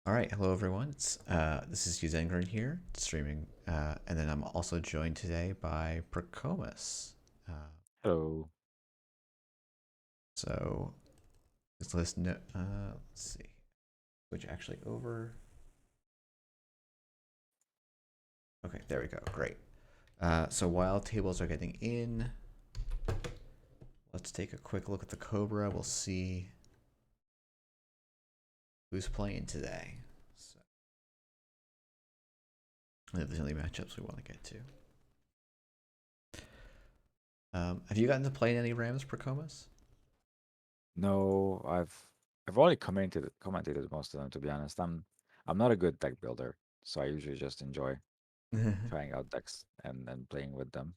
All right, hello everyone. This is Uzengren here, streaming, and then I'm also joined today by Pracomus. Uh, Hello. so let's see, which actually over. Okay, there we go. Great. So while tables are getting in, let's take a quick look at the Cobra. We'll see who's playing today. So, and if there's any matchups we want to get to. Have you gotten to play any Rams, Pracomus? No, I've already commented most of them to be honest. I'm not a good deck builder, so I usually just enjoy trying out decks and playing with them.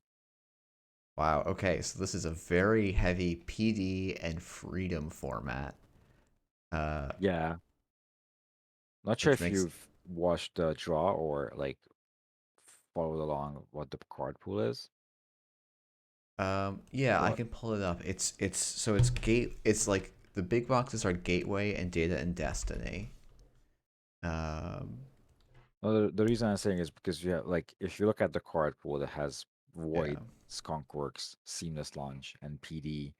Wow, okay, so this is a very heavy PD and freedom format, uh, Yeah. Not sure which if makes you've watched the draw or like followed along what the card pool is, yeah, I but can pull it up. It's like the big boxes are Gateway and Data and Destiny. Um, the reason I'm saying is because you have like if you look at the card pool, it has yeah, Void, Skunkworks, Seamless Launch, and PD,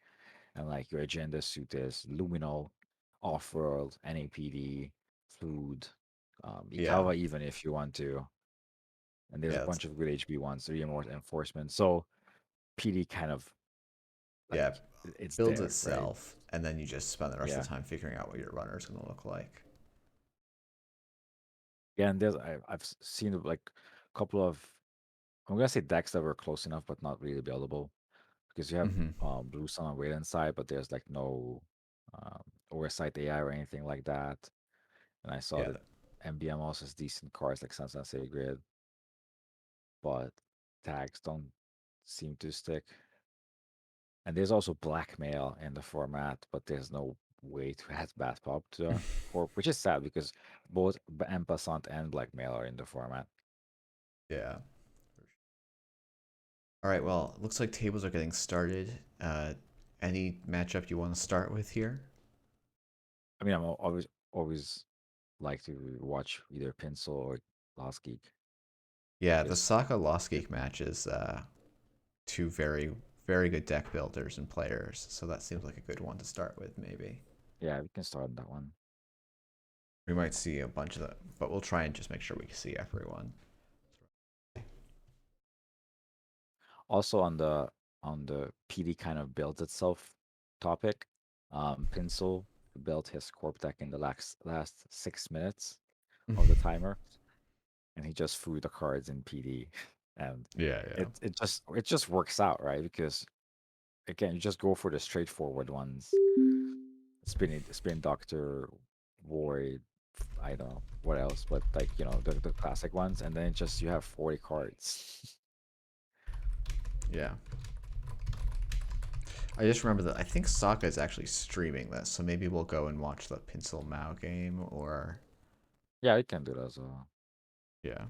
and like your agenda suit is Luminol, Offworld, NAPD, Food, yeah, Ikawa even if you want to, and there's a yeah, bunch of good HB ones, Remote Enforcement. So PD kind of like yeah. it's Builds there, right? itself, and then you just spend the rest of Yeah, the time figuring out what your runner is gonna look like. yeah, and I've seen like a couple of I'm gonna say decks that were close enough but not really buildable because you have Hmm. Blue Sun on Wayland side, but there's like no um, Oversight AI or anything like that. And I saw Yeah, that MBM also has decent cards like Sunset Grid, but tags don't seem to stick. And there's also blackmail in the format, but there's no way to add Batpop to the corp, which is sad because both Passant and blackmail are in the format. yeah. All right, well, looks like tables are getting started. Any matchup you want to start with here? I mean, always like to watch either Pinsel or Lost Geek Yeah, the because Sokka Lost Geek match is two very good deck builders and players, so that seems like a good one to start with. Maybe yeah, we can start on that one. we might see a bunch of them, but we'll try and just make sure we see everyone. Also on the PD kind of builds itself topic, Pinsel built his corp deck in the last 6 minutes of the timer, and he just threw the cards in PD, and Yeah, yeah, it just works out, right? Because again, you just go for the straightforward ones, spin Doctor, Void, I don't know what else, but like the classic ones, and then just you have 40 cards. yeah. I just remember that I think Sokka is actually streaming this, so maybe we'll go and watch the Pencil Mao game, or Yeah, you can do that as well. yeah,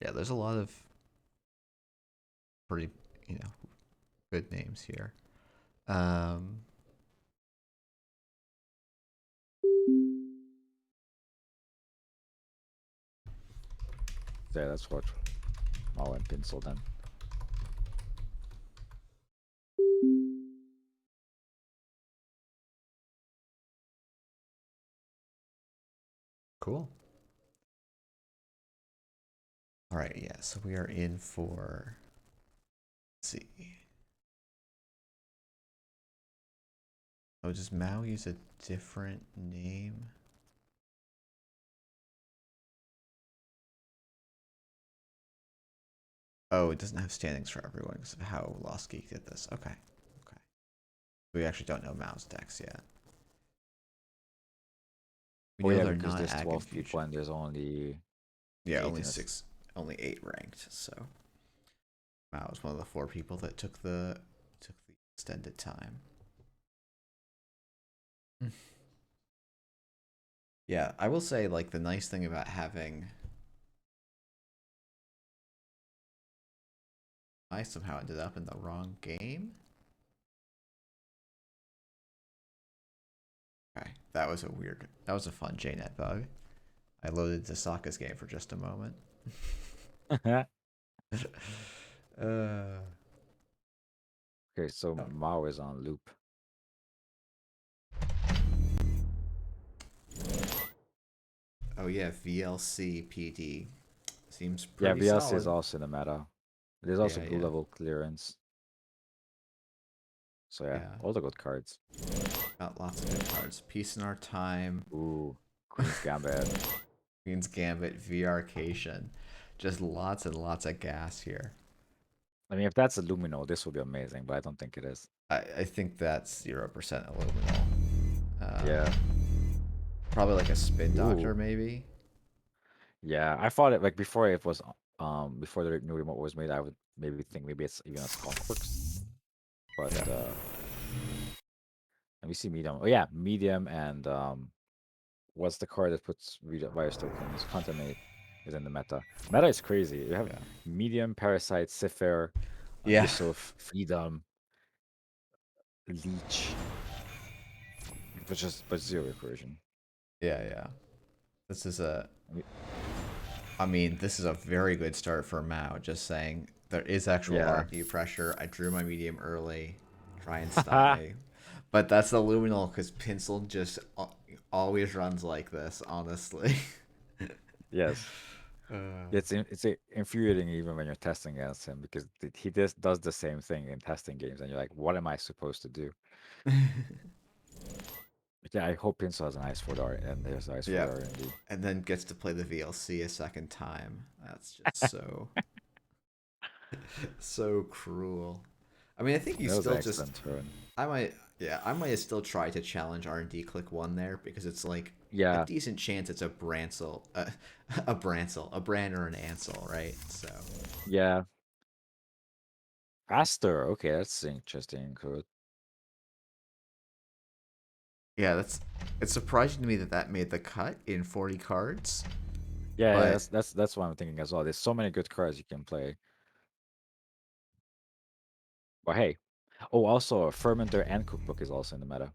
yeah. There's a lot of pretty, you know, good names here. Um, Yeah, that's what Mao and Pinsel then. cool. All right, yeah. So we are in for. Let's see. Oh, does Mao use a different name? Oh, it doesn't have standings for everyone because of how Lost Geek did this. Okay. Okay. We actually don't know Mao's decks yet. We Oh know yeah, they're because not there's at 12 people Confusion. and there's only Yeah, eight only in this. six, only eight ranked. So Mao was one of the four people that took the extended time. Yeah, I will say like the nice thing about having I somehow ended up in the wrong game. Okay, that was a weird. That was a fun JNet bug. I loaded Sokka's game for just a moment. uh, Okay, so oh, Mao is on loop. oh yeah, VLC PD seems Yeah, pretty VLC is solid. also in the meta. There's also Yeah, blue yeah, level clearance. So yeah, yeah. all the good cards. Got lots of good cards. Peace in Our Time, Ooh, Queen's Gambit. Queen's Gambit, VRcation. Just lots and lots of gas here. I mean, if that's a Lumino, this would be amazing, but I don't think it is. I think that's 0% aluminal. Yeah. Probably like a spin doctor, Ooh. maybe. Yeah, I thought it like before it was before the new remote was made, I would maybe think maybe it's even a Skunkworks. But Yeah. let me see medium. Oh yeah, medium and what's the card that puts virus tokens? Contaminate is in the meta. Meta is crazy. You have Yeah. medium, parasite, Sifir, Yeah. Yusuf, Freedom, Leech, but zero recursion. Yeah, yeah. This is a. I mean, I mean, this is a very good start for Mao. Just saying, there is actual yeah. R&D pressure. I drew my medium early. Try and stop me. But that's the luminal because Pencil just always runs like this. Honestly. Yes. It's infuriating even when you're testing against him because he just does the same thing in testing games, and you're like, what am I supposed to do? But yeah, I hope Pinsel has an Ice for R and there's Ice for Yeah. R&D. And then gets to play the VLC a second time. That's just so so cruel. I mean, I think you That was an still just. excellent turn. I might. Yeah, I might still try to challenge R&D click one there because it's like a Yeah, decent chance it's a Brancel, a Brancel, a Bran or an Ansel, right? So yeah. Faster. Okay, that's interesting. Good. yeah, that's. It's surprising to me that that made the cut in 40 cards, Yeah, yeah, but that's what I'm thinking as well. There's so many good cards you can play. But hey, oh, also Fermenter and Cookbook is also in the meta.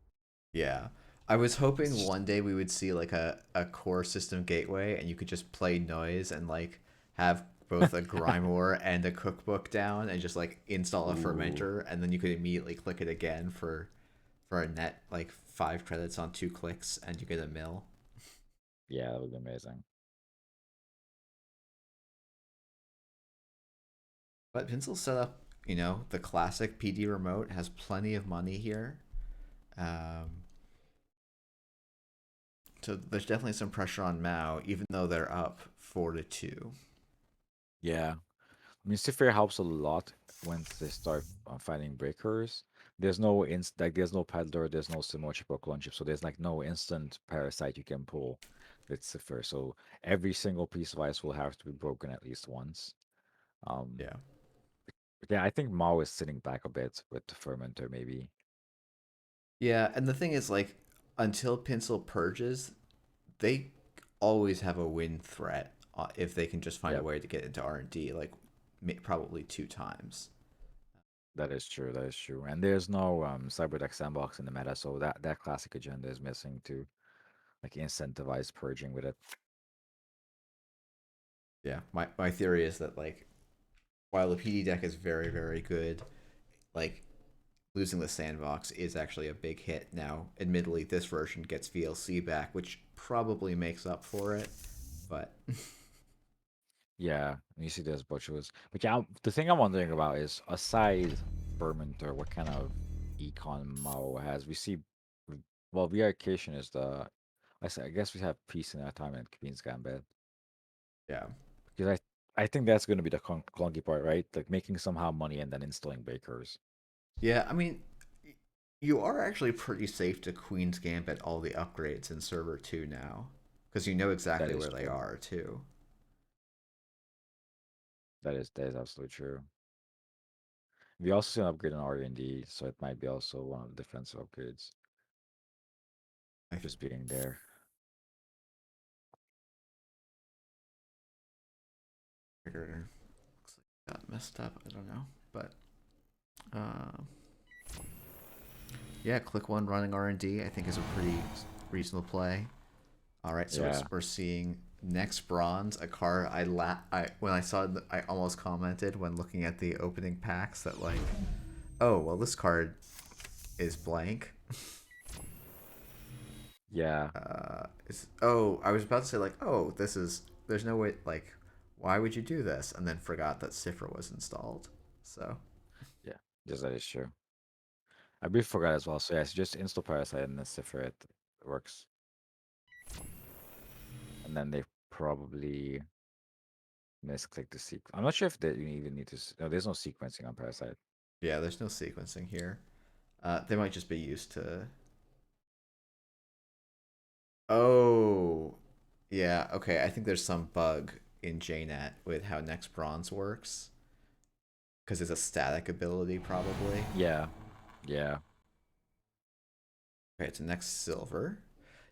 yeah. I was It's hoping just, one day we would see like a core system gateway and you could just play noise and like have both a Grimoire and a cookbook down and just like install a ooh, fermenter and then you could immediately click it again for a net like 5 credits on 2 clicks and you get a mill. yeah, that would be amazing. But Pencil set up, the classic PD remote has plenty of money here. Um, so there's definitely some pressure on Mao, even though they're up 4-2. Yeah, I mean, Sifir helps a lot once they start fighting breakers. There's no there's no paddler, there's no Simochi clone chip, so there's like no instant parasite you can pull with Sifir. So every single piece of ice will have to be broken at least once. Um, Yeah. but yeah, I think Mao is sitting back a bit with the fermenter, maybe. Yeah, and the thing is, like, until Pencil purges, they always have a win threat if they can just find a Yep, way to get into R&D, like probably 2 times. that is true. That is true. And there's no Cyberdeck sandbox in the meta, so that classic agenda is missing to like incentivize purging with it. Yeah, my theory is that like while the PD deck is very very good, like losing the sandbox is actually a big hit. Now, admittedly, this version gets VLC back, which probably makes up for it, but Yeah, and you see there's butchers. But yeah, the thing I'm wondering about is aside Fermenter, what kind of econ Mao has? We see, well, Verification is I guess we have Peace in that time and Queen's Gambit. yeah. Because I think that's going to be the clunky part, right? Like making somehow money and then installing Bakers. Yeah, I mean, you are actually pretty safe to Queen's Gambit all the upgrades in Server 2 now, because you know That exactly is where they true. are, too. That is absolutely true. We also see an upgrade in R&D, so it might be also one of the defensive upgrades, I just being there. figured looks like it got messed up. I don't know. but uh, yeah, click one running R&D I think is a pretty reasonable play. All right, so Yeah. we're seeing next bronze, a card I when I saw it, I almost commented when looking at the opening packs that like, oh well, this card is blank. Yeah. I was about to say like, oh, this is there's no way like, why would you do this? And then forgot that Cipher was installed. So Yeah. Yes, that is true. I briefly forgot as well. So yes, just install Parasite and then Cipher it works. And then they probably misclick the sequence. I'm not sure if they you even need to. No, there's no sequencing on Parasite. yeah, there's no sequencing here. They might just be used to. Oh, yeah. Okay, I think there's some bug in JNet with how Next Bronze works because it's a static ability probably. Yeah. Yeah. Okay, it's a Next Silver.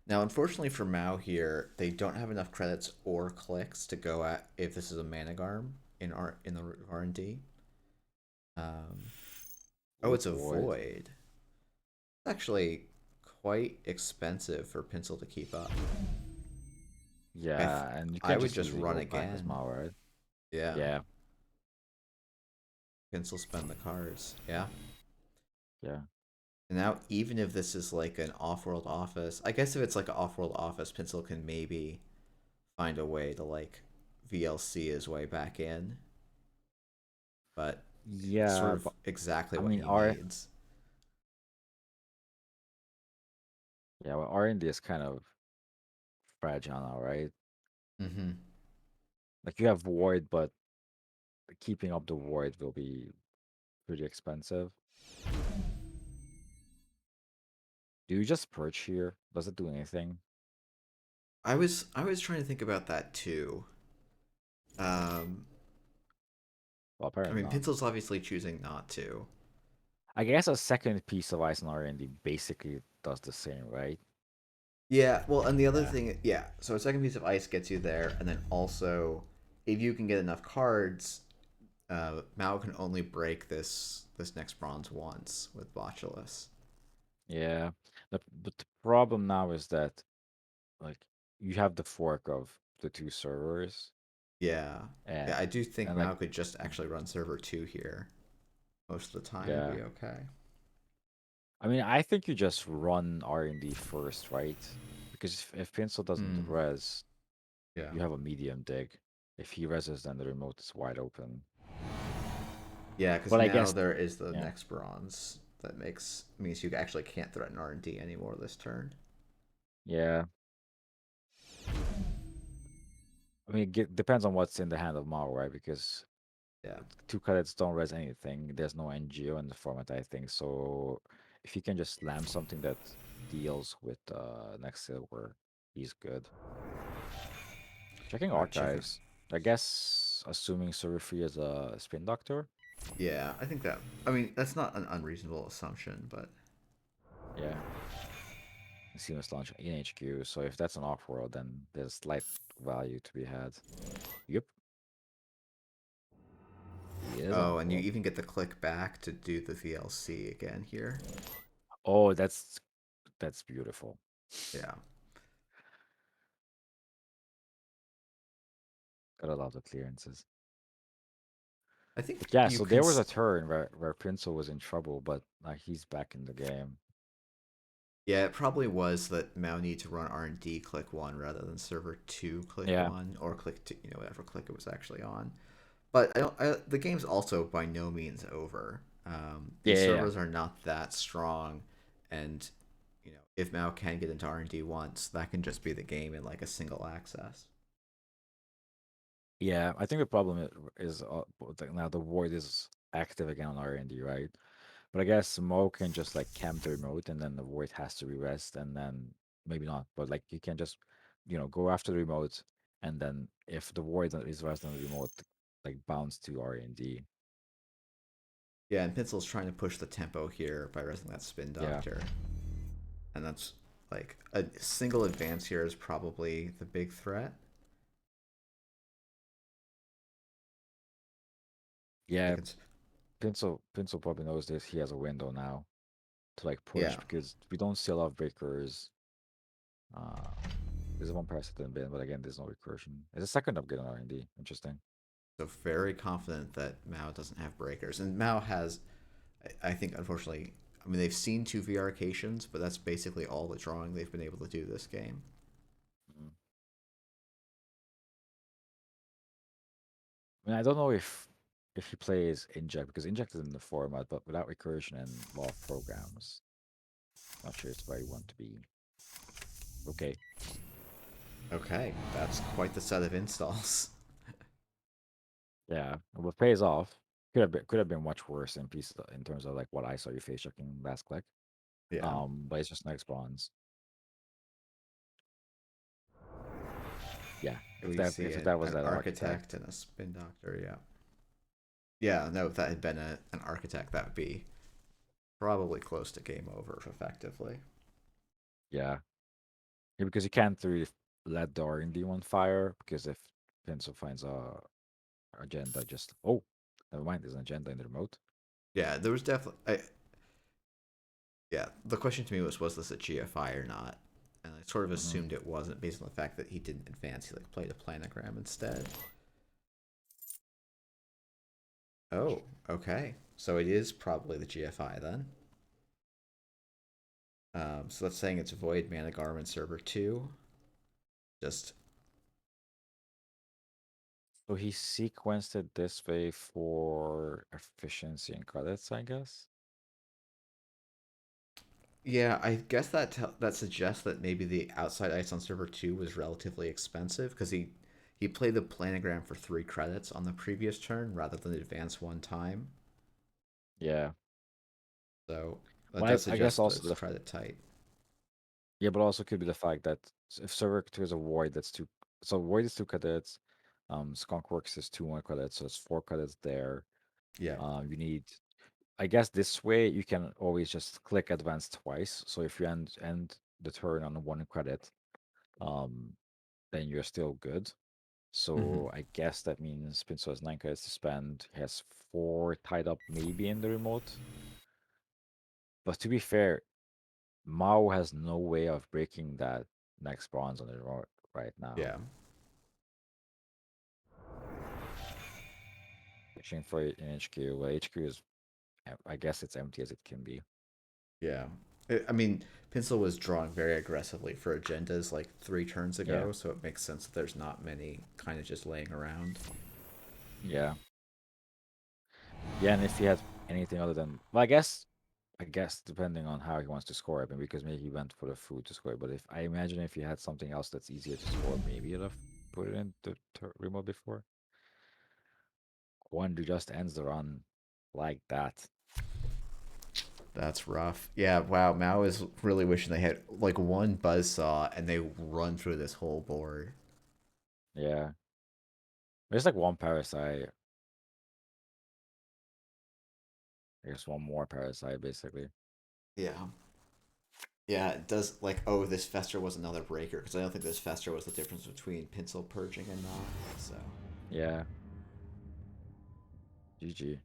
Now, unfortunately for Mao here, they don't have enough credits or clicks to go at if this is a Managarm in the R&D. Um, oh, Ooh, it's a Void. Void. It's actually quite expensive for Pencil to keep up. Yeah, and you I can't would just just easily run go back as again. Mao, right? Yeah, Yeah. Pencil spend the cards. Yeah. Yeah. And now, even if this is like an off-world office, I guess if it's like an off-world office, Pencil can maybe find a way to like VLC his way back in. But it's sort Yeah, of but exactly I what mean, he R needs. yeah, well, R&D is kind of fragile now, right? Mm-hmm. Like you have Void, but keeping up the Void will be pretty expensive. Do you just perch here? Does it do anything? I was trying to think about that too. Um, Well, I apparently mean, not. Pencil's obviously choosing not to. I guess a second piece of ice on R&D basically does the same, right? Yeah, well, and the other Yeah. thing, yeah. So a second piece of ice gets you there, and then also, if you can get enough cards, Mao can only break this next bronze once with Botulus. Yeah. But the problem now is that like you have the fork of the two servers Yeah, and yeah. I do think and like Mao could just actually run server two here most of the time and yeah. be okay. I mean, I think you just run R&D first, right? Because if Pencil doesn't Hmm. res, Yeah. you have a medium dig. If he reses, then the remote is wide open. Yeah, because But I now guess, there is the yeah, next bronze that means you actually can't threaten R&D anymore this turn. yeah. I mean, it depends on what's in the hand of Mao, right? Because Yeah. two credits don't res anything. There's no NGO in the format, I think. So if he can just slam something that deals with next silver, he's good. Checking Checking. archives. I guess assuming server free is a spin doctor. Yeah, I think that. I mean, that's not an unreasonable assumption, but Yeah. Seamless launch in HQ. So if that's an off world, then there's slight value to be had. Yep. He is oh, off and you world. even get the click back to do the VLC again here. Oh, that's beautiful. Yeah. Gotta love the clearances. I think But yeah, you so can. there was a turn where Prince was in trouble, but he's back in the game. Yeah, it probably was that Mao need to run R&D click one rather than server two click Yeah. one or click two, whatever click it was actually on. But the game's also by no means over. Yeah, These yeah, yeah. servers are not that strong, and if Mao can get into R&D once, that can just be the game in like a single access. Yeah, I think the problem is now the void is active again on R&D, right? But I guess Mo can just like camp the remote and then the void has to re-rest and then maybe not, but like you can just, go after the remote and then if the void is rest on the remote, like bounce to R&D. Yeah, and Pencil's trying to push the tempo here by resing that Spin Yeah. Doctor, and that's like a single advance here is probably the big threat. Yeah. Like it's Pinsel probably knows this. He has a window now to like push Yeah. because we don't see a lot of breakers. Uh, there's one parasite in bin, but again, there's no recursion. There's a second upgrade on R&D. Interesting. So very confident that Mao doesn't have breakers, and Mao has. I think unfortunately, I mean they've seen two VR-cations, but that's basically all the drawing they've been able to do this game. Mhm. I mean, I don't know if he plays inject because inject is in the format, but without recursion and law of programs, not sure it's where you want to be. Okay, Okay, that's quite the set of installs. yeah, what pays off could have been much worse in piece in terms of like what I saw you face checking last click. Yeah, But it's just next bronze. Yeah, if we that see if that was an that architect architect, and a spin doctor. Yeah, yeah. No, if that had been an architect, that would be probably close to game over effectively. yeah. Yeah, because you can't really let the R&D one fire because if Pencil finds a agenda, just never mind, there's an agenda in the remote. Yeah, there was definitely. Yeah, the question to me was this a GFI or not? And I sort of Hmm. assumed it wasn't based on the fact that he didn't advance. He like played a planogram instead. Oh, okay. So it is probably the GFI then. So that's saying it's Void Mana Garment Server 2. Just, So he sequenced it this way for efficiency and credits, I guess. yeah, I guess that suggests that maybe the outside ice on server 2 was relatively expensive because he played the planogram for 3 credits on the previous turn rather than advance one time. Yeah. So that Well, does I guess suggest that also it's credit tight. yeah, but also could be the fact that if server clears a void, that's two. So void is 2 credits. Skunk Works is 2 more credits, so it's 4 credits there. Yeah. You need I guess this way you can always just click advance twice. So if you end the turn on 1 credit, um, then you're still good. Hmm. So I guess that means Pinso has 9 credits to spend, has 4 tied up maybe in the remote. But to be fair, Mao has no way of breaking that next bronze on the remote right now. Yeah. Pushing for it in HQ. Well, HQ is, I guess it's empty as it can be. Yeah. I mean, Pencil was drawing very aggressively for agendas like 3 turns Yeah, ago, so it makes sense that there's not many kind of just laying around. yeah. Yeah, and if he had anything other than, well, I guess depending on how he wants to score, I mean, because maybe he went for the food to score. But if I imagine if he had something else that's easier to score, maybe he'd have put it in the remote before. One who just ends the run like that. That's rough. Yeah, wow. Mao is really wishing they had like one buzzsaw and they run through this whole board. Yeah, there's like one parasite. There's one more parasite basically. Yeah. Yeah, it does like oh this Fester was another breaker because I don't think this Fester was the difference between Pencil purging and not. So Yeah, GG.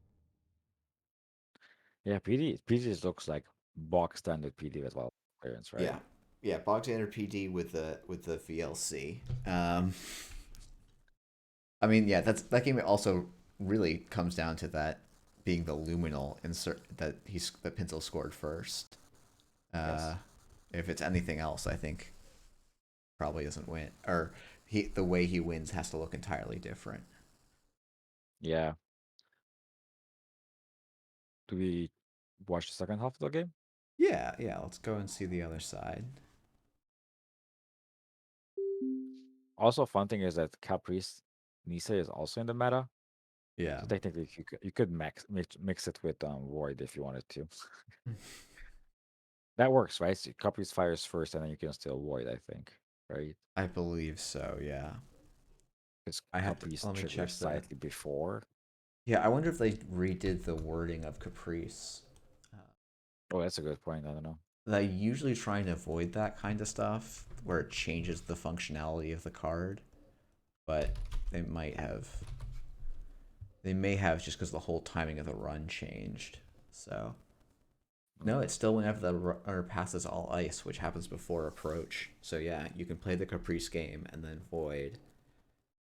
Yeah, PD just looks like box standard PD as well. Clearance, right? yeah, yeah. Bogdaner PD with the VLC. I mean, yeah, that game also really comes down to that being the luminal insert that Pinsel scored first. Uh, Yes. if it's anything else, I think probably doesn't win, or the way he wins has to look entirely different. Yeah. Do we watch the second half of the game? Yeah, yeah. Let's go and see the other side. Also, fun thing is that Caprice Nisa is also in the meta. Yeah, So technically, you could mix it with Void if you wanted to. That works, right? So Caprice fires first, and then you can still Void. I think, right? I believe so. Yeah, Because I have to Caprice let me triggers check that. slightly before. Yeah, I wonder if they redid the wording of Caprice. Uh, Oh, that's a good point. I don't know. they usually try and avoid that kind of stuff where it changes the functionality of the card, but they might have They may have just because the whole timing of the run changed. So no, it's still whenever the runner passes all ice, which happens before approach. So yeah, you can play the Caprice game and then Void,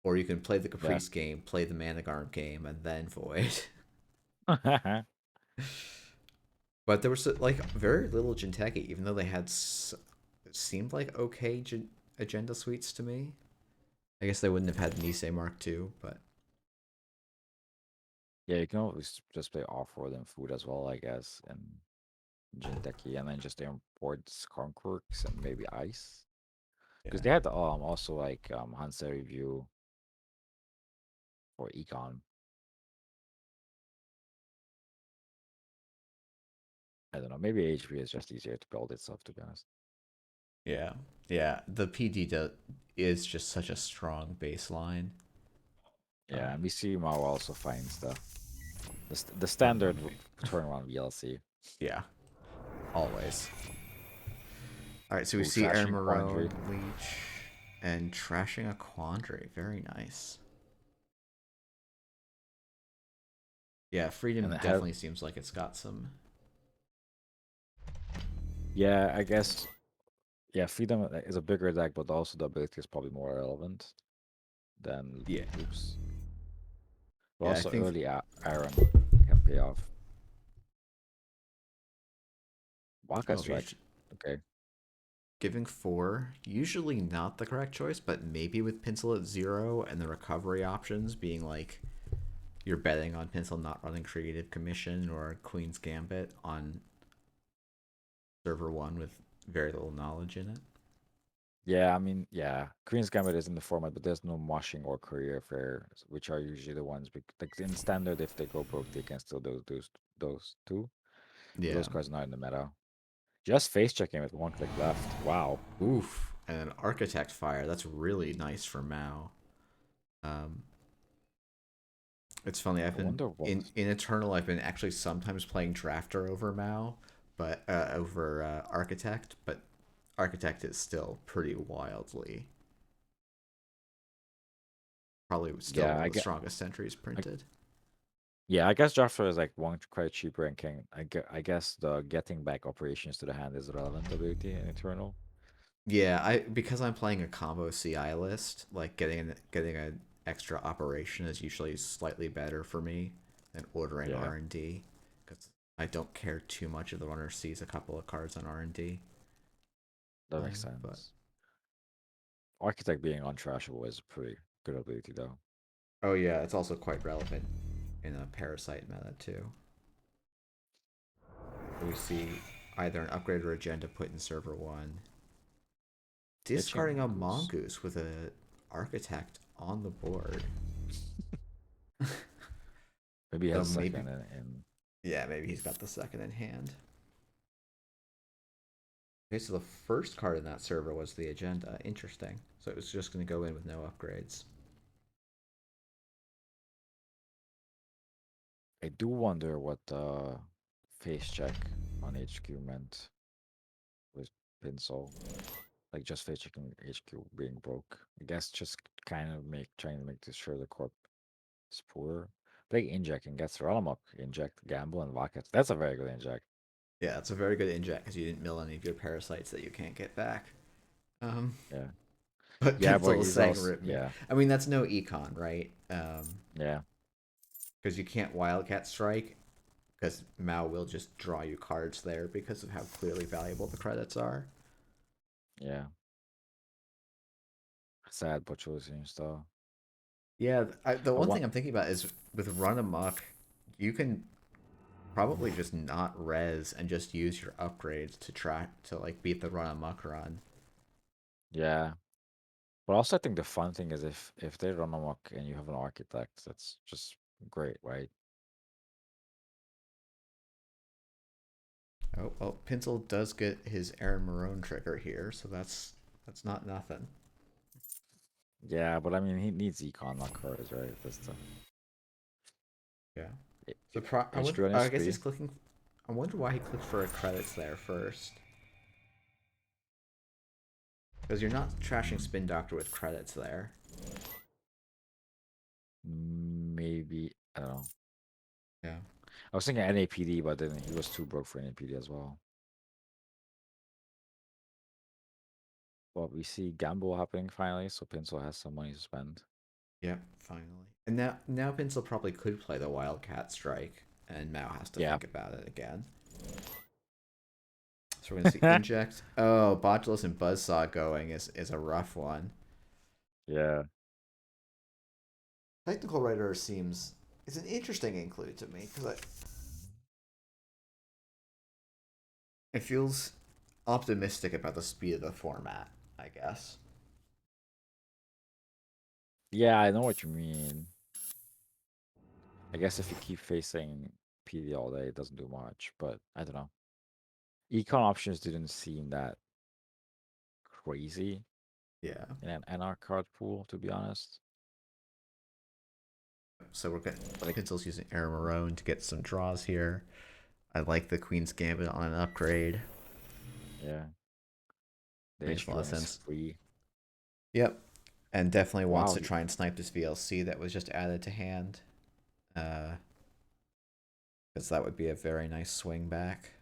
or you can play the Yeah. Caprice game, play the Managarm game, and then Void. But there was like very little Jinteki, even though they had it seemed like okay agenda suites to me. I guess they wouldn't have had Nisei Mark II, but Yeah, you can always just play off-road and food as well, I guess, and Jinteki, and then just import Skunkworks and maybe Ice. Because yeah, they had also like Hansei Review for Econ. I don't know. Maybe HP is just easier to build itself, to be honest. yeah, yeah. The PD is just such a strong baseline. Yeah, and we see Mao also finds the Turn standard around. turnaround VLC. Yeah, always. All right, so we Ooh, see trashing Ermarone, Quandary. Leech, and trashing a Quandary. Very nice. Yeah, And Freedom it had, definitely seems like it's got some. yeah, I guess, yeah, Freedom is a bigger deck, but also the ability is probably more relevant than Yeah, Oops. But yeah. I also think. early Iron can pay off. Waka Oh, Strike. Okay. giving 4 usually not the correct choice, but maybe with Pencil at 0 and the recovery options being like you're betting on Pencil not running Creative Commission or Queen's Gambit on server 1 with very little knowledge in it. Yeah, I mean, yeah, Queen's Gambit is in the format, but there's no Moshing or Career Fair, which are usually the ones. Like in standard, if they go broke, they can still do those two. But Yeah. those cards are not in the meta. Just face checking with one click left. Wow. Oof. And an Architect Fire. That's really nice for Mao. Um, it's funny. I've I been wonder what. in Eternal. I've been actually sometimes playing Drafter over Mao, but over Architect. But Architect is still pretty wildly, probably still Yeah, one of the strongest sentries I, printed. yeah, I guess Jaffa is like one quite cheaper and can. I guess the getting back operations to the hand is a relevant ability in Eternal. Yeah, I because I'm playing a combo CI list, like getting an extra operation is usually slightly better for me than ordering Yeah, R&D because I don't care too much if the runner sees a couple of cards on R&D. that makes But sense. Architect being untrashable is a pretty good ability though. oh yeah, it's also quite relevant in a Parasite meta too. We see either an upgrade or agenda put in server 1, Itching discarding a Mongoose. Mongoose with a Architect on the board. Maybe he So has a maybe, second in yeah, maybe he's got the second in hand. Okay, so the first card in that server was the agenda. Interesting. So it was just going to go in with no upgrades. I do wonder what face check on HQ meant with Pinsol. Like just face checking HQ being broke. I guess just kind of trying to make this sure the corp is poor. Play inject and gets Ralamok, inject, gamble, and Vakat. That's a very good inject. Yeah, it's a very good inject because you didn't mill any of your parasites that you can't get back. Um, Yeah. but Yeah, but Pencil is he's saying also rip me. yeah. I mean, that's no econ, right? Yeah. Because you can't Wildcat Strike because Mao will just draw you cards there because of how clearly valuable the credits are. Yeah. Sad but choosing stuff. Yeah, the I one want thing I'm thinking about is with Run Amok, you can probably just not res and just use your upgrades to try to like beat the Run Amok run. yeah. But also I think the fun thing is if they run amok and you have an architect, that's just great, right? Oh well, Pinsel does get his Aaron Marone trigger here, so that's not nothing. Yeah, but I mean he needs econ not cards, right? That's the Yeah. H- So I wonder. HQ on I guess SP. he's clicking. I wonder why he clicked for credits there first. Because you're not trashing Mm, Spin Doctor with credits there. maybe I don't know. Yeah. I was thinking NAPD, but then he was too broke for NAPD as well. But we see Gamble happening finally, so Pencil has some money to spend. Yep, finally. And now Pinsel probably could play the Wildcat Strike, and Mao has to Yeah. think about it again. So we're gonna see Inject. Oh, Botulus and Buzzsaw going is a rough one. Yeah. Technical Writer seems it's an interesting include to me because it feels optimistic about the speed of the format, I guess. Yeah, I know what you mean. I guess if you keep facing PD all day, it doesn't do much, but I don't know. Econ options didn't seem that crazy Yeah. in an NR card pool, to be honest. So we're getting But like, Pinsel's using Air Marone to get some draws here. I like the Queen's Gambit on an upgrade. yeah, the Makes a HP lot of one is sense. free. Yep. And definitely wants Wow. to try and snipe this VLC that was just added to hand. Because that would be a very nice swing back.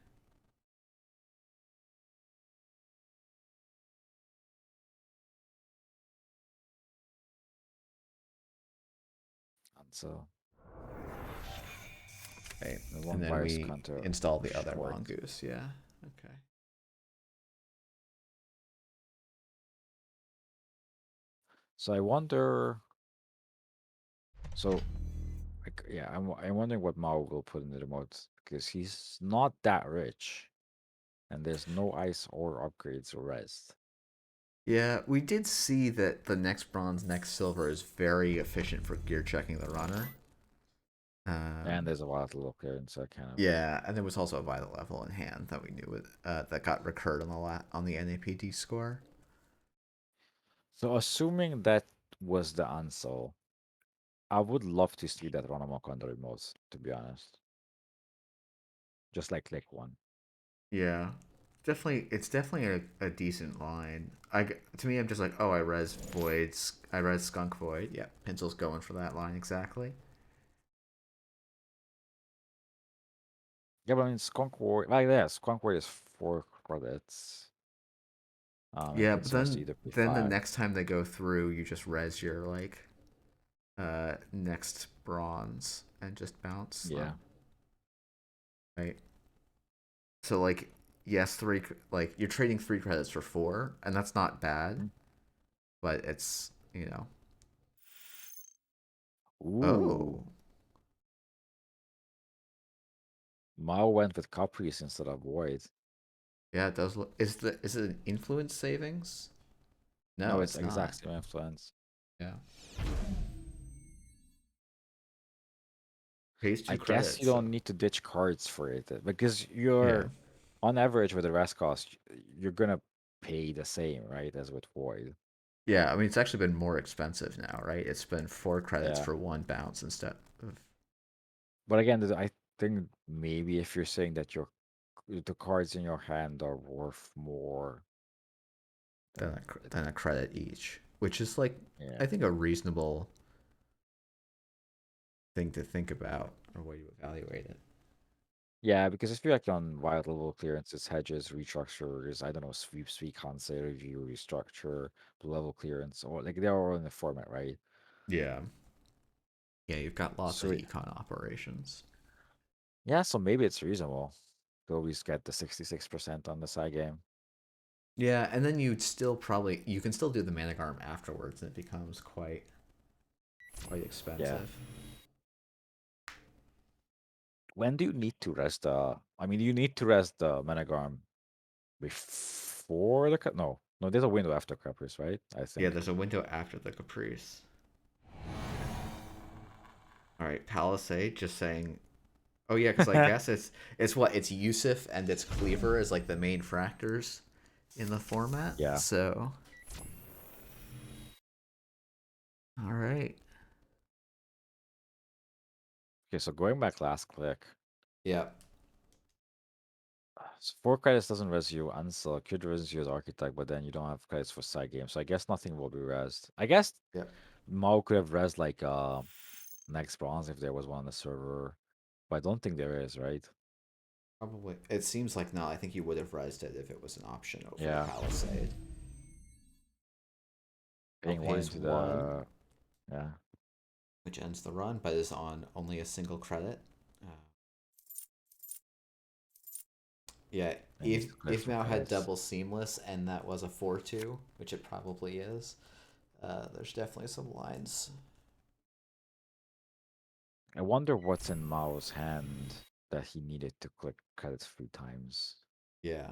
And so Okay. the And one then virus we counter install the other short. Mongoose. Yeah. Okay. So I wonder. So like, yeah, I'm wondering what Mao will put in the remote because he's not that rich, and there's no ice or upgrades or rest. Yeah, we did see that the next bronze, next silver is very efficient for gear checking the runner. And there's a lot of little clearance, so kind of. Yeah, and there was also a vital level in hand that we knew that got recurred on the NAPD score. So assuming that was the answer, I would love to see that run amok on the remotes, to be honest. Just like click one. Yeah, definitely. It's definitely a decent line. To me, I'm just like, oh, I res voids. I res skunk void. Yeah, Pencil's going for that line exactly. Yeah, but I mean Skunk War like that, Skunk War is 4 credits. And Yeah, but Pencil has to either pay then the 5. next time they go through, you just res your like next bronze and just bounce Yeah. them. Right. So like yes, like you're trading 3 credits for 4, and that's not bad, Mhm. but it's Ooh. oh Mao went with Caprice instead of Void. yeah, it does look. Is it an influence savings? No, No, it's it's not. exact same influence. Yeah. Pays I two guess you credits. So don't need to ditch cards for it because yeah. you're on average with the rest cost, you're gonna pay the same, right, as with Void. Yeah, I mean it's actually been more expensive now, right? It's been 4 credits Yeah. for 1 bounce instead of But again, I think maybe if you're saying that the cards in your hand are worth more than than a credit each, which is like yeah. I think a reasonable thing to think about or way to evaluate it. Yeah, because I feel like on wild level clearances, hedges, restructures, I don't know, sweeps, recon, say review, restructure, blue level clearance, or like they're all in the format, right? Yeah. Yeah, you've got lots of So econ operations. yeah, so maybe it's reasonable to always get the 66% on the side game. Yeah, and then you can still do the Manic Arm afterwards, and it becomes quite Yeah. expensive. When do you need to rest I mean, you need to rest the Managarm before the no, there's a window after Caprice, right? I Yeah, think. there's a window after the Caprice. All right, Palisade just saying. Oh yeah, because I guess it's Yusuf and it's Cleaver as like the main fractors in the format. Yeah. So, all right. Okay, so going back last click. Yeah. So 4 credits doesn't res you, Ansel could res you as Architect, but then you don't have credits for side game. So I guess nothing will be resed. I guess Yeah. Mao could have res like next bronze if there was one on the server. But I don't think there is, right? Probably. It seems like not. I think you would have rezzed it if it was an option over the Yeah, Palisade. Well, paying one pays into one, the yeah. which ends the run, but is on only a single credit. Uh, yeah, And needs to clear if some Mao had credits. double seamless and that was a 4-2, which it probably is, there's definitely some lines. I wonder what's in Mao's hand that he needed to click credits 3 times. Yeah,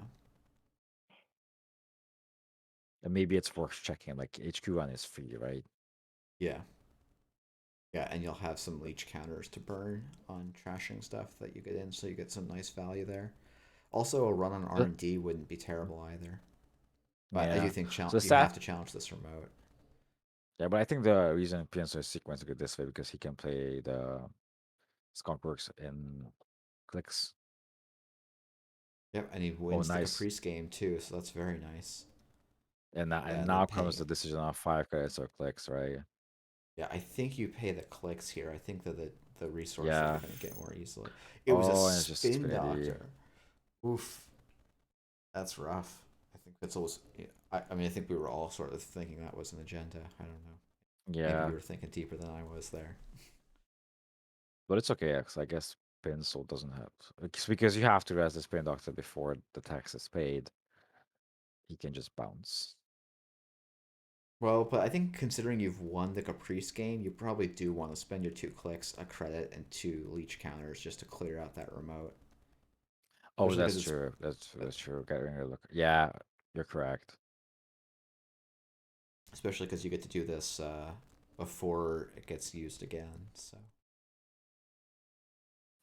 And maybe it's worth checking. Like HQ run is free, right? yeah, yeah, and you'll have some leech counters to burn on trashing stuff that you get in, so you get some nice value there. Also, a run on But- R&D wouldn't be terrible either. But I do Yeah. think So the you have stat. to challenge this remote. Yeah, but I think the reason Pienso is sequenced good this way because he can play the Skunkworks in clicks. Yep, and he Oh, wins the nice. Caprice game too, so that's very nice. And Yeah, and then now comes paying. the decision on 5 credits or clicks, right? Yeah, I think you pay the clicks here. I think that the resources are Yeah. going to get more easily. It was a Oh, and it's just spin Spinity. doctor. Oof, that's rough. I think that's always. Yeah, I mean, I think we were all sort of thinking that was an agenda. I don't know. Maybe Yeah. you were thinking deeper than I was there. But it's okay, because I guess Pencil doesn't have. Because you have to rest the Spin Doctor before the tax is paid. He can just bounce. Well, but I think considering you've won the Caprice game, you probably do want to spend your 2 clicks, a credit, and 2 leech counters just to clear out that remote. Oh, Especially because that's it's true. That's true. Getting a look. Yeah, you're correct. especially because you get to do this before it gets used again. So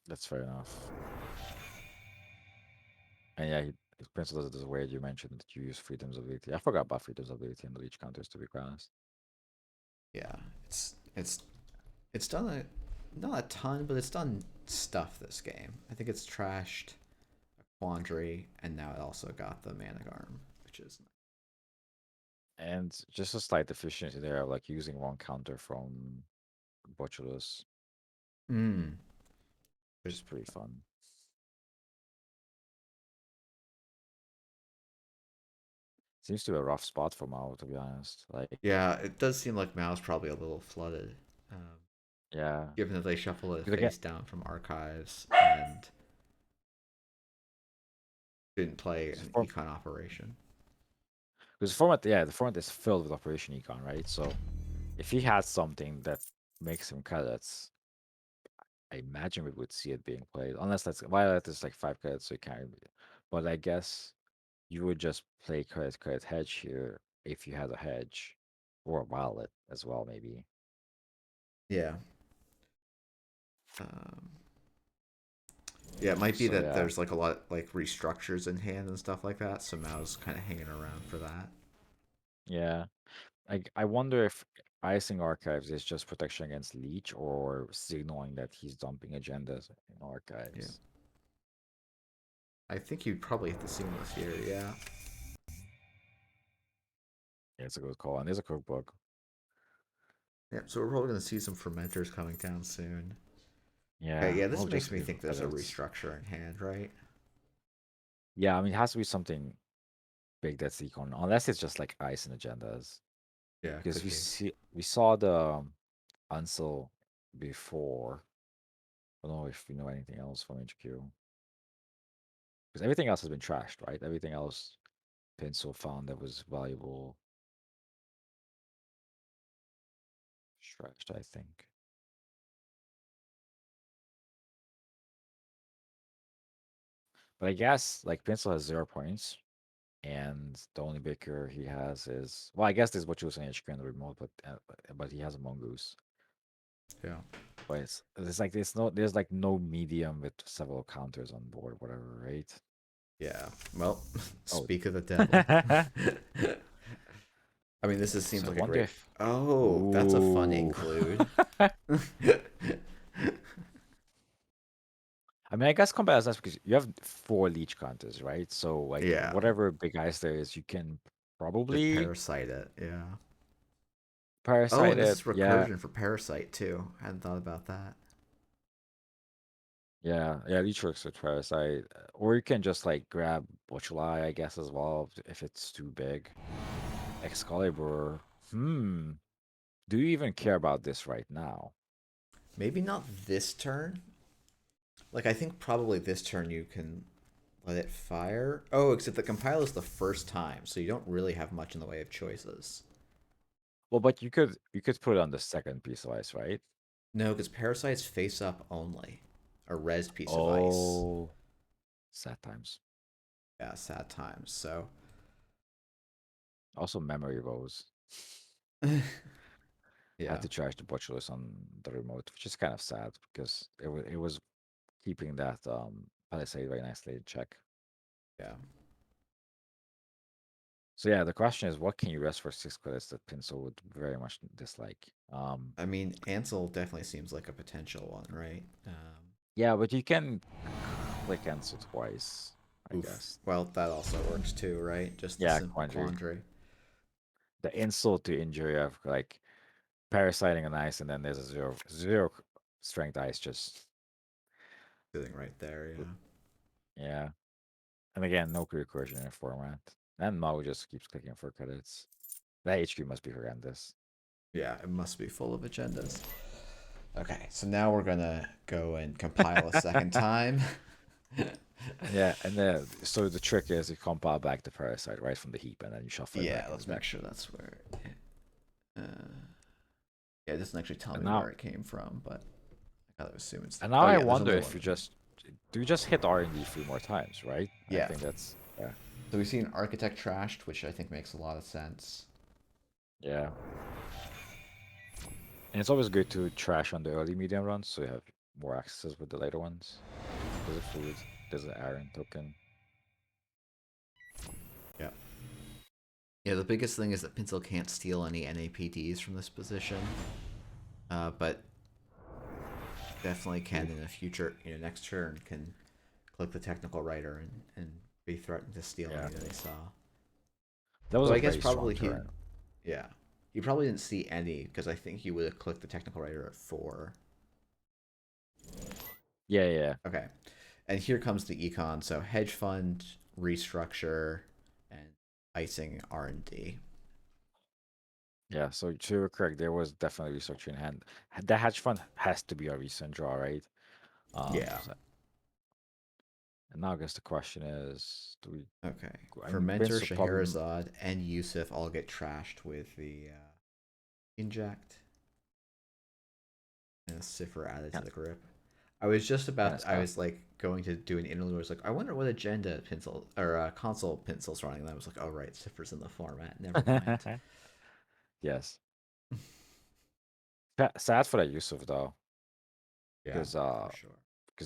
That's fair enough. And yeah, Pencil does it this way you mentioned that you use Freedom's ability. I forgot about Freedom's ability and the leech counters, to be quite honest. yeah, it's done not a ton, but it's done stuff this game. I think it's trashed a Quandary, and now it also got the Managarm, which is And just a slight deficiency there, like using one counter from Botulus, mm. which is pretty fun. Seems to be a rough spot for Mao, to be honest. Like, Yeah, it does seem like Mao's probably a little flooded. Um, yeah. Given that they shuffle it Because again, face down from archives and didn't play an econ operation. because the format, yeah, the format is filled with Operation Econ, right? So if he had something that makes him credits, I imagine we would see it being played. Unless that's Violet is like 5 credits, so you can't. But I guess you would just play credit hedge here if you had a hedge, or a Violet as well, maybe. Yeah. Um, yeah, it might be So that yeah, there's like a lot like restructures in hand and stuff like that. So Mao's kind of hanging around for that. yeah. I wonder if icing archives is just protection against leech or signaling that he's dumping agendas in Yeah. archives. I think you'd probably hit the seamless here. Yeah. Yeah, it's a good call. And there's a cookbook. Yeah. So we're probably gonna see some fermenters coming down soon. Okay. Yeah, Yeah. This I'll makes just me leave think there's a credits. restructure in hand, right? Yeah, I mean, it has to be something big that's econ, unless it's just like ice and agendas. Yeah. Because Could be. we saw the Unsel before. I don't know if you know anything else from HQ. Because everything else has been trashed, right? Everything else Pencil found that was valuable trashed, I think. But I guess like Pencil has 0 points, and the only baker he has is, well, I guess this is what you was in HQ in the remote, but he has a Mongoose. Yeah. But there's like no medium with several counters on board, whatever, right? Yeah. Well, Oh, speak of the devil. I mean, seems so I like a wonder great. if. Oh, that's a fun Ooh. include. I mean, I guess combat is nice because you have 4 leech counters, right? So like Yeah. whatever big ice there is, you can Just probably parasite it. Yeah. Oh, and Parasite this it, is yeah, recursion for Parasite too. I hadn't thought about that. yeah, Leech works with Parasite. Or you can just like grab Bochelai, I guess, as well, if it's too big. Excalibur. Hmm. Do you even care about this right now? Maybe not this turn. Like I think probably this turn you can let it fire. Oh, except the compile is the first time, so you don't really have much in the way of choices. Well, but you could put it on the second piece of ice, right? No, because Parasite's face up only. A res piece of ice. Oh, sad times. Yeah, sad times. So Also, memory woes. I had yeah, to charge the botulus on the remote, which is kind of sad because it was keeping that palisade very nicely in check. yeah. So yeah, the question is, what can you rest for 6 credits that Pinsel would very much dislike? I mean, Ansel definitely seems like a potential one, right? Yeah, but you can click cancel twice, I Oof. guess. Well, that also works too, right? Just the Yeah, simple quandary. quandary. The insult to injury of like parasiting on ice, and then there's a zero strength ice. Just Sitting right there, yeah. yeah, and again, no recursion in a format. And Mao just keeps clicking for credits. That HQ must be horrendous. Yeah, it must be full of agendas. Okay, so now we're gonna go and compile a second time. Yeah, and then so the trick is you compile back the parasite right from the heap, and then you shuffle it Yeah, back in the let's make deck. sure that's where. Uh, yeah, it doesn't actually tell And me now, where it came from, but I gotta assume it's. and now Oh I yeah, there's a wonder little if one you in here. just do you just hit R&D 3 more times, right? I Yeah, think that's yeah, so we've seen Architect trashed, which I think makes a lot of sense. yeah. And it's always good to trash on the early medium runs, so you have more accesses with the later ones. There's a food, there's an iron token. Yeah. Yeah, the biggest thing is that Pinsel can't steal any NAPDs from this position, but definitely can Oof. in a future, next turn can click the technical writer and be threatened to steal Yeah, any that he saw. that was So a I guess very strong probably turn. yeah, he probably didn't see any because I think he would have clicked the technical writer at 4. Yeah, yeah, Okay, and here comes the econ. So hedge fund restructure and icing R&D. yeah. So you're correct. There was definitely research in hand. The hedge fund has to be a recent draw, right? Yeah. And now I guess the question is, do we? Okay. I mean, Fermentor, Pinsel probably. Scheherazade, and Yusuf all get trashed with the inject and a cipher added to Kind the grip. I was just of about. I sad. was like going to do an interlude. I was like, I wonder what agenda pencil or console pencil's running. And I was like, oh right, cipher's in the format. Never mind. Yes. Sad for that Yusuf though, Yeah, because for sure.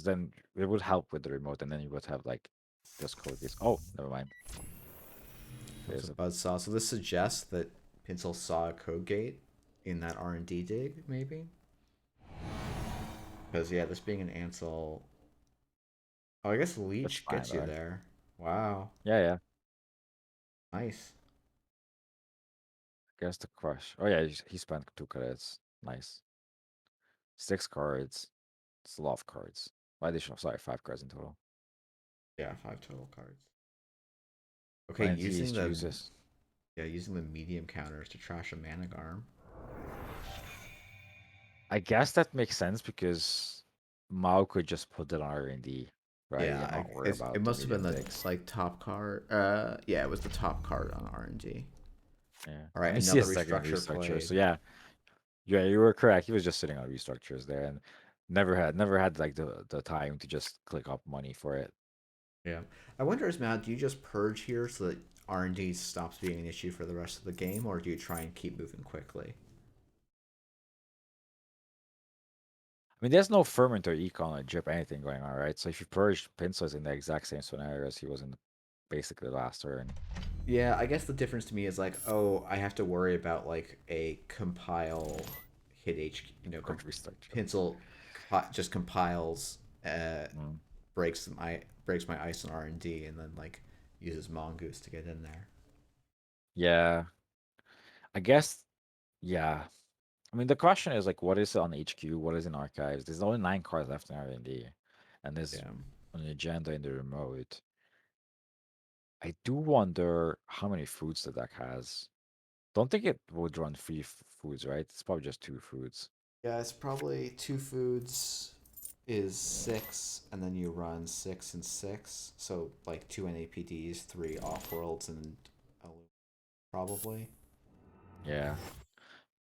then it would help with the remote, and then you would have like this code case. Oh, never mind. Comes a There's a buzzsaw. So this suggests that Pinsel saw a code gate in that R&D dig, maybe. Because yeah, this being an Ansel. Oh, I guess that's Leech fine gets you though. there. Wow, Yeah, yeah. nice. I guess the crush. Oh yeah, he spent 2 credits. Nice. 6 cards. It's a lot of cards. Well, additional, sorry, 5 cards in total. Yeah, 5 total cards. Okay, And he uses. using the medium counters to trash a Managarm. I guess that makes sense because Mao could just put it on R&D, right, Yeah, and not worry it about the must have been medium the digs. like top card. Yeah, it was the top card on R&D. Yeah, All right, and you see a another second restructure restructure. So played. yeah, yeah, you were correct. He was just sitting on restructures there, and never had like the time to just click up money for it. Yeah, I wonder, is Matt, do you just purge here so that R&D stops being an issue for the rest of the game, or do you try and keep moving quickly? I mean, there's no ferment or econ or drip anything going on, right? So if you purge Pinso's in the exact same scenario as he was in basically last turn, Yeah, I guess the difference to me is like, oh, I have to worry about like a compile hit H, or restructure. Pencil just compiles, Mm. breaks my ice and R&D, and then like uses Mongoose to get in there. Yeah, I guess Yeah. I mean, the question is like, what is on HQ? What is in archives? There's only 9 cards left in R&D, and there's Yeah. an agenda in the remote. I do wonder how many foods the deck has. Don't think it would run three foods, right? It's probably just 2 foods. Yeah, it's probably two foods is six, and then you run 6 and 6. So like two NAPDs, three off worlds, and a probably. Yeah.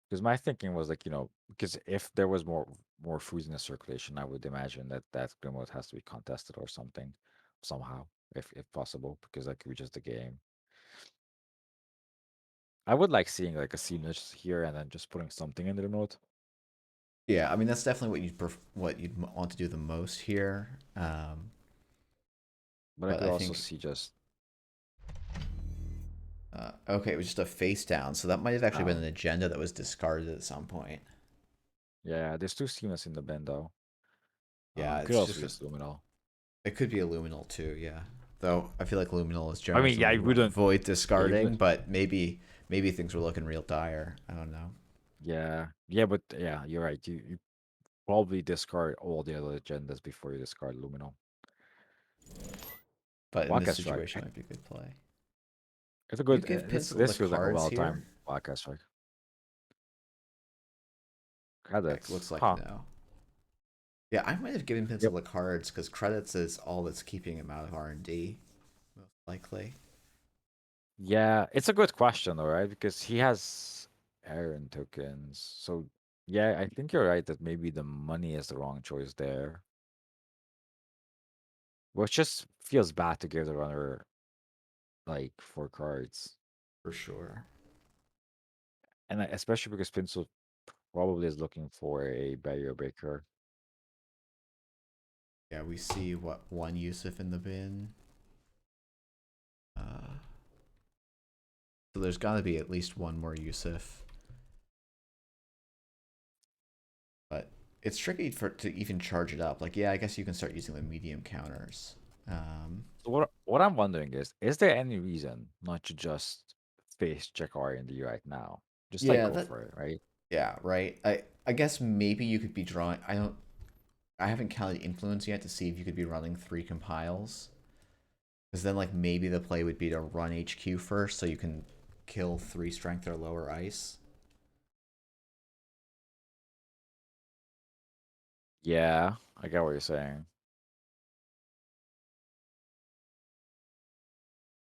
Because my thinking was like, because if there was more foods in the circulation, I would imagine that remote has to be contested or something, somehow, if possible, because that could be just a game. I would like seeing like a seamless here and then just putting something in the remote. Yeah, I mean that's definitely what you'd want to do the most here. But I But could I also think see just okay, it was just a face down, so that might have actually been oh an agenda that was discarded at some point. yeah, there's 2 seamless in the bin though. Yeah, Could it's also just a, just luminol. it could be a luminal too. Yeah, though I feel like luminal is I generally mean, yeah, something you you want to wouldn't. avoid Yeah, you discarding, would. but maybe things were looking real dire. I don't know. Yeah, but yeah, you're right. You probably discard all the other agendas before you discard luminol. But in this Wildcat strike. situation, it might be a good play. It's a Do you good. give Pinsel the This feels like a cards well-timed here? Wildcat strike. Yeah, it Credits, looks like huh? no. Yeah, I might have given Pinsel Yep. the cards because credits is all that's keeping him out of R&D, most likely. Yeah, it's a good question though, right? Because he has Aaron tokens. So yeah, I think you're right that maybe the money is the wrong choice there. Which just feels bad to give the runner like 4 cards. For sure. And especially because Pinsel probably is looking for a barrier breaker. Yeah, we see what one Yusuf in the bin. Uh, so there's got to be at least one more Yusuf, but it's tricky for to even charge it up. Like, yeah, I guess you can start using the medium counters. So what I'm wondering is there any reason not to just face check R&D right now? Just like Yeah, go that. for it, right? Yeah, right. I guess maybe you could be drawing. I haven't counted influence yet to see if you could be running 3 compiles. Because then, like, maybe the play would be to run HQ first, so you can kill 3 strength or lower ice. Yeah, I get what you're saying.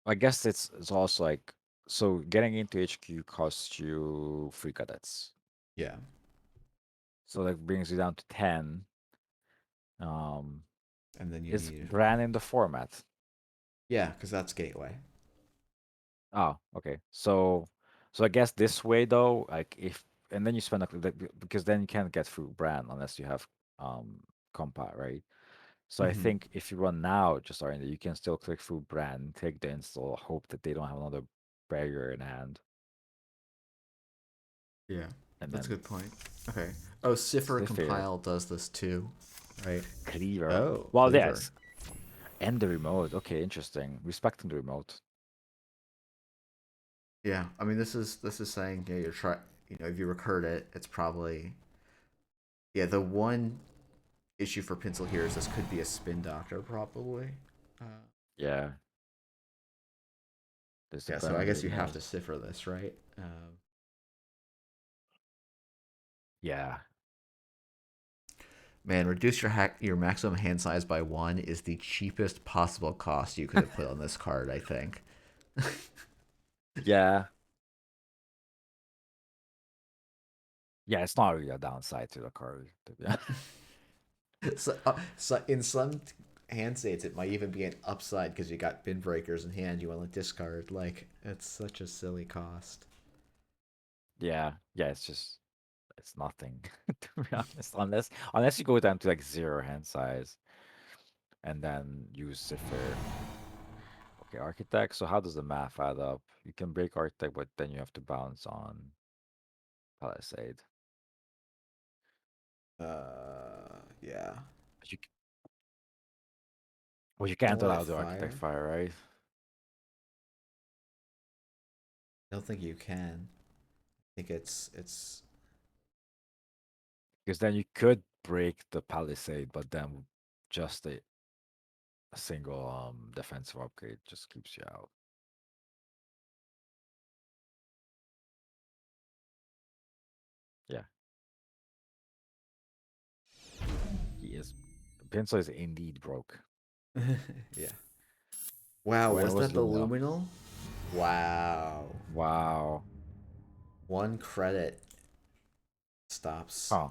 I guess it's also like so getting into HQ costs you 3 cadets. Yeah, So that brings you down to 10. Um, and then you is need Bran in the format? yeah, because that's gateway. Oh, okay. So I guess this way though, like if and then you spend because then you can't get through Bran unless you have um compat, right? So I Mm-hmm. think if you run now, just starting, you can still click through Bran, take the install, hope that they don't have another barrier in hand, Yeah, and that's a then good point. Okay. Oh, Cipher Sifir, compile does this too, right? Cleaver. Oh, Well, Cleaver. yes, and the remote. Okay, interesting. Respecting the remote. Yeah, I mean this is saying yeah you're try if you recurred it, it's probably yeah the one issue for Pencil here is this could be a spin doctor probably. Uh, Yeah, there's the yeah, so Bran I and the guess you have remote. to cipher this, right? Yeah, Man, reduce your maximum hand size by 1 is the cheapest possible cost you could have put on this card, I think. yeah, yeah. It's not really a downside to the card, to be honest. So in some hand states, it might even be an upside because you got bin breakers in hand you want to discard. Like, it's such a silly cost. Yeah, yeah. It's nothing to be honest, unless you go down to like 0 hand size and then use Zephyr. Okay, Architect. So how does the math add up? You can break Architect, but then you have to bounce on Palisade. Yeah. But well, you can't Only allow the Architect fire? fire, right? I don't think you can. think it's Because then you could break the palisade, but then just a single defensive upgrade just keeps you out. Yeah, he is. Pinsel is indeed broke. yeah. Wow, When was was that the Luminol? luminal? Wow. Wow. One credit stops. Huh.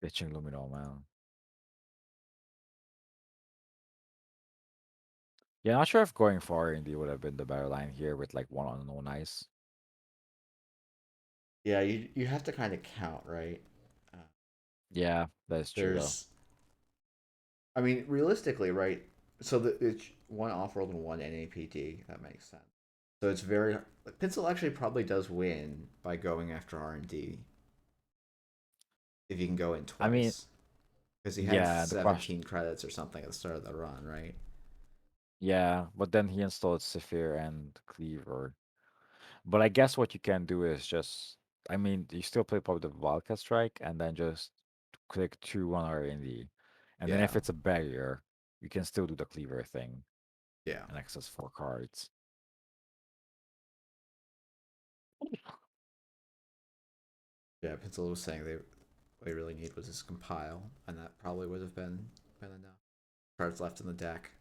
Pitching Luminol, man. Yeah, not sure if going for indeed would have been the better line here with like one unknown ice. Yeah, you have to kind of count, right? Uh, Yeah, that's true though. there's, I mean, realistically, right? So it's one off world and one NAPD. That makes sense. So it's very Pencil actually probably does win by going after R&D if you can go in I mean, twice because he had yeah, the question. 17 credits or something at the start of the run, right? Yeah, but then he installed Saphir and Cleaver. But I guess what you can do is just, I mean, you still play probably the Wildcat Strike and then just click 2 on R&D. And then Yeah, if it's a barrier, you can still do the Cleaver thing yeah, and access 4 cards. yeah. Pencil was saying they really need was this compile, and that probably would have been enough. Cards left in the deck.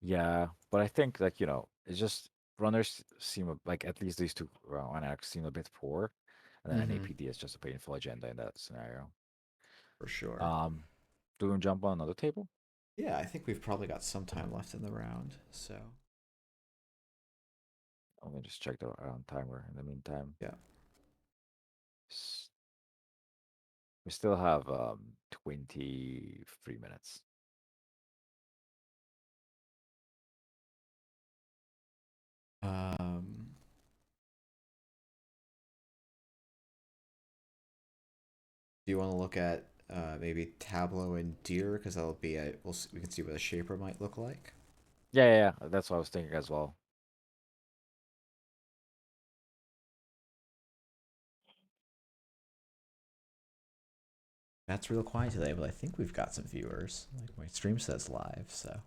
Yeah, but I think like, it's just runners seem like at least these two Anax seem a bit poor. And then Mm-hmm. NAPD is just a painful agenda in that scenario. For sure. Um, do we jump on another table? Yeah, I think we've probably got some time left in the round. So Let me just check the timer in the meantime. yeah. S- We still have 23 minutes. Um, do you want to look at maybe Tableau and Deer because that'll be a we can see what a shaper might look like. Yeah, yeah, yeah. That's what I was thinking as well. That's real quiet today, but I think we've got some viewers. Like my stream says live, so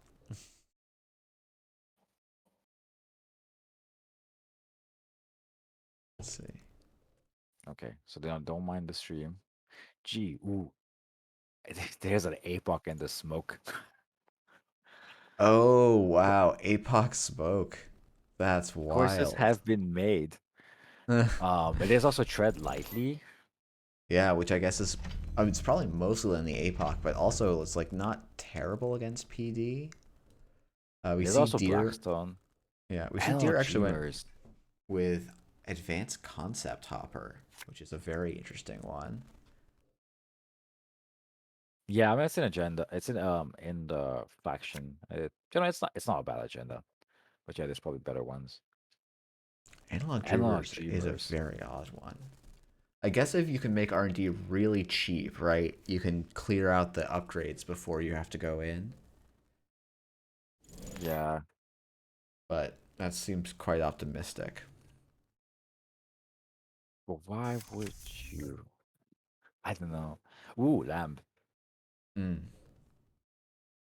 let's see. Okay, so don't mind the stream. Gee, ooh, there's an APOC in the smoke. Oh wow, Apoc smoke. That's Courses wild. have been made. It is also tread lightly. Yeah, which I guess is I mean, it's probably mostly in the APOC, but also it's like not terrible against PD. We There's see also Deer. Blackstone. Yeah, we see Hello, Deer actually went Dreamers. with Advanced Concept Hopper, which is a very interesting one. Yeah, I mean it's an agenda. It's in the faction. It's not a bad agenda, but yeah, there's probably better ones. Analog Analog Dreamers is a Dreamers. very odd one. I guess if you can make R&D really cheap, right, you can clear out the upgrades before you have to go in. Yeah, But that seems quite optimistic. but why would you? I don't know. Ooh, lamp. Mm.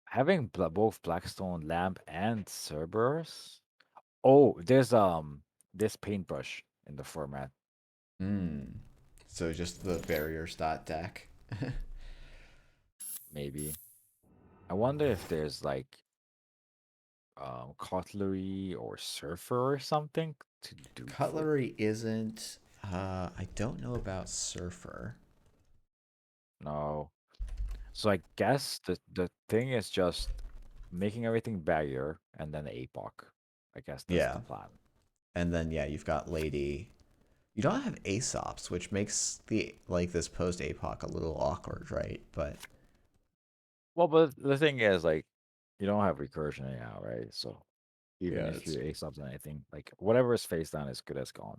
Having both Blackstone lamp and Cerberus. Oh, there's this paintbrush in the format. Mm. So just the barriers dot deck. Maybe. I wonder if there's like cutlery or surfer or something to do for. Cutlery isn't. I don't know about Surfer. No. So I guess the thing is just making everything barrier and then APOC. I guess that's the Yeah, plan. and then yeah, you've got Lady. You don't have Aesops, which makes the like this post APOC a little awkward, right? But Well, but the thing is, like, you don't have recursion anyhow, right? So even yeah, if it's you ace up on anything, like whatever is face down is good as gone.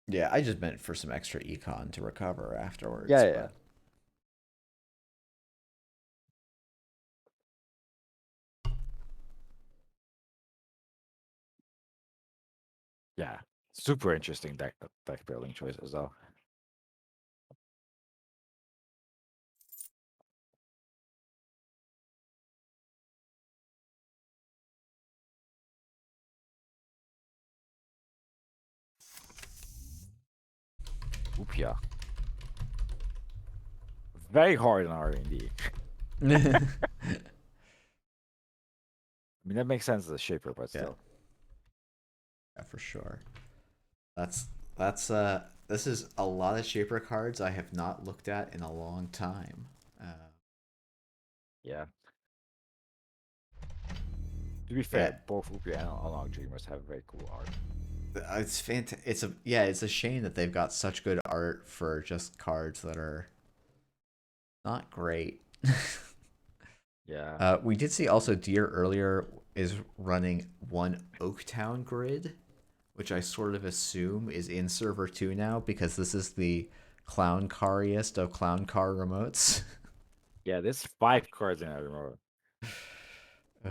yeah. I just meant for some extra econ to recover Yeah, afterwards, yeah, yeah. but Yeah, super interesting deck building choices though. Oopia. Very hard on R&D. Yeah, I mean, that makes sense as a shaper, but yeah, still. for sure. That's this is a lot of shaper cards I have not looked at in a long time. Yeah. To be Yeah, fair, both Oopia and Along Dreamers have very cool art. it's It's a yeah, it's a shame that they've got such good art for just cards that are not great. Yeah. We did see also Deer earlier is running one Oaktown grid, which I sort of assume is in server 2 now because this is the clown cariest of clown car remotes. Yeah, there's 5 cards in that remote. Uh,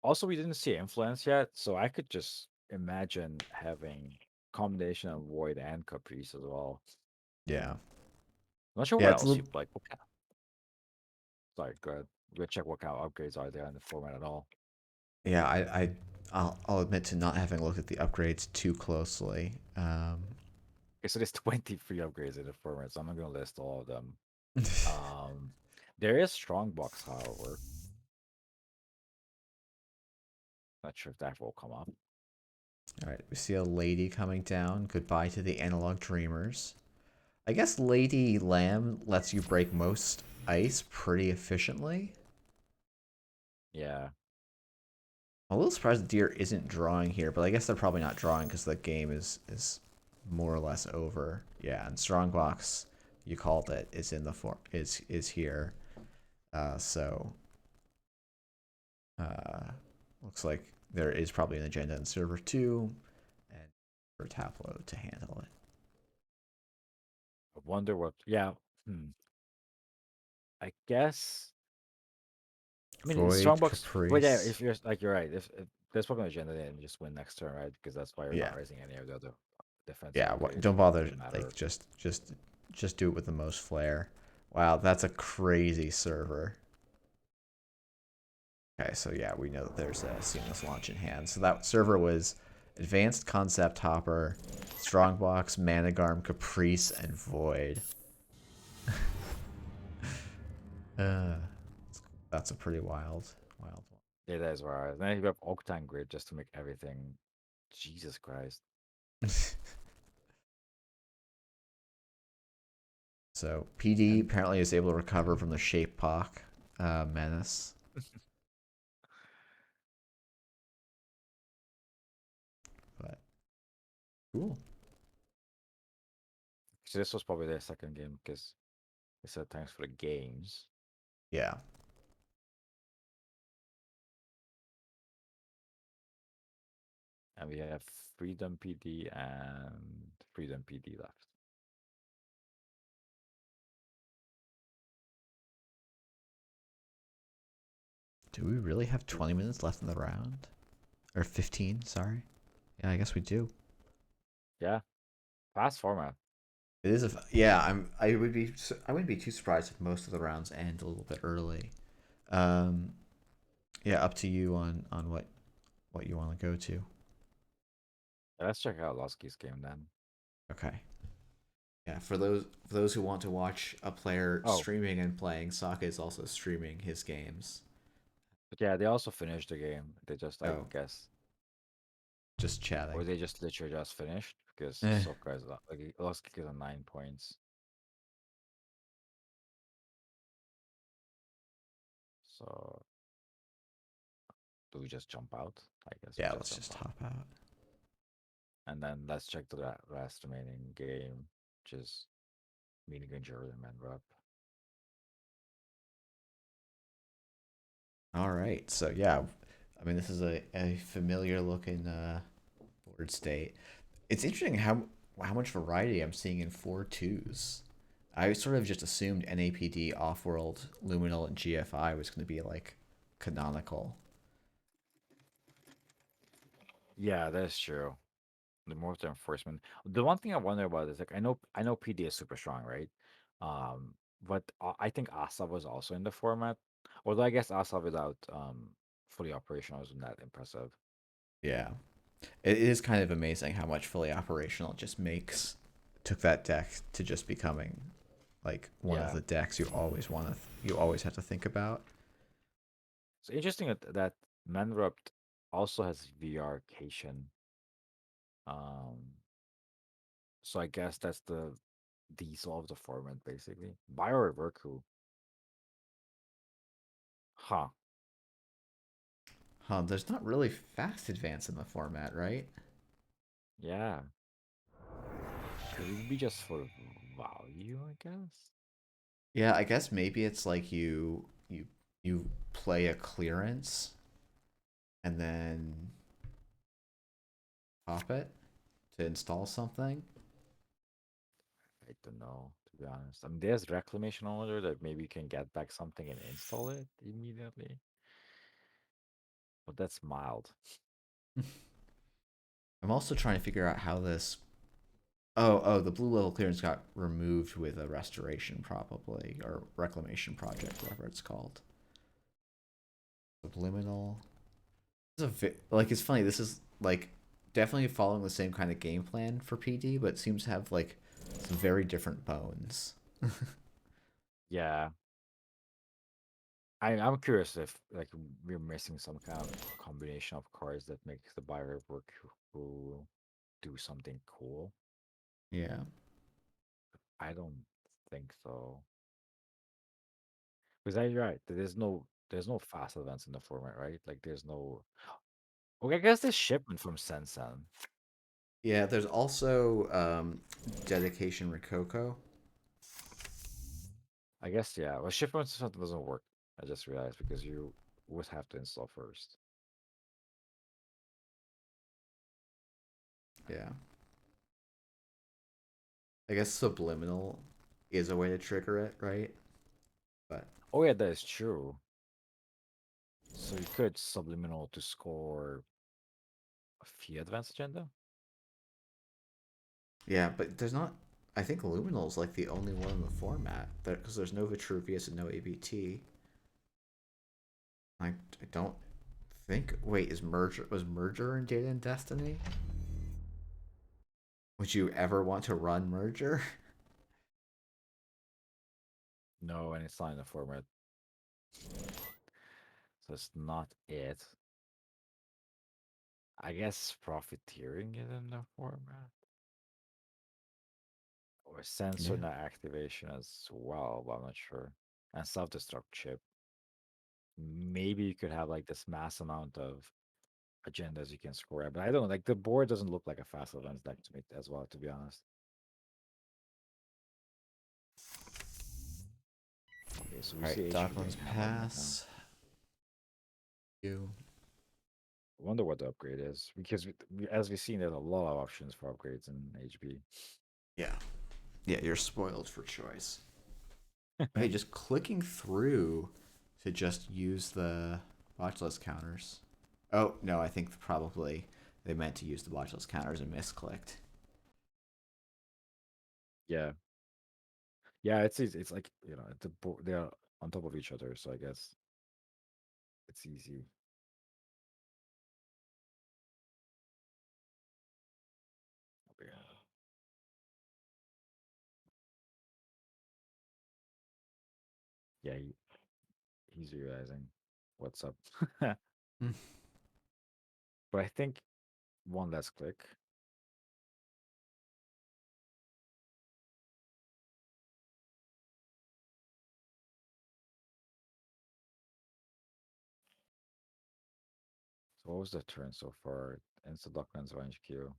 Also, we didn't see Influence yet, so I could just imagine having combination of Void and Caprice as well. yeah. I'm not sure Yeah, what it's a else little you like. Sorry, go ahead. We'll check what kind of upgrades are there in the format at all. yeah, I'll admit to not having looked at the upgrades too closely. Okay, so there's 23 upgrades in the format, so I'm not gonna list all of them. Um, there is Strongbox, however. Not sure if that will come up. All right, we see a lady coming down. Goodbye to the analog dreamers. I guess Lady Lamb lets you break most ice pretty efficiently. Yeah. I'm a little surprised the deer isn't drawing here, but I guess they're probably not drawing because the game is more or less over. Yeah, and Strongbox, you called it, is in the form is here. So uh, looks like there is probably an agenda in server 2 and for Taplow to handle it. I wonder what. Yeah. I guess. I mean, Void Strongbox. But yeah, Caprice. if you're like you're right. If there's probably an agenda, then just win next turn, right? Because that's why you're Yeah. not raising any of the other defensive Yeah, upgrades. don't bother. Doesn't Like matter. just do it with the most flair. Wow, that's a crazy server. Okay, so yeah, we know that there's a seamless launch in hand. So that server was Advanced Concept Hopper, Strongbox, Managarm, Caprice, and Void. uh, that's a pretty wild Yeah, that is right. Then you have Octane Grid just to make everything. Jesus Christ. one. So PD And apparently is able to recover from the Shape Pock menace. But cool. so this was probably their second game because they said thanks for the games. Yeah. And we have Freedom PD and Freedom PD left. Do we really have 20 minutes left in the round? Or 15, sorry. Yeah, I guess we do. Yeah, fast format. It is yeah, I wouldn't be too surprised if most of the rounds end a little bit early. Um yeah, up to you on what you want to go to. Let's check out Lasky's game then. Okay. Yeah, for those who want to watch a player Oh, streaming and playing, Saka is also streaming his games. but yeah, they also finished the game. They just, I Oh, guess, just or chatting. they just literally just finished because Eh. Sokka is like Lasky is on 9 points. So do we just jump out? I guess we Yeah, just let's jump just out. hop out. And then let's check the last remaining game, which is meeting a Jordan and Rep. All right. So yeah, I mean this is a familiar looking board state. It's interesting how much variety I'm seeing in 4-2s. I sort of just assumed NAPD, Offworld, Luminal, and GFI was going to be like canonical. Yeah, that's true. The more the enforcement. The one thing I wonder about is like I know PD is super strong, right? Um, but I think Asav was also in the format. Although I guess Asav without fully operational isn't that impressive. Yeah. It is kind of amazing how much fully operational it just makes took that deck to just becoming like one of Yeah. the decks you always have to think about. So interesting that Manrupt also has VR Cation. Um, so I guess that's the diesel of the format basically. Bio Worku. Huh. Huh, there's not really fast advance in the format, right? Yeah. Could it be just for value, I guess? Yeah, I guess maybe it's like you play a clearance and then pop it to install something. I don't know, to be honest. I mean, there's reclamation order that maybe you can get back something and install it immediately, but that's mild. I'm also trying to figure out how this. Oh, the blue level clearance got removed with a restoration, probably, or reclamation project, whatever it's called. Subliminal. Like it's funny. This is like definitely following the same kind of game plan for PD, but it seems to have like some very different bones. Yeah, I'm curious if like we're missing some kind of combination of cards that makes the buyer work who do something cool. Yeah, I don't think so. Because you're right. There's no fast events in the format, right? Like there's no. Okay, I guess there's shipment from Sensen. yeah. There's also dedication Rococo. I guess yeah. Well, shipment from Sensen doesn't work. I just realized because you would have to install first. Yeah, I guess subliminal is a way to trigger it, right? But Oh yeah, that is true. So you could subliminal to score a fee advance agenda. yeah, but there's not. I think Luminal's like the only one in the format because there's no Vitruvius and no ABT. I don't think. Wait, is merger in Data and Destiny? Would you ever want to run merger? No, and it's not in the format, so it's not it. I guess profiteering is in the format. Or sensor Yeah. not activation as well, but I'm not sure. And self-destruct chip. Maybe you could have like this mass amount of agendas you can score, but I don't know. Like the board doesn't look like a fast events deck to me as well, to be honest. Okay, so we All see right, HP Docklands getting hammered right now. Pass. You. I wonder what the upgrade is because as we've seen, there's a lot of options for upgrades in HB. Yeah. Yeah, you're spoiled for choice. Okay, just clicking through to just use the botchless counters. Oh, no, I think probably they meant to use the botchless counters and misclicked. Yeah, yeah, it's like they're on top of each other, so I guess it's easy. Yeah, yeah, he's realizing what's up. Hmm. But I think one less click. So what was the turn so far? Insta Docklands Range Q.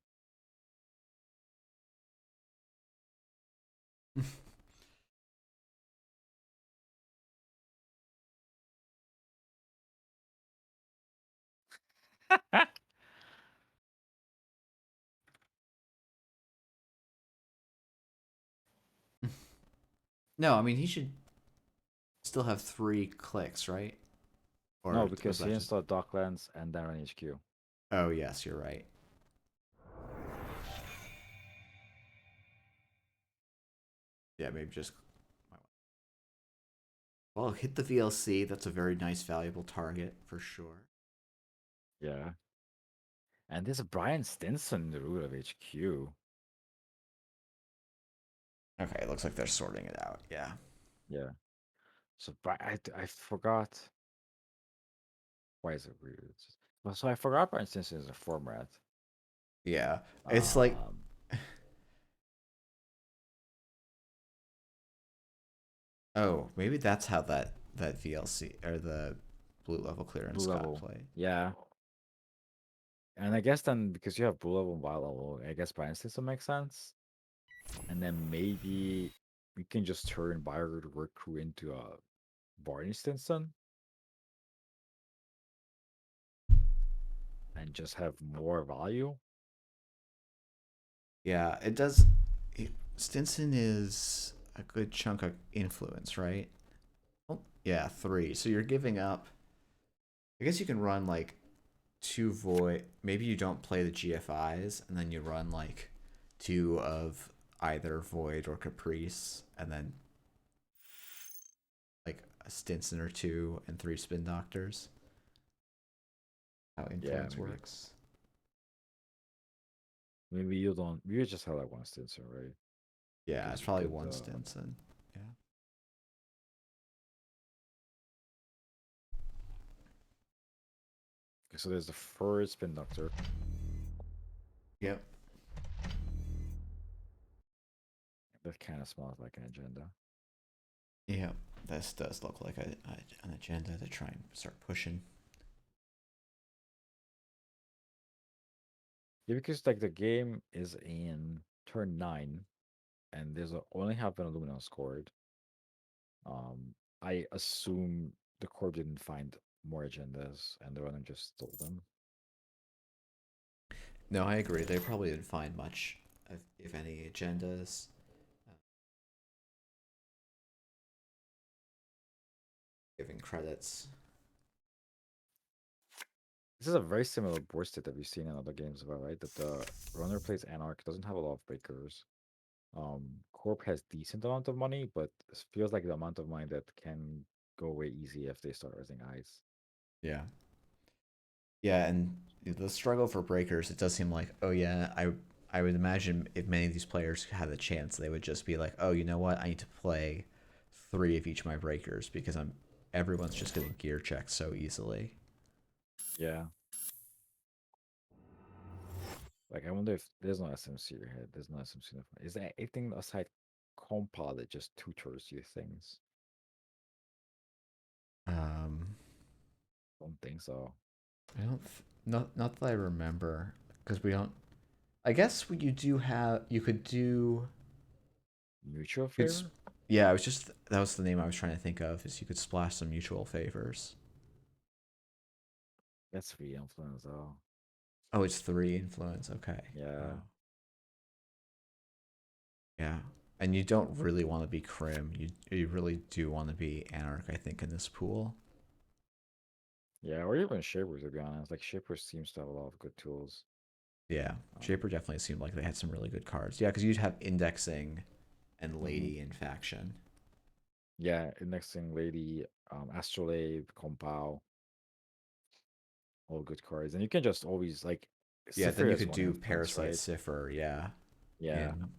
No, I mean, he should still have 3 clicks, right? No, Or was because he that just. installed Docklands and then Range Q. Oh yes, you're right. Yeah, maybe just. Well, hit the VLC. That's a very nice, valuable target for sure. Yeah. And there's a Brian Stinson in the root of HQ. Okay, it looks like they're sorting it out. Yeah. Yeah. So I forgot. Why is it weird? Well, so I forgot Brian Stinson is a format. Yeah. It's like Um, oh, maybe that's how that VLC or the blue level clearance blue got level. played. Yeah. And I guess then because you have blue level and white level, I guess Brian Stinson makes sense. And then maybe we can just turn Byron Work Crew into a Barney Stinson and just have more value. Yeah, it does. Stinson is a good chunk of influence, right? Well, yeah, three. So you're giving up. I guess you can run like two void. Maybe you don't play the GFIs, and then you run like two of either void or caprice, and then like a Stinson or two and three spin doctors. How Yeah, influence maybe. works. Maybe you don't. You just have like one Stinson, right? Yeah, Because it's you probably could. one Stinson. Yeah. So there's the first spin doctor. Yep. That kind of smells like an agenda. Yep. This does look like an agenda to try and start pushing. Yeah, because like the game is in turn 9, and only have an aluminum scored. I assume the corp didn't find more agendas, and the runner just stole them. No, I agree. They probably didn't find much, if any, agendas. Uh, Giving credits. This is a very similar board state that we've seen in other games, about right? That the runner plays Anarch, doesn't have a lot of breakers. Corp has decent amount of money, but it feels like the amount of money that can go away easy if they start raising eyes. Yeah. Yeah, and the struggle for breakers, it does seem like, oh yeah, I would imagine if many of these players had the chance, they would just be like, oh, you know what, I need to play three of each of my breakers because everyone's just getting gear checked so easily. Yeah. Like I wonder if there's no SMC here. There's no SMC. Is there anything aside compa that just tutors you things? Um, Don't think so. I don't, not that I remember, because we don't. I guess what you do have, you could do. Mutual It's favor? yeah. I was just that was the name I was trying to think of. Is you could splash some mutual favors. That's free influence though. Oh, it's three influence. Okay. Yeah. Wow. Yeah. And you don't really want to be Crim. You really do want to be Anarch, I think, in this pool. Yeah, or even Shaper to be honest. Like Shaper seems to have a lot of good tools. Yeah. Um, Shaper definitely seemed like they had some really good cards. Yeah, because you'd have indexing and mhm. Lady in faction. Yeah, indexing lady, Astrolabe, Compile, all good cards. And you can just always like Yeah, then Sifir you has could one do influence, Parasite right? Cipher, yeah. Yeah. And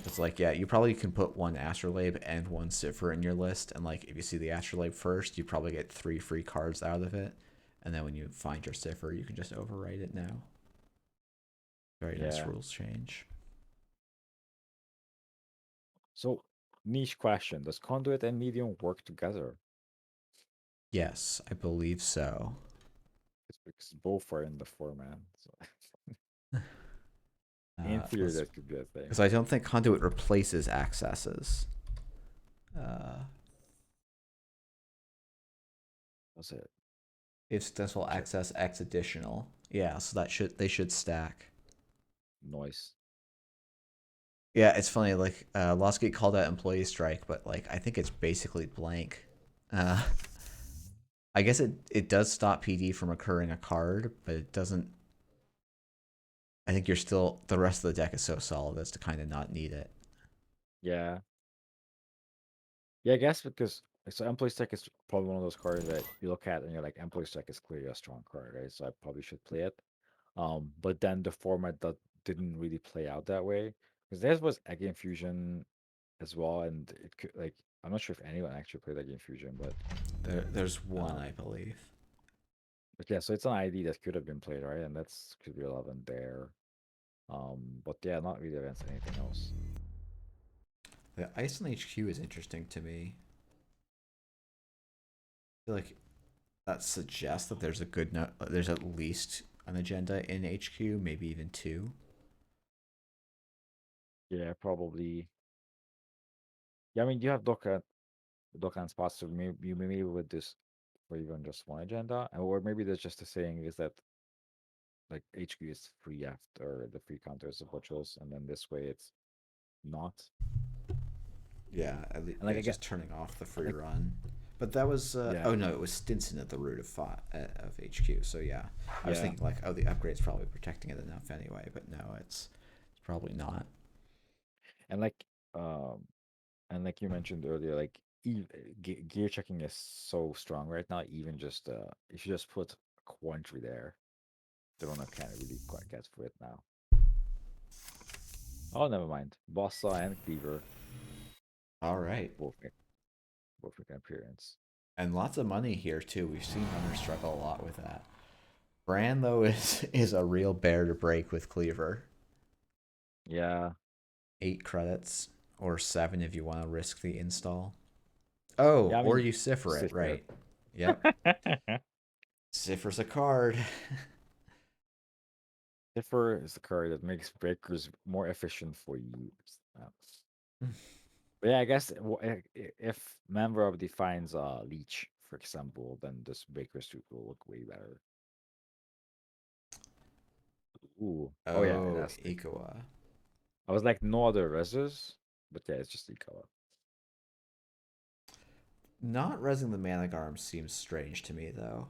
it's like, yeah, you probably can put one Astrolabe and one Cipher in your list. And like if you see the Astrolabe first, you probably get three free cards out of it. And then when you find your Cipher, you can just overwrite it now. Very nice Yeah. rules change. So niche question. Does Conduit and Medium work together? Yes, I believe so. It's because both are in the format. So in theory Let's that could be a thing. because I don't think conduit replaces accesses. Uh, That's it. if successful Check access X additional. Yeah, so that they should stack. noise. Yeah, it's funny. Like Lost Gate called out employee strike, but like I think it's basically blank. Uh, I guess it does stop PD from occurring a card, but it doesn't. I think you're still the rest of the deck is so solid as to kind of not need it. Yeah. Yeah, I guess because so Employee's Tech is probably one of those cards that you look at and you're like, Employee's Tech is clearly a strong card, right? So I probably should play it. But then the format that didn't really play out that way because theirs was Egg Infusion as well, and it could like I'm not sure if anyone actually played Egg Infusion, There's one, um, I believe. but yeah, so it's an ID that could have been played, right? And that's could be relevant there. But yeah, not really against anything else. The Ice on HQ is interesting to me. I feel like that suggests that there's a good no- there's at least an agenda in HQ, maybe even two. Yeah, probably. Yeah, I mean, you have Dokkan spots, so maybe you maybe with this or even just one agenda, or maybe there's just a saying is that like HQ is free after the free counters of butchers, and then this way it's not. Yeah, And like yeah, I get just turning off the free like run. But that was yeah, oh no, it was Stinson at the root of HQ. So yeah, I was yeah, thinking like, oh, the upgrade's probably protecting it enough anyway. But no, it's probably not. and like um you mentioned earlier, like gear checking is so strong right now. Even just if you just put a quandary there, the runner can't really quite get for it now. Oh, never mind. Bossa and Cleaver All right, both make an appearance. and lots of money here too. We've seen runners struggle a lot with that. Bran though is a real bear to break with Cleaver. Yeah, 8 credits or 7 if you want to risk the install. Oh, yeah. I or mean, you cipher it, Cipher. right? Yep, cipher's a card. Cipher is the card that makes breakers more efficient for you. But yeah, I guess if Mangrove defines Leech, for example, then this breaker suit will look way better. Ooh. Oh yeah, it Oh, has to. Ikawa. I was like, no other reses, but yeah, it's just Ikawa. Not resing the Managarm seems strange to me though,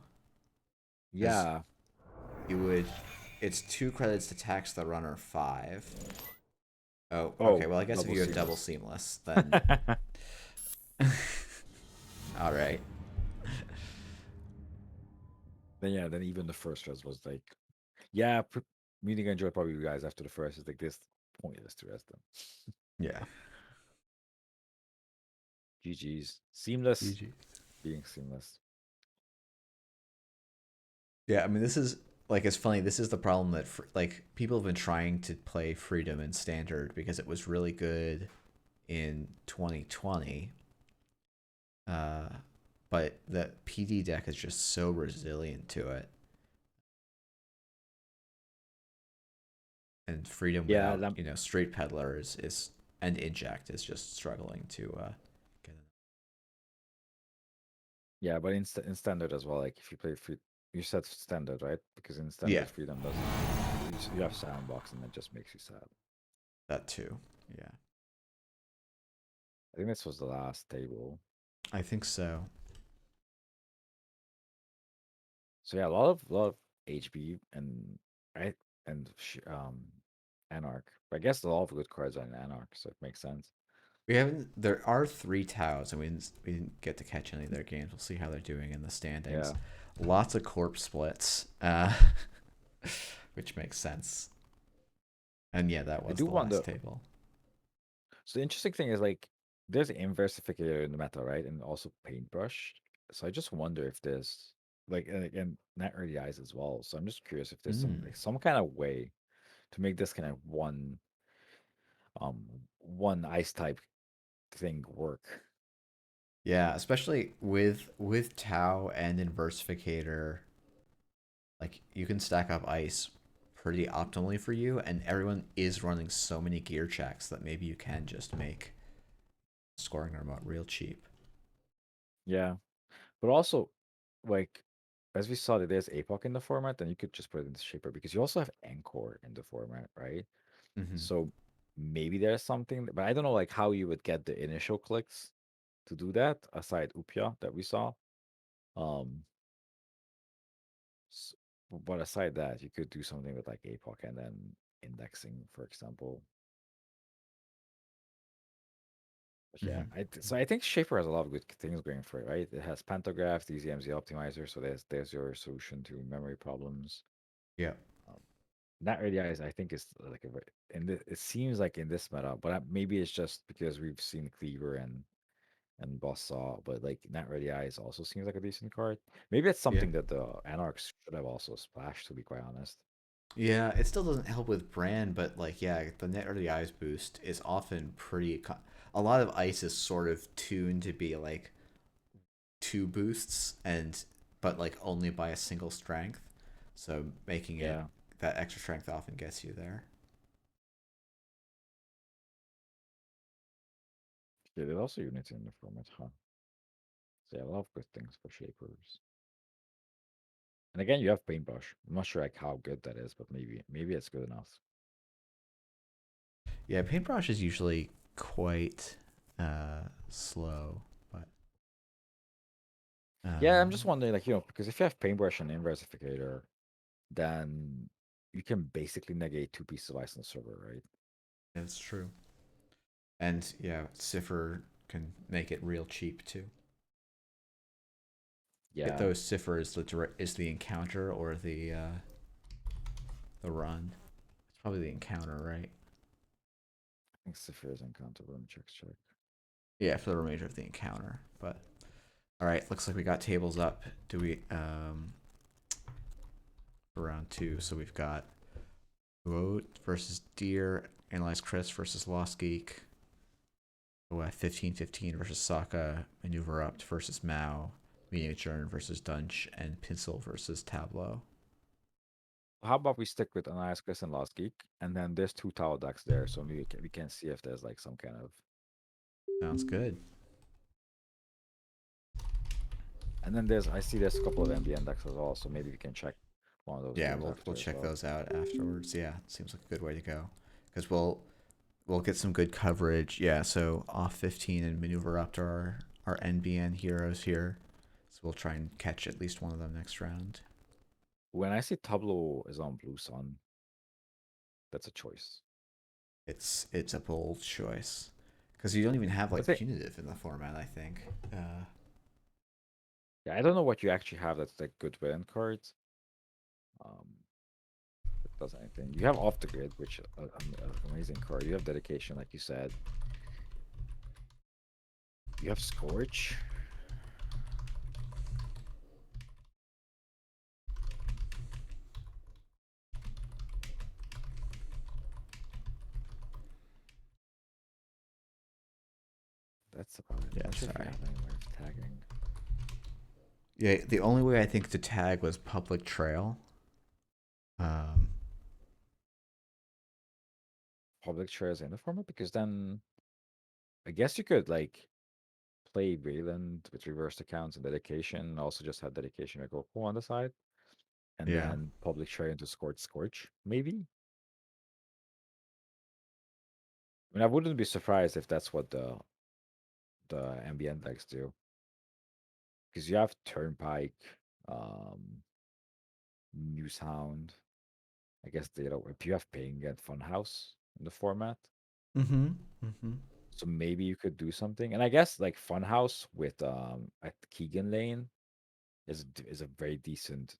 because Yeah. you would. It's 2 credits to tax the runner 5. Oh, okay. Oh, Well, I guess if double you have double seamless. seamless, then all right. Then yeah, then even the first res was like, yeah, meeting enjoy probably you guys after the first is like this pointless to rest them. Yeah. GG's. Seamless GG. being seamless. Yeah, I mean, this is like it's funny. This is the problem that like people have been trying to play Freedom in Standard because it was really good in 2020. Uh, but the PD deck is just so resilient to it, and Freedom Yeah, without Straight Peddler is and Inject is just struggling to get it. yeah, but in standard as well, like if you play free, you said standard, right? Because in Yeah, standard, freedom doesn't. You have sandbox, and that just makes you sad. that too. Yeah, I think this was the last table. I think so. So yeah, a lot of HB and right and Anarch. But I guess a lot of good cards are in Anarch, so it makes sense. We haven't. There are 3 Taos, and we didn't get to catch any of their games. We'll see how they're doing in the standings. Yeah, Lots of corpse splits, which makes sense. And yeah, that I was do the wonder. last table. So the interesting thing is like there's Inversificator in the meta, right? And also Paintbrush. So I just wonder if there's like and again not early eyes as well. So I'm just curious if there's Mm. some kind of way to make this kind of one ice type thing work. Yeah, especially with Tau and Inversificator, like you can stack up ice pretty optimally for you, and everyone is running so many gear checks that maybe you can just make scoring remote real cheap. Yeah. But also like as we saw that there's APOC in the format, then you could just put it into Shaper because you also have Encore in the format, right? Hmm. So maybe there's something, but I don't know like how you would get the initial clicks to do that aside Upia that we saw. Um But aside that, you could do something with like APOC and then indexing, for example. But yeah, Hmm. so I think Shaper has a lot of good things going for it, right? It has Pantograph, the EZMZ optimizer, so there's your solution to memory problems. Yeah. Um, Not really, I think is like it seems like in this meta, but maybe it's just because we've seen Cleaver and Bosssaw, but like Not Ready Eyes also seems like a decent card. Maybe it's Yeah. something that the Anarchs should have also splashed, to be quite honest. Yeah, it still doesn't help with brand, but like, yeah, the net early eyes boost is often a lot of ice is sort of tuned to be like two boosts and but like only by a single strength. So making it Yeah, that extra strength often gets you there. yeah, there's also Unity in the format, huh? So yeah, a lot of good things for Shapers. And again, you have Paintbrush. I'm not sure like how good that is, but maybe it's good enough. Yeah, paintbrush is usually quite slow, but Yeah, I'm just um, wondering, like, because if you have Paintbrush and Inversificator, then you can basically negate two pieces of ice on the server, right? it's true. And yeah, Cipher can make it real cheap too. Get Yeah, those Cipher is the encounter or the run. It's probably the encounter, right? I think Cypher is encounter room check. Yeah, for the remainder of the encounter. But all right, looks like we got tables up. Do we for round two? So we've got Vote versus Deer, Analyze Chris versus Lost Geek. 15-15 versus Sokka, Maneuver Up versus Mao, Meeting Adjourn versus Dunch, and Pencil versus Tableau. How about we stick with Anaiskis and Lost Geek, and then there's two Tau decks there, so maybe we can see if there's like some kind of. Sounds good. And then I see there's a couple of MBN decks as well, so maybe we can check one of those Yeah, games we'll after as check well. those out afterwards. Yeah, seems like a good way to go because we'll get some good coverage. Yeah, so off 15 and Maneuver Up to our NBN heroes here. So we'll try and catch at least one of them next round. When I see Tableau is on Blue Sun, that's a choice. It's a bold choice because you don't even have The like thing, punitive in the format. I think. yeah, I don't know what you actually have that's like good win cards. Um, that does anything. You have Off the Grid, which amazing card. You have Dedication, like you said. You have Scorch. That's about it. I'm Yeah, not sure if you sorry. have any way of tagging. Yeah, the only way I think to tag was public trail. Um, Public shares in the format, because then I guess you could like play Wayland with reversed accounts and dedication, and also just have dedication like Goku on the side, and yeah. then public share into Scorch, maybe. I mean, I wouldn't be surprised if that's what the ambient decks do, because you have Turnpike, um, Newshound. I guess they don't. If you have Ping and Funhouse in the format, Mm-hmm. Mm-hmm. so maybe you could do something. And I guess like Funhouse with at Keegan Lane is a very decent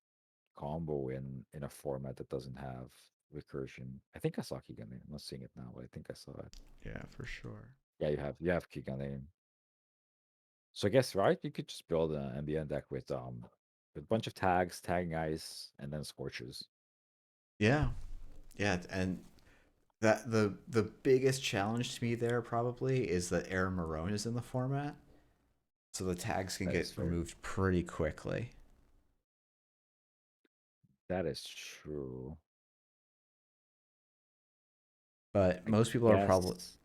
combo in a format that doesn't have recursion. I think I saw Keegan Lane. I'm not seeing it now, but I think I saw it. Yeah, for sure. Yeah, you have Keegan Lane. So I guess right, you could just build an NBN deck with a bunch of tags, tagging ice, and then scorches. Yeah, yeah, and that the biggest challenge to me there probably is that Aaron Marone is in the format, so the tags can That is get very removed pretty quickly. that is true. But I most people are probably, guess.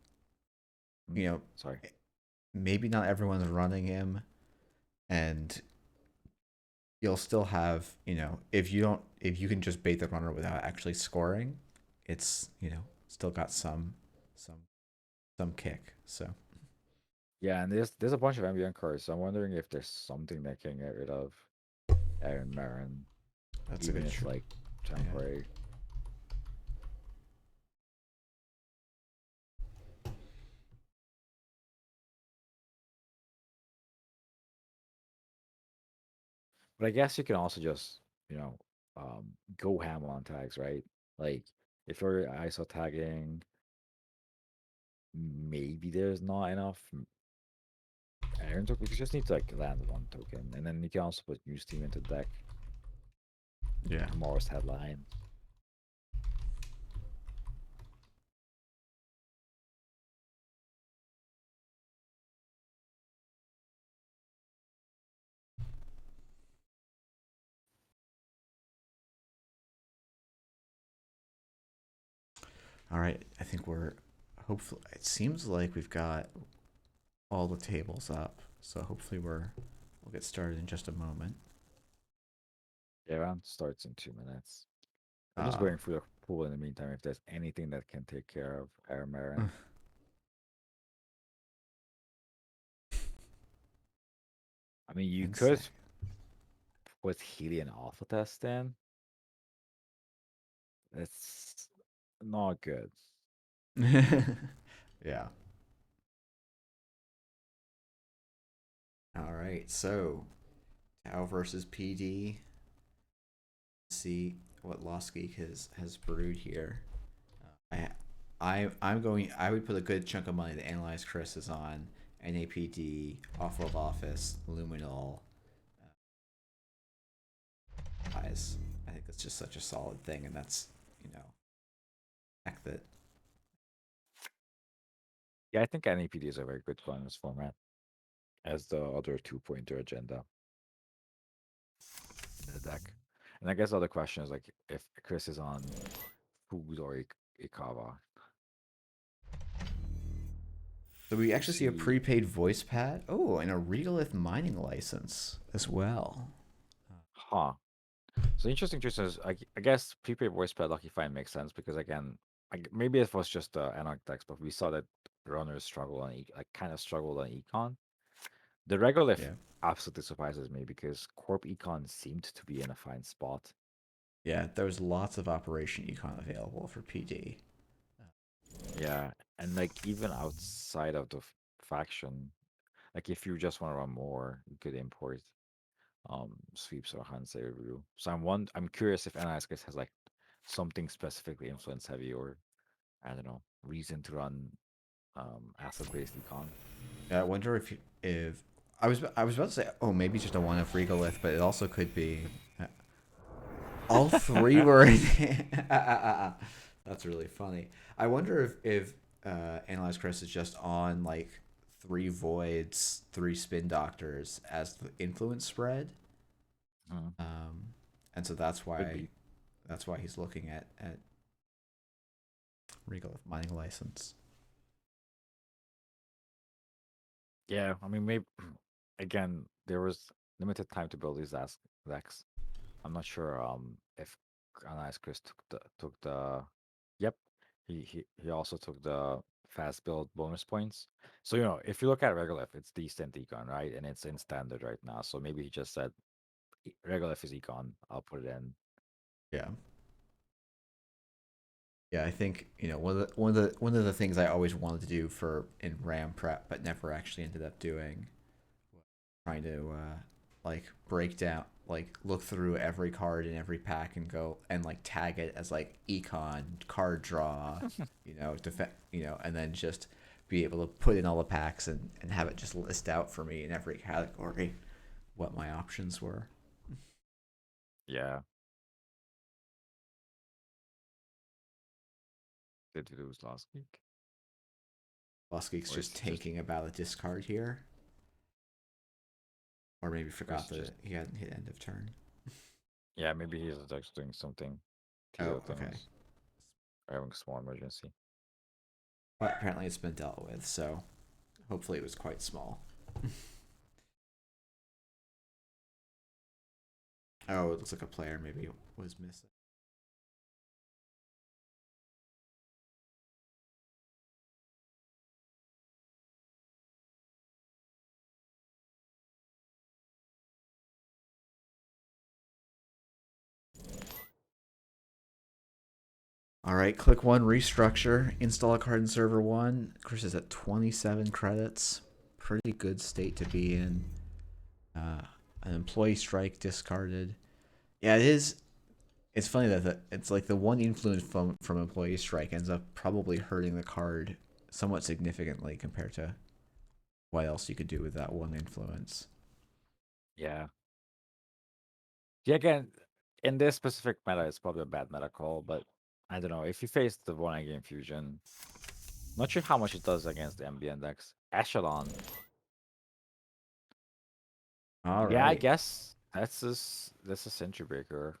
you know, Sorry. maybe not everyone's running him, and you'll still have, if you can just bait the runner without actually scoring, it's, still got some some kick. So Yeah, and there's a bunch of ambient cards. So I'm wondering if there's something they can get rid of Aaron Marin. That's a even good if like yeah. temporary. But I guess you can also just, you know, go ham on tags, right? Like if you're ISO tagging, maybe there's not enough Iron token. You just need to like land one token, and then you can also put new Steam into the deck. Yeah. Tomorrow's headline. All right. I think we're hopefully. It seems like we've got all the tables up, so hopefully we'll get started in just a moment. Yeah, round starts in 2 minutes. I'm just Uh, going through the pool in the meantime if there's anything that can take care of Aramaren. I mean, you could insane. put Helion Alpha Test in. It's not good. Yeah. All right. So Tau versus PD. See what Lost Geek has brewed here. I'm going. I would put a good chunk of money to analyze Chris is on NAPD, Awful of Office, Luminal, Eyes. I think that's just such a solid thing, and that's fact that Yeah, I think NAPD is a very good one in this format, as the other 2-pointer agenda in the deck. And I guess the other question is like if Chris is on Food or Ikawa. so we We'll actually see a see. prepaid voice pad. Oh, and a Regolith mining license as well. Huh. So interesting choice is I guess prepaid voice pad Lucky Find makes sense because again, maybe it was just Anarch decks, but we saw that runners struggle on like kind of struggled on Econ. The Regolith Yeah. absolutely surprises me because Corp Econ seemed to be in a fine spot. Yeah, there was lots of Operation Econ available for PD. Yeah, and like even outside of the faction, like if you just want to run more, you could import sweeps or Hansei review. So I'm curious if NISKS has like something specifically influence heavy or I don't know, reason to run asset based econ. Yeah, I wonder if I was about to say, oh, maybe just a one of Regolith, but it also could be all three were in. That's really funny. I wonder if Analyze Chris is just on like three voids, three spin doctors as the influence spread. Mm, Um, and so that's could why be. he's looking at Regolith mining license. Yeah, I mean maybe again there was limited time to build these decks. I'm not sure if Anais Chris took the yep. He also took the fast build bonus points. So if you look at Regolith, it's decent econ, right? And it's in standard right now. So maybe he just said Regolith is econ. I'll put it in. Yeah. Yeah, I think one of the things I always wanted to do for in RAM prep, but never actually ended up doing, trying to like break down, like look through every card in every pack and go and like tag it as like econ card draw, and then just be able to put in all the packs and have it just list out for me in every category what my options were. Yeah. Did we lose last week? Lost Geek's Or is just he just taking about a discard here, or maybe or is forgot he just that he hadn't hit end of turn. yeah, maybe he's just doing something Oh, TO okay. things or having a small emergency. But apparently it's been dealt with, so hopefully it was quite small. Oh, it looks like a player maybe was missing. All right, click one, restructure, install a card in server one. Chris is at 27 credits. Pretty good state to be in. Uh, an employee strike discarded. Yeah, it is. It's funny that it's like the one influence from employee strike ends up probably hurting the card somewhat significantly compared to what else you could do with that one influence. Yeah. Yeah, again, in this specific meta, it's probably a bad meta call, but I don't know. If you face the one game fusion, not sure how much it does against the MBN decks. Echelon. All Yeah, I right. guess that's a Sentry Breaker.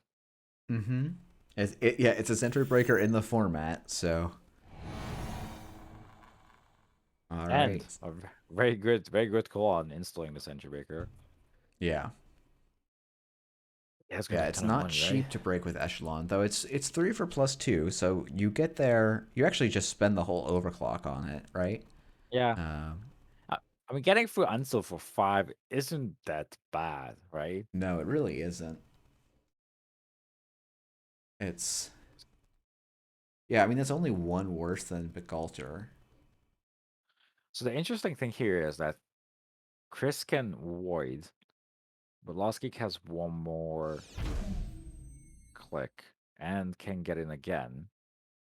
Mm-hmm. Yeah, it's a center breaker in the format, so all And right. a very good call on installing the Sentry Breaker. Yeah. Yeah, it's gonna Yeah, be a it's ton of not money, right? cheap to break with Echelon, though it's 3 for +2, so you get there, you actually just spend the whole overclock on it, right? Yeah. Um, I, I mean, getting through Ansel for 5 isn't that bad, right? no, it really isn't. It's yeah, I mean that's only one worse than Begalter. So the interesting thing here is that Chris can Void, but Lost Geek has one more click and can get in again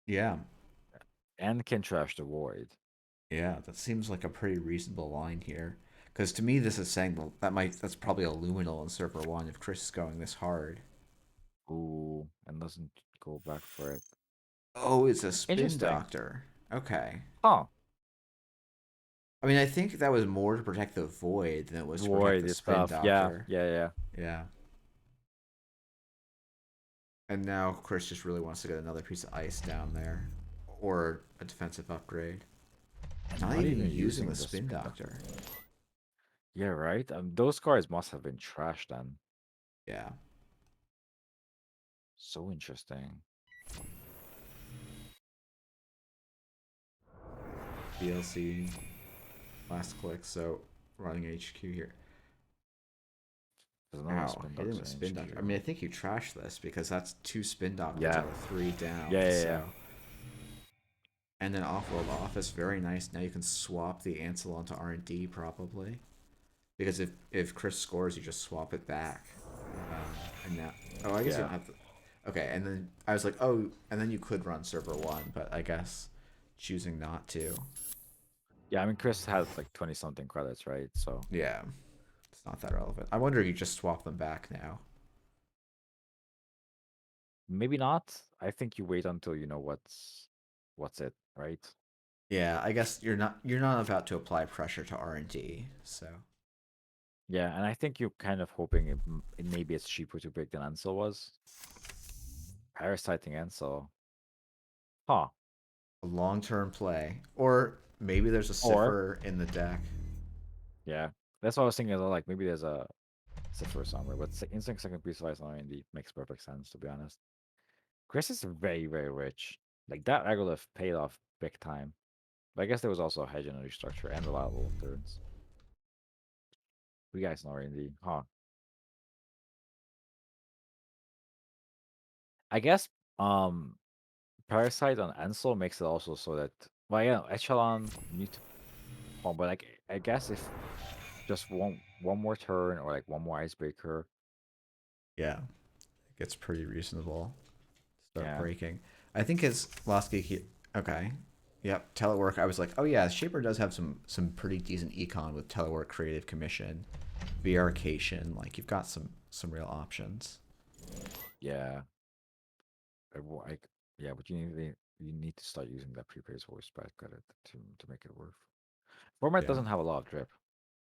Yeah. and can trash the Void. Yeah, that seems like a pretty reasonable line here. Because to me, this is saying that's probably a Luminal in server one if Chris is going this hard. Ooh, and doesn't go back for it. Oh, it's a Spin Interesting. Doctor. Okay. Huh. I mean, I think that was more to protect the Void than it was to protect Void the is Spin tough. Yeah, Doctor. yeah, yeah. Yeah. And now Chris just really wants to get another piece of ice down there. Or a defensive upgrade. And Not not even even using the using the Spin Spin Doctor. Doctor. Yeah, right? Those cards must have been trashed then. Yeah. So interesting. DLC. Last click, so running HQ here. There's another Ow, Spin hit him Doctor with in Spin Doctor. I HQ. mean, I think you trash this because that's 2 Spin Doctors Yeah. out of 3 down. Yeah, yeah, yeah. So, and then Offworld Office, very nice. Now you can swap the Ansel onto R&D probably, because if Chris scores, you just swap it back. And now, oh, I guess you Yeah. don't have to. Okay, and then I was like, oh, and then you could run server one, but I guess choosing not to. Yeah, I mean, Chris has like 20 something credits, right? So Yeah, it's not that relevant. I wonder if you just swap them back now. maybe not. I think you wait until you know what's it, right? Yeah, I guess you're not about to apply pressure to R&D, so Yeah, and I think you're kind of hoping maybe it's cheaper to break than Ansel was. Parasiting Ansel. Huh. a long-term play, or maybe there's a Or, cipher in the deck. yeah. That's what I was thinking. Like, maybe there's a Cipher somewhere, but instant second piece of on Indy makes perfect sense, to be honest. Chris is very, very rich. Like, that Regolith paid off big time. But I guess there was also a hedge and a restructure and a lot of little turns. We guys know Indy, huh? I guess um Parasite on Ansel makes it also so that, well, yeah, Echelon you need to but like I guess if just one more turn or like one more icebreaker, Yeah, it gets pretty reasonable. Start yeah, breaking. I think his last geek. Okay. Yep, telework. I was like, oh yeah, Shaper does have some pretty decent econ with telework, creative commission, VRcation. Like you've got some real options. yeah, like yeah, but you need to start using that prepaid voice back credit to make it work. Format Yeah. doesn't have a lot of drip,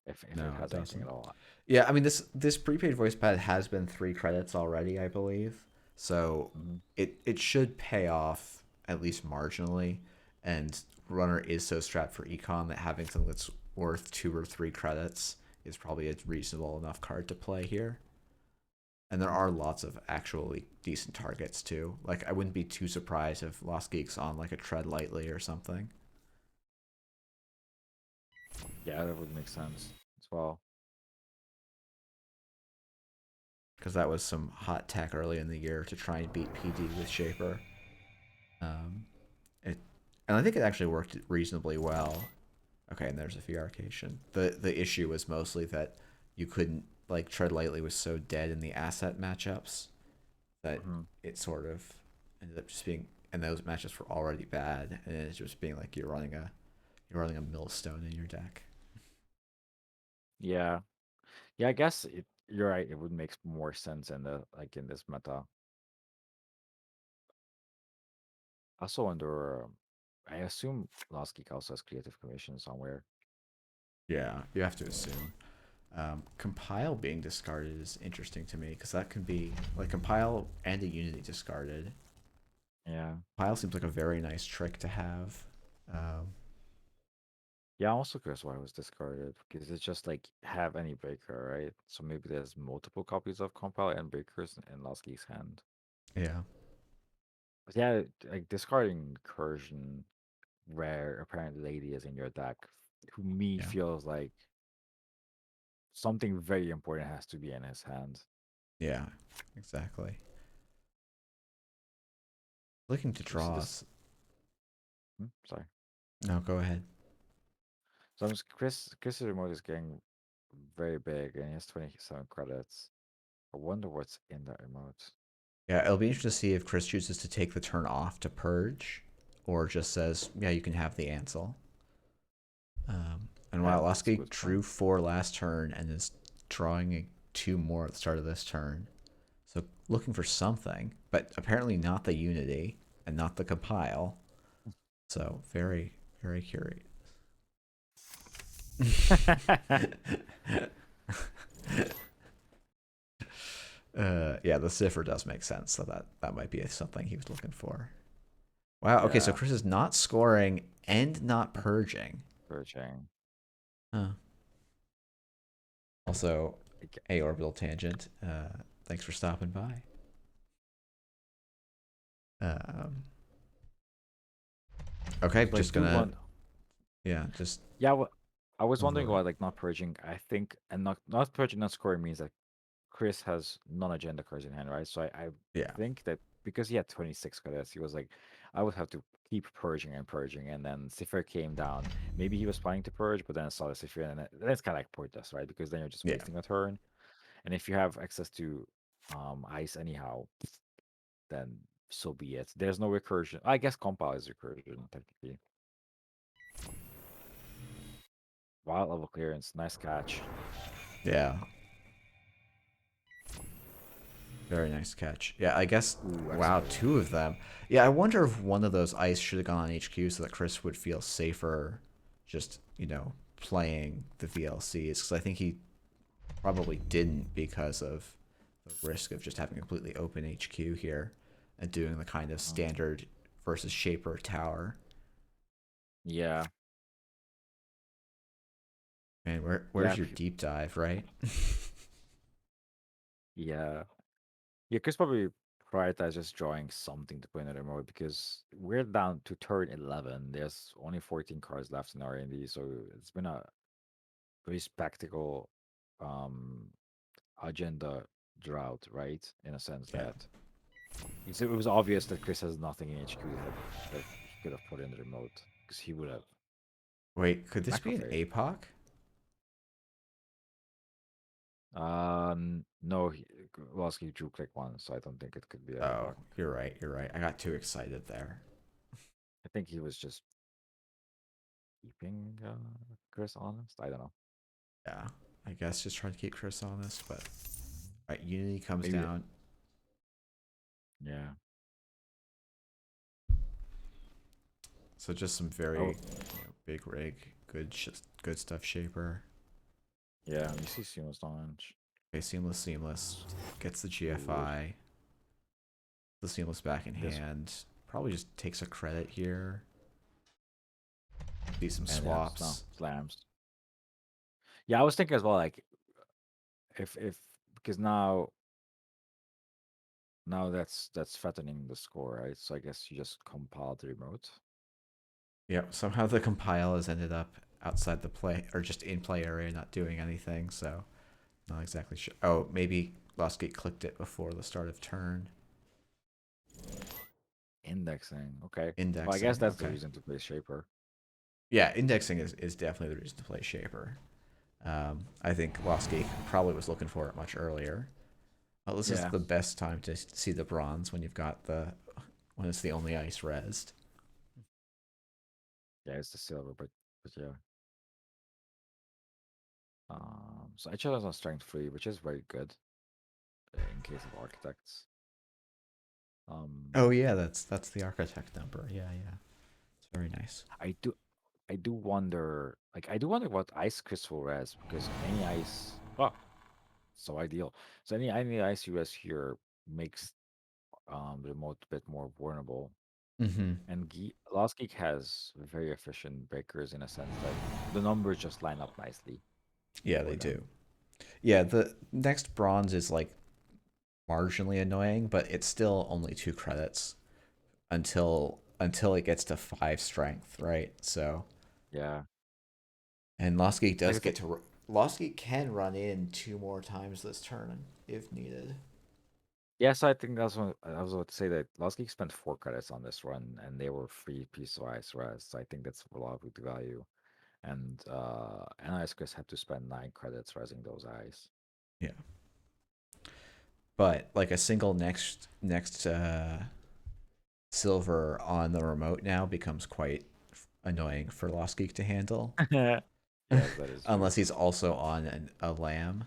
if it No, it has anything doesn't. at all. Yeah, I mean this prepaid voice pad has been 3 credits already, I believe. So Mhm. it should pay off at least marginally. And runner is so strapped for econ that having something that's worth 2 or 3 credits is probably a reasonable enough card to play here. And there are lots of actually decent targets too. Like I wouldn't be too surprised if Lost Geeks on like a tread lightly or something. Yeah, that would make sense as well. Because that was some hot tech early in the year to try and beat PD with Shaper. Um, it, and I think it actually worked reasonably well. Okay, and there's a Fiarcation. The issue was mostly that you couldn't like tread lightly was so dead in the asset matchups that Mhm. it sort of ended up just being, and those matchups were already bad, and it's just being like you're running a millstone in your deck. Yeah. Yeah, I guess you're right. It would make more sense in the like in this meta. I also wonder. I assume Last Geek also has Creative Commission somewhere. Yeah, you have to assume. Compile being discarded is interesting to me because that can be like compile and a unity discarded. Yeah. Compile seems like a very nice trick to have. Um, Yeah, I'm also curious why it was discarded because it's just like have any breaker, right? So maybe there's multiple copies of Compile and breakers in Last Geek's hand. yeah, But yeah, like discarding Incursion where apparent lady is in your deck, to me yeah, feels like something very important has to be in his hand. yeah, exactly. Looking to So we see draw this. us. Sorry. No, go ahead. So Chris's remote is getting very big and he has 27 credits. I wonder what's in that remote. Yeah, it'll be interesting to see if Chris chooses to take the turn off to purge, or just says, "Yeah, you can have the Ansel." And Yeah, while that's a Oski good drew point. 4 last turn and is drawing 2 more at the start of this turn, so looking for something, but apparently not the Unity and not the compile. So very, very curious. Yeah, the cipher does make sense. So that might be something he was looking for. Wow. Okay, so Yeah, Chris is not scoring and not purging. purging. Huh. Also, Like, a orbital tangent. Thanks for stopping by. Um, okay, so I just do gonna want. yeah, just Yeah, I was oh, go wondering why ahead. like not purging. I think and not purging, not scoring means that Chris has non-agenda cards in hand, right? So I Yeah, think that because he had 26 credits, he was like, I would have to keep purging and purging, and then Sifir came down. Maybe he was planning to purge, but then I saw the Sifir, and then it's kind of like pointless, right? Because then you're just yeah, wasting a turn. And if you have access to ice anyhow, then so be it. There's no recursion. I guess compile is recursion technically. Wild level clearance, nice catch. yeah. Very nice catch. Yeah, I guess. Ooh, Wow, execute. 2 of them. Yeah, I wonder if one of those ice should have gone on HQ so that Chris would feel safer, just playing the VLCs because I think he probably didn't because of the risk of just having completely open HQ here and doing the kind of Um, standard versus Shaper tower. yeah, Man, yeah, where's your deep dive, right? yeah. Yeah, Chris probably prioritize just drawing something to put in the mode because we're down to turn 11. There's only 14 cards left in R&D, so it's been a very spectacle um agenda drought, right? In a sense Yeah. that it was obvious that Chris has nothing in HQ that he could have put in the remote because he would have Wait, could this be an macrophage. APOC? No, well, he drew click one, so I don't think it could be a Oh, APOC. you're right. You're right. I got too excited there. I think he was just keeping Chris honest. I don't know. Yeah. I guess just trying to keep Chris honest, but all right, Unity comes Maybe, down. yeah. So just some very Oh, big rig, good stuff. Shaper. yeah. You see seamless launch. Okay, seamless gets the Ooh, GFI. The seamless back in this hand. Probably just takes a credit here. See some and yeah, no swaps. slams. Yeah, I was thinking as well. Like if because now that's threatening the score, right? So I guess you just compile the remote. Yep. Somehow the compile has ended up outside the play or just in play area, not doing anything. So not exactly sure. Oh, maybe Lost Gate clicked it before the start of turn. Indexing. Okay. Well, I guess Indexing, that's the okay. reason to play Shaper. Yeah, indexing is definitely the reason to play Shaper. I think Lost Geek probably was looking for it much earlier. Well, this is Yeah. the best time to see the bronze when you've got when it's the only ice resed. Yeah, it's the silver, but yeah. So I chose on strength 3, which is very good in case of architects. Oh Um, yeah, that's the architect number. Yeah, yeah, it's very nice. I do I do wonder, I do wonder what ice crystal res because any ice, oh, so ideal. So any ice you res here makes the remote a bit more vulnerable. Mm-hmm. And Lost Geek has very efficient breakers in a sense that the numbers just line up nicely Yeah, for they them. do. Yeah, the next bronze is like marginally annoying, but it's still only 2 credits until it gets to 5 strength, right? So, Yeah. and Lost Geek Like does I think get to Lost Geek can run in 2 more times this turn if needed. yes, I think that's what I was about to say that Lost Geek spent 4 credits on this run and they were free piece of ice res. So I think that's a lot of good value. And Ice Chris had to spend 9 credits resing those eyes. Yeah, but like a single next silver on the remote now becomes quite annoying for Lost Geek to handle, Yes, that is true. unless he's also on a lamb.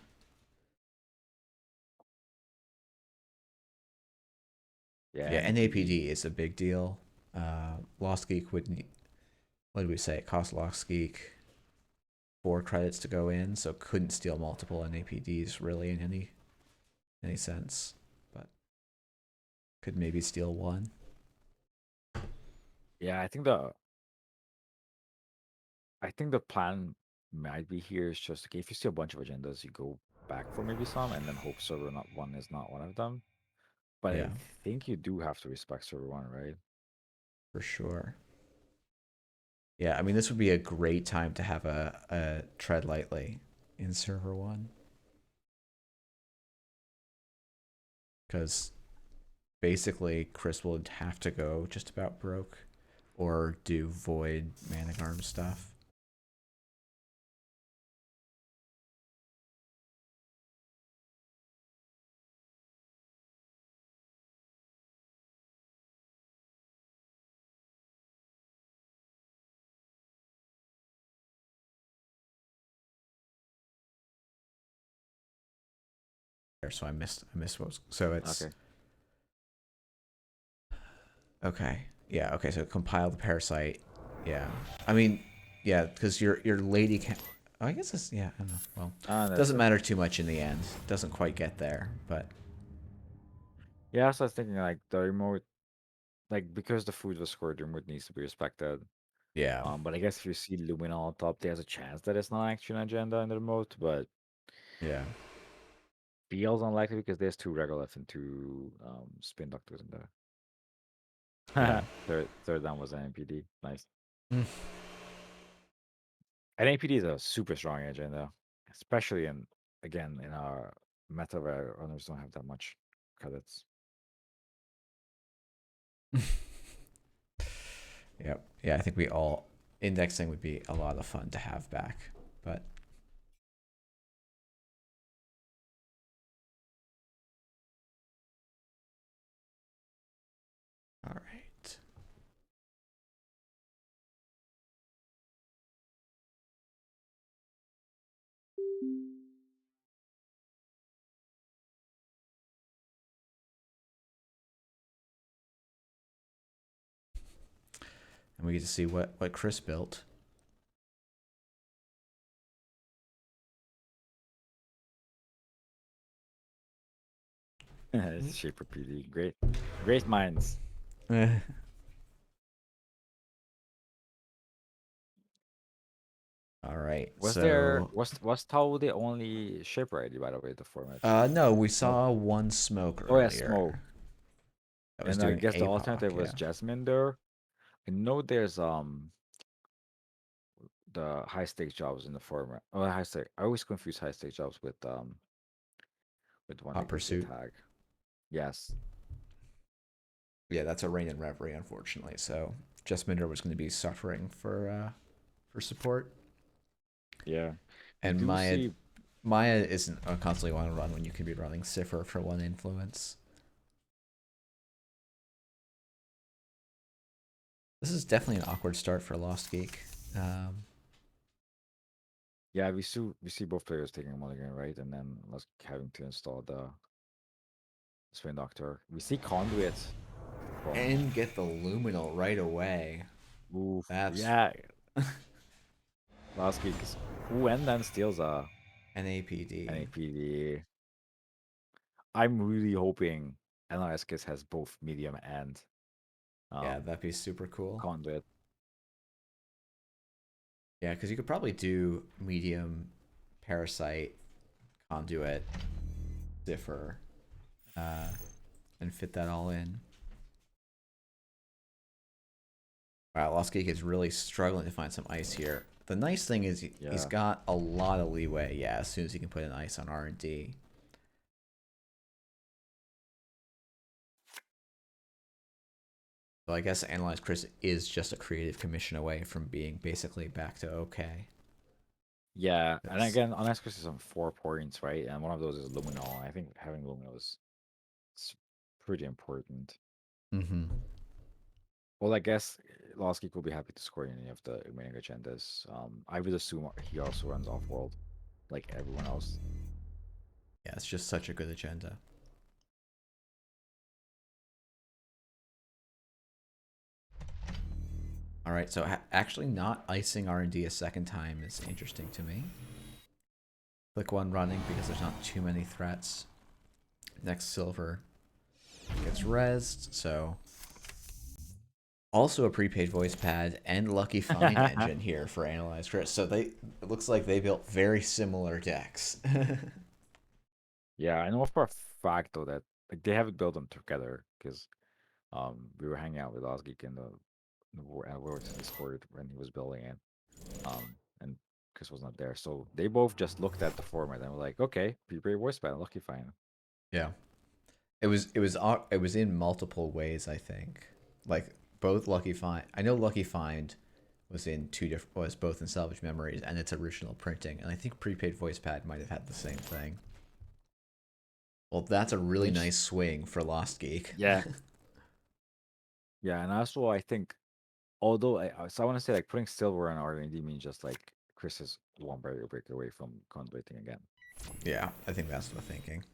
Yeah, Yeah, NAPD. NAPD is a big deal. Lost Geek would need, what did we say? It cost Lost Geek 4 credits to go in, so couldn't steal multiple NAPDs really in any sense, but could maybe steal one. Yeah, I think the plan might be here is just okay, if you see a bunch of agendas, you go back for maybe some and then hope server not one is not one of them. But Yeah, I think you do have to respect server one, right? for sure. Yeah, I mean this would be a great time to have a tread lightly in server one because basically Chris would have to go just about broke or do void Managarm stuff. So I missed what was, so it's Okay. okay. Yeah, okay, so compile the parasite. Yeah. I mean, yeah, because your lady can I guess it's yeah, I don't know. Well, Ah, that's doesn't it. matter too much in the end. Doesn't quite get there, but Yeah, so I was thinking like the remote, like because the food was scored, the remote needs to be respected. yeah. But I guess if you see Lumina on top, there's a chance that it's not actually an agenda in the remote, but Yeah. feels unlikely because there's 2 Regolith and 2 spin doctors in Yeah. there. Third down was an NPD. Nice. Mm. An NPD is a super strong agenda, especially in again in our meta where runners don't have that much credits. Yep. Yeah, I think we all indexing would be a lot of fun to have back. But all right. And we get to see what Chris built. It's Shaper PD. Great minds. All right. Was there So was Tau the only Shaper ID by the way the format? no, we No. saw one smoke Oh yeah, Smoke. earlier that was And I doing guess the APOC, alternative was yeah. Jasmine there. I know there's the high stakes jobs in the format. Oh, high stake. I always confuse high stakes jobs with one Hot that gives you a pursuit. tag. Yes. Yeah, that's a Rain and Reverie, unfortunately. So Jesminder was going to be suffering for support, Yeah, we and do see. Maya isn't a constantly want to run when you can be running Siffer for one influence. This is definitely an awkward start for Lost Geek. Um, Yeah, we see both players taking a mulligan, right? And then us having to install the Spin Doctor. We see Conduit from. and get the Luminal right away. Oof, That's yeah, last week is. Ooh, and then steals an an APD. APD. I'm really hoping NLSKIS has both medium and Yeah, um that'd be super cool. conduit. Yeah, because you could probably do medium, parasite, conduit, differ, uh, and fit that all in. Wow, Lost Geek is really struggling to find some ice here. The nice thing is he's Yeah. got a lot of leeway. Yeah, as soon as he can put an ice on R&D. So I guess Analyze Chris is just a creative commission away from being basically back to okay. Yeah, and It's, again, NLSKIS is on 4 points, right? And one of those is Luminol. I think having Luminol is pretty important. mm-hmm. Well, I guess Lost Geek will be happy to score any of the remaining agendas. I would assume he also runs off world, like everyone else. Yeah, it's just such a good agenda. All right, so actually not icing R&D a second time is interesting to me. Click one running because there's not too many threats. Next silver gets rezzed, so also a prepaid voice pad and lucky find engine here for Analyze Chris. So it looks like they built very similar decks. Yeah, I know for a fact though that like they haven't built them together because we were hanging out with Osgeek in the World's Discord when he was building it. And Chris was not there. So they both just looked at the format and were like, okay, prepaid voice panel, lucky fine. Yeah. It was in multiple ways, I think. Like both Lucky Find. I know Lucky Find was in two different was both in Salvage Memories and its original printing, and I think Prepaid Voice Pad might have had the same thing. Well, that's a really Which nice swing for Lost Geek. yeah. Yeah, and also I think although so I want to say like putting silver on R&D means just like Chris is one barrier break away from converting again. Yeah, I think that's the thinking.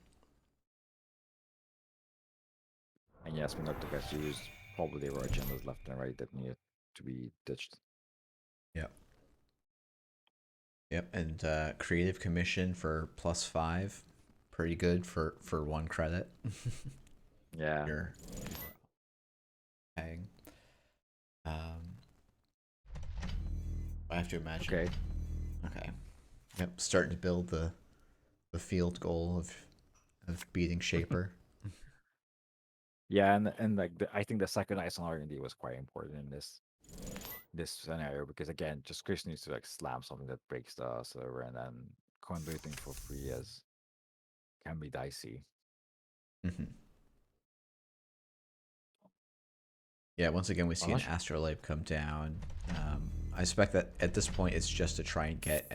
And yes, Dr. gets used, probably there were agendas left and right that needed to be ditched. Yep. Yep, and Creative Commission for +5, pretty good for 1 credit. Yeah. You're paying. Um, I have to imagine. Okay. Okay. Yep, starting to build the field goal of beating Shaper. Yeah, and like I think the second ice on R&D was quite important in this scenario because again, just Chris needs to like slam something that breaks the server and then converting for free as can be dicey. Hmm. Yeah, once again we see an Unless astrolabe come down. I suspect that at this point it's just to try and get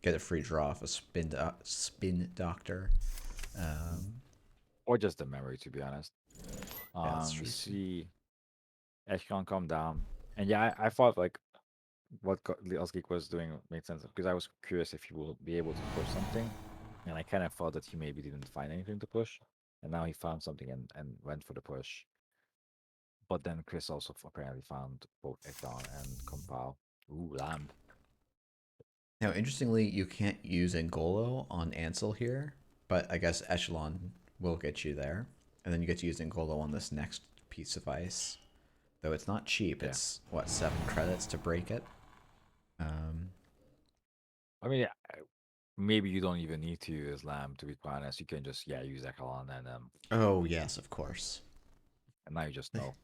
a free draw off a spin doctor. Um, or just the memory to be honest. yeah, that's We true too. see Echelon come down. And yeah, I thought like what Geek was doing made sense because I was curious if he will be able to push something. And I kind of thought that he maybe didn't find anything to push. And now he found something and went for the push. But then Chris also apparently found both Ekdon and Compile. Ooh, Lamb. Now, interestingly, you can't use Ngolo on Ansel here, but I guess Echelon will get you there, and then you get to use Ngolo on this next piece of ice. Though it's not cheap. Yeah. It's what 7 credits to break it. Um, I mean, maybe you don't even need to use Lamb to be quite honest. You can just, yeah, use Ekdon oh yes, of course. and now you just know.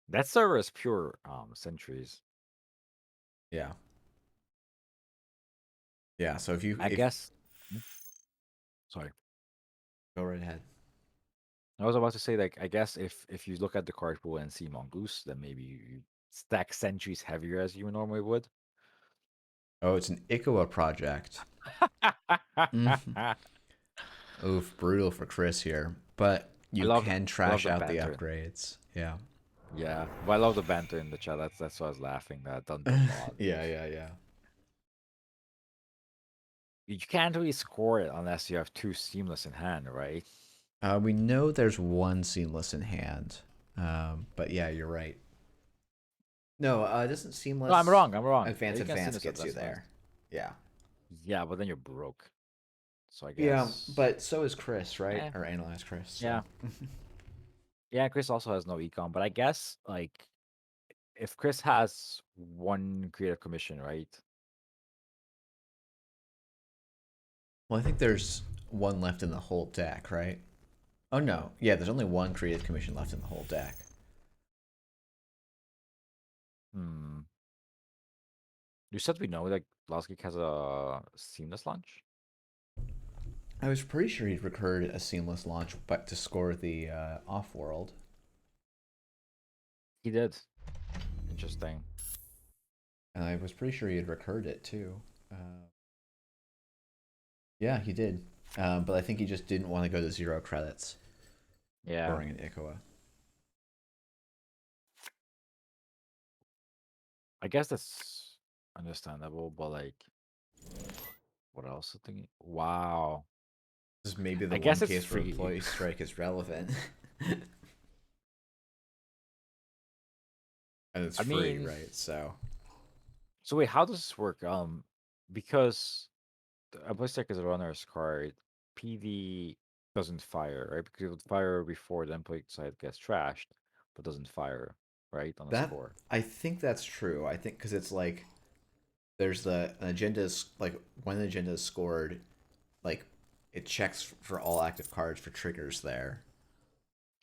That server is pure centuries. Yeah, yeah. So I if guess. Hmm? Sorry. go right ahead. I was about to say, like, I guess if you look at the card pool and see Mongoose, then maybe you stack Sentries heavier as you normally would. Oh, it's an Ikoa project. Mhm. I Oof, brutal for Chris here. But you love can I love trash the out the banter. upgrades. Yeah. Yeah, but I love the banter in the chat. That's why I was laughing. That doesn't bother me. Yeah, yeah, yeah. You can't really score it unless you have two Seamless in hand, right? We know there's one Seamless in hand. But yeah, you're right. No, doesn't No, I'm Seamless wrong. I'm wrong. Advance You can Advance Seamless up. gets you That's fine. there. Yeah. Yeah, but then you're broke. So I Yeah, guess. but so is Chris, right? Eh, Or Analyze Chris. So yeah. Yeah, Chris also has no econ, but I guess like if Chris has one creative commission, right? well, I think there's one left in the whole deck, right? Oh no, yeah, there's only one Creative Commission left in the whole deck. Hmm. You said we know that Lasgeek has a seamless launch? I was pretty sure he'd recurred a seamless launch, but to score the off-world. He did. Interesting. And I was pretty sure he had recurred it too. Yeah, he did. But I think he just didn't want to go to 0 credits Yeah. scoring an Ikoa. I guess that's understandable, but like what else? I think wow. This is maybe the I one guess it's case where free. Employee Strike is relevant. And it's I free, mean, right? So so wait, how does this work? Because a Blister is a runner's card, PD doesn't fire, right? Because it would fire before the employee side gets trashed, but doesn't fire, right? On a that score. I think that's true. I think because it's like there's an agenda is like when an agenda is scored, like it checks for all active cards for triggers there.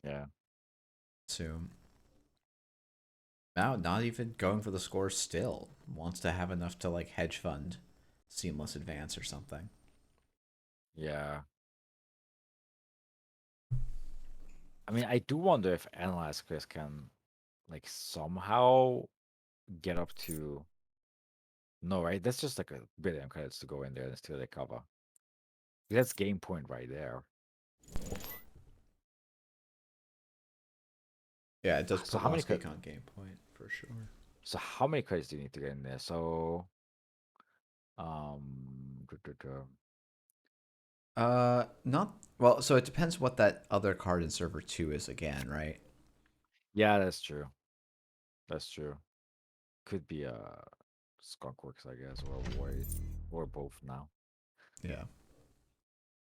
Yeah. So now not even going for the score still wants to have enough to like hedge fund seamless advance or something. Yeah. I mean, I do wonder if Analyze Chris can like somehow get up to no, right? That's just like a billion credits to go in there and steal the cover. That's game point right there. Yeah, it does So put how many Lost cre- Geek on game point for sure. so how many credits do you need to get in there? So Not well. So it depends what that other card in server 2 is again, right? yeah, that's true. That's true. Could be a Skunkworks, I guess, or a Void, or both now. Yeah.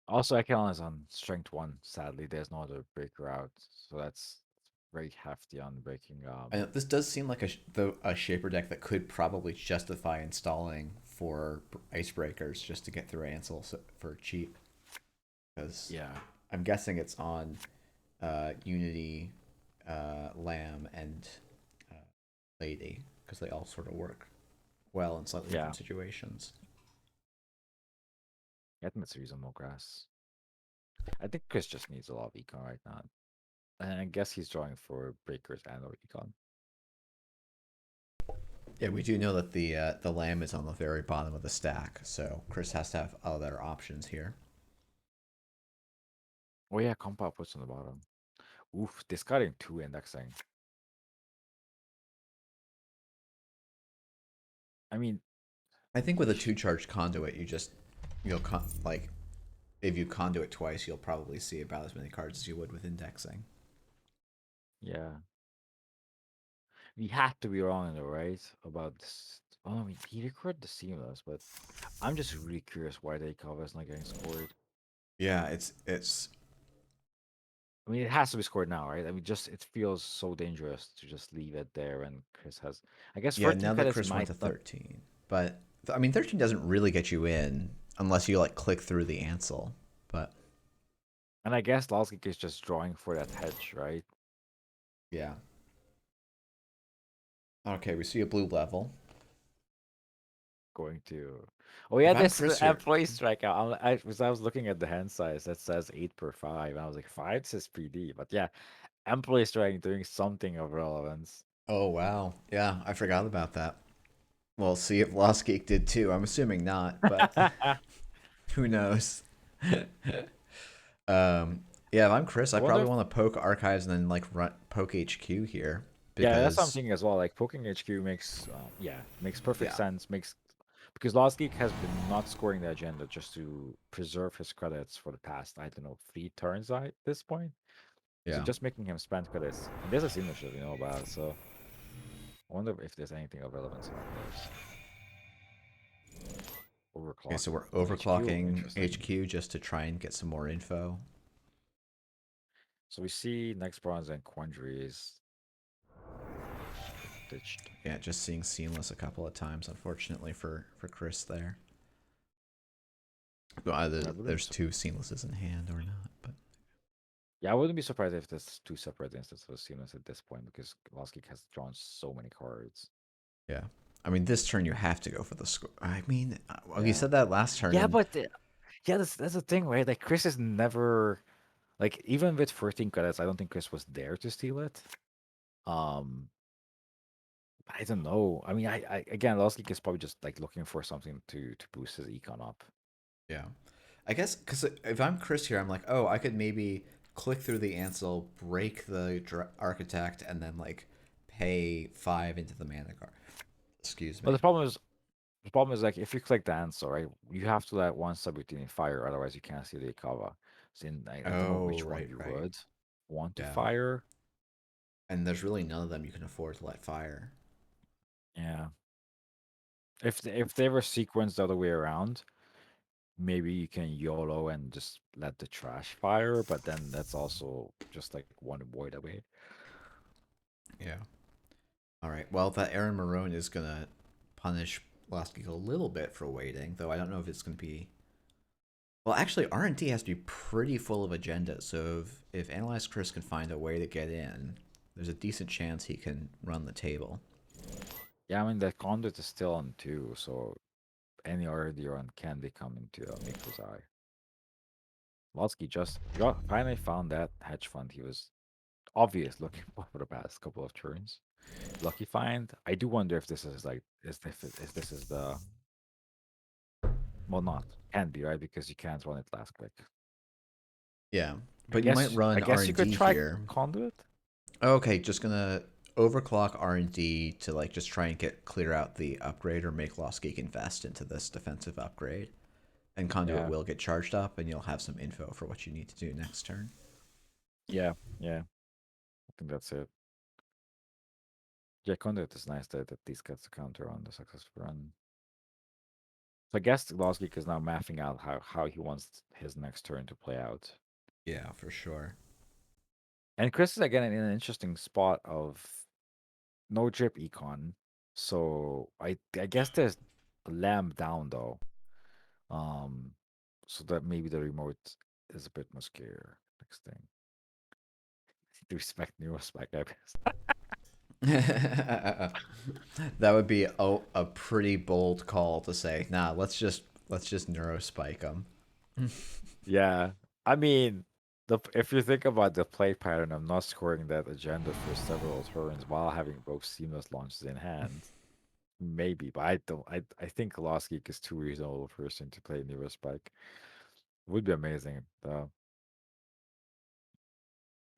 Also, Ekhelon is on strength 1. Sadly, there's no other breaker out, so that's very hefty on breaking. And this does seem like a shaper deck that could probably justify installing for icebreakers just to get through Ansel for cheap. Because Yeah, I'm guessing it's on Unity, Lamb, and uh, Lady because they all sort of work well in slightly yeah. different situations. I think that's reasonable, Grass. I think Chris just needs a lot of econ right now. And I guess he's drawing for breakers and or econ. Yeah, we do know that the Lamb is on the very bottom of the stack, so Chris has to have other options here. Oh yeah, compound puts on the bottom. Oof, discarding 2 indexing. I mean, I think with a 2 charge conduit, you'll like if you conduit twice, you'll probably see about as many cards as you would with indexing. yeah. We had to be wrong though, right? About this. Oh, I mean, he recorded the seamless, but I'm just really curious why they cover is not getting scored. Yeah, it's I mean, it has to be scored now, right? I mean, just it feels so dangerous to just leave it there. And Chris has, I guess, yeah. 13 Now that credits Chris went might to not. 13, but I mean 13 doesn't really get you in unless you like click through the Ansel. But And I guess Lalskik is just drawing for that hedge, right? yeah, okay, we see a blue level. going to. Oh yeah, If I'm this Chris the here, employee strikeout. I was looking at the hand size that says 8 per 5, and I was like, 5 says PD, but yeah, employee strike doing something of relevance. oh wow, yeah, I forgot about that. Well, see if Lost Geek did too. I'm assuming not, but who knows? Yeah, if I'm Chris, I I wonder probably if want to poke archives and then like run poke HQ here yeah, that's what I'm because thinking as well. Like poking HQ makes yeah makes perfect yeah, sense. Makes because Lost Geek has been not scoring the agenda just to preserve his credits for the past I don't know 3 turns at this point. So yeah. just making him spend credits, and there's a signature we know about. So I wonder if there's anything of relevance around those. Okay, Overclock so we're on HQ, overclocking interesting. HQ just to try and get some more info. So we see next bronze and Quandaries ditched. Yeah, just seeing seamless a couple of times, unfortunately for Chris there. Well, either I wouldn't be there's sur- two seamlesses in hand or not, but yeah, I wouldn't be surprised if there's two separate instances of seamless at this point because Lost Geek has drawn so many cards. yeah. I mean, this turn you have to go for the score. I mean, well, you Yeah. said that last turn, Yeah, and but yeah, that's the thing, right? Like Chris is never like even with 14 credits, I don't think Chris was there to steal it. Um, I don't know. I mean, I again, Lost Geek is probably just like looking for something to boost his econ up. yeah, I guess because if I'm Chris here, I'm like, oh, I could maybe click through the Ansel, break the Architect, and then like pay 5 into the Mana Card. Excuse But me. the problem is like if you click the answer, right, you have to let one subroutine fire, otherwise you can't see the cover. So I don't know Oh, which one right, you right. would want to Yeah. fire. And there's really none of them you can afford to let fire. Yeah. If they were sequenced the other way around, maybe you can YOLO and just let the trash fire, but then that's also just like one void away. Yeah. All right. Well, that Aaron Marone is gonna punish Lost Geek a little bit for waiting, though I don't know if it's gonna be. Well, actually, R&D has to be pretty full of agenda. So if Analyze Chris can find a way to get in, there's a decent chance he can run the table. Yeah, I mean the conduit is still on 2, so any RD run can become into a Miku's eye. Lotsky just finally found that hedge fund he was obvious looking for the past couple of turns. Lucky find. I do wonder if this is like is this is the well not can be right because you can't run it last click. Yeah, I but you might guess run you could R&D try here. conduit. Okay, just gonna overclock R&D to like just try and get clear out the upgrade or make Lost Geek invest into this defensive upgrade. And Conduit Yeah, will get charged up, and you'll have some info for what you need to do next turn. yeah, yeah. I think that's it. Yeah, conduit is nice that at least gets a counter on the successful run. So I guess Lost Geek is now mapping out how he wants his next turn to play out. Yeah, for sure. And Chris is again in an interesting spot of no drip econ. So I guess there's a lamb down though. Um so that maybe the remote is a bit muscular. Next thing. To respect Neurospec, I guess. That would be a pretty bold call to say, nah, let's just neurospike them. Yeah. I mean if you think about the play pattern of not scoring that agenda for several turns while having both seamless launches in hand, maybe, but I don't I think Lost Geek is too reasonable a person to play Neurospike. Would be amazing though.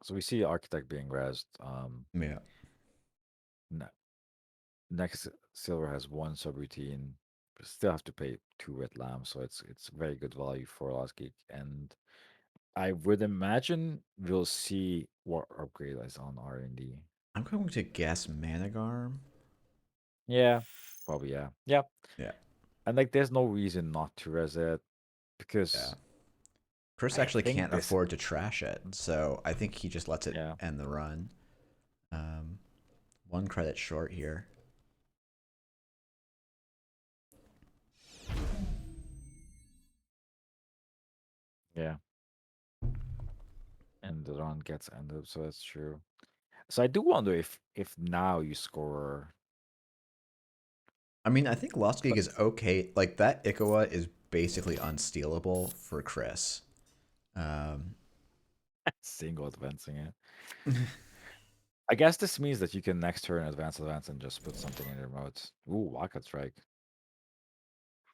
So we see Architect being rezzed. Yeah. Ne- Next silver has one subroutine, but still have to pay 2 red lamb, so it's very good value for Lost Geek. And I would imagine we'll see what upgrade is on R&D. I'm going to guess Managarm. Yeah, probably yeah. Yeah. And like, there's no reason not to res it Yeah. because Chris I actually think can't this. afford to trash it, so I think he just lets it Yeah, end the run. Um, 1 credit short here. yeah. And the run gets ended, so that's true. So I do wonder if now you score I mean, I think Lost Geek But is okay. Like that Ikawa is basically unstealable for Chris. Um, single advancing it. I guess this means that you can next turn advance and just put something in your remote. Ooh, Wildcat Strike.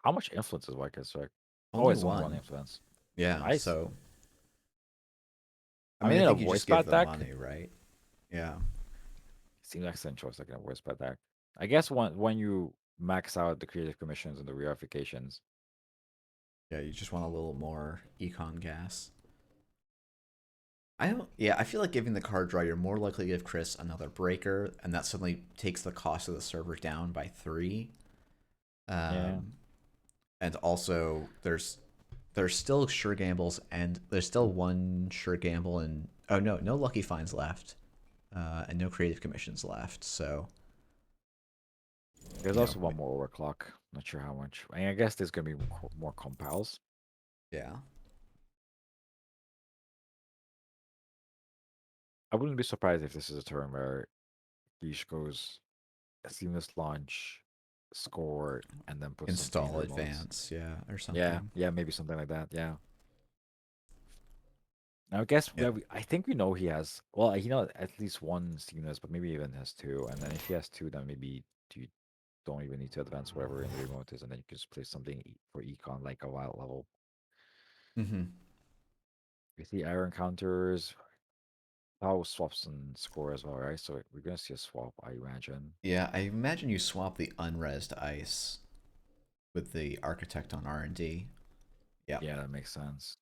How much influence is Wildcat Strike? Oh, only it's only one one. influence. Yeah, Nice. so I I mean, mean, I in a think you voice just give bat the deck, money, right? Yeah. seems like excellent choice like in a voice bat deck. I guess when you max out the creative commissions and the reifications. Yeah, you just want a little more econ gas. I don't. Yeah, I feel like giving the card draw, you're more likely to give Chris another breaker, and that suddenly takes the cost of the server down by 3. Yeah. Um, and also there's still sure gambles, and there's still one sure gamble, and oh no, no lucky finds left, and no creative commissions left. So There's you know, also one more overclock. Not sure how much. I mean, I guess there's gonna be more compiles. yeah. I wouldn't be surprised if this is a turn where Leash goes a seamless launch, score, and then put something in the Install remotes. advance, yeah, or Yeah, something. yeah, maybe something like that. Yeah. Now, I guess Yeah. I think we know he has. Well, he knows at least one seamless, but maybe even has two. And then if he has two, then maybe you don't even need to advance whatever in the remote is, and then you can just play something for econ like a wild level. Mm-hmm. With the iron counters, power swaps and score as well, right? So we're gonna see a swap, I imagine. Yeah, I imagine you swap the unresed ice with the architect on R&D. Yeah. Yeah, that makes sense.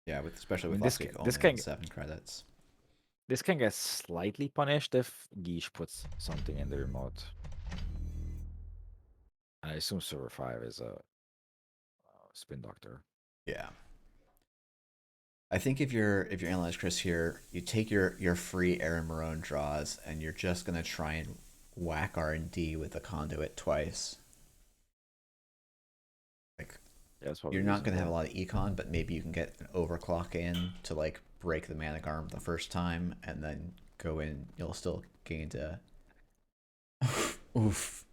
Yeah, with especially I with mean, Lost Geek only on 7 credits. this can get slightly punished if Geesh puts something in the remote. I assume server 5 is a spin doctor. Yeah. I think if you're analyze Chris here, you take your free Aaron Marone draws, and you're just gonna try and whack R&D with the conduit twice. Like Yeah, that's probably you're not gonna have a reasonable. lot of econ, but maybe you can get an overclock in to like break the Manic Arm the first time, and then go in. You'll still gain to. Oof.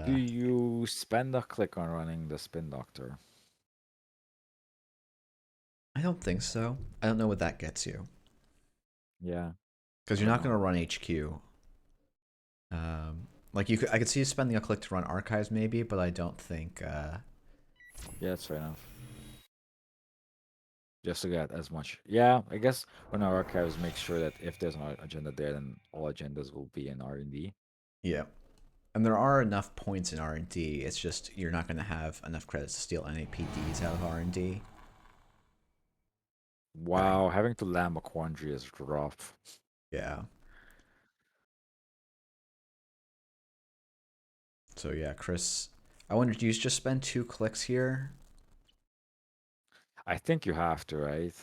Do Uh, you spend a click on running the spin doctor? I don't think so. I don't know what that gets you, Yeah, because I you're don't not gonna know. run HQ. Like I could see you spending a click to run archives maybe, but I don't think. Yeah, that's fair enough. Just to get as much. Yeah, I guess when our archives make sure that if there's an agenda there, then all agendas will be in R&D. Yeah, and there are enough points in R&D. It's just you're not gonna have enough credits to steal any PDs out of R&D. Right. Wow, having to land a quandary is rough. Yeah. So yeah, Chris. I wonder, do you just spend 2 clicks here? I think you have to, right?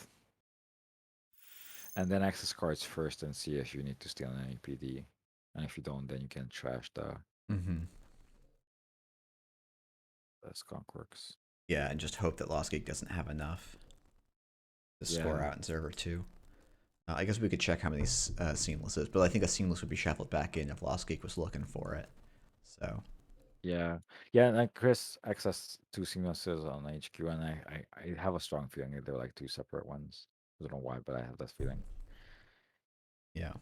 And then access cards first and see if you need to steal an NPD. And if you don't, then you can trash Mm-hmm. the skunk works. Yeah, and just hope that Lost Geek doesn't have enough to score Yeah. out in server 2. I guess we could check how many seamless is, but I think a seamless would be shuffled back in if Lost Geek was looking for it. So Yeah. Yeah, and like Chris access two seamlesses on HQ, and I have a strong feeling that they're like two separate ones. I don't know why, but I have that feeling. yeah,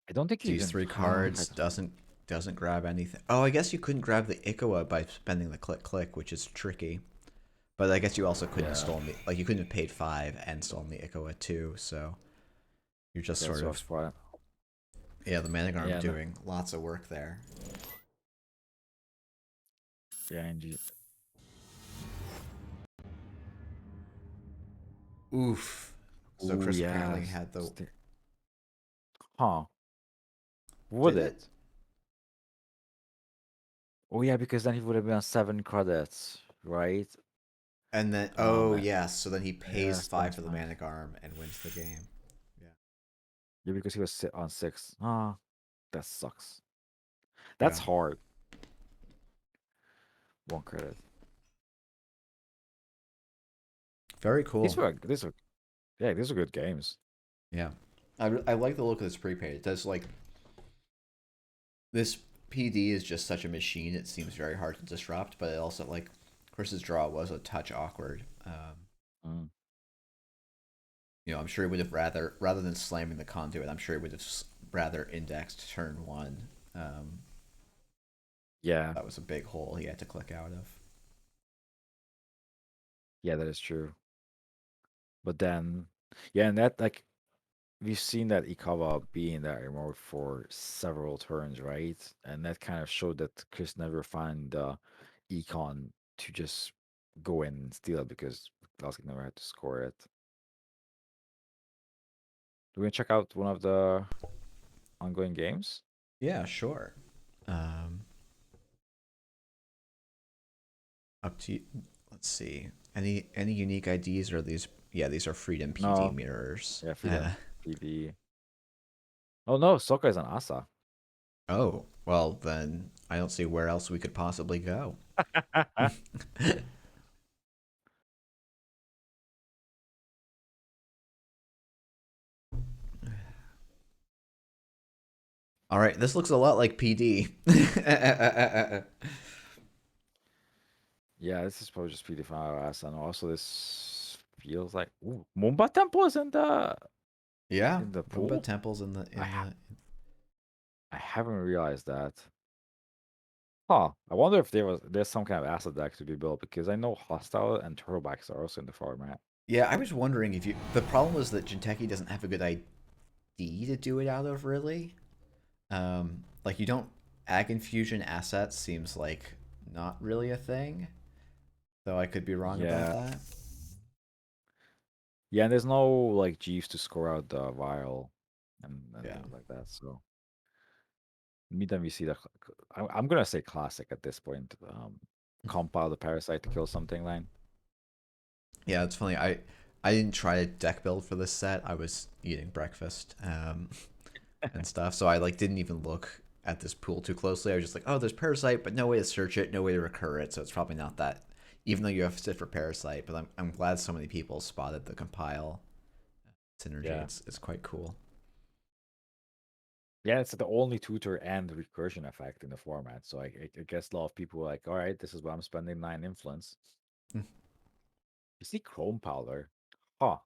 I don't think you these even 3 cards doesn't grab anything. Oh, I guess you couldn't grab the Ikawa by spending the click, which is tricky. But I guess you also couldn't have yeah. stolen the you couldn't have paid 5 and stolen the Ikawa too. So you're just That's sort rough of spot. yeah, the Manigarm Yeah, no, doing lots of work there. yeah, and Oof. So oh Chris yeah. apparently had the Huh. Would did it? it? Oh yeah, because then he would have been on 7 credits, right? And then Oh oh man. yes, so then he Yeah, pays 5 stands for the fine. Manigarm and wins the game. Yeah. Yeah, because he was on 6. Ah, that sucks. That's Yeah. hard. 1 credit. Very cool. These are good games. Yeah. I like the look of this prepaid. It does like this PD is just such a machine. It seems very hard to disrupt, but it also like Chris's draw was a touch awkward. Mm. I'm sure he would have rather than slamming the conduit, I'm sure he would have rather indexed turn one. Yeah, That was a big hole he had to click out of. yeah, that is true. But then, yeah, and that like we've seen that Ikawa be in that remote for several turns, right? And that kind of showed that Chris never found the econ to just go in and steal it because Classic never had to score it. Do we check out one of the ongoing games? Yeah, sure. Um, Up to you. Let's see. Any unique IDs or these? Yeah, these are Freedom PD No. mirrors. Yeah, Freedom PD. Oh no, Sokka is an Asa. Oh, well then I don't see where else we could possibly go. All right, this looks a lot like PD. Yeah, this is probably just PD5 Asa, and also this feels like ooh, Mumba Temple is Yeah, in the Mumba pool. temples in I the ha I haven't realized that. Huh. I wonder if there's some kind of asset deck to be built because I know Hostile and Turbocks are also in the format. Yeah, I was wondering if you. The problem was that Jinteki doesn't have a good ID to do it out of, really. Like you don't. Ag infusion assets seems like not really a thing, though I could be wrong about Yeah. that. Yeah, and there's no like Jeeves to score out the vial and Yeah. things like that. So meantime we see the I'm gonna say classic at this point. Compile the parasite to kill something line. Yeah, it's funny. I didn't try a deck build for this set. I was eating breakfast and stuff, so I like didn't even look at this pool too closely. I was just like, oh, there's parasite, but no way to search it, no way to recur it, so it's probably not that. Even though you have to sit for parasite, but I'm glad so many people spotted the compile synergy. Yeah. It's quite cool. Yeah, it's the only tutor and recursion effect in the format. So I guess a lot of people were like, all right, this is what I'm spending 9 influence. You see Chrome Powder. Huh.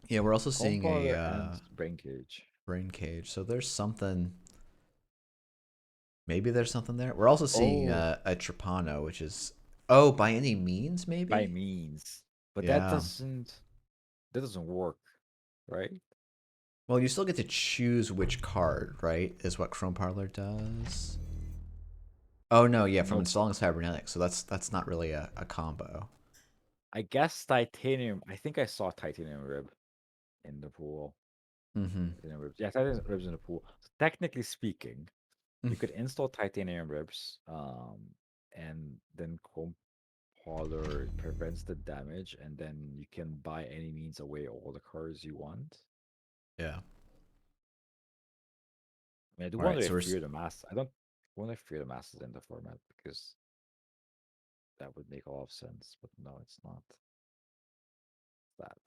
Yeah, we're also Chrome seeing a Powder and Brain Cage. brain cage, so there's something. Maybe there's something there. We're also seeing Oh, a Trapano, which is by any means, by maybe. means. But Yeah. that doesn't work, right? Well, you still get to choose which card, right? Is what Chrome Parlor does. Oh no, yeah, from No, installing cybernetics. So that's not really a combo. I guess titanium. I think I saw titanium rib in the pool. Mm-hmm. Titanium ribs. Yeah, titanium ribs in the pool. So technically speaking, you could install titanium ribs, and then Chrome Parlor prevents the damage, and then you can by any means away all the cards you want. Yeah. I mean, I do All wonder right. if Fear the Mass. I don't wonder if Fear the Mass is in the format because that would make a lot of sense. But no, it's not that.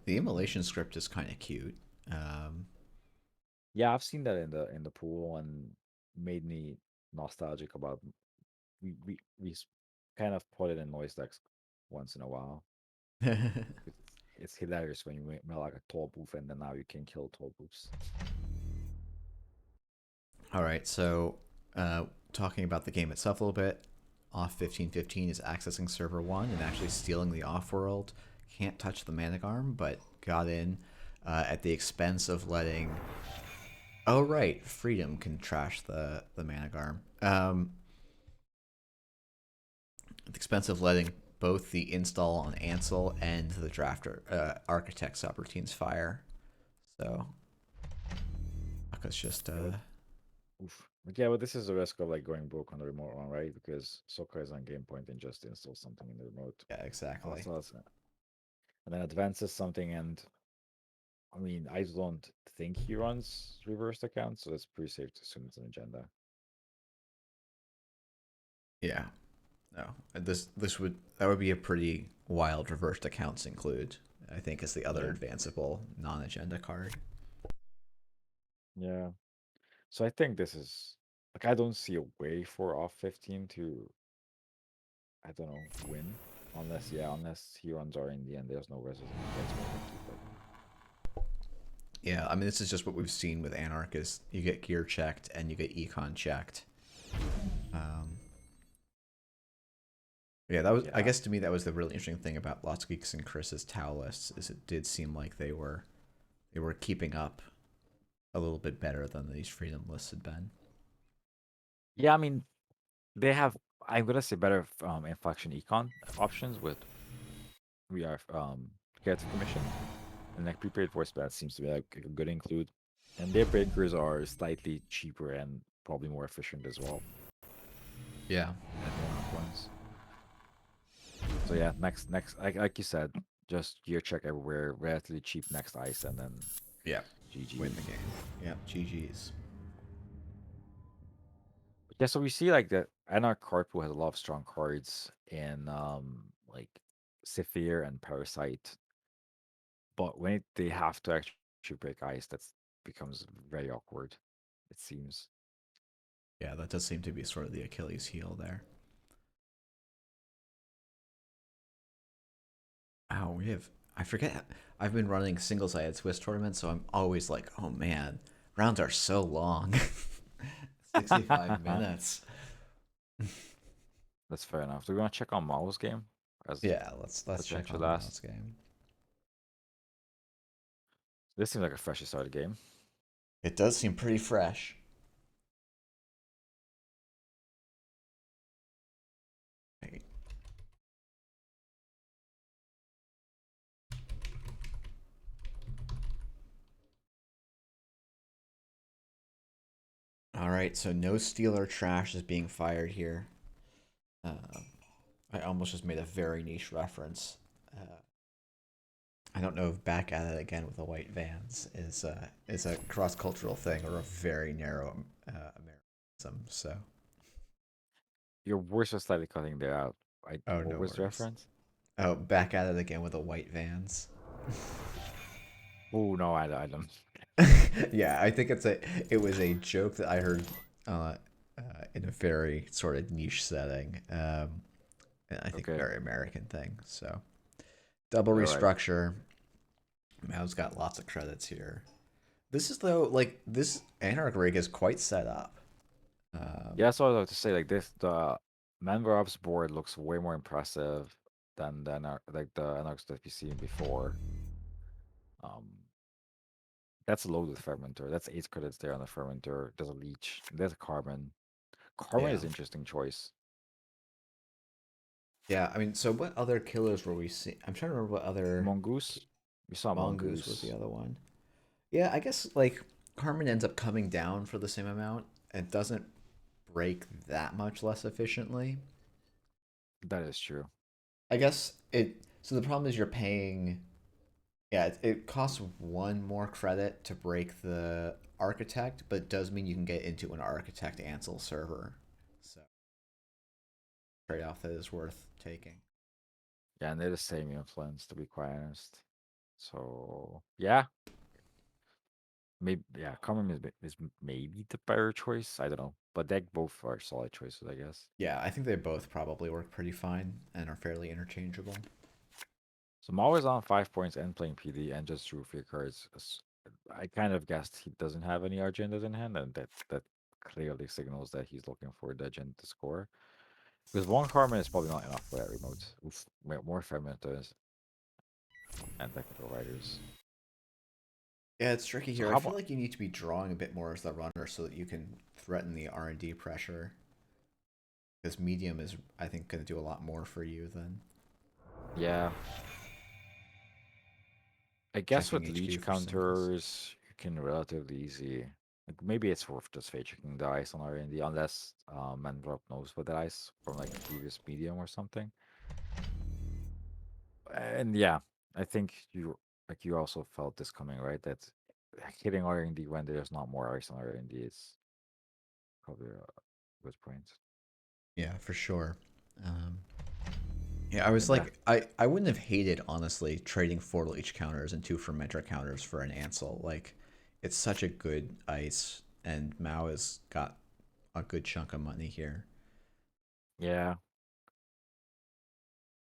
The immolation script is kind of cute. Um, Yeah, I've seen that in the pool and made me nostalgic about we kind of put it in noise decks once in a while. It's, it's hilarious when you make like a tall booth and then now you can kill tall booths. all right. So, talking about the game itself a little bit, off 1515 is accessing server one and actually stealing the off world. Can't touch the Manigarm, but got in at the expense of letting. Oh right, Freedom can trash the Manigarm. At the expense of letting both the install on Ansel and the drafter architect subroutines fire. So Aka's just Yeah, oof. But yeah, but this is the risk of like going broke on the remote one, right? Because Sokka is on game point and just installs something in the remote. yeah, exactly. Also, and then advances something, and I mean, I don't think he runs reversed accounts, so it's pretty safe to assume it's an agenda. Yeah. No. This would be a pretty wild reversed accounts include. I think is the other Yeah. advanceable non-agenda card. Yeah. So I think this is like I don't see a way for off 15 to I don't know win unless he runs R&D and there's no resistance points for him to keep it. Yeah, I mean this is just what we've seen with Anarchist. You get gear checked and you get econ checked. Um, yeah, that was I Yeah, guess to me that was the really interesting thing about Lots Geeks and Chris's Tau lists is it did seem like they were keeping up a little bit better than these freedom lists had been. yeah. I mean they have I'm gonna say better inflection econ options with we are creative commission and like prepaid voice bat seems to be like a good include, and their breakers are slightly cheaper and probably more efficient as well Yeah. than the Anarch ones. So yeah, next like you said, just gear check everywhere, relatively cheap next ice, and then Yeah. GG. Win the game. Yeah. GG's. Yeah, so we see like the Anarch card pool has a lot of strong cards in like Sifir and Parasite, but when they have to actually break ice, that becomes very awkward. It seems. Yeah, that does seem to be sort of the Achilles heel there. Oh, we have. I forget. I've been running single-sided Swiss tournaments, so I'm always like, oh man, rounds are so long. 65 minutes. That's fair enough. Do we want to check on Mao's game as Yeah, let's check potential on Miles' last? game. This seems like a freshly started game. It does seem pretty fresh. Right. All right, so no Steeler trash is being fired here. Uh, I almost just made a very niche reference. I don't know if back at it again with the white vans is a cross cultural thing or a very narrow Americanism. So, Your voice was slightly cutting there out. oh, What no was the worries. reference? Oh, back at it again with the white vans. Oh no, I don't. Yeah, I think it was a joke that I heard uh, in a very sort of niche setting. And I think Okay, very American thing. So double all right. restructure. Mao's got lots of credits here. This is though like this Anarch rig is quite set up. Yeah, Um, that's what I was about to say. Like this, the Manvarov's board looks way more impressive than like the Anarchs that we've seen before. Um, that's a loaded fermenter. That's 8 credits there on the fermenter. There's a leech. There's a carbon. Carbon yeah, is an interesting choice. yeah. I mean, so what other killers were we seeing? I'm trying to remember what other Mongoose. We saw Mongoose was the Mongoose. other one. Yeah, I guess like Carmen ends up coming down for the same amount and doesn't break that much less efficiently. That is true. I guess it. So the problem is you're paying. Yeah, it costs one more credit to break the architect, but it does mean you can get into an architect Ansel server. So trade off that is worth taking. Yeah, and they're the same influence, to be quite honest. So yeah, maybe yeah, Common is maybe the better choice. I don't know, but they both are solid choices, I guess. Yeah, I think they both probably work pretty fine and are fairly interchangeable. So I'm always on 5 points and playing PD and just drew 3 cards. I kind of guessed he doesn't have any agendas in hand, and that clearly signals that he's looking for the agenda to score. Because one Carmen is probably not enough for that remote. Oof, more fermenters and technical writers. Yeah, it's tricky So here. I how feel about like you need to be drawing a bit more as the runner so that you can threaten the R&D pressure. Because medium is, I think, going to do a lot more for you than yeah? I guess checking with HQ leech for singles. counters, you can relatively easy. Like maybe it's worth just fake checking the ice on R&D unless Mandrop knows what the ice from like previous medium or something. And yeah, I think you also felt this coming, right? That hitting R&D when there's not more ice on R&D is probably a good point. Yeah, for sure. Um, yeah, I was And yeah, like, I wouldn't have hated, honestly, trading 4 leech counters and 2 fermenter counters for an Ansel. Like, it's such a good ice, and Mao has got a good chunk of money here. Yeah.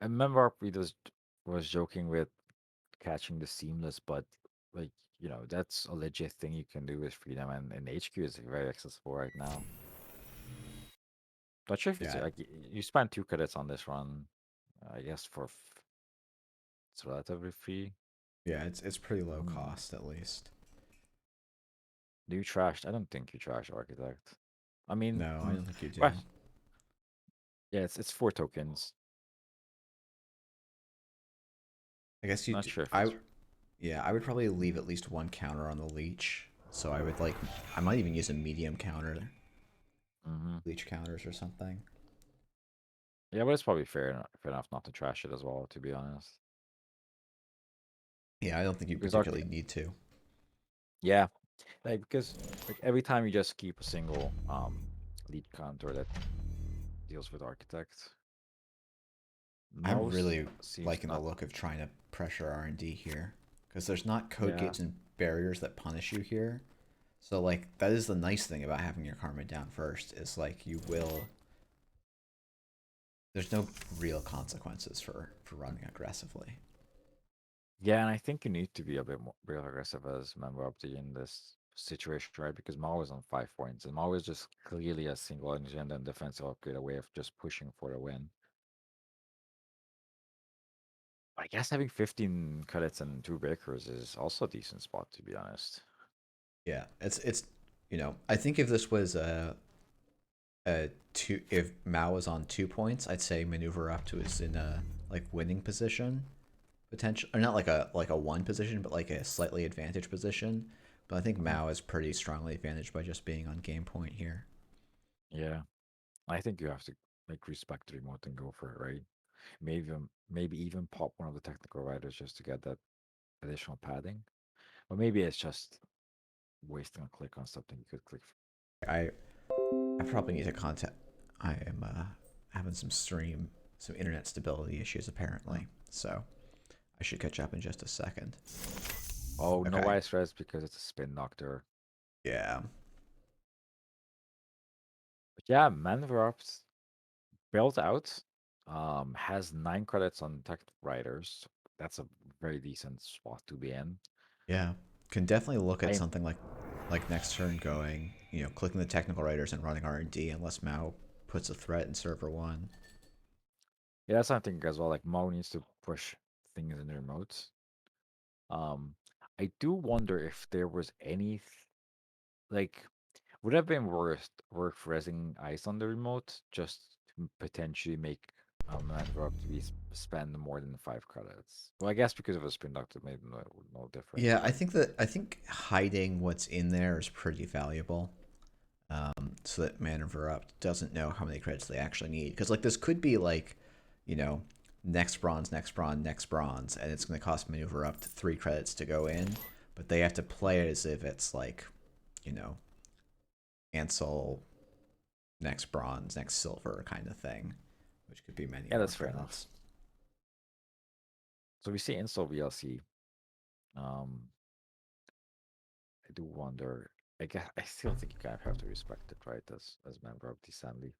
I remember was joking with catching the seamless, but like, that's a legit thing you can do with Freedom, and HQ is very accessible right now. Not sure if it's Yeah, like you spend 2 credits on this run, I guess it's relatively free. yeah, it's pretty low Hmm. cost at least. Do you trashed? I don't think you trash Architect. I mean, No, I don't think you well, do. yeah, it's 4 tokens. I guess you Not do. sure if it's. Yeah, I would probably leave at least one counter on the leech. So I would like, I might even use a medium counter, Hmm. leech counters or something. Yeah, but it's probably fair enough not to trash it as well, to be honest. Yeah, I don't think you Because particularly need to. yeah, like because like every time you just keep a single lead counter that deals with Architect, I'm most really seems liking the not. look of trying to pressure R&D here because there's not code Yeah, gates and barriers that punish you here. So like that is the nice thing about having your karma down first is like you will there's no real consequences for running aggressively. yeah, and I think you need to be a bit more real aggressive as member of the in this situation, right? Because Mao is on 5 points, and Mao is just clearly a single agenda and defensive upgrade away of just pushing for the win. I guess having 15 credits and 2 breakers is also a decent spot, to be honest. Yeah, it's I think if this was a two if Mao was on 2 points, I'd say maneuver up to is in a like winning position potential or not like a one position, but like a slightly advantaged position. But I think Mhm. Mao is pretty strongly advantaged by just being on game point here. Yeah, I think you have to like respect the remote and go for it, right? Maybe even pop one of the technical writers just to get that additional padding. Or maybe it's just wasting a click on something you could click. I I probably need to contact. I am having some internet stability issues Uh, apparently, so I should catch up in just a second. Oh, no Okay. ice res because it's a spin doctor. Yeah. But yeah, Manvarops built out, has 9 credits on tech writers. That's a very decent spot to be in. Yeah. Can definitely look at I something like next turn going, clicking the technical writers and running R&D unless Mao puts a threat in server one. Yeah, that's something as well. Like Mo needs to push things in the remotes. Um, I do wonder if there was any like would have been worth resing ice on the remote just to potentially make Manvarop to be spend more than 5 credits. Well, I guess because of a spin doctor made no difference, Yeah, but I think hiding what's in there is pretty valuable. So that Maneuver Up doesn't know how many credits they actually need. Because like this could be like, you know, next bronze, next bronze, next bronze, and it's going to cost Maneuver Up to 3 credits to go in. But they have to play it as if it's like, you know, Ansel, next bronze, next silver kind of thing, which could be many yeah, more that's fair enough. credits. So we see install VLC. Um, I do wonder. I guess I still think you kind of have to respect it, right? As member of the assembly.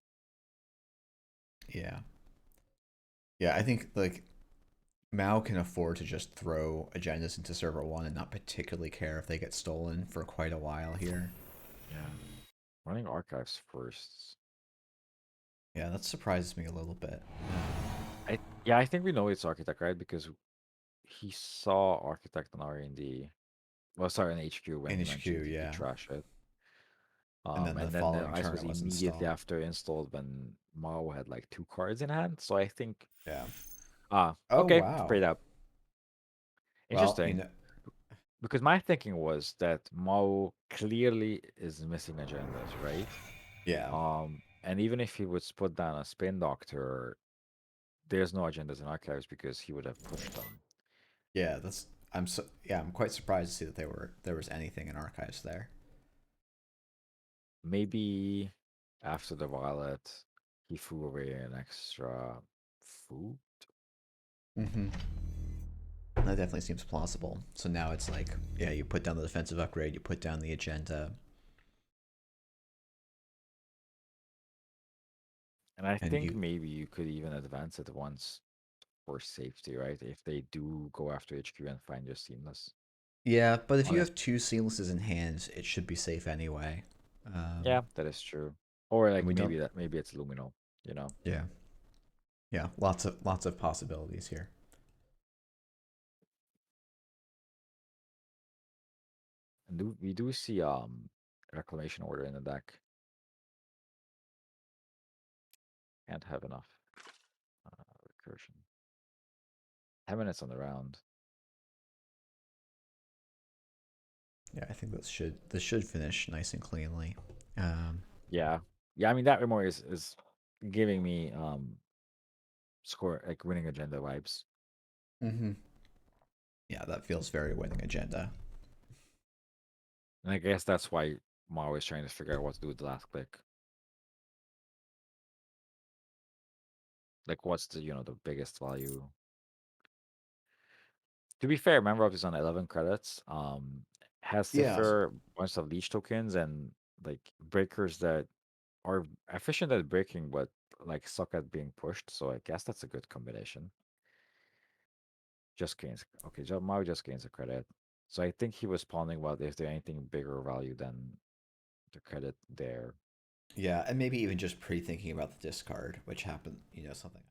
Yeah, yeah. I think like Mao can afford to just throw agendas into server one and not particularly care if they get stolen for quite a while here. Yeah, running archives first. Yeah, that surprises me a little bit. I think we know it's architect, right? Because he saw architect on R&D. Well, sorry, in HQ when In he HQ, mentioned he could yeah. trash it. And then the And then the following ice turn was it was immediately installed. after installed when Mao had like 2 cards in hand. So I think Yeah. Oh okay, wow. straight up. Well, Interesting. Because my thinking was that Mao clearly is missing agendas, right? yeah, And even if he would put down a spin doctor, there's no agendas in archives because he would have pushed them. yeah. I'm quite surprised to see that there was anything in archives there. Maybe after the violet, he threw away an extra food. Mm-hmm. That definitely seems plausible. So now it's like, yeah, you put down the defensive upgrade, you put down the agenda, And I And think you, maybe you could even advance it once for safety, right? If they do go after HQ and find your seamless. yeah, but if On you it. have two seamlesses in hand, it should be safe anyway. Yeah, that is true. Or And like we don't. maybe it's Luminol, you know. Yeah, yeah, lots of possibilities here. And we do see reclamation order in the deck. Can't have enough recursion. 10 minutes on the round. Yeah, I think this should finish nice and cleanly. Um, Yeah. Yeah, I mean that Memory is giving me score like winning agenda vibes. hmm Yeah, that feels very winning agenda. And I guess that's why Mao is trying to figure out what to do with the last click. Like what's the biggest value. To be fair, Member Up is on 11 credits. Has Yeah, Cipher, bunch of leech tokens and like breakers that are efficient at breaking but like suck at being pushed. So I guess that's a good combination. Just gains okay, Mao just gains a credit. So I think he was pondering about if there's anything bigger value than the credit there. yeah, and maybe even just pre-thinking about the discard, which happened. Something.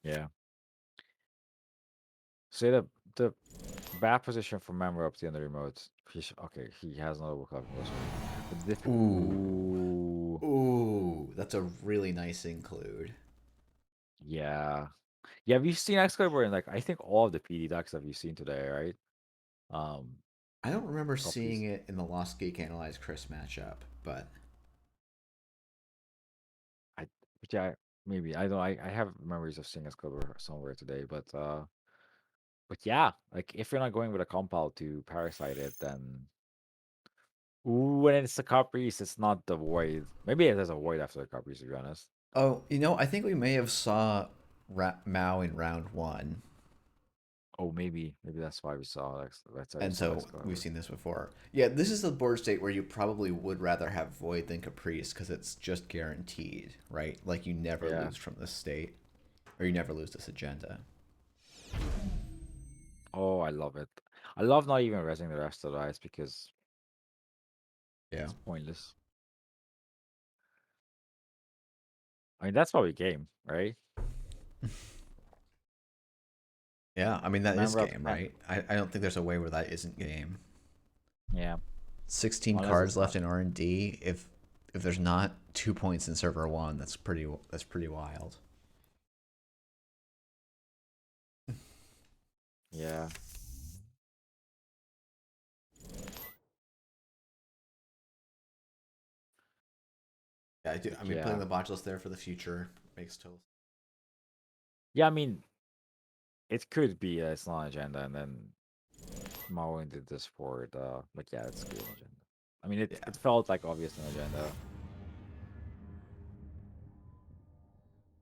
Yeah. Say the bad position for Member Up the end of the remote. Okay, he has another work out this one. But Ooh, ooh. ooh, that's a really nice include. Yeah. Yeah, have you seen Excalibur in like I think all of the PD decks have you seen today, right? Um I don't remember seeing copies. it in the Lost Geek Analyze Chris matchup, but I but yeah, maybe. I don't I have memories of seeing Excalibur somewhere today, but yeah, like if you're not going with a compile to parasite it, then ooh, when it's the Caprice, it's not the void. Maybe it has a void after the Caprice, to be honest. oh, I think we may have saw Mao in round one, Oh, maybe that's why we saw that's why we and saw so we've Excalibur. seen this before. Yeah, this is the board state where you probably would rather have Void than Caprice because it's just guaranteed, right? Like you never Yeah. lose from this state, or you never lose this agenda. Oh, I love it. I love not even resing the rest of the dice because Yeah. it's pointless. I mean, that's why we game, right? Yeah, I mean that is Member of game, 10. right? I don't think there's a way where that isn't game. Yeah, 16 unless cards it's left not. in R&D. If there's not 2 points in server one, that's pretty wild. Yeah, Yeah, I do. I mean, putting yeah, the botulus there for the future makes total. yeah. I mean, it could be it's not an agenda, and then Marwin did this for the like. Yeah, it's good agenda. I mean, Yeah, it felt like obvious an agenda.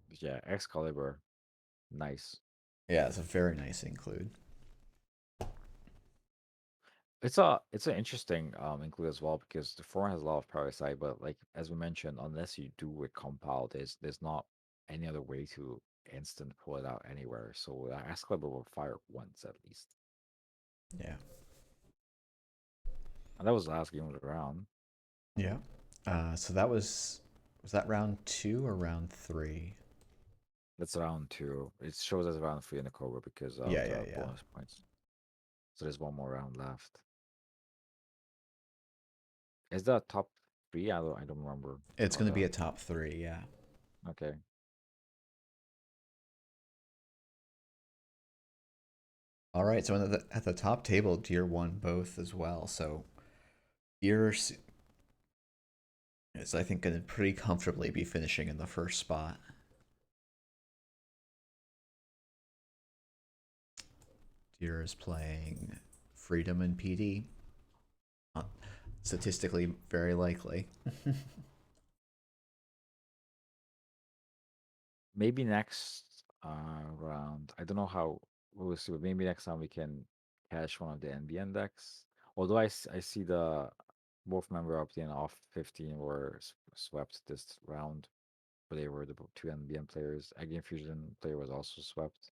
But yeah, Excalibur, nice. yeah, it's a very nice include. It's an interesting include as well because the form has a lot of parasite, but like as we mentioned, unless you do a compile, there's not any other way to instant pull it out anywhere. So Excalibur will fire once at least, Yeah, and that was the last game of the round. yeah. So that was that round two or round three? That's round two. It shows as round three in the Cobra because of Yeah, yeah, the yeah. bonus points. So there's one more round left. Is that top three? I don't remember. It's Or gonna be the a top three. Yeah. okay. All right. So at the top table, Deer won both as well. So Deer is, I think, going to pretty comfortably be finishing in the first spot. Deer is playing Freedom and PD. Statistically, very likely. Maybe next round. I don't know how we'll see, but maybe next time we can catch one of the NBN decks. Although I see the both member up the and off 15 were swept this round. but they were the two NBN players. Egg Infusion player was also swept.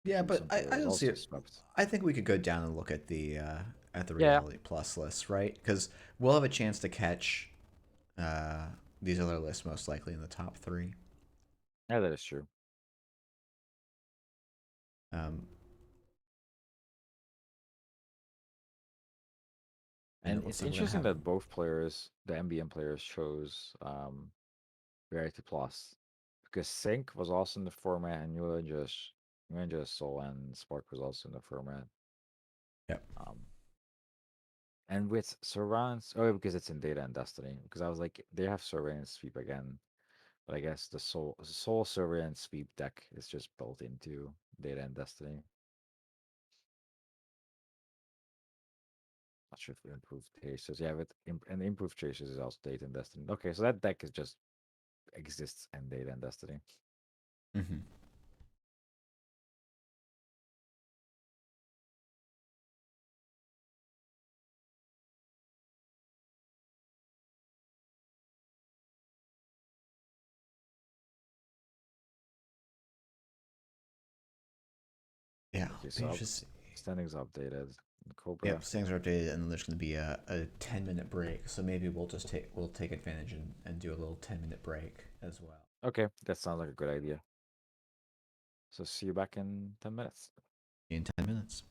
Yeah, but Houston player I was don't see also it. swept. I think we could go down and look at the Yeah, Reality Plus list, right? Because we'll have a chance to catch uh, these other lists most likely in the top three. yeah, that is true. Um, and And it looks it's like we're gonna interesting have. that both players, the NBN players, chose Rarity Plus because Sync was also in the format, and Nuenja's Soul and Spark was also in the format. Yep. Um, and with Surveillance, oh, because it's in Data and Destiny. Because I was like, they have Surveillance Sweep again, but I guess the Soul Surveillance Sweep deck is just built into Data and Destiny. Not sure if we improved Chasers. Yeah, but and improved Chasers is also Data and Destiny. Okay, so that deck is just exists in Data and Destiny. Mm-hmm. Yeah, Okay, we so just. standings updated. Yep, Cobra. things are updated, and then there's going to be a 10-minute break. So maybe we'll take advantage and do a little 10-minute break as well. Okay, that sounds like a good idea. So see you back in 10 minutes. In 10 minutes.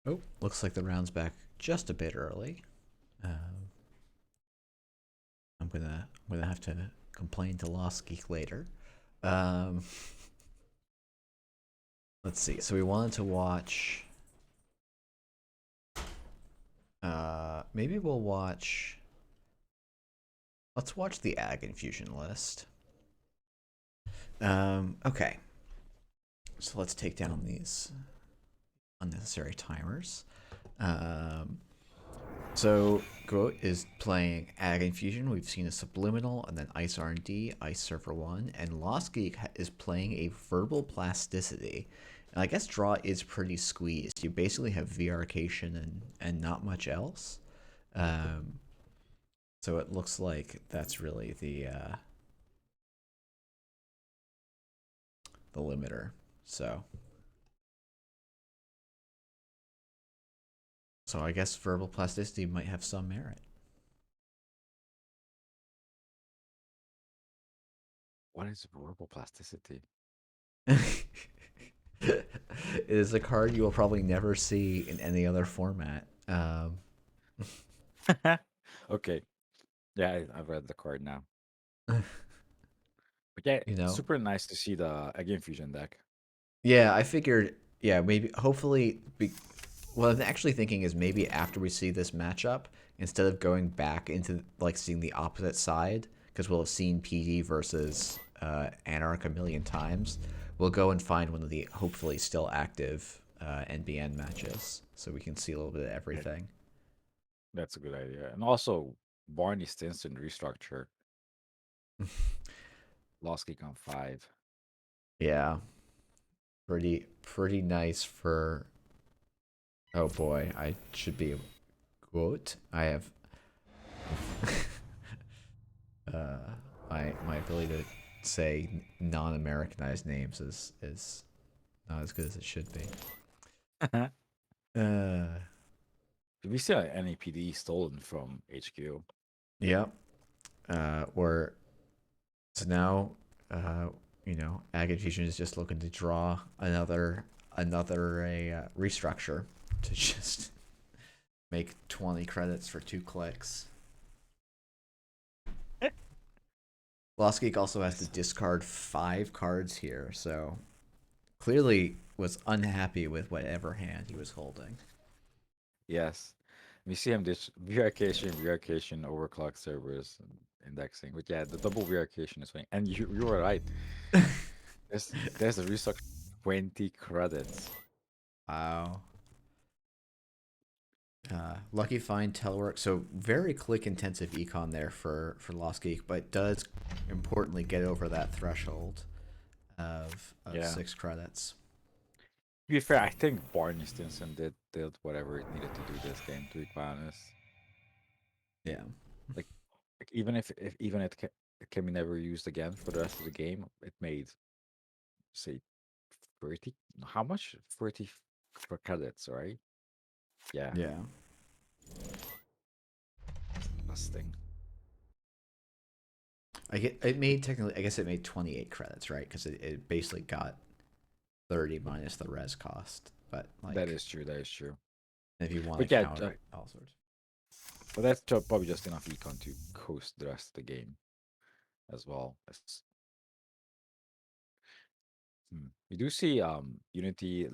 Oh, looks like the round's back just a bit early. I'm gonna have to complain to Lost Geek later. Um, let's see. So we wanted to watch. Maybe we'll watch. Let's watch the Ag Infusion list. Okay. So let's take down these unnecessary timers. Um, so Goat is playing Ag Infusion. We've seen a Subliminal, and then Ice R&D, Ice Server 1, and Lost Geek is playing a Verbal Plasticity. And I guess draw is pretty squeezed. You basically have VRcation and not much else. Um, so it looks like that's really the limiter. So I guess verbal plasticity might have some merit. What is verbal plasticity? It is a card you will probably never see in any other format. Okay. Yeah, I've read the card now. But yeah, You know, super nice to see the Again Fusion deck. yeah, I figured, yeah, maybe, hopefully, what I'm actually thinking is maybe after we see this matchup, instead of going back into like seeing the opposite side, because we'll have seen PD versus Anarch a million times, we'll go and find one of the hopefully still active NBN matches, so we can see a little bit of That- everything. That's a good idea. And also, Barney Stinson restructure. Lost Geek on 5. Yeah, pretty nice for. Oh boy, I should be quote. I have uh, my ability to say non-Americanized names is not as good as it should be. Uh, Did we see any PD stolen from HQ? yep. Or so now, Ag Fusion is just looking to draw another restructure to just make 20 credits for 2 clicks. Lost Geek also has to discard 5 cards here, so clearly was unhappy with whatever hand he was holding. Yes. We see him this VRcation, overclock servers, and indexing. But yeah, the double VRcation is funny. And you were right. There's a restock 20 credits. Wow. Lucky Find Telework. So very click intensive econ there for Lost Geek, but does importantly get over that threshold of Yeah. 6 credits. To be fair, I think Barney Stinson did whatever it needed to do this game, to be quite honest. Yeah. Like, even if even it can be never used again for the rest of the game, it made say 30. How much? 30 for credits, right? Yeah, Yeah. disgusting. It made technically, I guess it made 28 credits, right? Because it basically got 30 minus the res cost. But That like, is true. That is true. if you want to But yeah, count it, all sorts. but that's probably just enough econ to coast the rest of the game as well. We do see Unity,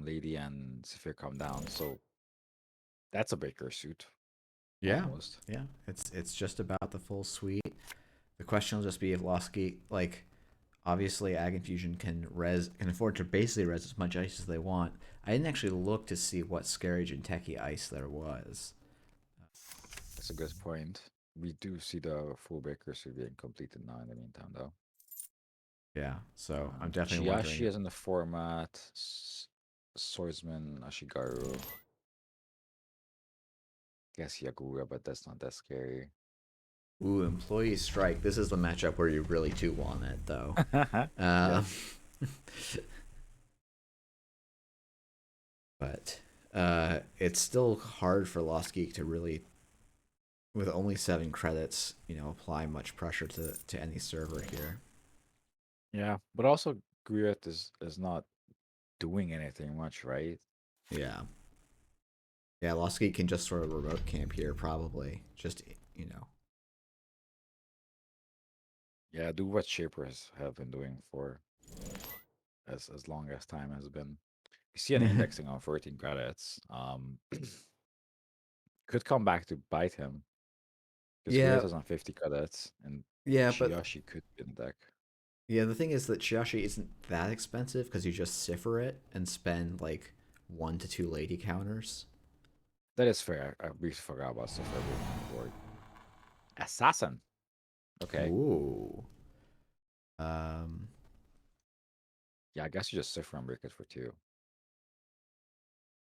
Lady, and Zephyr come down, so that's a breaker suit Yeah, almost. yeah. It's just about the full suite. The question will just be if Lost Geek, like, obviously Ag Infusion can afford to basically res as much ice as they want. I didn't actually look to see what Scarage and Techie ice there was. That's a good point. We do see the full breaker suit being completed now in the meantime, though. Yeah, so I'm definitely wondering. Chiashi is in the format. Swordsman, Ashigaru. Guess Yagura, but that's not that scary. Ooh, Employee Strike. This is the matchup where you really do want it, though. Yeah. But it's still hard for Lost Geek to really, with only 7 credits, apply much pressure to any server here. Yeah, but also Griot is not doing anything much, right? Yeah. Yeah, Losky can just sort of remote camp here, probably. Just, you know. Yeah, do what shapers have been doing for as long as time has been. You see an indexing on 14 credits. Could come back to bite him because Yeah, Gurias is on 50 credits and yeah, but Shiyashi could be in the deck. yeah, the thing is that Chiashi isn't that expensive because you just cipher it and spend like 1 to 2 lady counters. That is fair. I really forgot about Sifra being on the board. Assassin. Okay. Ooh. Um, Yeah, I guess you just Sifra and break it for 2.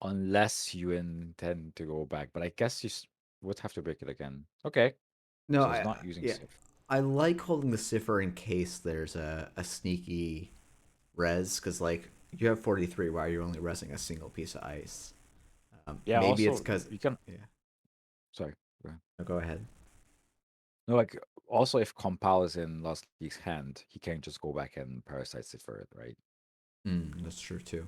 Unless you intend to go back. But I guess you would have to break it again. Okay. no, So it's not using yeah, Sif. I like holding the cipher in case there's a sneaky res because like you have 43 while you're only resing a single piece of ice. Yeah, Maybe it's also, because you can. yeah. Sorry. Go ahead. No, go ahead. No, like, also, if Compal is in Lost Geek's hand, he can just go back and Parasite Sifra it, right? That's true too.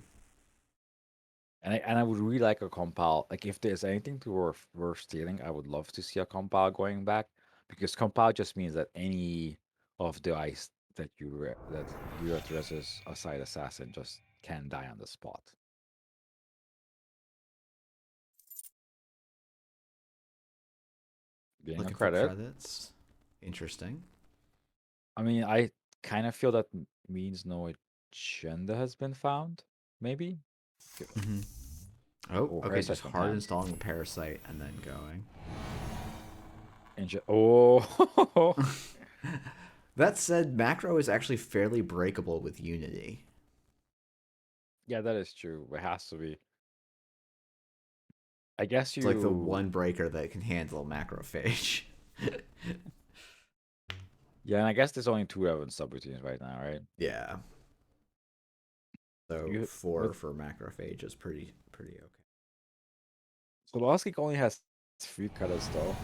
And I would really like a compile. Like if there's anything to worth stealing, I would love to see a compile going back because compile just means that any of the ice that that you addresses aside assassin just can die on the spot. Getting a Looking for credit. credits. Interesting. I mean, I kind of feel that means no agenda has been found. Maybe. Hmm. Oh, Oh, okay. Just parasite's on hard hand. installing a parasite and then going. Oh, That said, macro is actually fairly breakable with Unity. yeah, that is true. It has to be. I guess It's like the you. one breaker that can handle macrophage. Yeah, and I guess there's only 2 Evan subroutines right now, right? Yeah. So You four what? for macrophage is pretty Solosky only has 3 credits though.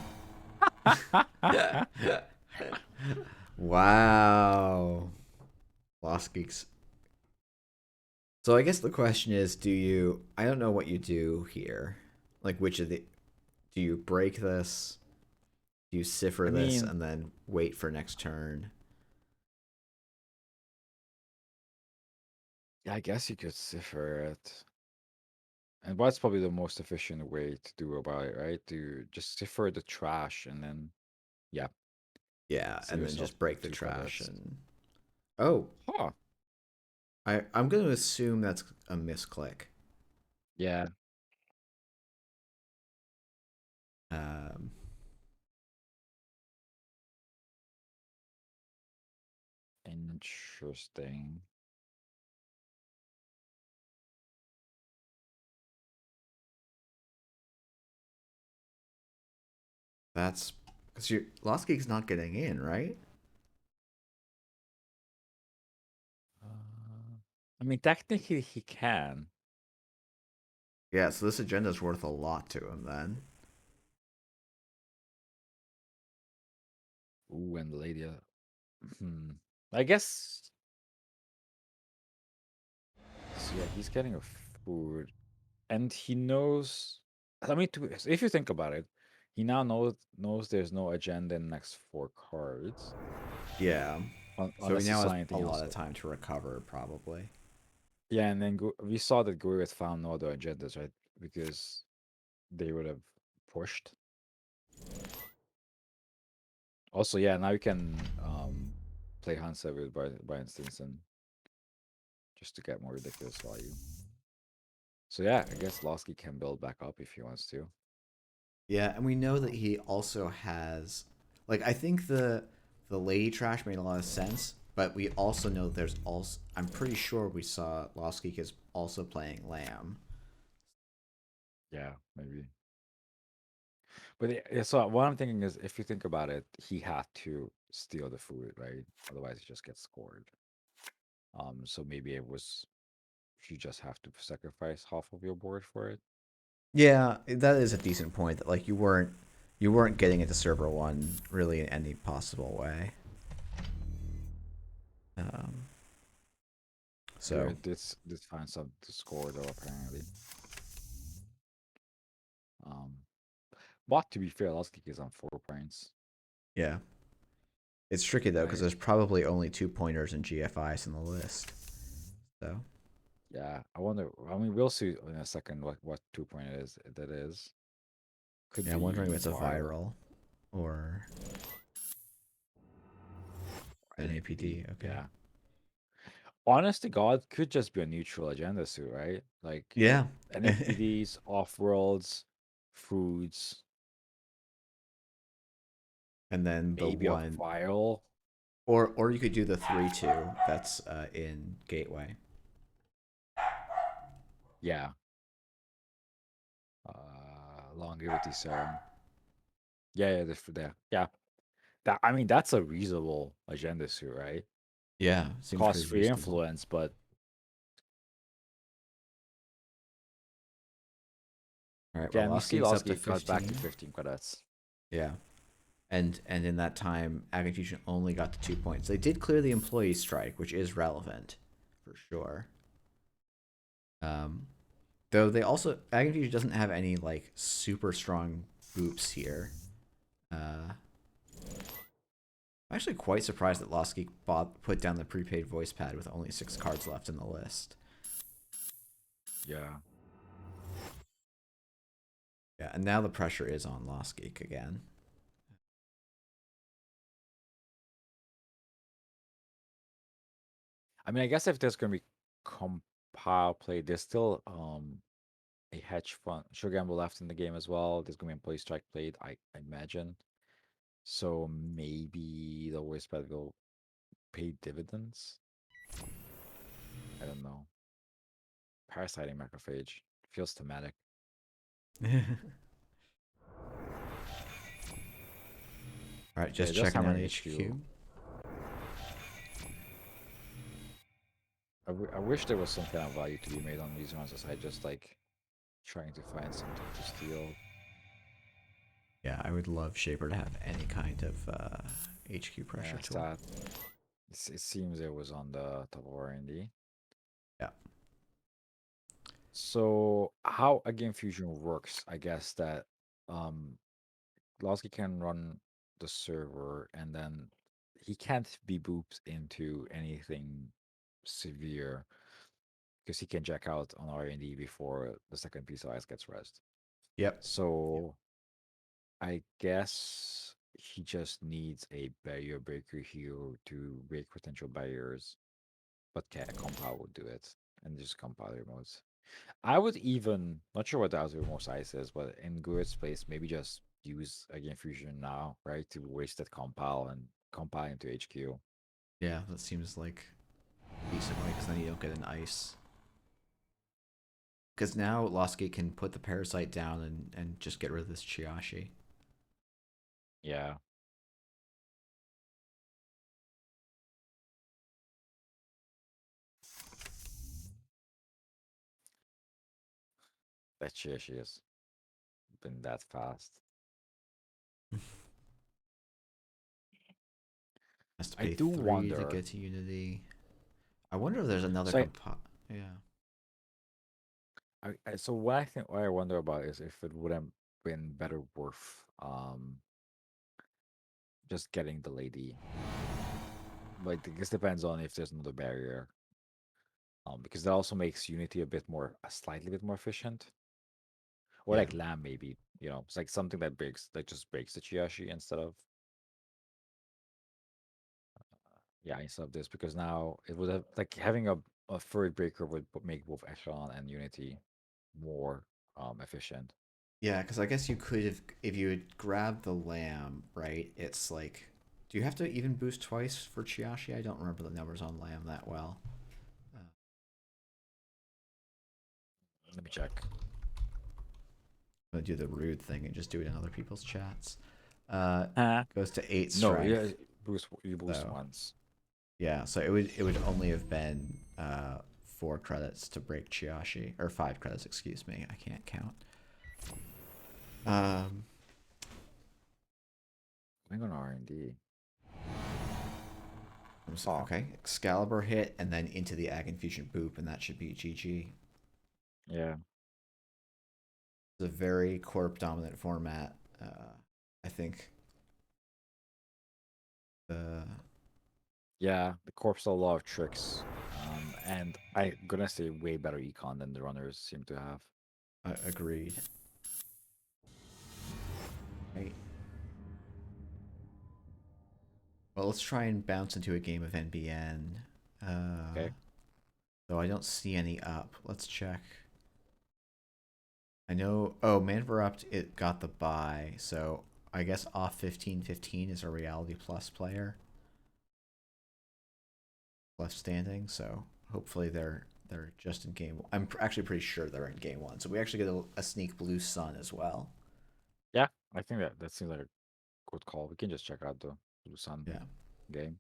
okay. Wow. Lost Geeks. So I guess the question is, do you? I don't know what you do here. Like, which of the? Do you break this? Do you cipher I this mean, and then wait for next turn? yeah, I guess you could cipher it. And what's probably the most efficient way to do about it, right? To just cipher the trash and then, yeah, Yeah, save and then yourself just break the 2 trash credits. and. Oh, Huh. I'm going to assume that's a misclick. Yeah, Um, interesting. that's because your Lost Geek's not getting in, right? I mean, technically he can. Yeah, so this agenda's worth a lot to him then. Ooh, and the lady. Hmm. I guess. So yeah, he's getting a food. And he knows. I mean, if you think about it, he now knows there's no agenda in the next 4 cards, Yeah. So he unless he now saw has a anything else. lot of time to recover, probably. Yeah, and then we saw that Gurius found no other agendas, right? Because they would have pushed. Also, yeah, now you can play Hansa with by instance and just to get more ridiculous value. So yeah, I guess Losky can build back up if he wants to. Yeah, and we know that he also has, like, I think the lady trash made a lot of sense, but we also know there's also, I'm pretty sure we saw Lost Geek is also playing Lamb. Yeah, maybe. But yeah, so what I'm thinking is, if you think about it, he had to steal the food, right? Otherwise, he just gets scored. So maybe it was you just have to sacrifice half of your board for it. Yeah, that is a decent point. That like you weren't getting into server one really in any possible way. Um, so Good, this find something to score though, apparently. Um, but to be fair, Lost Geek is on 4 points, Yeah. It's tricky though because right? there's probably only 2 pointers and GFIs in the list. So Yeah, I wonder. I mean, we'll see in a second what 2 point it is. That is could yeah, I'm wondering if be it's a viral viral or an NAPD. APD. Okay. Yeah, honest to God, could just be a neutral agenda suit, right? Like Yeah. NAPDs, off worlds, foods, And then the maybe a one, viral. or you could do the 3-2 that's in Gateway. Yeah, longevity serum. Yeah, yeah, there. Yeah, that I mean that's a reasonable agenda suit, right? Yeah, seems pretty Cost free reasonable. influence, but All right, yeah, well, and we Lost see Geek's up to Lasky got back 15. to 15 credits. Yeah, and in that time, Agrifusion only got to 2 points. They did clear the employee strike, which is relevant for sure. Um, though they also Agrifusion doesn't have any like super strong boops here. I'm actually quite surprised that Lost Geek put down the prepaid voice pad with only 6 cards left in the list. Yeah. Yeah, and now the pressure is on Lost Geek again. I mean, I guess if there's gonna be compile play, there's still a hedge fund Sugar Gamble left in the game as well. There's gonna be employee strike played, I imagine. So maybe the voice pad will pay dividends. I don't know. Parasiting macrophage feels thematic. All right, Yeah, just just checking out hammering HQ. HQ. I wish there was some kind of value to be made on these runs aside just like trying to find something to steal. Yeah, I would love Shaper to have any kind of HQ pressure Yeah, tool. stat. It seems it was on the top of R&D. Yeah. So how a game fusion works, I guess that um Lasky can run the server and then he can't be booped into anything severe because he can check out on R&D before the second piece of ice gets rezzed. Yep. So I guess he just needs a barrier breaker hero to break potential barriers, but compile would do it and just compile remotes. I would even not sure what the other more size is, but in Gurut's place, maybe just use a game fusion now, right? To waste that compile and compile into HQ. Yeah, that seems like a decent way because then you don't get an ice. Because now Losky can put the parasite down and just get rid of this Chiashi. Yeah. That she has been that fast. Has to I pay do 3 to wonder. get to Unity. I wonder if there's another So Yeah. so what I think what I wonder about is if it would have been better worth just getting the lady. But this depends on if there's another barrier. Because that also makes Unity a slightly bit more efficient. Or Yeah. like Lamb maybe, it's like something that just breaks the Chiyashi instead of instead of this, because now it would have like having a third breaker would make both Echelon and Unity more efficient. Yeah, because I guess you could have, if you had grabbed the lamb, right? It's like, do you have to even boost twice for Chiashi? I don't remember the numbers on lamb that well. Uh, Let me check. I'm gonna do the rude thing and just do it in other people's chats. Uh, Huh? goes to 8 No, yeah, strength. you boost So once. yeah, so it would only have been 4 credits to break Chiashi, or 5 credits, excuse me. I can't count. Um, I'm on R&D. Oh, okay, Excalibur hit and then into the Ag Infusion boop, and that should be GG. yeah. It's a very corp dominant format. I think the Yeah, the corpse still a lot of tricks. And I'm gonna say way better econ than the runners seem to have. agreed. Right. Well, let's try and bounce into a game of NBN. Okay. Though I don't see any up. Let's check. I know. Oh, Manverupt, it got the buy, so I guess off 1515 is a Reality Plus player left standing. So hopefully they're just in game. I'm actually pretty sure they're in game one. So we actually get a sneak Blue Sun as well. Yeah, I think that seems like a good call. We can just check out the Busan Yeah. game.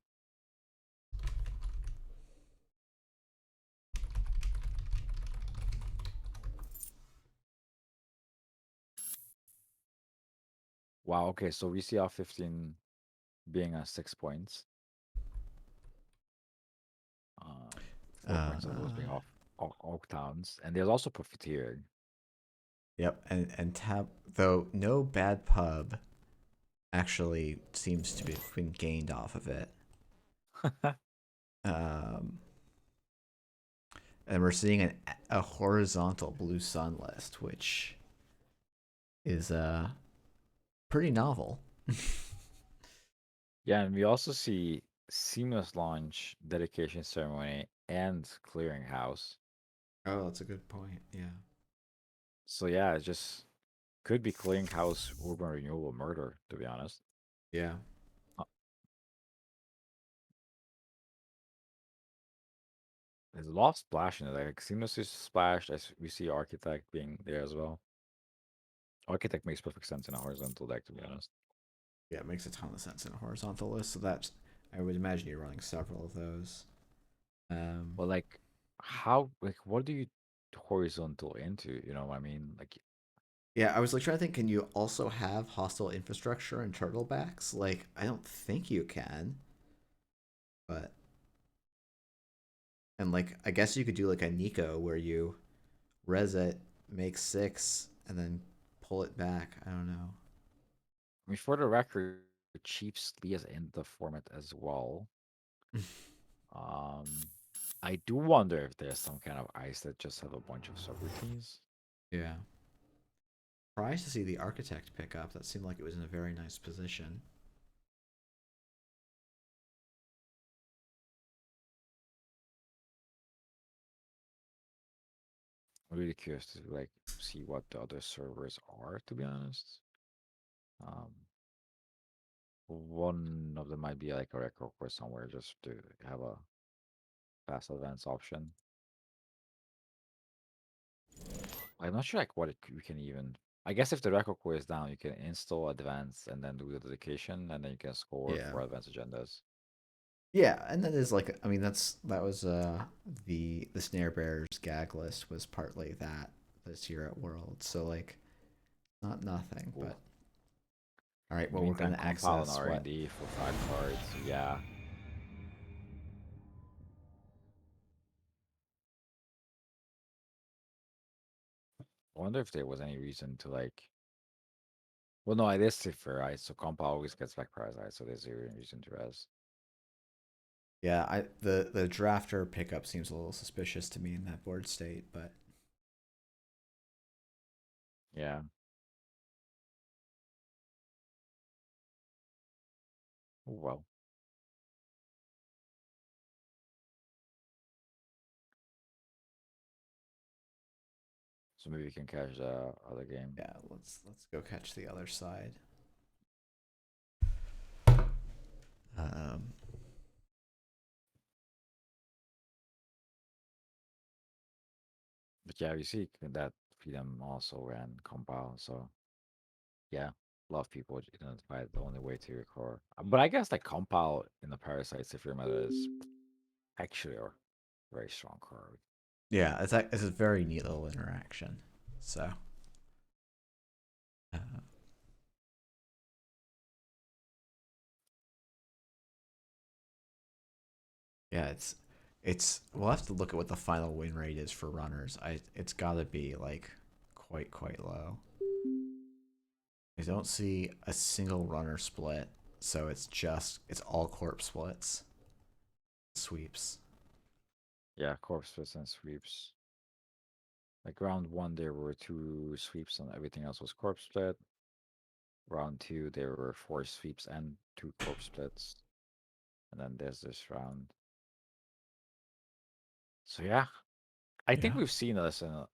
Wow, okay, so we see off 15 being 6 points. 4 points of those being Uh, off Oak Towns. And there's also profiteering. yep. And tab though no bad pub actually seems to be been gained off of it. Um, and we're seeing a horizontal Blue Sun list, which is pretty novel. Yeah, and we also see seamless launch, dedication ceremony, and clearinghouse. Oh, that's a good point. Yeah. So yeah, it just could be clearinghouse urban renewal murder, to be honest. Yeah. Uh, There's a lot of splash in it. Like seamless is splashed. As we see architect being there as well. Architect makes perfect sense in a horizontal deck, to be honest. Yeah, it makes a ton of sense in a horizontal list. So that's I would imagine you're running several of those. But like, how like what do you horizontal into? You know what I mean? Like, Yeah, I was like trying to think, can you also have hostile infrastructure and turtlebacks? Like, I don't think you can, but and like I guess you could do like a Nico where you res it, make six, and then pull it back. I don't know. I mean, for the record, Chiefs Lee is in the format as well. Um, I do wonder if there's some kind of ice that just have a bunch of subroutines. Yeah. Surprised to see the architect pick up. That seemed like it was in a very nice position. I'm really curious to like see what the other servers are, to be honest. Um, one of them might be like a record or somewhere just to have a fast advance option. I'm not sure like we can even. I guess if the record core is down, you can install advance and then do the dedication, and then you can score Yeah. for advanced agendas. Yeah, and that is like I mean that was the Snare Bearers gag list was partly that this year at World. So like not nothing, Ooh. but all right, In the well we're meantime, gonna compile an access what R&D for 5 cards. Yeah. I wonder if there was any reason to like. Well, no, it is Cipher, right? So compile always gets back Parasite, so there's zero reason to res. yeah, I the drafter pickup seems a little suspicious to me in that board state, but Yeah. Oh, well. So maybe we can catch the other game. yeah, let's go catch the other side. Um, But yeah, you see that Freedom also ran compile, so yeah, a lot of people identify the only way to record. But I guess like compile in the Parasite Cipher meta is actually a very strong card. yeah, it's a very neat little interaction. So uh, yeah, it's we'll have to look at what the final win rate is for runners. It's got to be like quite low. I don't see a single runner split, so it's all corp splits, sweeps. Yeah, corpse splits and sweeps. Like round one, there were 2 sweeps and everything else was corpse split. Round two, there were 4 sweeps and 2 corpse splits. And then there's this round. So yeah, I think Yeah, we've seen this in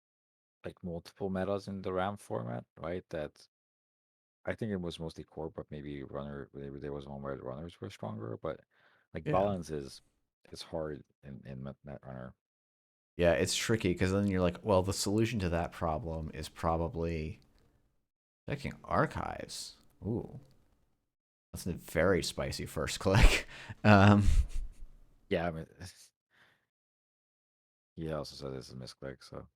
like multiple metas in the RAM format, right? That I think it was mostly core, but maybe runner. Maybe there was one where the runners were stronger, but like yeah, balance is hard in net runner. yeah. It's tricky because then you're like, well, the solution to that problem is probably checking archives. Ooh, that's a very spicy first click. Um, Yeah, I mean, he also said this is a misclick, so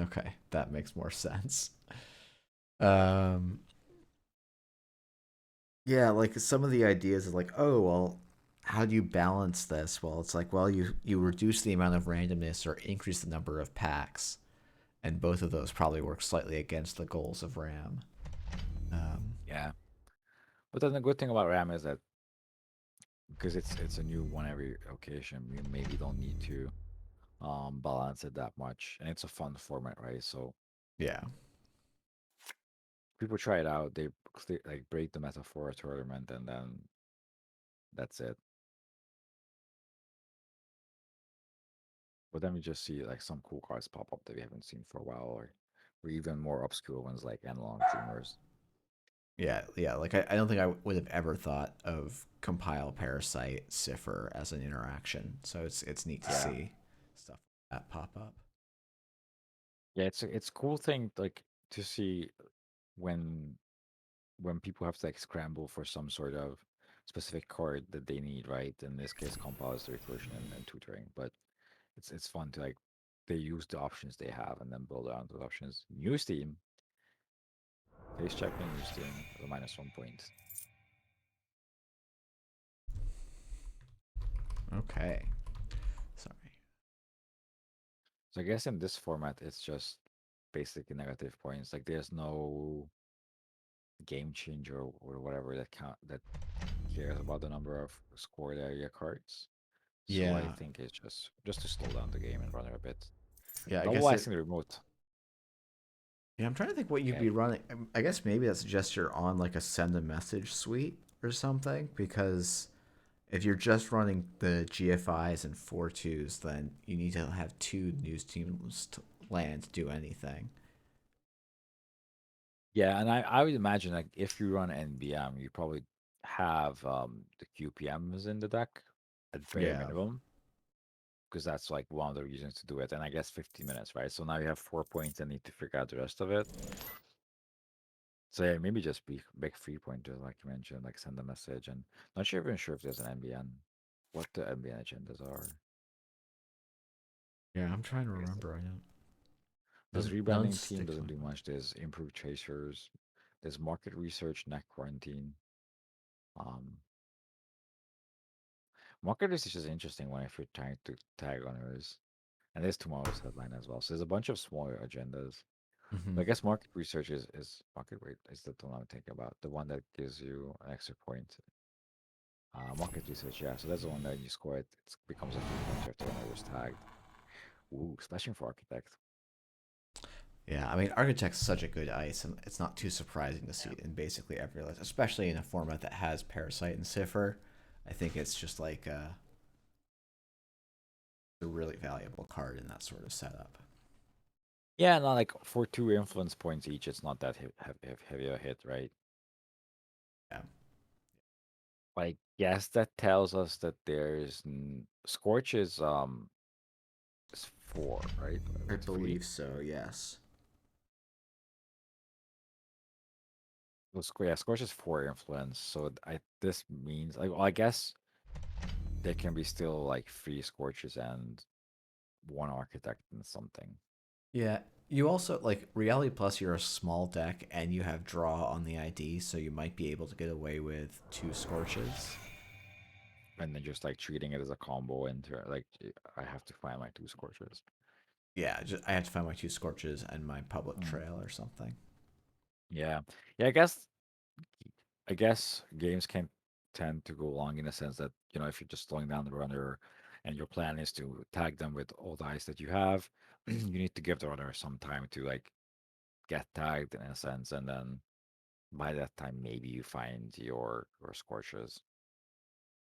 okay, that makes more sense. Um, yeah, like some of the ideas is like, oh well, how do you balance this? Well, it's like, well, you reduce the amount of randomness or increase the number of packs, and both of those probably work slightly against the goals of RAM. Um, yeah. But then the good thing about RAM is that because it's a new one every occasion, you maybe don't need to balance it that much, and it's a fun format, right? So yeah, people try it out, they like break the meta for a tournament, and then that's it. But then we just see like some cool cards pop up that we haven't seen for a while, or even more obscure ones like Analog Dreamers. yeah. Like I don't think I would have ever thought of compile parasite cipher as an interaction. So it's neat to Yeah, see stuff like that pop up. yeah, it's a cool thing like to see when when people have to like scramble for some sort of specific card that they need, right? In this case, compile is the recursion and tutoring, but it's fun to like they use the options they have and then build around those options. New Steam, face checking, new Steam, the -1 point. Okay, sorry. So I guess in this format, it's just basically negative points. Like there's no game changer or whatever that that cares about the number of scored area cards. So I Yeah, think it's just to slow down the game and run it a bit. yeah. I Double guess it. icing the remote. Yeah, I'm trying to think what you'd Yeah, be running. I guess maybe that suggests you're on like a send a message suite or something because if you're just running the GFIs and 4-2s, then you need to have two news teams to land to do anything. yeah, and I would imagine like if you run NBM, you probably have the QPMs in the deck at very Yeah. minimum because that's like one of the reasons to do it. And I guess 15 minutes, right? So now you have 4 points and need to figure out the rest of it. So yeah, maybe just be big 3 pointer, like you mentioned, like send a message. And not sure even sure if there's an NBN, what the NBN agendas are. Yeah, I'm trying to I guess remember. I don't. there's None rebranding team stick to my doesn't do mind. much. There's improved chasers. There's market research, net quarantine. Um, market research is interesting when if you're trying to tag owners. And there's tomorrow's headline as well. So there's a bunch of smaller agendas. Hmm. But I guess market research is market rate is the one I'm thinking about. The one that gives you an extra point. Market research, yeah. So that's the one that you score it. It becomes a 3 pointer if the owner was tagged. Ooh, splashing for architect. Yeah, I mean, Architect's such a good ice, and it's not too surprising to see Yeah. it in basically every list, especially in a format that has Parasite and Cipher. I think it's just like a really valuable card in that sort of setup. Yeah, not like for 2 influence points each, it's not that heavy a hit, right? Yeah. I guess that tells us that there's Scorch is 4, right? I 3. believe so, yes. Well, yeah, Scorch is 4 influence, so I this means like well, I guess there can be still like 3 Scorches and 1 architect and something. Yeah, you also like Reality Plus. You're a small deck, and you have draw on the ID, so you might be able to get away with two scorches. And then just like treating it as a combo into like I have to find my 2 Scorches. Yeah, I have to find my two scorches and my public Mm, trail or something. yeah, yeah. I guess games can tend to go long in a sense that if you're just slowing down the runner, and your plan is to tag them with all the ice that you have, you need to give the runner some time to like get tagged in a sense, and then by that time maybe you find your scorches.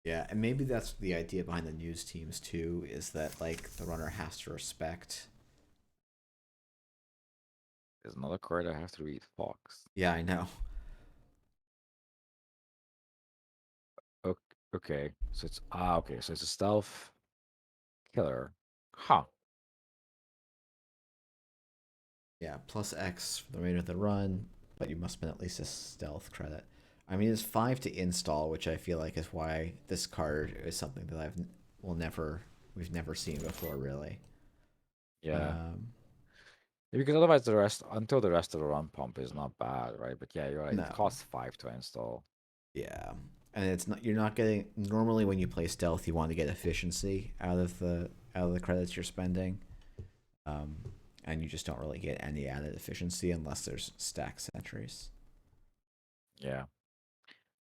Yeah, and maybe that's the idea behind the news teams too, is that like the runner has to respect. There's another card I have to read. Fox. Yeah, I know. Okay, okay. So it's a stealth killer. Huh. Yeah, plus X for the rate of the run, but you must spend at least a stealth credit. I mean, it's 5 to install, which I feel like is why this card is something that will never we've never seen before, really. Yeah. Um, Yeah, because otherwise until the rest of the run pump is not bad, right? But yeah, you're right. It no, costs 5 to install. yeah, and it's not you're not getting normally when you play stealth, you want to get efficiency out of the credits you're spending, um, and you just don't really get any added efficiency unless there's stack sentries. Yeah,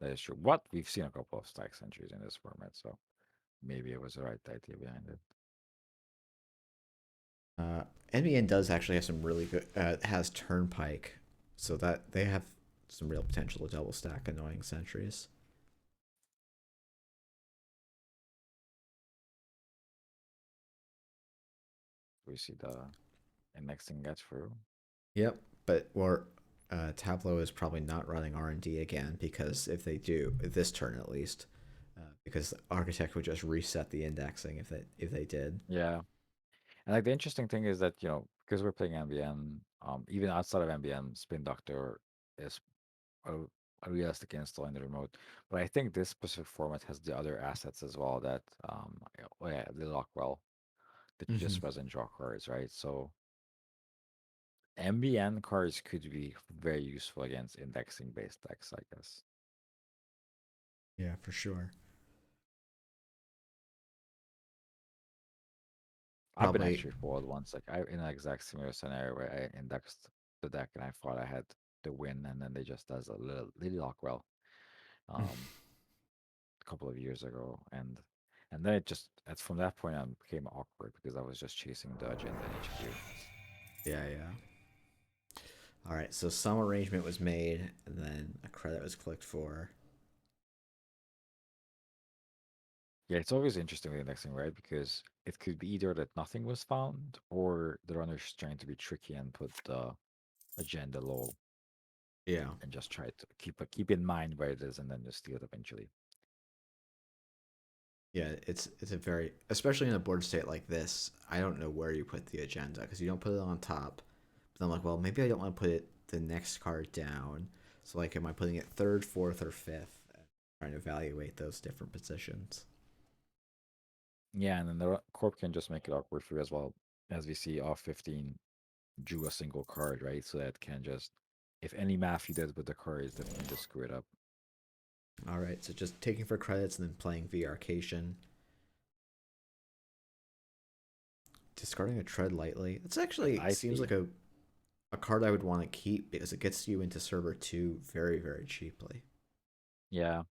that is true. What we've seen a couple of stack centuries in this format, so maybe it was the right idea behind it. Uh, NBN does actually have some really good has Turnpike, so that they have some real potential to double stack annoying sentries. We see the indexing get through. Yep, but or Tableau is probably not running R&D again because if they do this turn at least, because Architect would just reset the indexing if they did. Yeah, and like the interesting thing is that because we're playing NBN, even outside of NBN, Spin Doctor is a, a realistic install in the remote. But I think this specific format has the other assets as well that oh yeah, the Lockwell that you Mm-hmm. just present draw cards, right? So MBN cards could be very useful against indexing based decks, I guess. Yeah, for sure. I've been Probably. actually foiled once, like in an exact similar scenario where I indexed the deck and I thought I had the win, and then they just does a little Lily Lockwell a couple of years ago, and then from that point on became awkward because I was just chasing the agenda in HQ. Yeah, yeah. All right, so some arrangement was made, and then a credit was clicked for. Yeah, it's always interesting with indexing, right? Because it could be either that nothing was found, or the runner's trying to be tricky and put the agenda low Yeah, and just try to keep in mind where it is and then just steal it eventually. yeah. It's a very especially in a board state like this. I don't know where you put the agenda because you don't put it on top. But I'm like, well, maybe I don't want to put it the next card down. So like, am I putting it third, fourth, or fifth? Trying to evaluate those different positions. Yeah, and then the corp can just make it awkward for you as well. As we see, off 15 drew a single card, right? So that can just, if any math you did with the cards, that can just screw it up. All right, so just taking for credits and then playing Arcation. Discarding a tread lightly. It's actually I seems see. like a card I would want to keep because it gets you into server 2 very, very cheaply. Yeah.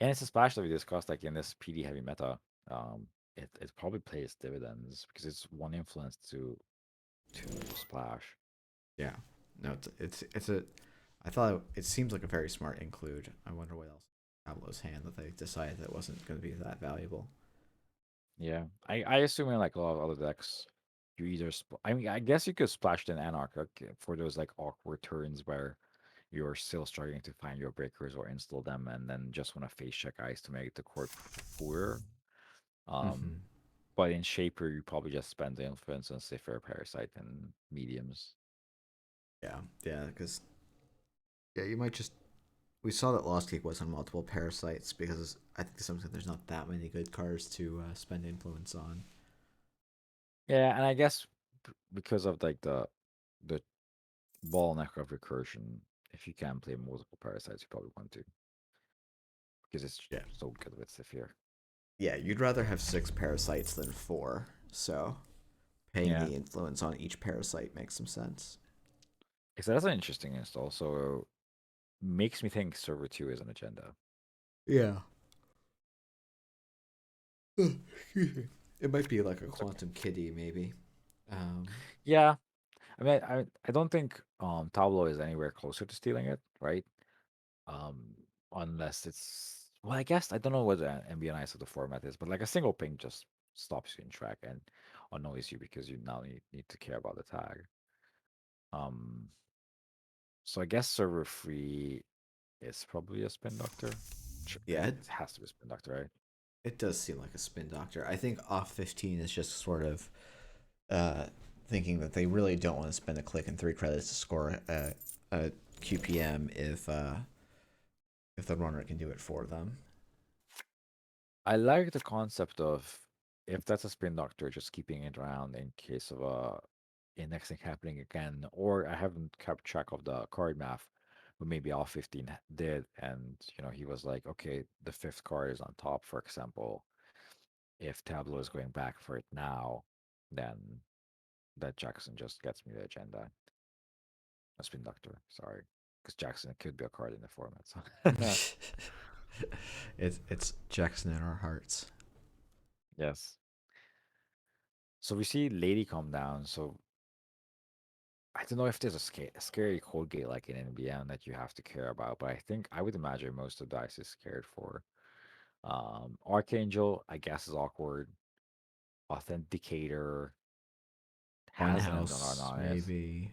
And it's a splash that we discussed, like in this PD heavy meta. It probably pays dividends because it's one influence to splash. Yeah. No, it's a I thought it seems like a very smart include. I wonder what else Tableau's hand that they decided that wasn't going to be that valuable. Yeah, I assume in like a lot of other decks, you either I mean, I guess you could splash in Anarch for those like awkward turns where you're still struggling to find your breakers or install them, and then just want to face check ice to make the court poorer. Um, Mm-hmm. but in Shaper, you probably just spend the influence on Cipher, Parasite, and mediums. Yeah, yeah, because yeah, you might just. We saw that Lost Cake was on multiple parasites because I think sometimes there's not that many good cards to spend influence on. Yeah, and I guess because of like the bottleneck of recursion, if you can play multiple parasites, you probably want to because it's Yeah, so good with Zephyr. yeah, you'd rather have 6 parasites than 4. So paying Yeah. the influence on each parasite makes some sense. So that's an interesting install. So makes me think server 2 is an agenda. Yeah. Excuse me. It might be like a It's okay. quantum kitty, maybe. Um, Yeah. I mean, I don't think Tableau is anywhere closer to stealing it, right? Um, unless it's well, I guess I don't know what the MBNI of the format is, but like a single ping just stops you in track and annoys you because you now need to care about the tag. Um, so I guess server free is probably a spin doctor. yeah, It has to be a spin doctor, right? it does seem like a spin doctor. I think off 15 is just sort of uh, thinking that they really don't want to spend a click and 3 credits to score a QPM if the runner can do it for them. I like the concept of if that's a spin doctor, just keeping it around in case of a indexing happening again, or I haven't kept track of the card math, but maybe all 15 did, and he was like, okay, the fifth card is on top, for example. If Tableau is going back for it now, then that Jackson just gets me the agenda. A spin doctor, sorry, because Jackson could be a card in the format. So It's Jackson in our hearts. yes. So we see Lady come down. So I don't know if there's a scary cold gate like in NBN that you have to care about, but I would imagine most of the dice is scared for. Archangel, I guess, is awkward. Authenticator has an end run Funhouse, on it. maybe.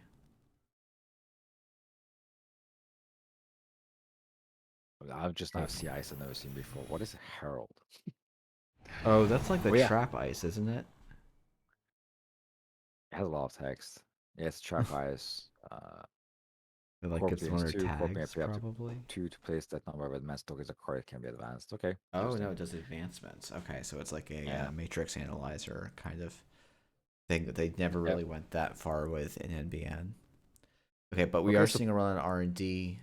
I've just now Wait. see ice I've never seen before. What is Herald? Oh, that's like the Oh yeah, trap ice, isn't it? it has a lot of text. Yeah, it's trap ice. It like Core gets plays runner two. Core may tags, pay up to probably. two to place that number of advanced tokens. A card can be advanced. Okay, Oh no, interesting. it does advancements. Okay, so it's like a Yeah. matrix analyzer kind of thing that they never Yep. really went that far with in NBN. Okay, but we Okay, are so seeing a run on R&D.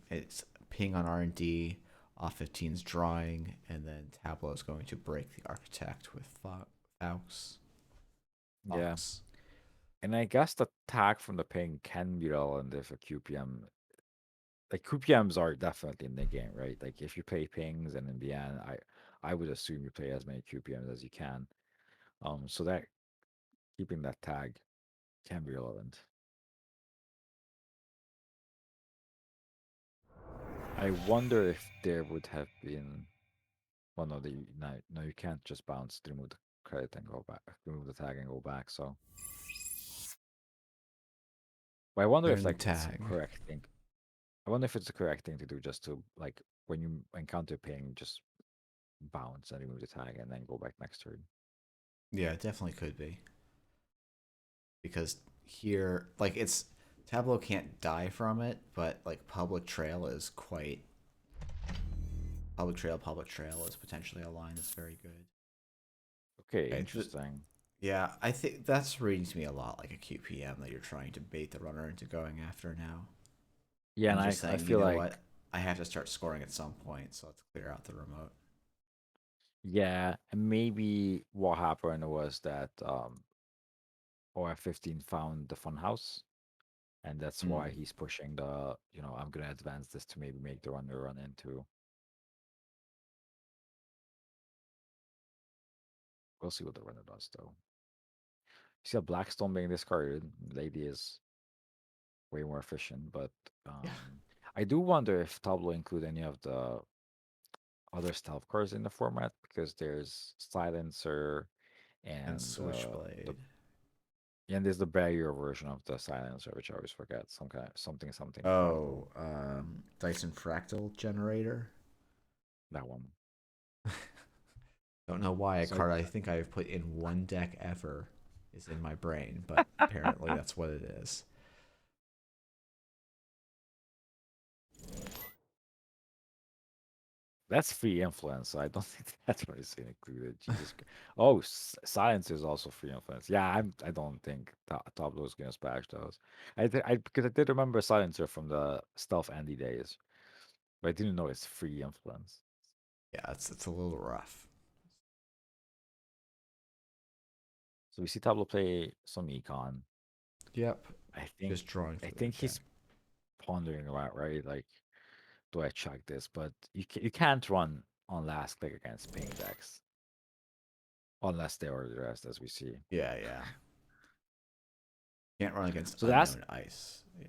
It's ping on R&D, off 15's drawing, and then Tableau is going to break the architect with Faux. yeah. Fox. And I guess the tag from the ping can be relevant if a QPM, like QPMs are definitely in the game, right? Like if you play pings and in the end, I would assume you play as many QPMs as you can. So that keeping that tag can be relevant. I wonder if there would have been, well, no, no, you can't just bounce to remove the credit and go back, remove the tag and go back. So, but I wonder if Learn the like it's tag. correct thing. I wonder if it's the correct thing to do, just to like when you encounter ping, just bounce and remove the tag and then go back next turn. Yeah, it definitely could be. Because here, like, it's. Tableau can't die from it, but, like, Public Trail is quite. Public Trail is potentially a line that's very good. Okay, Okay, interesting. yeah, I think that's reading to me a lot like a QPM that you're trying to bait the runner into going after now. Yeah, and And just I saying, you feel know like what? I have to start scoring at some point, so let's clear out the remote. yeah, and maybe what happened was that OF15 found the funhouse, and that's why Mm. he's pushing the I'm gonna advance this to maybe make the runner run into. We'll see what the runner does though. You see a Blackstone being discarded. Lady is way more efficient, but Yeah. I do wonder if Tableau include any of the other stealth cards in the format because there's Silencer And and the Switchblade. and there's the barrier version of the Silencer, which I always forget. Some kind of something fractal. Oh, Dyson Fractal Generator. That one. Don't know why a So card I think I've put in one deck ever is in my brain, but apparently that's what it is. that's free influence. So I don't think that's what is included. Jesus. Oh, Silencer is also free influence. Yeah, I don't think Tableau is gonna splash those. Because I did remember Silencer from the Stealth Andy days, but I didn't know it's free influence. Yeah, it's a little rough. So we see Tableau play some econ. Yep. I think Just drawing I for their think deck. he's pondering about, right? Like, do I check this? But you can't run on last click against pain decks unless they are the rest, as we see. Yeah, yeah. Can't run against So that's unknown ice. Yeah.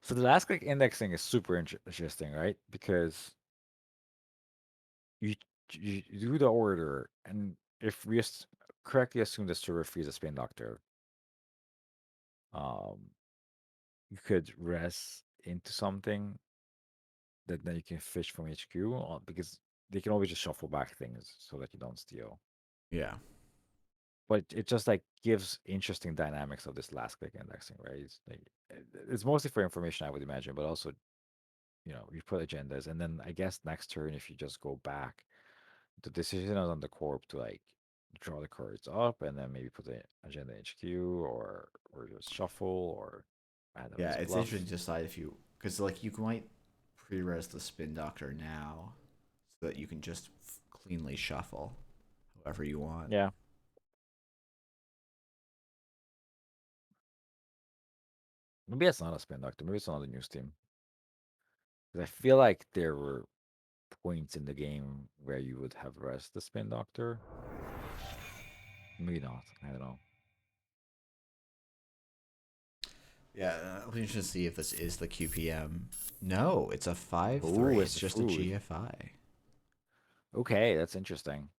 so the last click indexing is super interesting, right? Because you you do the order, and if we correctly assume the server frees a spin doctor, um, you could res into something that then you can fish from HQ because they can always just shuffle back things so that you don't steal. Yeah. But it just like gives interesting dynamics of this last click indexing, right? It's like it's mostly for information, I would imagine, but also you put agendas, and then I guess next turn if you just go back, the decision is on the corp to like draw the cards up and then maybe put the agenda HQ or just shuffle or add them Yeah, as it's interesting bluff. to decide if you, because like you might pre-res the spin doctor now, so that you can just cleanly shuffle however you want. Yeah, maybe it's not a spin doctor. Maybe it's another news team. Because I feel like there were points in the game where you would have rest the spin doctor. Maybe not. I don't know. Yeah, it'll be interesting to see if this is the QPM. No, it's a 5/3. Oh, it's It's the just a food. GFI. Okay, that's interesting.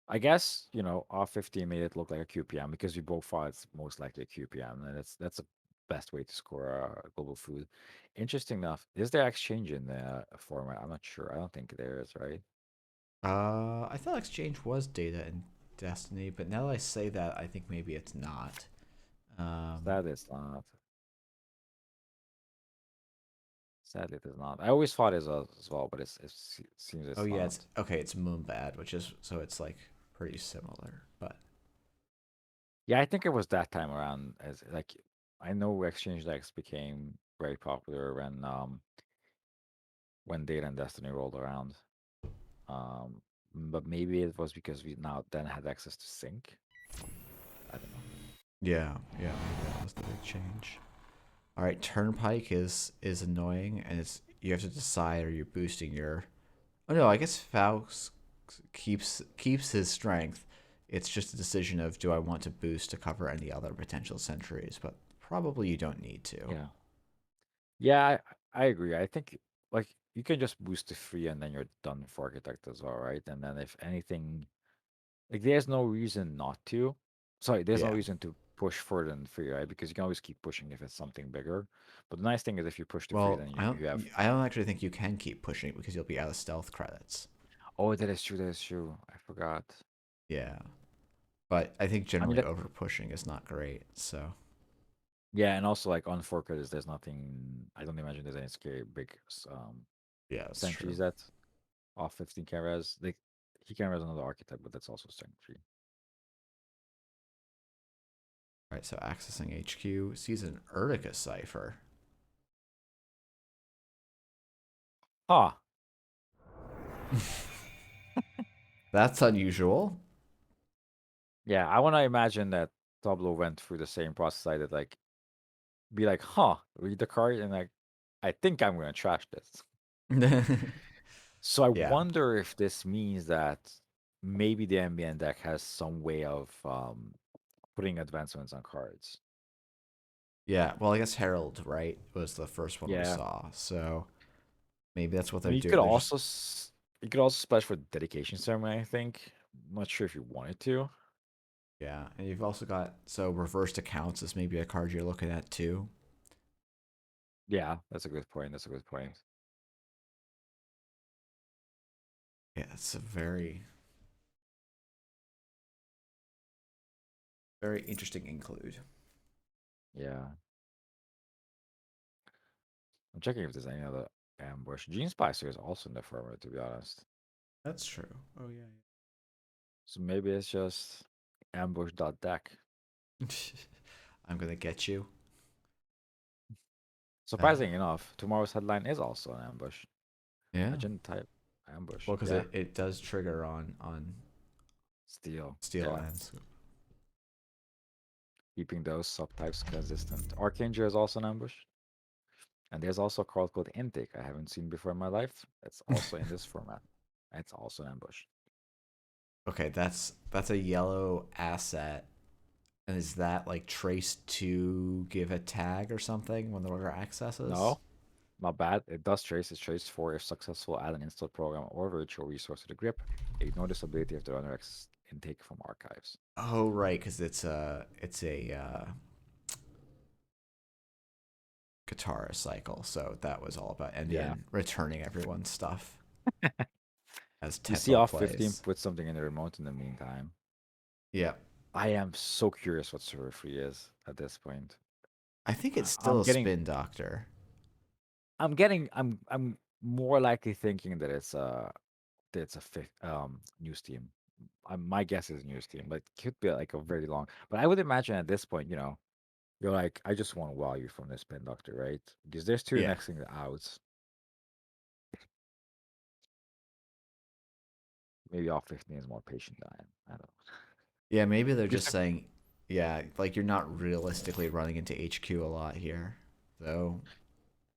I guess, off 15 made it look like a QPM because we both thought it's most likely a QPM, and that's the best way to score a global food. Interesting enough, is there exchange in the format? I'm not sure. I don't think there is, right? I thought Exchange was data in Destiny, but now that I say that, I think maybe it's not. Um, Sadly, it's not. Sadly, it is not. I always thought it was as well, but it seems oh it's yeah, not. it's okay. It's Moonbad, which is so it's like pretty similar, but Yeah, I think it was that time around. As like, I know exchange decks became very popular when Data and Destiny rolled around. Um, but maybe it was because we now then had access to sync. I don't know. yeah, maybe that was the big change. All right, Turnpike is annoying, and it's you have to decide are you boosting your. Oh no, I guess Faust keeps his strength. It's just a decision of do I want to boost to cover any other potential sentries, but probably you don't need to. Yeah. Yeah, I agree. I think like you can just boost to free and then you're done for architect as well, right? And then if anything, like there's no reason not to. Sorry, there's no Yeah. reason to push further than free, right? Because you can always keep pushing if it's something bigger. But the nice thing is if you push to free, Well, then you have. I don't actually think you can keep pushing it because you'll be out of stealth credits. Oh, that is true. That is true. I forgot. Yeah. But I think I mean generally that. over pushing is not great. So Yeah, and also like on four credits, there's nothing. I don't imagine there's any scary big yeah, that's true. sentries that off 15 can res. He can res another archetype, but that's also sentry. All right, so accessing HQ sees an Urtica cipher. Huh. That's unusual. Yeah, I want to imagine that Tableau went through the same process I did. Like, be like, huh, read the card, and like, I think I'm gonna trash this. So I Yeah. wonder if this means that maybe the ambient deck has some way of putting advancements on cards. Yeah. Well, I guess Herald, right, was the first one we Yeah, saw. So maybe that's what I they're mean, doing. They're just you could also splash for dedication ceremony. I think. I'm not sure if you wanted to. yeah. And you've also got so reversed accounts is maybe a card you're looking at too. Yeah, that's a good point. That's a good point. Yeah, it's a very interesting include. Yeah, I'm checking if there's any other ambush. Gene Spicer is also in the firmware, to be honest. That's true. Oh yeah. So maybe it's just ambush.deck. Yeah. I'm gonna get you. Surprising enough, tomorrow's headline is also an ambush. Yeah. Agent type ambush. Well, because Yeah. it does trigger on Steel. Steel Yeah. lands. Keeping those subtypes consistent. Archanger is also an ambush. And there's also a card called Intake I haven't seen before in my life. It's also in this format. It's also an ambush. Okay, that's a yellow asset. And is that like traced to give a tag or something when the order accesses? No, not bad. It does trace. It's traced for if successful, add an install program or virtual resource to the grip. Ignore this ability if the runner access intake from archives. Oh right, because it's a Katara cycle, so that was all about Yeah. Endian returning everyone's stuff as You see tempo off 15, plays. put something in the remote in the meantime. Yeah, I am so curious what server free is at this point. I think it's I'm still a getting spin doctor. I'm more likely thinking that it's a fifth news team. My guess is news team, but it could be like a very long. But I would imagine at this point, you're like, I just want value from this pin doctor, right? Because there's two Yeah, next thing outs. Maybe all 15 is more patient than I am. I don't know. yeah. Maybe they're Just just saying, yeah, like you're not realistically running into HQ a lot here, though.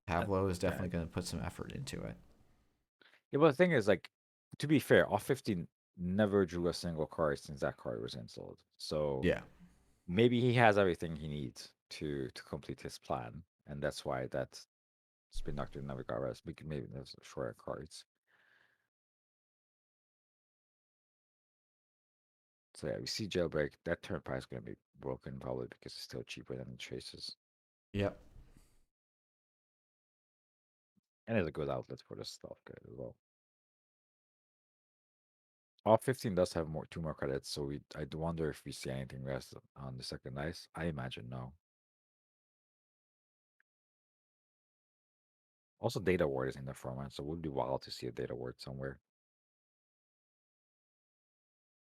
Pablo is yeah. definitely going to put some effort into it. Yeah, but the thing is, like, to be fair, off 15 never drew a single card since that card was installed. So Yeah, maybe he has everything he needs to complete his plan, and that's why that Spin Doctor never got rest. Maybe there's shorter cards. So yeah, we see Jailbreak. That turn price is gonna be broken probably because it's still cheaper than the Traces, yep. and it's a good outlet for the stealth card as well. Off 15 does have two more credits, so I do wonder if we see anything rest on the second dice. I imagine no. Also, Data Ward is in the format, so it would be wild to see a Data Ward somewhere.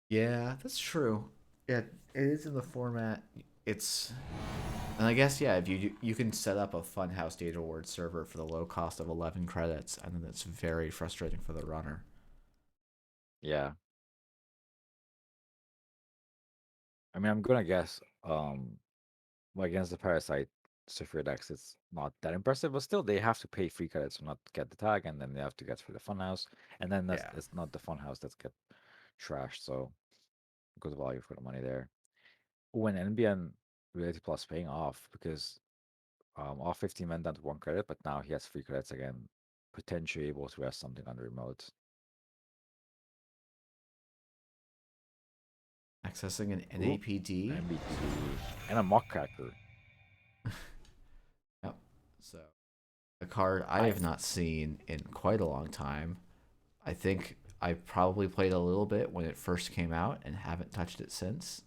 Yeah, that's true. Yeah, it is in the format. It's And I guess yeah, if you can set up a Funhouse Data Ward server for the low cost of 11 credits, and then it's very frustrating for the runner. Yeah, I mean, I'm gonna guess, well, against the Parasite Saphir decks, it's not that impressive, but still, they have to pay 3 credits to not get the tag, and then they have to get for the Funhouse, and then Yeah. it's not the Funhouse that's get trashed, so good value for the money there. When NBN Reality Plus paying off because off 15 went down to 1 credit, but now he has 3 credits again, potentially able to rest something on the remote. Accessing an Ooh, NAPD. MBT and a Mock Cracker. Yep. So a card I I have not seen in quite a long time. I think I probably played a little bit when it first came out and haven't touched it since.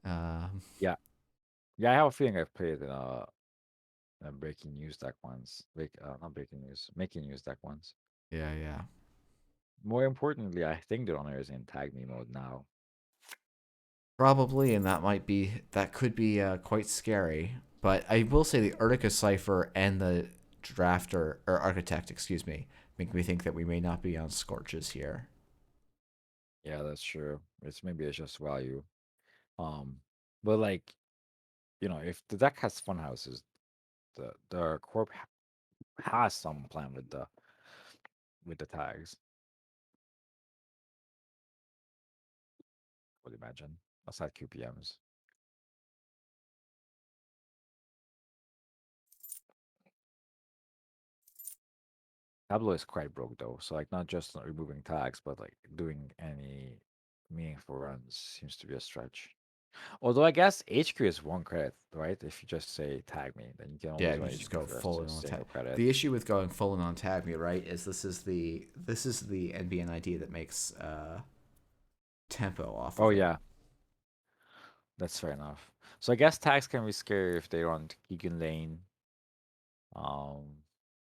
Um, Yeah, yeah, I have a feeling I've played in a breaking news deck once. Not breaking news, making news deck once. yeah, yeah. More importantly, I think the runner is in tag me mode now. Probably, and that could be quite scary. But I will say the Urtica Cipher and the Drafter or Architect, excuse me, make me think that we may not be on Scorches here. Yeah, that's true. Maybe it's just value. Um, but like if the deck has fun houses, the corp has some plan with the tags. I would imagine aside QPMs. Tableau is quite broke though, so like not just removing tags, but like doing any meaningful runs seems to be a stretch. Although I guess HQ is 1 credit, right? If you just say tag me, then you can Yeah, always if you run just HQ go for the rest full of in a on tag. single credit. The issue with going full in on tag me, right, is this is the NBN ID that makes tempo off Oh of it. yeah, that's fair enough. So I guess tags can be scary if they run Keegan Lane. Um,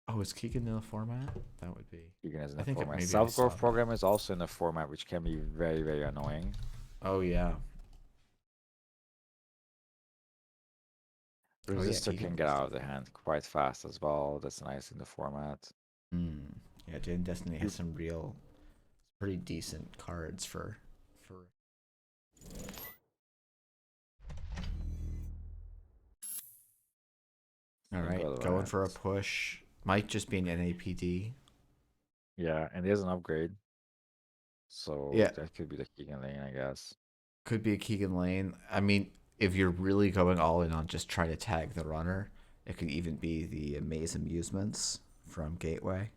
Oh, is Keegan in the format? That would be. Keegan is in I the think format. maybe I Self saw growth that. program is also in the format, which can be very, very annoying. Oh yeah. Oh yeah, Resistor Keegan can get was out of the definitely. hand quite fast as well. That's nice in the format. Hmm. Yeah, Jane Destiny has You- some real, pretty decent cards for. All And right, go to going for a lands. push. Might just be an NAPD. Yeah, and there's an upgrade. So Yeah, that could be the Keegan Lane, I guess. could be a Keegan Lane. I mean, if you're really going all in on just trying to tag the runner, it could even be the Maze Amusements from Gateway.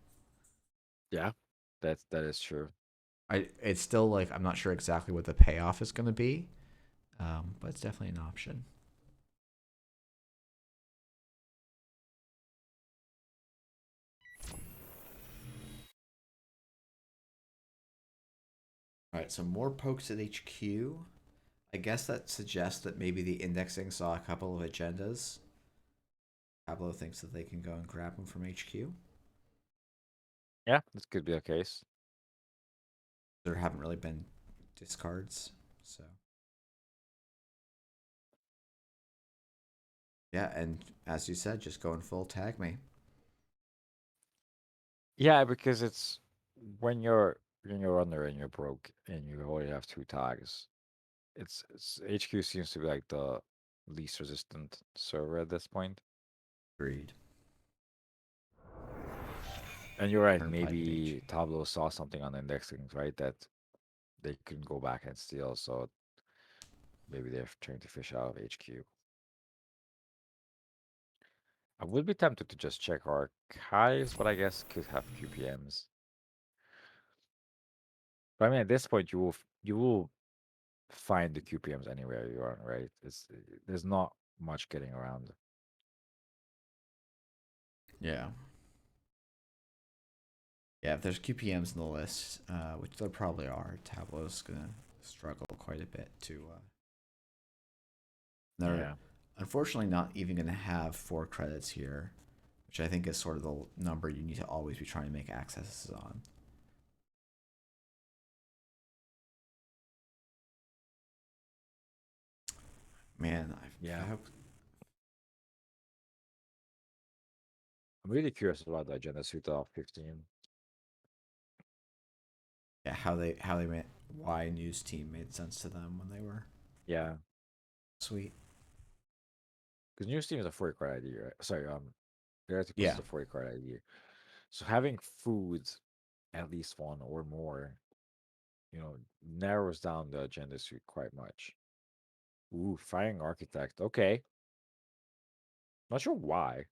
Yeah, that is true. It's still like I'm not sure exactly what the payoff is going to be, but it's definitely an option. All right, so more pokes at HQ. I guess that suggests that maybe the indexing saw a couple of agendas. Pablo thinks that they can go and grab them from HQ. Yeah, this could be a case. There haven't really been discards, so yeah. And as you said, just going full tag me. Yeah, because it's when you're under and you're broke and you only have two tags. It's HQ seems to be like the least resistant server at this point. Agreed. And you're right, Turnpike at maybe HQ. Tableau saw something on the indexing, right? That they can go back and steal, so maybe they're trying to fish out of HQ. I would be tempted to just check archives, but I guess could have QPMs. But I mean, at this point, you will find the QPMs anywhere you are, right? There's not much getting around. Yeah. Yeah, if there's QPMs in the list, which there probably are, Tableau's gonna struggle quite a bit to. They're Yeah, unfortunately not even gonna have 4 credits here, which I think is sort of the number you need to always be trying to make accesses on. Man, yeah. how, I'm really curious about the agenda suit of 15. yeah, how they made why news team made sense to them when they were Yeah, sweet. because New Steam is a 40 card ID, right? Sorry, Heretics is Yeah, a 40 card ID. So having food, at least one or more, narrows down the agenda suite quite much. Ooh, Firing Architect. Okay. Not sure why.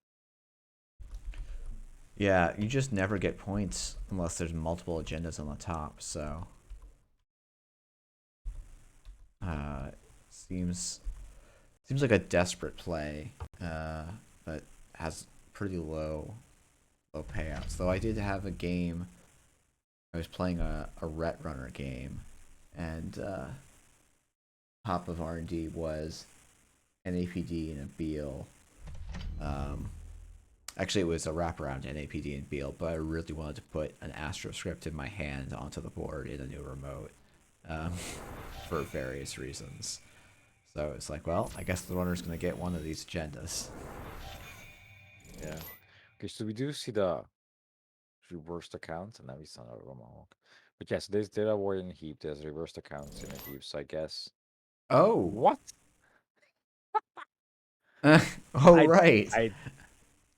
yeah, you just never get points unless there's multiple agendas on the top. So, uh, seems seems like a desperate play, but has pretty low payouts. Though I did have a game. I was playing a Ret Runner game, and top of R&D was an APD and a Beal. Um, Actually, it was a wraparound NAPD and Beal, but I really wanted to put an Astro script in my hand onto the board in a new remote, um, for various reasons. So it's like, well, I guess the runner's going to get one of these agendas. Yeah. Okay, so we do see the reversed accounts, and then we saw another Romo. But yes, there's data ward in a heap. There's reversed accounts in a heap. So I guess Oh, what? oh I right. I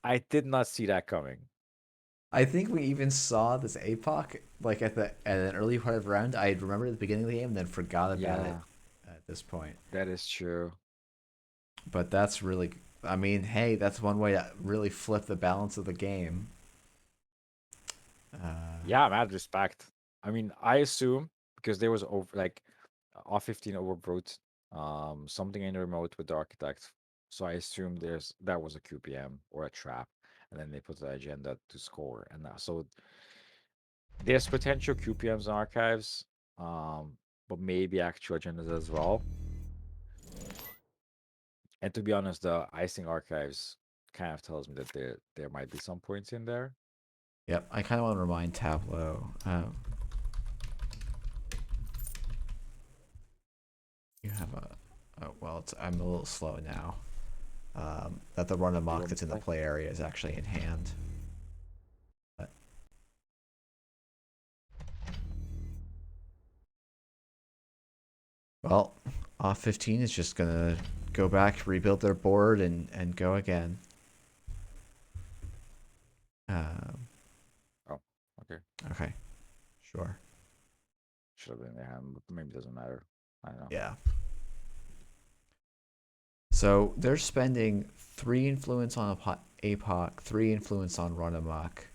I did not see that coming. I think we even saw this APOC like at an early part of the round. I remember at the beginning of the game, and then forgot about it Yeah, at this point. that is true. But that's really, I mean, hey, that's one way to really flip the balance of the game. Uh, Yeah, mad respect. I mean, I assume because there was over like R15 overwrote something in the remote with the architect. So I assume that was a QPM or a trap, and then they put the agenda to score. And so there's potential QPMs and archives, but maybe actual agendas as well. And to be honest, the icing archives kind of tells me that there might be some points in there. yep, I kind of want to remind Tableau. You have a well, I'm a little slow now. That the run You amok want me that's to in the play? play area is actually in hand. But Well, off 15 is just gonna go back, rebuild their board, and go again. Um, Oh, okay. okay, sure. Should have been in their hand, but maybe it doesn't matter. I don't know. Yeah. So they're spending 3 influence on APOC, 3 influence on Run Amok,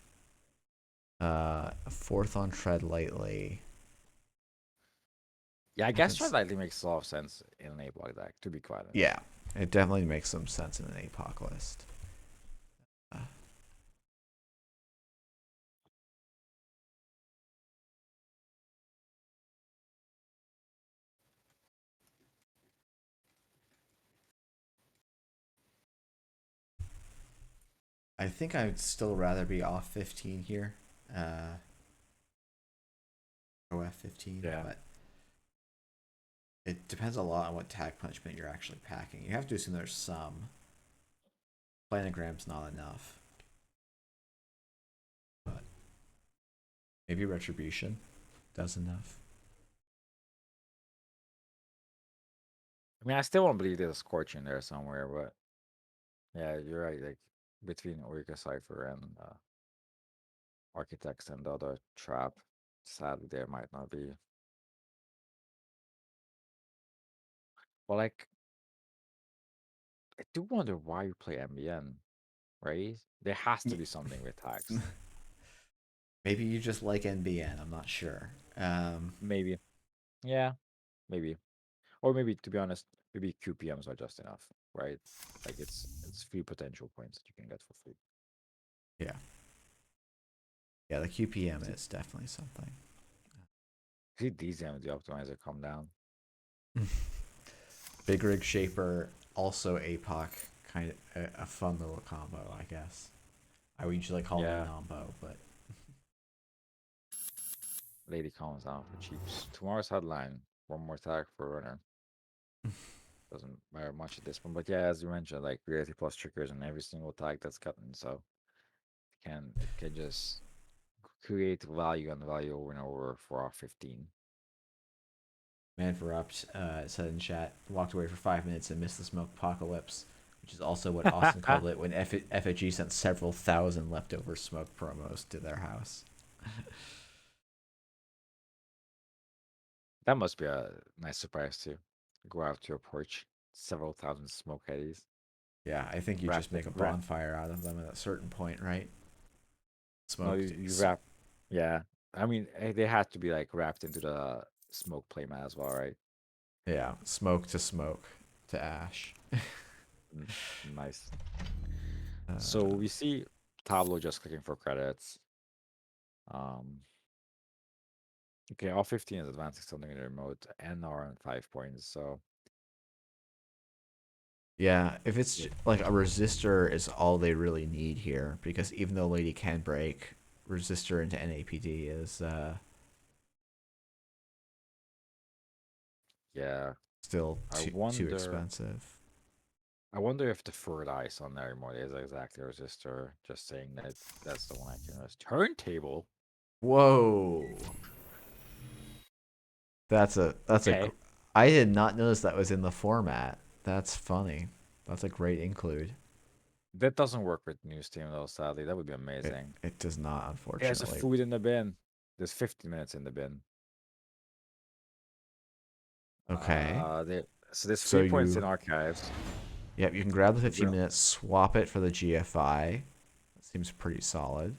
a fourth on Tread Lightly. Yeah, I I guess can, Tread Lightly makes a lot of sense in an A-block deck, to be quite honest. yeah, it definitely makes some sense in an APOC list. Uh, I think I'd still rather be off 15 here. OF 15, Yeah. but it depends a lot on what tag punishment you're actually packing. You have to assume there's some. Planogram's not enough, but maybe Retribution does enough. I mean, I still want to believe there's a Scorch in there somewhere, but yeah, you're right. Like, between Orica Cypher and Architects and the other trap, sadly, there might not be. Well, like, I do wonder why you play MBN, right? There has to be something with tags. Maybe you just like NBN. I'm not sure. Maybe. Yeah, maybe. Or maybe, to be honest, maybe QPMs are just enough, right? Like, it's free potential points that you can get for free. Yeah, yeah. The QPM See, is definitely something. see these with the optimizer come down. Big Rig Shaper, also APOC, kind of a fun little combo, I guess. I would usually call it a Yeah, nombo, but lady comes down for cheaps. Tomorrow's headline: one more tag for a runner. Doesn't matter much at this point, but yeah, as you mentioned, like reality plus triggers on every single tag that's gotten, so it can just create value and value over and over for our 15. Man for Upt said in chat, walked away for 5 minutes and missed the smoke apocalypse, which is also what Austin called it when FFG sent several thousand leftover smoke promos to their house. That must be a nice surprise too. Go out to your porch, several thousand smoke eddies, Yeah, I think you just wrap it, make a wrap. bonfire out of them at a certain point, right? No, Smoke. you wrap. Yeah, I mean they had to be like wrapped into the smoke playmat as well, right? Yeah, smoke to ash. Mm, nice. So Uh, we see Tableau just clicking for credits. Um, okay, all 15 is advancing something in the remote and are on 5 points. So yeah, if it's yeah, like a resistor is all they really need here, because even though Lady can break, resistor into NAPD is yeah. still I too wonder. expensive. I wonder if the third ice on there remote is exactly a resistor. Just saying that that's the one I can use. Turntable. Whoa, that's a. Okay. I did not notice that was in the format. That's funny. That's a great include. That doesn't work with new Steam though, sadly. That would be It amazing. it does not, There's a unfortunately. food in the bin. There's 50 minutes in the bin. Okay, There, so there's so 3 points in you, archives. yep, you can grab the You 15 bring, minutes, swap it for the GFI. That seems pretty solid.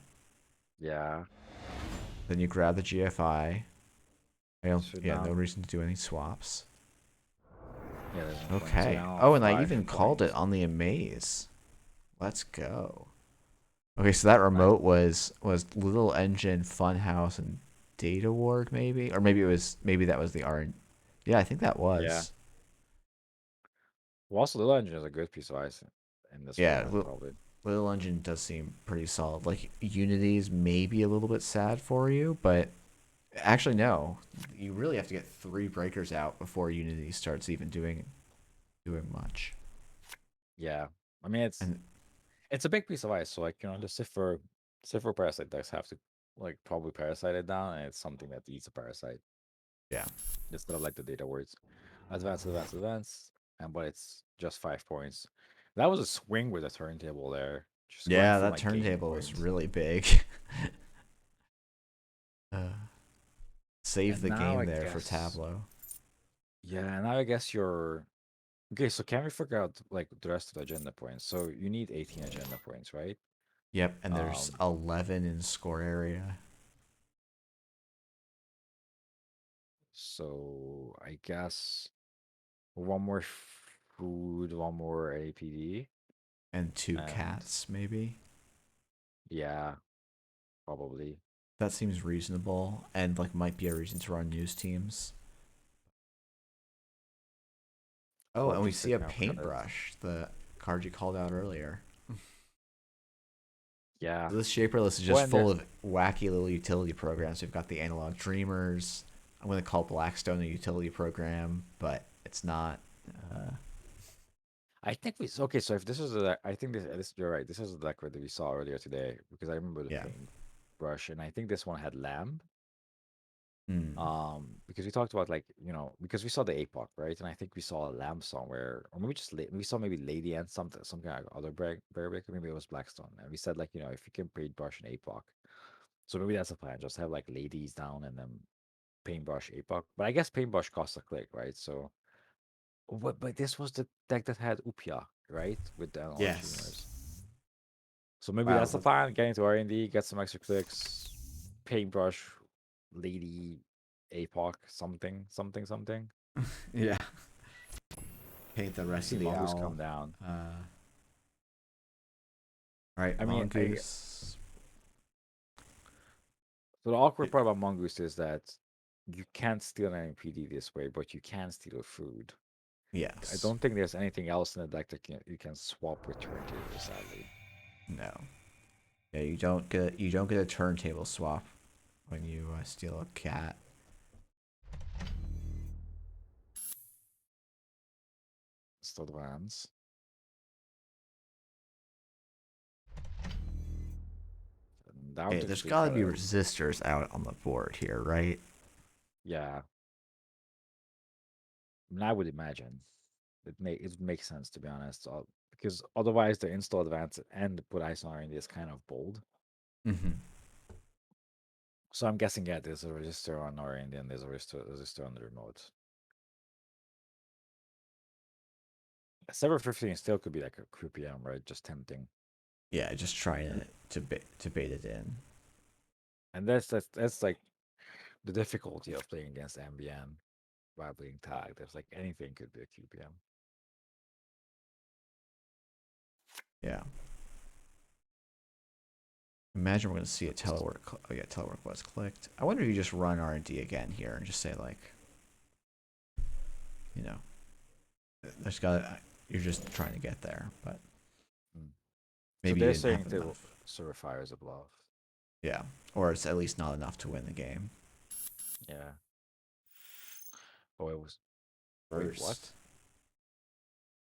yeah, Then you grab the GFI. I don't. sit Yeah, no down. reason to do any swaps. Yeah, there's no point. Sit Okay. down on Oh, and I five even called it points. on the Amaze. Let's go. Okay, so that Nice. remote was Little Engine, Funhouse, and Data Ward, maybe, or maybe that was the R. Yeah, I think that Yeah. was. Well, also, Little Engine is a good piece of ice in this Yeah, format, probably. Little Engine does seem pretty solid. Like Unity's maybe a little bit sad for you, but actually no. You really have to get 3 breakers out before Unity starts even doing much. Yeah. I mean, And it's a big piece of ice, so like the Cipher Parasite decks have to like probably parasite it down, and it's something that eats a parasite yeah. instead of like the data words. advance, advance, advance, and but it's just 5 points. That was a swing with a turntable there, just going Yeah, for that my game turntable was point. really big. uh, Save And the now game I there for guess, Tableau. yeah, now I guess you're okay. So can we figure out like the rest of the agenda points? So you need 18 agenda points, right? Yep, and there's Um, 11 in score area so I guess one more food, one more APD, and 2 and cats, maybe. yeah, probably. That seems reasonable and like might be a reason to run news teams. Oh, and we 14 see a freaking credits. paintbrush, the card you called out earlier. Yeah. So this shaper list is Well, just and full there, of wacky little utility programs. We've got the Analog Dreamers. I'm going to call Blackstone a utility program, but it's not. Uh, I think we okay. So if this was a, I think this you're right. This is the deck that we saw earlier today because I remember the yeah. paintbrush, and I think this one had lamb. Hmm. Because we talked about like because we saw the APOC, right, and I think we saw a lamb somewhere, or maybe just we saw maybe Lady and something like other bear breaker. Maybe it was Blackstone, and we said like if you can paintbrush an APOC, so maybe that's a plan. Just have like ladies down and then paintbrush APOC. But I guess paintbrush costs a click, right? So but this was the deck that had Upia, right? With the Analog Yes. Dreamers. So maybe that's the Wow. plan. Get into R&D, get some extra clicks, paintbrush, lady, APOC, something, something, something. Yeah. Paint the I rest see of the Mongoose owl. come down. All right, I mean, Mongoose. so the awkward part about Mongoose is that you can't steal an NPD this way, but you can steal food. I Yes. don't think there's anything else in the deck that you can swap with turntable, sadly. No. Yeah, you don't get a turntable swap when you steal a cat. Still advance. Down Hey, to there's 3 got to be credits. resistors out on the board here, right? Yeah, I mean, I would imagine it makes sense to be honest, because otherwise the install advance and put ice on R&D is kind of bold. Mm-hmm. So I'm guessing yeah, there's a resistor on R&D and there's a resistor on the remote. 715 still could be like a QPM, right? Just tempting. Yeah, just trying And to bait it in. that's like the difficulty of playing against MBN while being tagged. There's like anything could be a QPM. Yeah. Imagine we're gonna see a telework. Oh yeah, telework was clicked. I wonder if you just run R&D again here and just say like, you know, there's got you're just trying to get there, but Mm. So maybe you they're didn't have saying they will enough. certify as a bluff. Yeah, or it's at least not enough to win the game. Yeah. Oh, it was. Wait, First, what?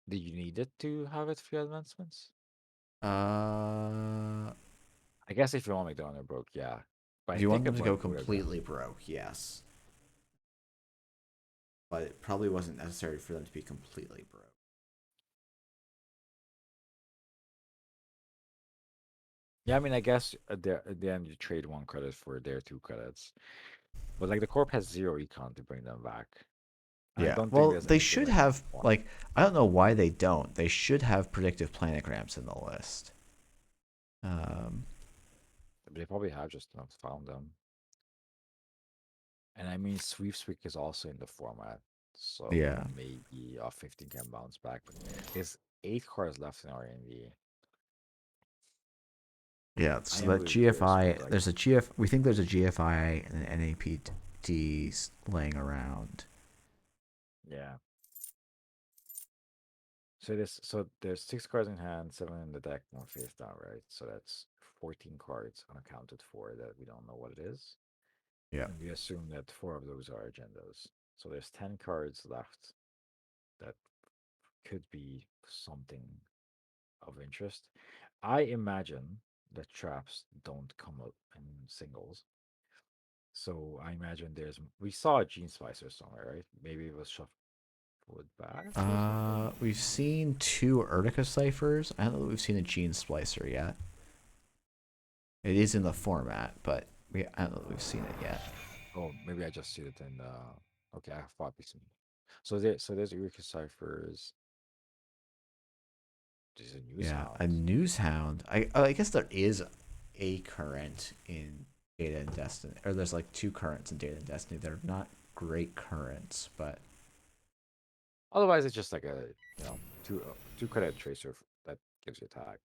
Did you need it to have it for your advancements? uh, I guess if you want to make the honor broke, yeah. But if I you want think them it to go would have gone. completely broke, yes, but it probably wasn't necessary for them to be completely broke. Yeah, I mean, I guess at the end you trade 1 credit for their 2 credits. But like the corp has 0 econ to bring them back. And I Yeah, don't think well, there's they anything should like have one. like I don't know why they don't. They should have predictive planograms in the list. Um, They probably have just not found them. And I mean, Sweep Sweep is also in the format. So yeah, maybe 15 can bounce back. But there's 8 cards left in RND. yeah. I So am that really curious GFI, what like there's a GF. We think there's a GFI and an NAPT laying around. yeah. So there's 6 cards in hand, 7 in the deck, 1 face down, right? So that's 14 cards unaccounted for that we don't know what it is. Yeah, And we assume that 4 of those are agendas. So there's 10 cards left that could be something of interest. I imagine that traps don't come up in singles. So I imagine we saw a Gene Spicer somewhere, right? Maybe it was shuffled. would back or something? We've seen two Urtica ciphers. I don't know that we've seen a Gene Splicer yet. It is in the format, but I don't know that we've seen it yet. Oh, maybe I just see it in okay, I have probably seen. So there's Eureka ciphers. There's a news Yeah, a hound. news hound. I guess there is a current in Data and Destiny, or there's like two currents in Data and Destiny. They're not great currents, but Otherwise, it's just like a two credit tracer that gives you a tag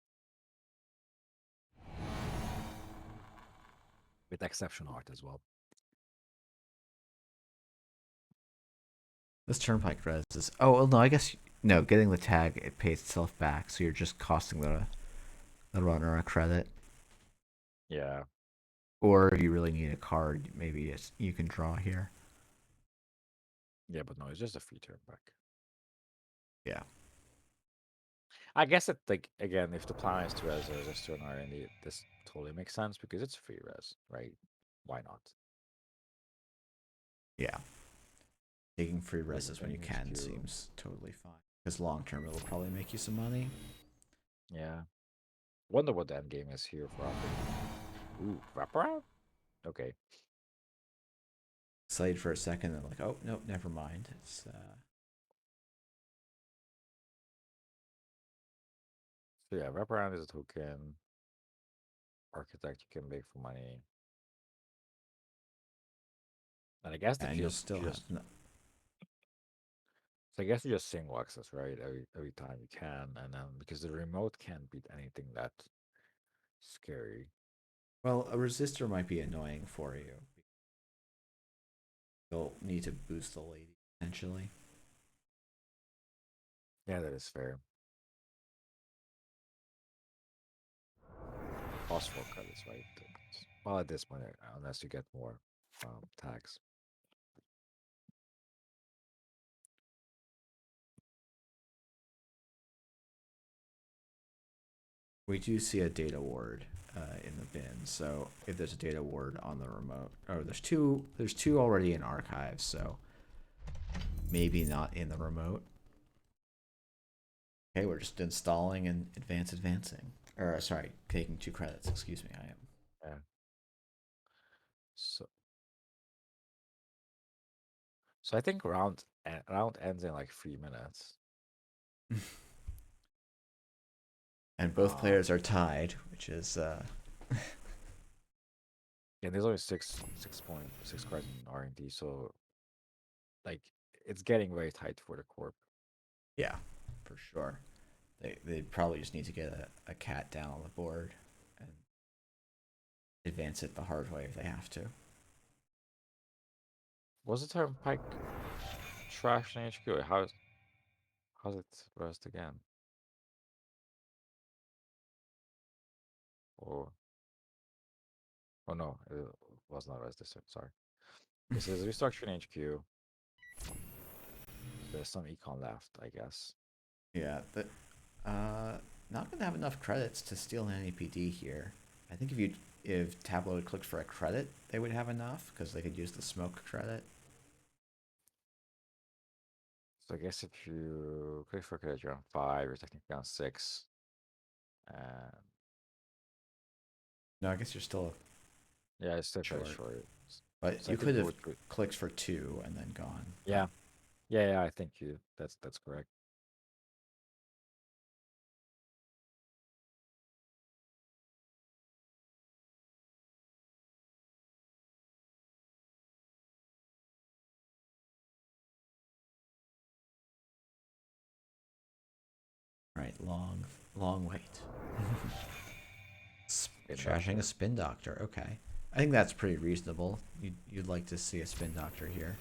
with exception art as well. this Turnpike res is. Oh well, no, I guess no. Getting the tag it pays itself back, so you're just costing the runner a credit. Yeah, Or if you really need a card, maybe you can draw here. yeah, but no, it's just a free turn back. Yeah. I guess it like again, if the plan is to res or resistor and R&D, this totally makes sense because it's free res, right? Why not? Yeah. Taking free Labor reses when you Drain can HQ. seems totally fine. Because long term it'll probably make you some money. Yeah. Wonder what the end game is here for offering. Ooh, wraparound? Okay. Excited for a second and like, oh nope, never mind. It's So yeah, wraparound is a token. Architect you can make for money. And I guess that and you you'll just still you have just so I guess you just single access, right? Every time you can, and then because the remote can't beat anything that scary. well, a resistor might be annoying for you. You'll need to boost the lady potentially. Yeah, that is fair. Cost 4 credits, right? Well, at this point, unless you get more tags. We do see a data ward in the bin, so if there's a data ward on the remote, oh, there's two already in archives, so maybe not in the remote. Okay, we're just installing and advancing. Or sorry, taking two credits. Excuse me, I am. Yeah. So so I think round ends in like 3 minutes. And both Um, players are tied, which is and there's only six cards in R&D, so like it's getting very tight for the corp. yeah, for sure. They probably just need to get a cat down on the board and advance it the hard way if they have to. Was the Turnpike trash in HQ? How's it rest again? Or oh no, it was not rest this turn. Sorry. This is restructuring HQ. There's some econ left, I guess. Yeah, but not gonna have enough credits to steal an NAPD here. I think if Tableau had clicked for a credit, they would have enough because they could use the smoke credit. So I guess if you click for credit, you're on 5, you're technically on 6. And No, I guess you're still yeah, it's still very short. short. But So I you think could you have would go. clicked for two and then gone. But Yeah. Yeah, I think you that's correct. right, long wait. Spin Trashing a Doctor. spin doctor. Okay, I think that's pretty reasonable. You'd like to see a spin doctor here.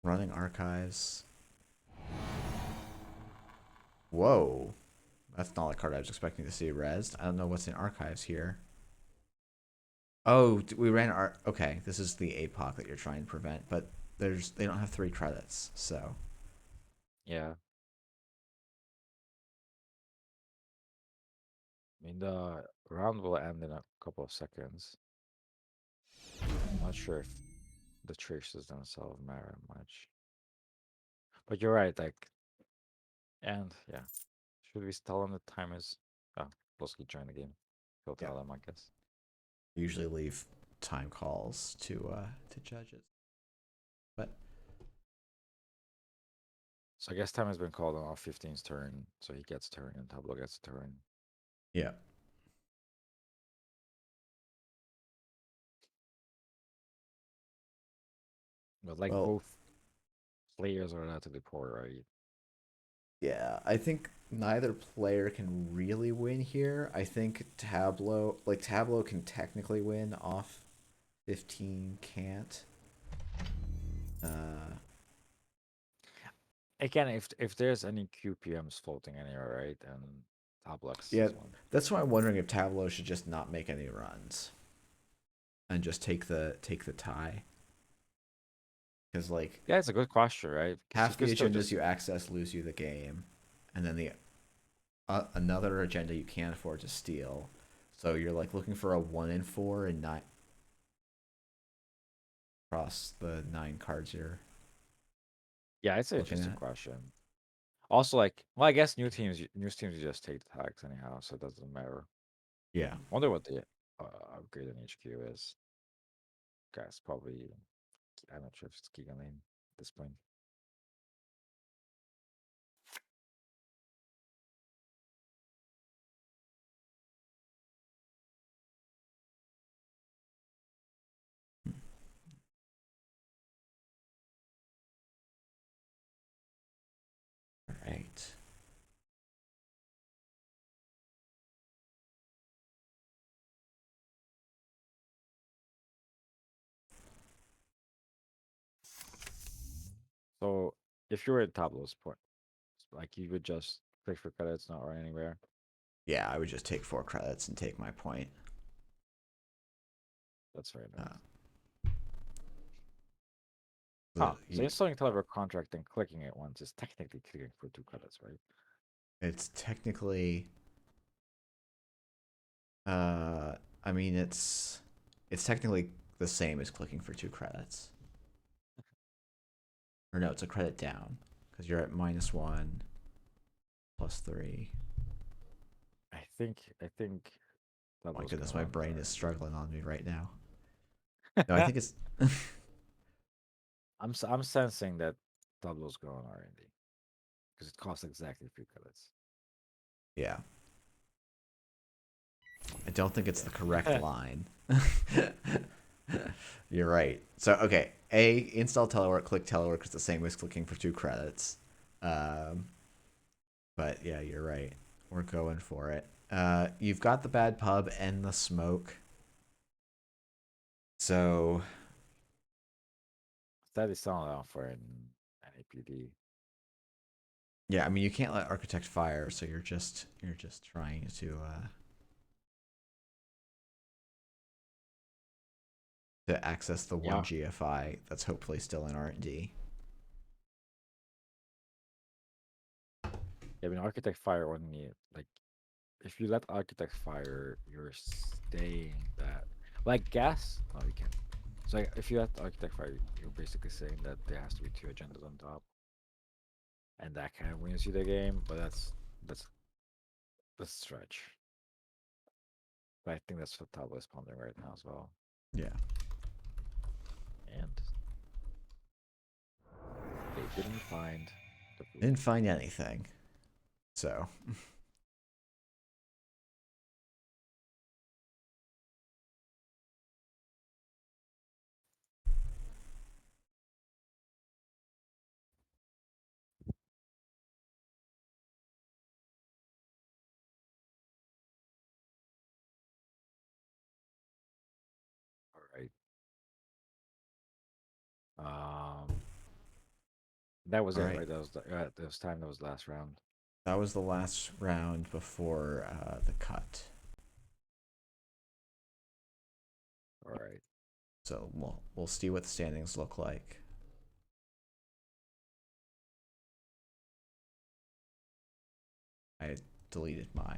Running archives. Whoa, that's not the card I was expecting to see rezzed. I don't know what's in archives here. Oh, we ran our. Okay, this is the APOC that you're trying to prevent, but they don't have 3 credits, so Yeah. I mean the round will end in a couple of seconds. I'm not sure if the traces themselves matter much. But you're right, like, and yeah. Should we tell them the time is? Oh, Polsky joined the game. He'll Yeah. tell them, I guess. Usually leave time calls to judges. But So I guess time has been called on off 15's turn, so he gets turn and Tableau gets turn. yeah. But like Well, both players are allowed to deploy, right? yeah, I think neither player can really win here. I think Tableau can technically win off 15 can't. Uh Again, if there's any QPMs floating anywhere, right, and Tablex yeah, is one. that's why I'm wondering if Tableau should just not make any runs and just take the tie. Cuz like Yeah, it's a good question, right? Because you half could the still agendas just you access lose you the game, and then the another agenda you can't afford to steal. So you're like looking for a 1 in 4 and not across the 9 cards you're yeah, it's an looking interesting at. question. Also, like, well, I guess new teams you just take the tags anyhow, so it doesn't matter. Yeah. Wonder what the upgrade in HQ is. Guys, probably I'm not sure if it's Giga Lane at this point. All right. So if you were at Tableau's point, like you would just click for credits, not run anywhere. Yeah, I would just take 4 credits and take my point. That's very nice. Uh, Huh. the, So you, installing Telegram contract and clicking it once is technically clicking for 2 credits, right? it's technically uh I mean it's technically the same as clicking for 2 credits. Or no, it's a credit down cuz you're at -1 +3. I think My Tableau's goodness, going my on brain is there. struggling on me right now. No, I think it's I'm sensing that Tableau's going R&D because it costs exactly 3 credits. yeah. I don't think it's the correct Yeah. line. You're right. So okay, install telework, click telework is the same as clicking for 2 credits. Um, but yeah, you're right. We're going for it. You've got the bad pub and the smoke. So That is not allowed for an APD. yeah, I mean you can't let architect fire, so you're just trying to access the one Yeah. GFI that's hopefully still in R&D. I mean, Architect Fire only like if you let Architect Fire, you're saying that like gas. No, you can't. So like, if you let Architect Fire, you're basically saying that there has to be 2 agendas on top, and that kind of wins you the game. But that's that's a stretch. But I think that's what Tableau is pondering right now as well. Yeah. And they didn't find the food. Didn't find anything. So All right. Um, that was all it, right. right? That was time. That was the last round. That was the last round before the cut. All right. So we'll see what the standings look like. I deleted my.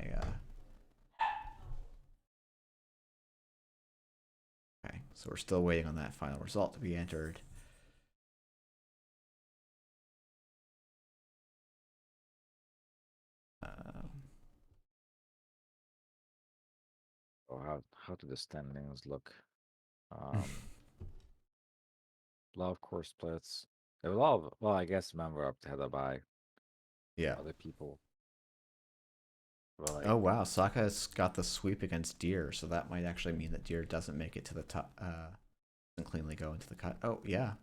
Okay, so we're still waiting on that final result to be entered. Oh, how do the standings look? Um, a lot of core splits. There was a lot of, well, I guess member up headed by Yeah. other people. But like, Oh wow, Sokka's got the sweep against Deer, so that might actually mean that Deer doesn't make it to the top. Doesn't cleanly go into the cut. Oh yeah.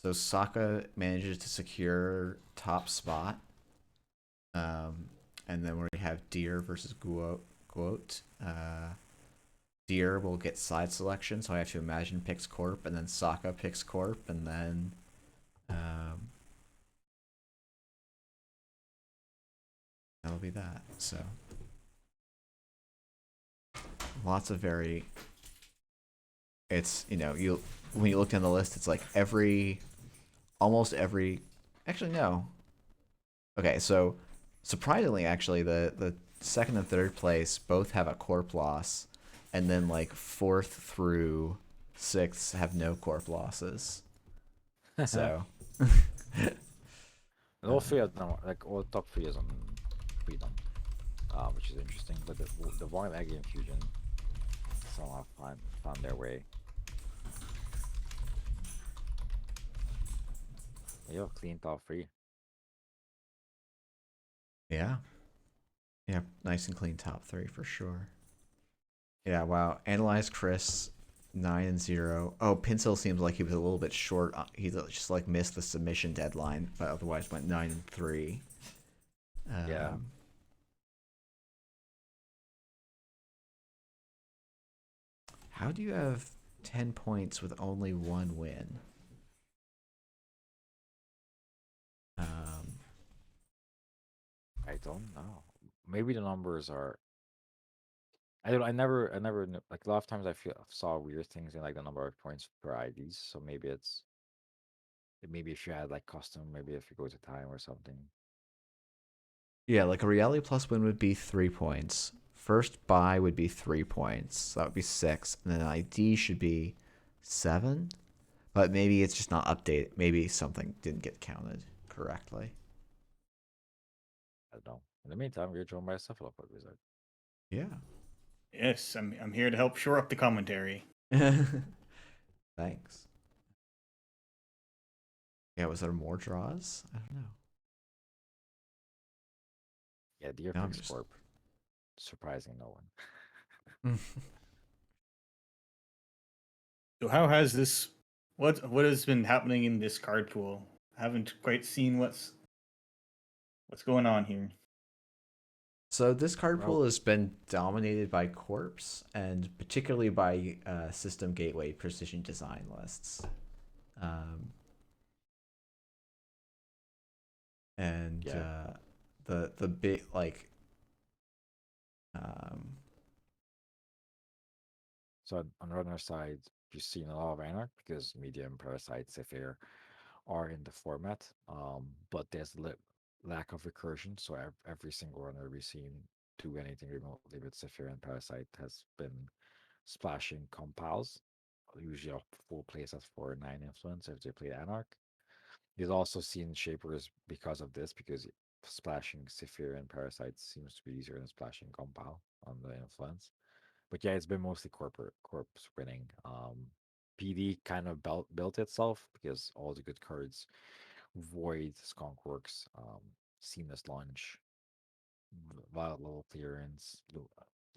So Sokka manages to secure top spot. And then we have Deer versus Guot. Deer will get side selection, so I have to imagine picks Corp, and then Sokka picks Corp, and then that'll be that. So lots of very. It's you when you look down the list, it's like almost every. Actually, no. Okay, so surprisingly, actually, the second and third place both have a Corp loss, and then like fourth through sixth have no Corp losses. So. and all three of them, like all top three is on freedom, which is interesting. But the Wild Egg Infusion somehow found their way. You have clean top three. Yeah. Yeah, nice and clean top three for sure. Yeah, wow. Analyze Chris 9-0. Oh, Pincel seems like he was a little bit short. He just like missed the submission deadline, but otherwise went 9-3. Yeah. How do you have 10 points with only one win? I don't know. Maybe the numbers are. I don't. I never like a lot of times I saw weird things in like the number of points per IDs. So maybe if you had like custom, maybe if you go to time or something. Yeah, like a reality plus win would be 3 points. First buy would be 3 points. So that would be six. And then ID should be 7. But maybe it's just not updated. Maybe something didn't get counted correctly. I don't know. In the meantime, we're joined by a cephalopod wizard. Yeah. Yes, I'm here to help shore up the commentary. Thanks. Yeah, was there more draws? I don't know. Yeah, Deer No, I'm picks just. Corp. Surprising no one. So how has this what has been happening in this card pool? I haven't quite seen what's going on here. So this card Well, pool has been dominated by Corpse and particularly by System Gateway Precision Design lists. And yeah. the big like um So on runner side, you've seen a lot of Anarch because Medium, Parasite, Zephyr are in the format. But there's lack of recursion. So every single runner we've seen do anything remotely with Zephyr and Parasite has been splashing compiles, usually a full place at 4 or 9 influence if they play Anarch. He's also seen Shapers because of this, because splashing Zephyr and Parasite seems to be easier than splashing compile on the influence. But yeah, it's been mostly corpse winning. PD kind of built itself because all the good cards, Void, Skunkworks, Seamless Launch, Violet Level Clearance,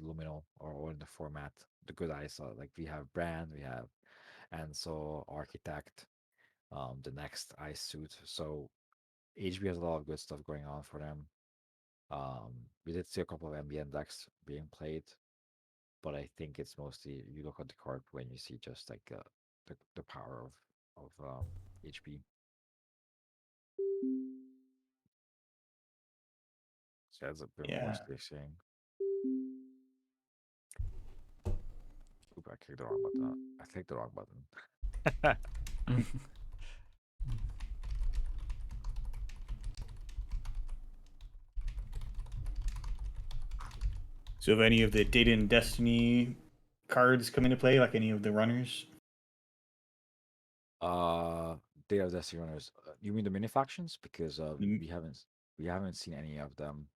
Luminal, or all in the format. The good eyes, like we have Brand, we have Ansel, Architect, the next ice suit. So HB has a lot of good stuff going on for them. We did see a couple of MBN decks being played, but I think it's mostly you look at the card when you see just like the power of HP. So that's a bit more Yeah. seeing. Oop, I clicked the wrong button. I clicked the wrong button. So have any of the Data and Destiny cards come into play, like any of the runners? uh, Day of Destiny runners. You mean the mini factions? Because Mm, we haven't seen any of them.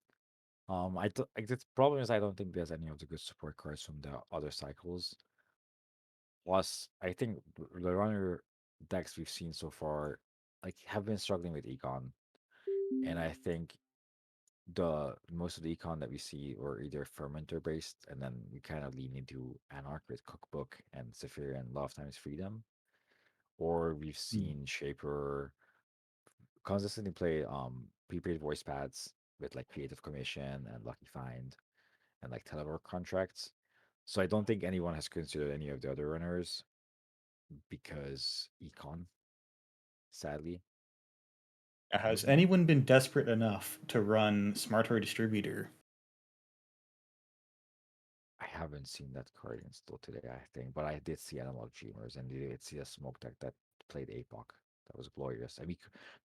like the problem is I don't think there's any of the good support cards from the other cycles. Plus, I think the runner decks we've seen so far like have been struggling with econ, and I think the most of the econ that we see were either fermenter based, and then we kind of lean into Anarch with Cookbook and Zephyr and Love Times Freedom, or we've Mm. seen Shaper consistently play prepaid voice pads with like Creative Commission and Lucky Find and like telework contracts. So I don't think anyone has considered any of the other runners because econ, sadly. Has Mhm. anyone been desperate enough to run Smarter Distributor? I haven't seen that card installed today, I think, but I did see Analog Dreamers and did see a smoke deck that played APOC. That was glorious. And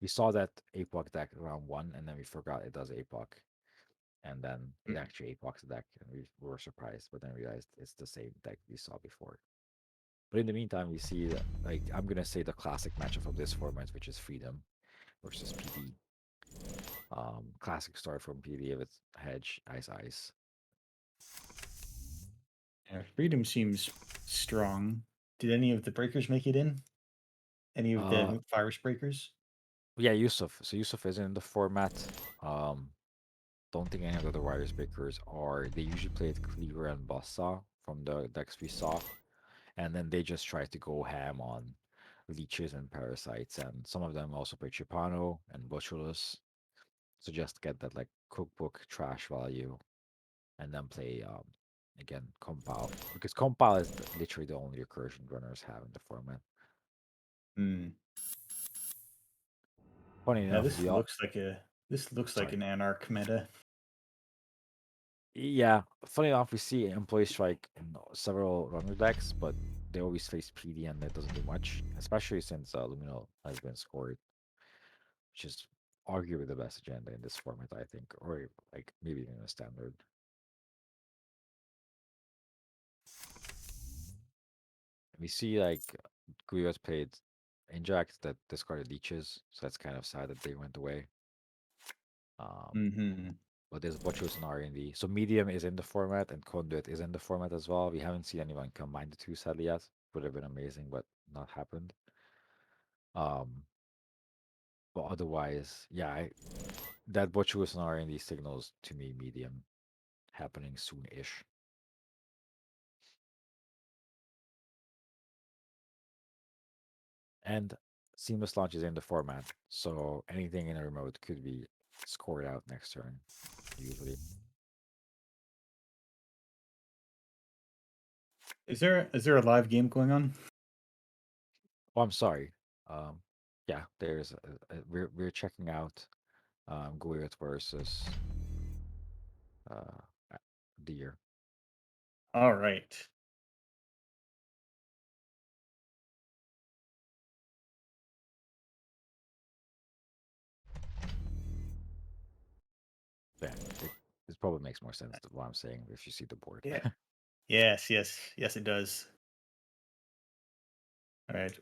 we saw that APOC deck round one, and then we forgot it does APOC. And then it Mm. actually APOC's the deck, and we were surprised, but then realized it's the same deck we saw before. But in the meantime, we see that, like, I'm gonna say the classic matchup of this format, which is Freedom versus PD. Classic start from PD with Hedge, Ice Ice. Yeah, Freedom seems strong. Did any of the breakers make it in? Any of Uh, the virus breakers? yeah, Yusuf. So Yusuf is in the format. Um, don't think any of the other Wires Breakers are. They usually played Cleaver and Bossa from the decks we saw, and then they just try to go ham on leeches and parasites, and some of them also play Chipano and Botulus. So just get that like cookbook trash value, and then play again Compile, because Compile is literally the only recursion runners have in the format. Hmm. Funny Yeah, enough, this looks like sorry. an Anarch meta. Yeah, funny enough, we see Employee Strike in several runner decks, but they always face PD and that doesn't do much, especially since Lumino has been scored, which is arguably the best agenda in this format, I think, or like maybe in a standard. We see like Guyot played Inject that discarded leeches, so that's kind of sad that they went away. Um, Mm-hmm. but there's Butchers and R&D. So Medium is in the format and Conduit is in the format as well. We haven't seen anyone combine the two sadly yet. Would have been amazing, but not happened. Um, but otherwise, yeah, that Butchers and R&D signals to me Medium happening soon-ish. And Seamless Launch is in the format, so anything in a remote could be scored out next turn, usually. Is there a live game going on? Oh, I'm sorry. Um, yeah, there's we're checking out Guyot versus uh Deer. All right. Yeah, it probably makes more sense to what I'm saying if you see the board. Yeah. Yes, it does. All right.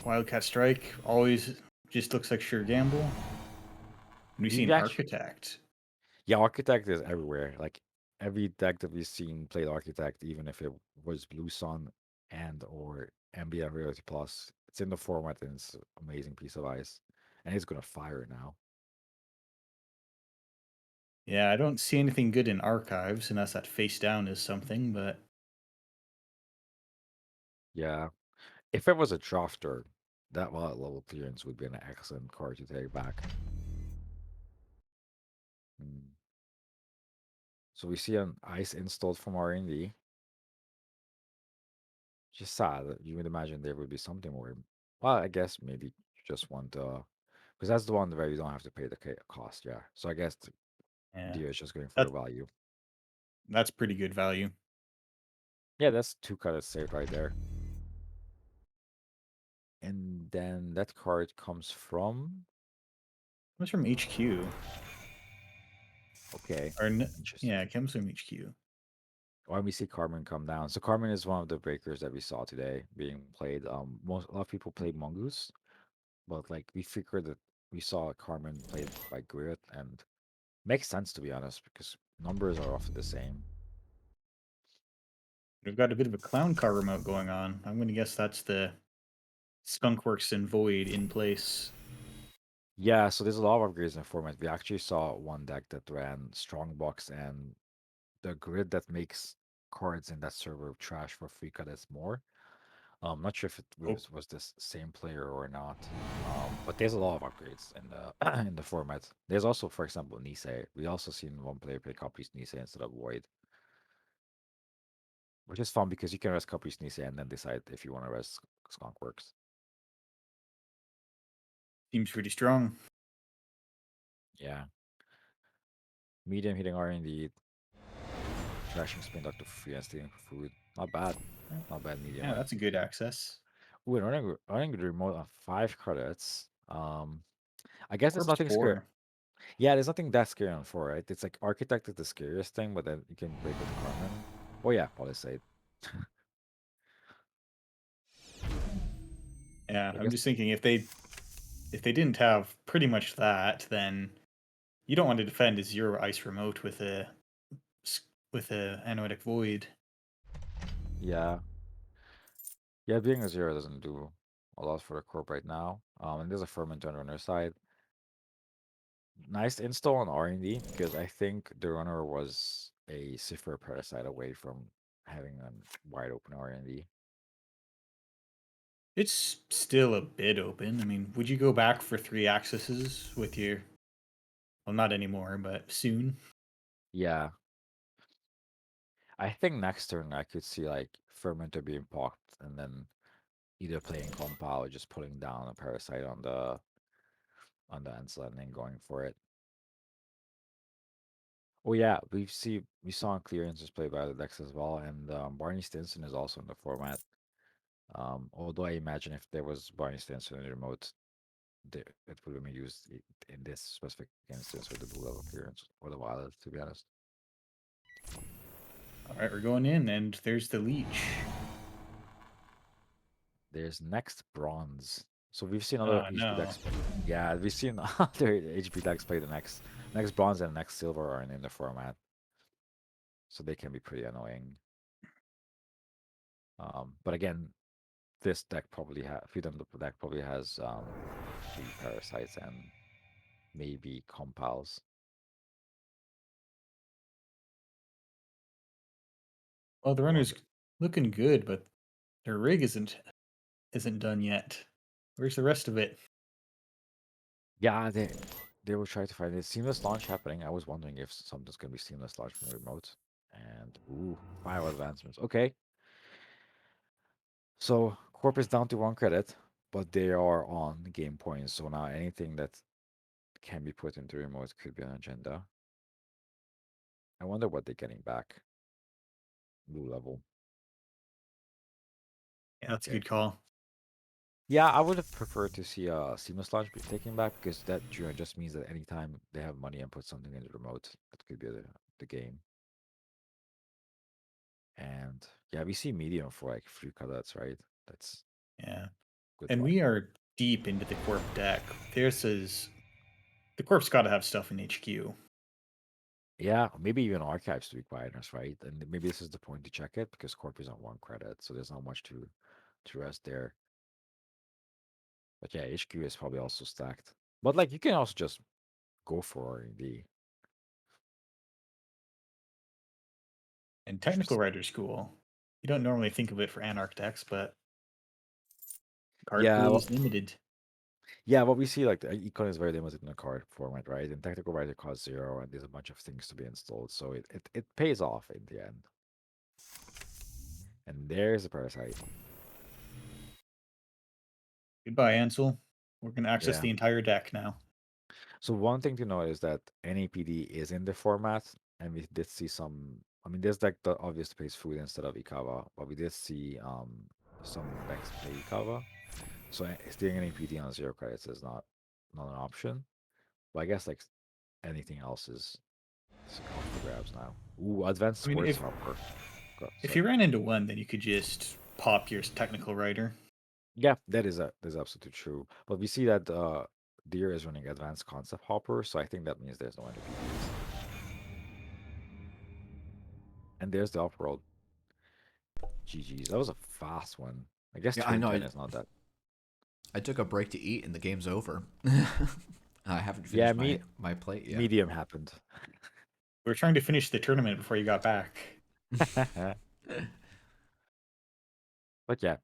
Wildcat Strike always just looks like sure gamble. And we see We've an actually, Architect. yeah, Architect is everywhere. Like every deck that we've seen played Architect, even if it was Blue Sun and or MBM Reality Plus, it's in the format and it's an amazing piece of ice, and it's gonna fire now. Yeah, I don't see anything good in Archives unless that face down is something, but Yeah, if it was a drafter, that level clearance would be an excellent card to take back. Mm. So we see an ice installed from R&D. Just sad that you would imagine there would be something more. Well, I guess maybe you just want because that's the one where you don't have to pay the cost. Yeah. So I guess the yeah, deal is just going for that a value. that's pretty good value. Yeah, that's two colors saved right there. And then that card comes from. Comes from HQ. Okay, interesting. Yeah, it comes from HQ. Why we see Carmen come down. So Carmen is one of the breakers that we saw today being played. A lot of people played Mongoose, but like we figured that we saw Carmen played by Grit and makes sense to be honest because numbers are roughly the same. We've got a bit of a clown car remote going on. I'm going to guess that's the Skunkworks and Void in place. Yeah, so there's a lot of upgrades in the format. We actually saw one deck that ran Strongbox, and the grid that makes cards in that server trash for free credits more. I'm not sure if it Oh, was this same player or not. But there's a lot of upgrades in the in the format. There's also, for example, Nisei. We also seen one player play copies Nisei instead of Void, which is fun because you can rest copies Nisei and then decide if you want to rest Skunkworks. seems pretty strong. Yeah. Medium hitting R&D, trashing Spin Doctor for free and stealing for food. Not bad. Not bad medium. Yeah, that's a good access. Ooh, and running the remote on 5 credits. I guess there's Corpse nothing scary. 4. Yeah, there's nothing that scary on 4, right? It's like Architect is the scariest thing, but then you can break with Carmen. Oh yeah, Palisade. Yeah, I I'm guess just thinking if they didn't have pretty much that, then you don't want to defend a 0 ice remote with a Anoetic Void. yeah. Yeah, being a 0 doesn't do a lot for the corp right now. And there's a Ferment on their side. Nice install on R&D because I think the runner was a Cipher Parasite away from having a wide open R&D. It's still a bit open. I mean, would you go back for 3 accesses with your, well, not anymore, but soon? Yeah. I think next turn I could see like Fermenter being popped and then either playing Compile or just putting down a Parasite on the Ansel and then going for it. Oh yeah, we saw clearances played by the decks as well, and Barney Stinson is also in the format. Although I imagine if there was Barney Stinson in the remote, it would have been used in this specific instance with the blue level clearance or the violet, to be honest. All right, we're going in, and there's the Leech. There's next bronze. So we've seen other HP No. decks. Yeah, we've seen other HP decks play the next bronze and next silver are in the format. So they can be pretty annoying. But again, this deck probably Freedom deck probably has 3 parasites and maybe compiles. Well, the I runner's wonder. looking good, but their rig isn't done yet. Where's the rest of it? Yeah, they will try to find a seamless launch happening. I was wondering if something's gonna be seamless launch from the remote. And ooh, 5 advancements. Okay. So Corp is down to 1 credit, but they are on game points. So now anything that can be put into remote could be an agenda. I wonder what they're getting back. Blue level. Yeah, that's a Okay. good call. Yeah, I would have preferred to see a seamless launch be taken back because that just means that anytime they have money and put something in the remote, that could be the game. And yeah, we see medium for like 3 credits, right? That's Yeah. good And luck. we are deep into the Corp deck. The Corp's got to have stuff in HQ. Yeah, maybe even archives to be quite honest, right? And maybe this is the point to check it because Corp is on 1 credit, so there's not much to rest there. But yeah, HQ is probably also stacked. But like you can also just go for R&D. And Technical Writer School. You don't normally think of it for Anarch decks, but card Yeah, pool well, is limited. yeah, what we see like the econ is very limited in the card format, right? And Technical Writer costs 0, and there's a bunch of things to be installed, so it pays off in the end. And there's a Parasite. Goodbye, Ansel. We're going to access Yeah. the entire deck now. So one thing to know is that NAPD is in the format, and we did see some. I mean, there's like the obvious place food instead of Ikawa, but we did see some decks play Ikawa. So stealing NAPD on 0 credits is not an option. But I guess like anything else is up for grabs now. Ooh, advanced I mean, sports hopper. if you ran into one, then you could just pop your Technical Writer. Yeah, that is absolutely true. But we see that Deer is running advanced concept hopper, so I think that means there's no NPDs. And there's the upworld. GG's. That was a fast one. I guess Yeah, I turn know. 10 is not that. I took a break to eat and the game's over. I haven't Yeah, finished my plate yet. medium happened. We were trying to finish the tournament before you got back. But yeah,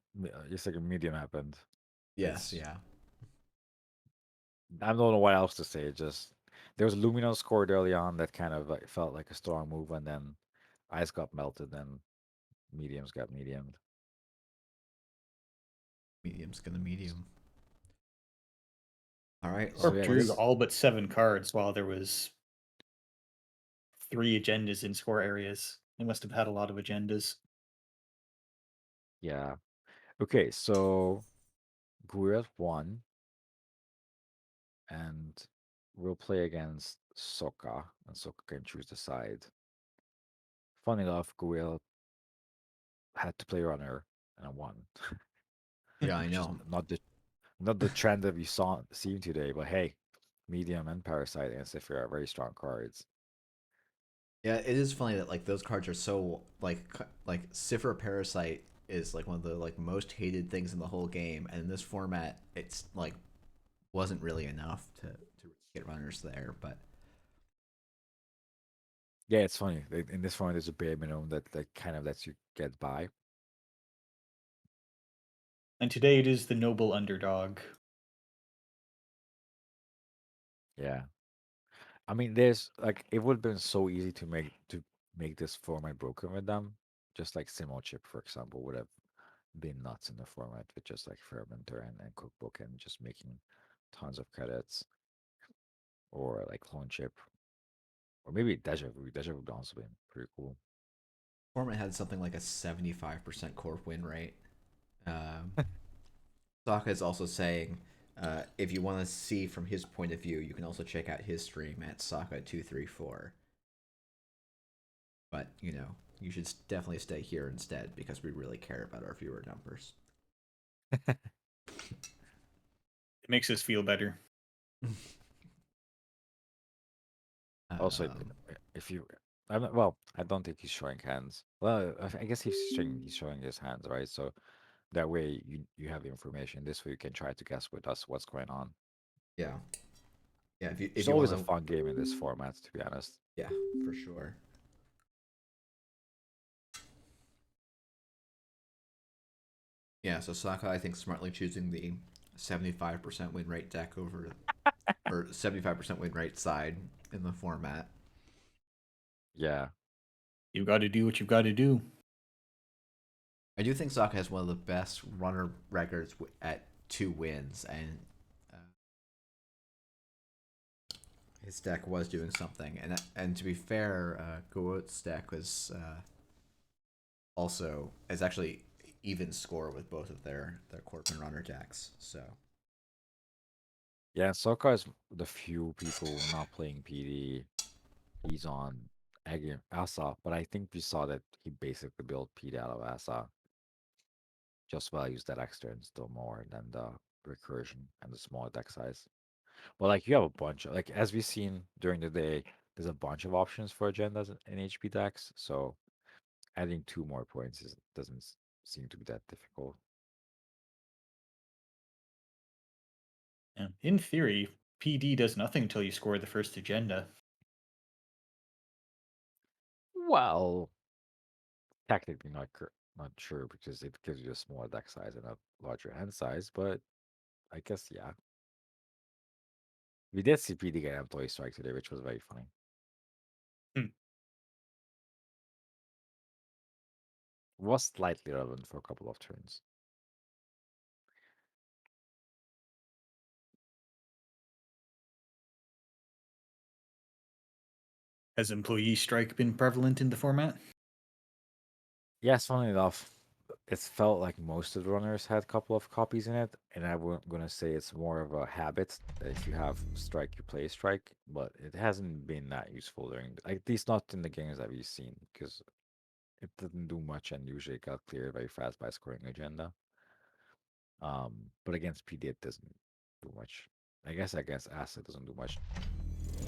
just like a medium happened. Yes, It's- yeah. I don't know what else to say. Just there was Luminos scored early on that kind of like felt like a strong move, and then ice got melted, and mediums got mediumed. Medium's gonna medium. All right, So Corp yeah, drew this all but 7 cards while there was 3 agendas in score areas. They must have had a lot of agendas. yeah. Okay, so Guirat won, and we'll play against Sokka, and Sokka can choose the side. Funny enough, Guirat had to play runner and I won. yeah, I Which is know. not the trend that we saw seen today, but hey, medium and parasite and Sifir are very strong cards. Yeah, it is funny that like those cards are so like Sifra Parasite is like one of the like most hated things in the whole game, and in this format, it's like wasn't really enough to get runners there. But Yeah, it's funny. In this format, there's a bare minimum that kind of lets you get by. And today it is the noble underdog. Yeah. I mean, there's like it would have been so easy to make this format broken with them. Just like Simo Chip, for example, would have been nuts in the format with just like Fermenter and Cookbook and just making tons of credits, or like Clone Chip, or maybe Deja Vu. Deja Vu would also been pretty cool. format had something like a 75% core win rate. Um, Sokka is also saying, if you want to see from his point of view, you can also check out his stream at Sokka234. But you know, you should definitely stay here instead because we really care about our viewer numbers. It makes us feel better. Also, Um, if you, I'm not, well, I don't think he's showing hands. Well, I guess he's showing his hands, right? So that way you have the information. This way you can try to guess with us what's going on. yeah, yeah. It's If you want always a to, fun game in this format, to be honest. yeah, for sure. Yeah, so Sokka, I think, smartly choosing the 75% win rate deck over, or 75% win rate side in the format. Yeah, You've got to do what you've got to do. I do think Sokka has one of the best runner records at 2 wins, and uh, his deck was doing something. And to be fair, Goat's deck was also is actually even score with both of their Corpin runner decks. So yeah. Sokka is the few people not playing PD. He's on Asa, but I think we saw that he basically built PD out of Asa. Just values that extra and still more than the recursion and the small deck size. Well, like you have a bunch of like as we've seen during the day, there's a bunch of options for agendas in HP decks. So adding 2 more points doesn't seem to be that difficult. Yeah. In theory, PD does nothing until you score the first agenda. Well, technically not sure because it gives you a smaller deck size and a larger hand size, but I guess yeah. We did see PD get employee strike today, which was very funny. Hmm. Was slightly relevant for a couple of turns. Has employee strike been prevalent in the format? Yes, funny enough, it felt like most of the runners had a couple of copies in it, and I'm gonna say it's more of a habit that if you have strike, you play strike, but it hasn't been that useful at least not in the games that we've seen, because it didn't do much and usually it got cleared very fast by scoring agenda. But against PD, it doesn't do much. I guess against Acid doesn't do much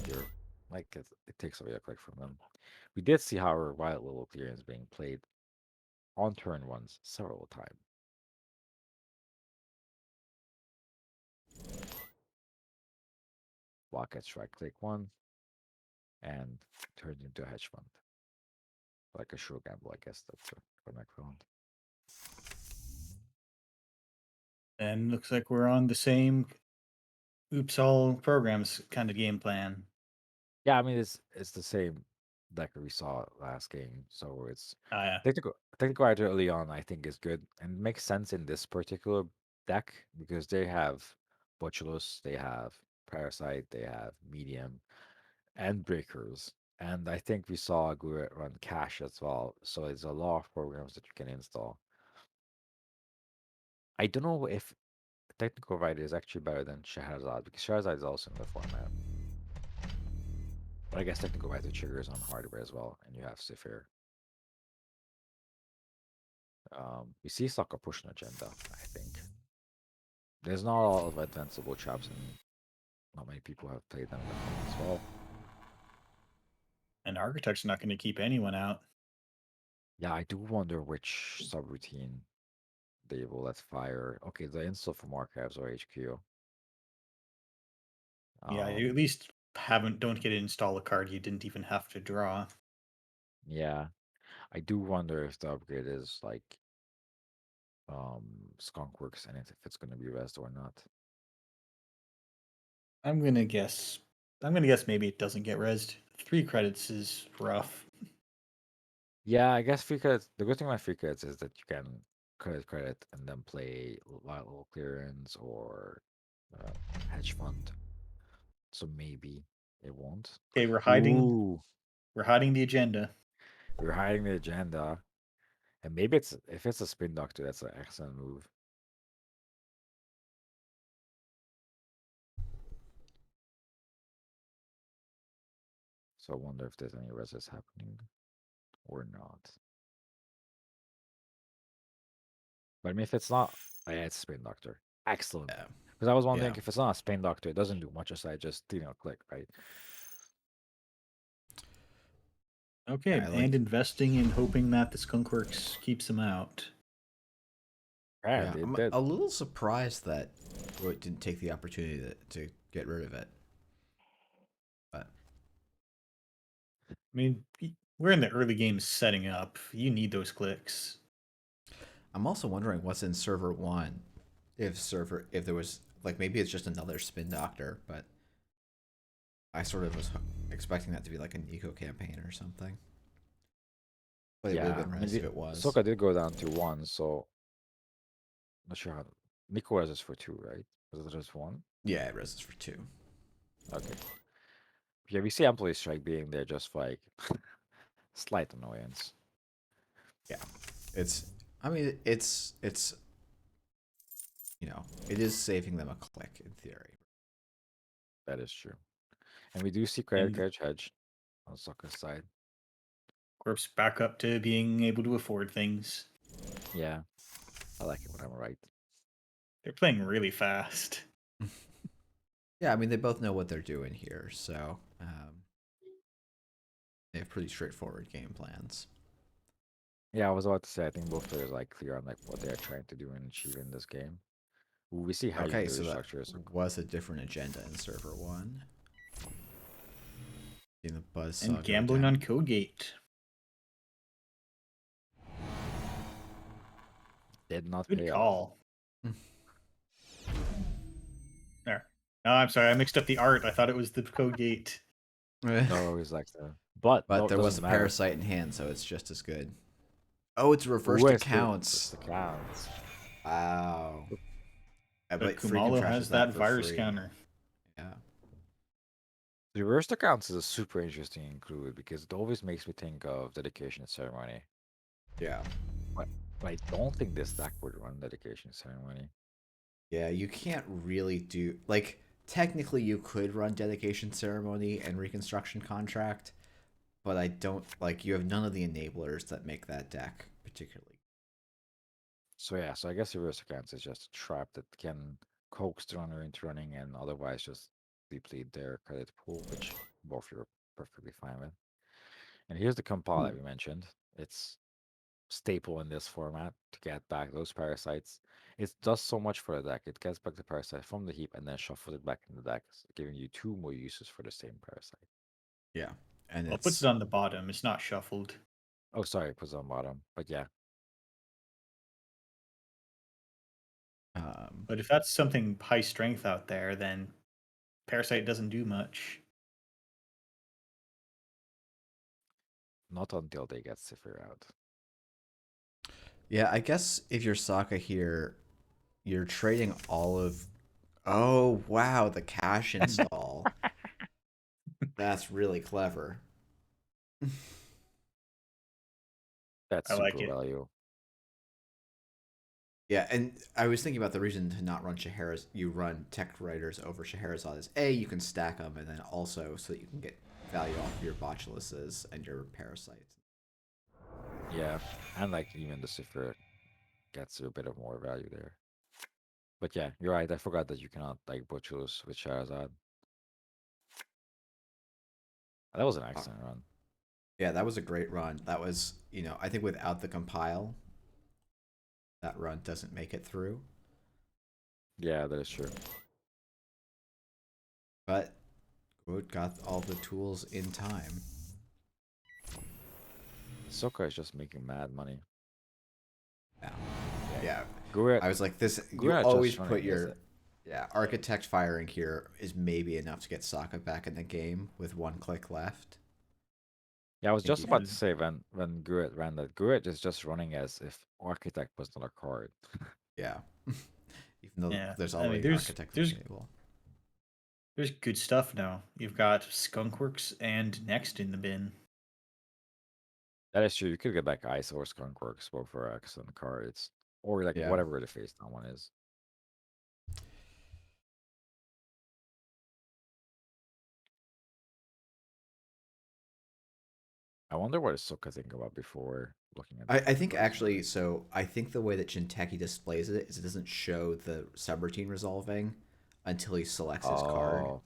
either. like it takes away a click from them. We did see how our Wild Little Clearance being played on turn ones several times. Block at strike, click one, and turns into a hedge fund. Like a sure gamble, I guess that's the correct round. And looks like we're on the same oops all programs kind of game plan. Yeah, I mean it's the same deck we saw last game, so it's Yeah. technical writer early on. I think is good and makes sense in this particular deck because they have Botulus, they have Parasite, they have Medium, and Breakers, and I think we saw Guru run Cash as well. So it's a lot of programs that you can install. I don't know if technical writer is actually better than Shahrazad because Shahrazad is also in the format. But I guess technical writer triggers on hardware as well, and you have Sephir. We see Soccer push an agenda, I think. There's not a lot of advanceable traps, and not many people have played them in the format as well. And Architect's not going to keep anyone out. Yeah, I do wonder which subroutine they will let fire. Okay, the install from Archives or HQ. Yeah, you at least don't get to install a card you didn't even have to draw. Yeah, I do wonder if the upgrade is like Skunkworks and if it's going to be rest or not. I'm gonna guess. I'm gonna guess maybe it doesn't get rezzed. 3 credits is rough. Yeah, I guess free credits. The good thing about free credits is that you can credit and then play Little Clearance or hedge fund. So maybe it won't. Okay, we're hiding. Ooh, We're hiding the agenda. we're hiding the agenda, and maybe it's if it's a spin doctor, that's an excellent move. So I wonder if there's any resist happening or not. But I mean, if it's not, yeah, it's spin doctor. Excellent. Yeah. Because I was wondering Yeah. if it's not a spin doctor, it doesn't do much aside just click, right? Okay, I like- and investing in hoping that the Skunkworks keeps him out. And Yeah, it I'm did. a little surprised that Root didn't take the opportunity to get rid of it. But I mean, we're in the early game setting up. You need those clicks. I'm also wondering what's in server one. If there was like maybe it's just another spin doctor, but I sort of was expecting that to be like an eco campaign or something. But it would have been I mean, nice if it was. Soka did go down to 1, so not sure how. Nico has is for 2, right? Was it just 1? Yeah, it resists for 2. Okay. Yeah, we see Employee Strike being there just for like slight annoyance. Yeah, I mean, it's it is saving them a click in theory. That is true. And we do see Credit And- Carriage Hedge on Soka's side. Corpse back up to being able to afford things. Yeah. I like it when I'm right. They're playing really fast. Yeah, I mean, they both know what they're doing here, so they have pretty straightforward game plans. Yeah, I was about to say I think both players like clear on like what they're trying to do and achieve in this game. Ooh, we see how you Okay, do so that structures. was a different agenda in server one. In the buzz And gambling on Codegate. Did not Good pay off. call. There. No, I'm sorry. I mixed up the art. I thought it was the Codegate. No, always like that. But But no, there was doesn't a matter. parasite in hand, so it's just as good. Oh, it's reversed Ooh, it's accounts. the counts. Wow. But Freaking Kumalo Trash has is that for virus free. counter. Yeah. The reversed accounts is a super interesting include because it always makes me think of dedication ceremony. Yeah. But I don't think this deck would run dedication ceremony. Yeah, you can't really do like technically you could run dedication ceremony and reconstruction contract, but I don't like you have none of the enablers that make that deck particularly. So yeah, so I guess reverse accounts is just a trap that can coax the runner into running and otherwise just deplete their credit pool, which both your perfectly fine with. And here's the compile that Ooh. we mentioned. It's staple in this format to get back those parasites. It does so much for the deck. It gets back the parasite from the heap and then shuffles it back in the deck, giving you 2 more uses for the same parasite. Yeah, and Well, it puts it's it on the bottom. It's not shuffled. Oh, sorry, it puts it on bottom. But yeah, um, But if that's something high strength out there, then Parasite doesn't do much. not until they get Sifir out. yeah. I guess if you're Sokka here, you're trading all of. Oh wow, the cash install. That's really clever. That's I like super it. value. Yeah, and I was thinking about the reason to not run Shahraz. You run Tech Riders over Scheherazade is A, you can stack them, and then also so that you can get value off of your Botuluses and your Parasites. Yeah, and like even the Sifir gets a bit of more value there. But yeah, you're right. I forgot that you cannot like Butchers with Charizard. That was an Uh, excellent run. yeah, that was a great run. That was, I think without the compile, that run doesn't make it through. Yeah, that is true. But Wood got all the tools in time. Sokka is just making mad money. Yeah. Yeah, Yeah. Gura I was like, this, you Gura always just put running is your, yeah, Architect firing here is maybe enough to get Sokka back in the game with 1 click left. Yeah, I was Think just you about can, to say when Gurrit ran that, Gurrit is just running as if Architect was not a card. yeah. Even though Yeah, there's I mean, already an Architect on the table. there's good stuff now. You've got Skunkworks and Next in the bin. That is true. You could get back Ice or Skunkworks, both for excellent cards. Or like Yeah. whatever the face down one is. I wonder what Ahsoka think about before looking at the I think Skunkworks. actually, so I think the way that Jinteki displays it is it doesn't show the subroutine resolving until he selects his card. Oh,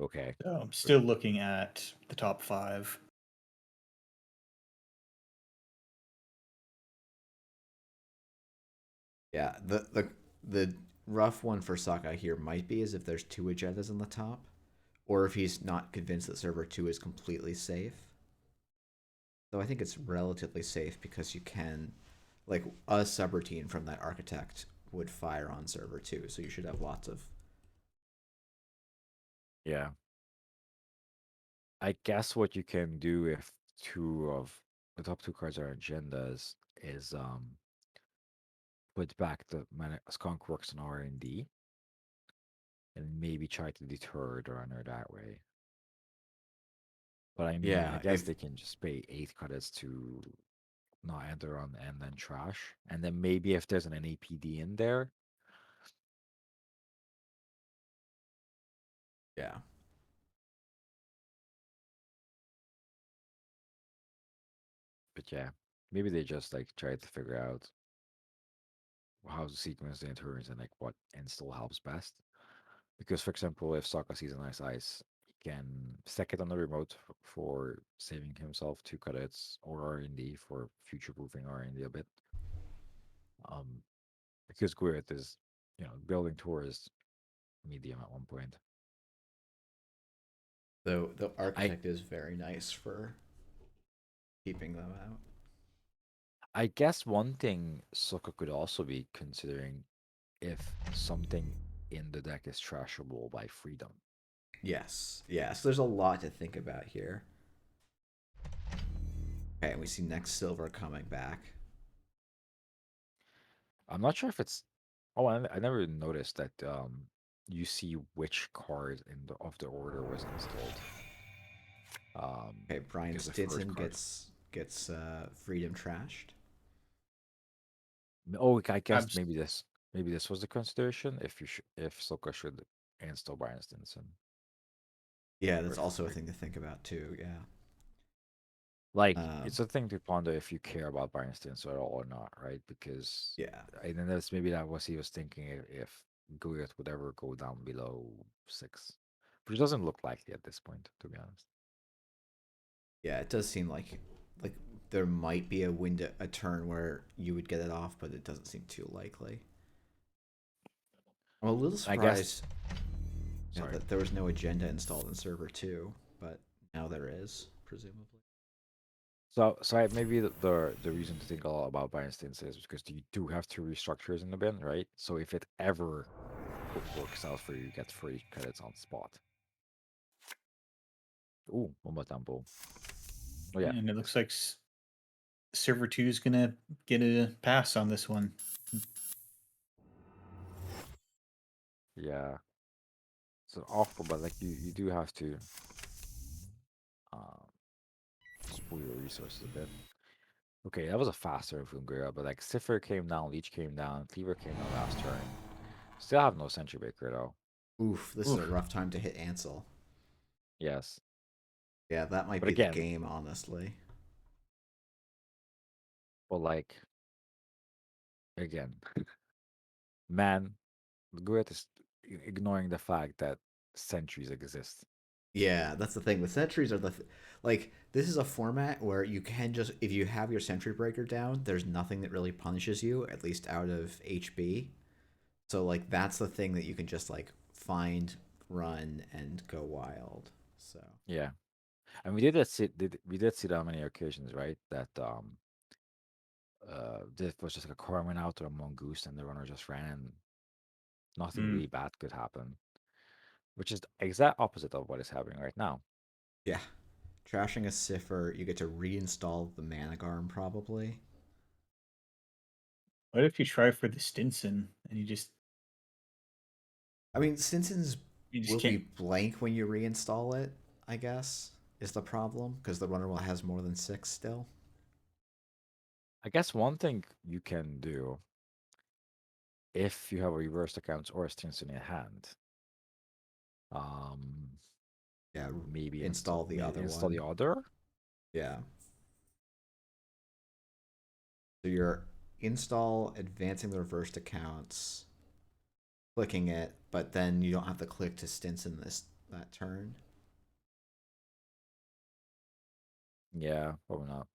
okay. So I'm still looking at the top 5. Yeah, the rough one for Sokka here might be is if there's 2 agendas on the top, or if he's not convinced that server 2 is completely safe. Though I think it's relatively safe because you can, like, a subroutine from that architect would fire on server 2, so you should have lots of. Yeah. I guess what you can do if two of the top 2 cards are agendas is put back the Skunkworks and R&D and maybe try to deter the runner that way. But I mean, I Yeah, guess if they can just pay 8 credits to not enter on and then trash. And then maybe if there's an NAPD in there, yeah. but yeah, maybe they just like try to figure out how to sequence the turns and like what install helps best. Because for example, if Sokka sees a nice ice, he can stack it on the remote for saving himself 2 credits or R&D for future proofing R&D a bit. Because Gwirt is, building towards medium at one point. Though the I architect is very nice for keeping them out. I guess one thing Sokka could also be considering if something in the deck is trashable by freedom. Yes, yes. There's a lot to think about here. Okay, and we see next silver coming back. I'm not sure if it's. Oh, I never noticed that you see which card in the of the order was installed. Okay, Brian Because the first Stinson card. gets freedom trashed. Oh, I guess Abs- maybe this was the consideration if Sokka should install Brian Stinson Yeah, for that's the also a card. thing to think about too. Yeah. Like Um, it's a thing to ponder if you care about Brian Stinson at all or not, right? Because yeah. and then that's maybe that was he was thinking if Guyot would ever go down below 6. which doesn't look likely at this point, to be honest. Yeah, it does seem like there might be a turn where you would get it off, but it doesn't seem too likely. I'm a little I guess. surprised Sorry. that there was no agenda installed in server 2, but now there is, presumably. So maybe the reason to think a lot about by instance is because you do have two restructures in the bin, right? So if it ever works out for you, you get free credits on spot. Ooh, one more temple. Oh yeah, And it looks like server 2 is gonna get a pass on this one. yeah. It's awful, but like you do have to um spool your resources a bit. Okay, that was a faster Funguera, but like Cipher came down, Leech came down, Cleaver came down last turn. Still have no Sentry Breaker though. Oof, this is a Oof. rough time to hit Ansel. Yes. Yeah, that might But be the again, game, honestly. but like again, man, Guet is ignoring the fact that sentries exist. Yeah, that's the thing. The sentries are like this is a format where you can just if you have your sentry breaker down, there's nothing that really punishes you, at least out of HB. So like that's the thing that you can just like find, run, and go wild. So Yeah. And we did see that on many occasions, right? That this was just like a car went out or a mongoose and the runner just ran and nothing Mm. really bad could happen. Which is the exact opposite of what is happening right now. yeah, trashing a Cipher, you get to reinstall the Managarm probably. What if you try for the Stinson and I mean, Stinson's you just will be can't? blank when you reinstall it. I guess is the problem because the runner will has more than 6 still. I guess one thing you can do if you have a reversed account or a Stinson in hand, um, Yeah, maybe install the other install the one. other. Yeah. So you're install advancing the reversed accounts, clicking it, but then you don't have to click to Stinson that turn. Yeah, probably not.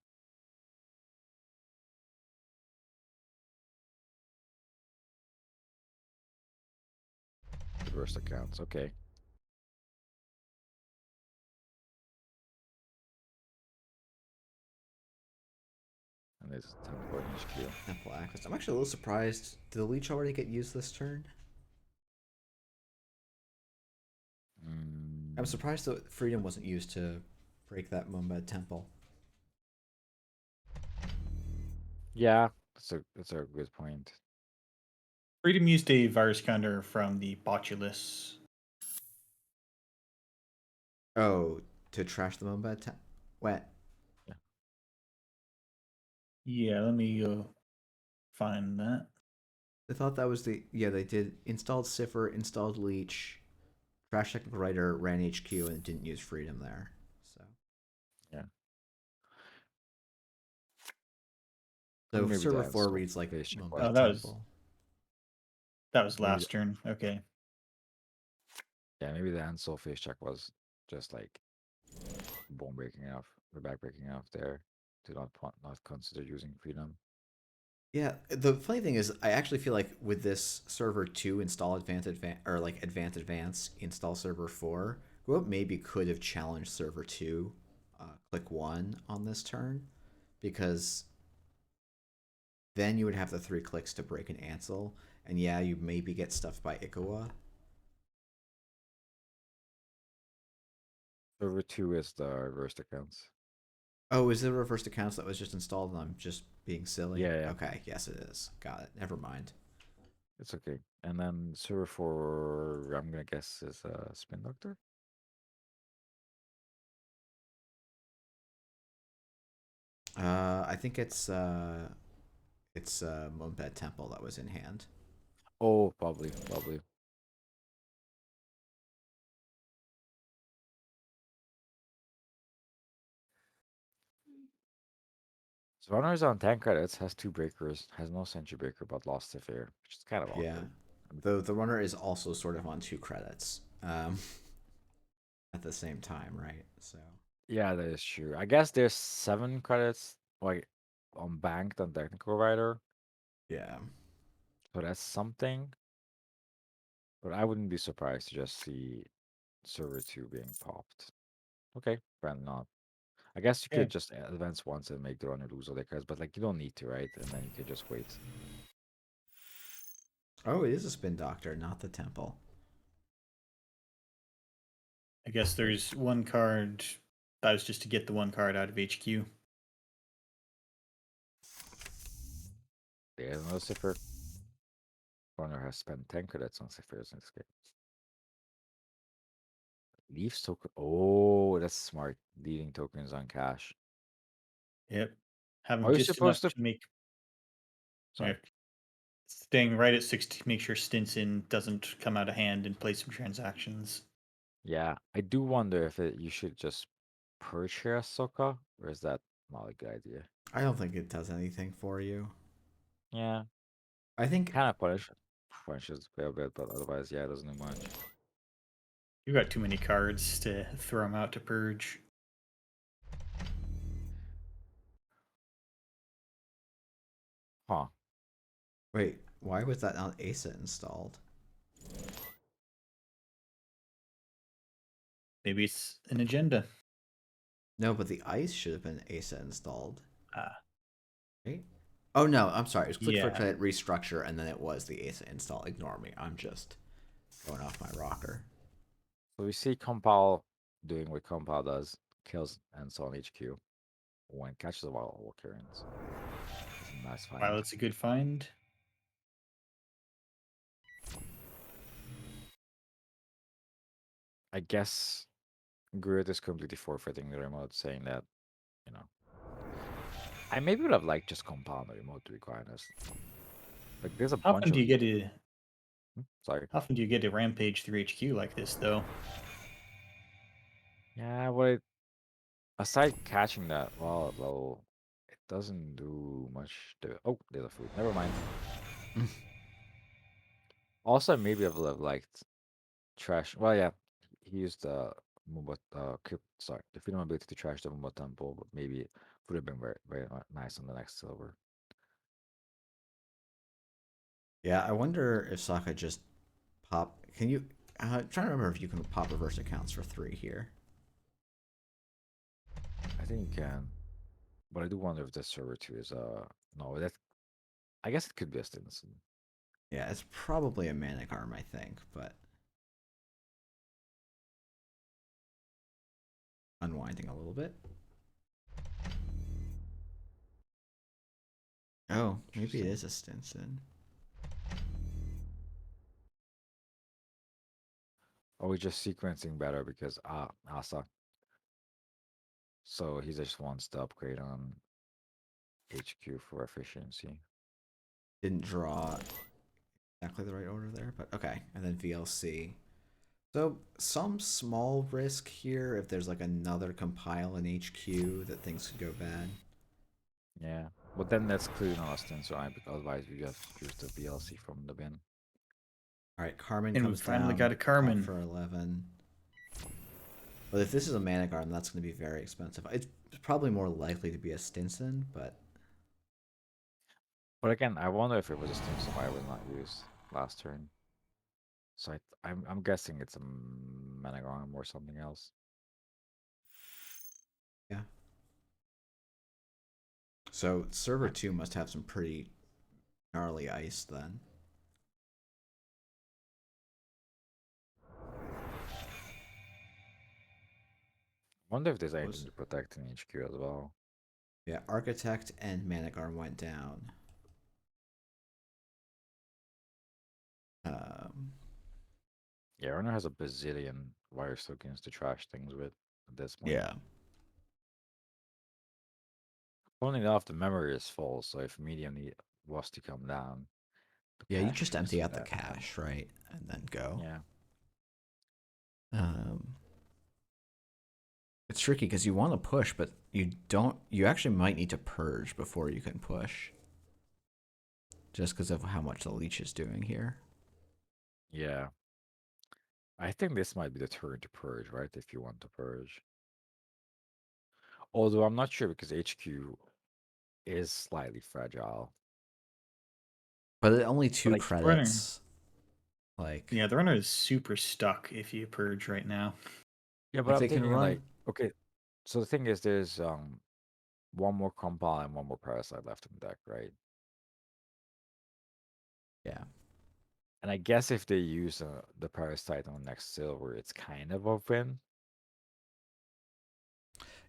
Reversed accounts. Okay. And there's tempo in HQ. Temple access. I'm actually a little surprised. Did the leech already get used this turn? I'm Mm, surprised that Freedom wasn't used to break that Mumbad Temple. yeah, that's a good point. Freedom used a virus counter from the Botulus. Oh, to trash the Mumbad Temple? What? Yeah. Yeah, let me go find that. I thought that was the yeah they did installed Cipher, installed Leech, Trash Technical Writer, ran HQ, and didn't use Freedom there. So Yeah. so Maybe server that's 4 reads like face check was Oh, Mumbad that was Temple. last turn. Okay. maybe the Ansel face check was just like bone breaking off, or back breaking off there. Do not consider using freedom. Yeah, the funny thing is, I actually feel like with this server 2 install or like advanced advance install server 4, Growup maybe could have challenged server 2, click 1 on this turn, because then you would have the 3 clicks to break an Ansel, and yeah, you maybe get stuff by Ikawa. Server 2 is the reversed accounts. Oh, is it a reversed accounts that was just installed and I'm just being silly? Yeah. Okay, yes it is. Got it. Never mind. It's okay. And then server 4, I'm gonna guess is Spin Doctor. I think it's Mumbad Temple that was in hand. Oh, probably. So runners on 10 credits has 2 breakers, has no sentry breaker, but lost to fair, which is kind of Yeah. awkward. The runner is also sort of on 2 credits. at the same time, right? So Yeah, that is true. I guess there's 7 credits like unbanked on technical writer, yeah. so that's something. But I wouldn't be surprised to just see server 2 being popped. Okay, fair enough. I guess you Okay. could just advance once and make the runner lose all their cards, but like you don't need to, right? And then you could just wait. Oh, it is a spin doctor, not the temple. I guess there's one card. That was just to get the one card out of HQ. There's no Cipher. Runner has spent 10 credits on Ciphers in this game. Leaves token. Oh, that's smart. Leaving tokens on cash. Yep. Having Are you just enough supposed to? to make. Sorry. Staying right at 60 to make sure Stinson doesn't come out of hand and play some transactions. Yeah, I do wonder if you should just purchase Sokka, or is that not a good idea? I don't think it does anything for you. Yeah, I think kind of punishes a fair bit, but otherwise, yeah, it doesn't do much. You got too many cards to throw them out to purge. Huh. wait, why was that not Asa installed? Maybe it's an agenda. No, but the ice should have been Asa installed. Ah, Right? Oh no, I'm sorry. It was click for yeah. credit restructure, and then it was the Asa install. Ignore me. I'm just going off my rocker. So we see Compal doing what Compal does, kills and so on HQ when catches a wild occurrence. It's a nice find. Violet's a good find. I guess Gruit is completely forfeiting the remote, saying that, you know. I maybe would have liked just Compal the remote, to be quite honest. Like, there's a How bunch often of. do you get a Sorry. How often do you get a rampage through HQ like this, though? Yeah, well, aside catching that, well, it doesn't do much. Oh, there's a food. Never mind. Also, maybe I would have liked trash. Well, yeah, he used Mumbo, sorry, the freedom ability to trash the Mumbo Temple, but maybe it would have been very, very nice on the next silver. Yeah, I wonder if Sokka just pop. Can you? Trying to remember if you can pop reverse accounts for 3 here. I think you can, but I do wonder if this server 2 is no, that I guess it could be a Stinson. Yeah, it's probably a Manic Arm, I think, but unwinding a little bit. Oh, maybe it Interesting. is a Stinson. Or we just sequencing better because Asa. So he just wants to upgrade on HQ for efficiency. Didn't draw exactly the right order there, but okay. And then VLC. So some small risk here if there's like another compile in HQ that things could go bad. Yeah, but then that's clearly not a Stinson, right? Because otherwise we just use the VLC from the bin. All right, Carmen And we comes finally down got a up Carmen. for 11. But if this is a Manic Arm, that's going to be very expensive. It's probably more likely to be a Stinson, but But again, I wonder if it was a Stinson why it was not used last turn. So I'm guessing it's a Managram or something else. yeah. So server 2 must have some pretty gnarly ice then. Wonder if there's Was- anything to protect in HQ as well. Yeah, Architect and Manic Arm went down. Yeah, Runner has a bazillion virus tokens to trash things with at this point. Yeah. Funny enough, the memory is full, so if medium was to come down, the Yeah, you cache just would empty see out the that happen. cache, right? And then go. Yeah. It's tricky because you want to push, but you don't. You actually might need to purge before you can push. Just because of how much the leech is doing here. Yeah. I think this might be the turn to purge, right? If you want to purge. Although I'm not sure because HQ is slightly fragile. But it only 2 like, credits. Like, Yeah, the runner is super stuck if you purge right now. Yeah, but like I'm they can thinking run. like, okay, so the thing is there's one more compile and one more parasite left in the deck, right? Yeah. And I guess if they use the parasite on the next silver, it's kind of a win.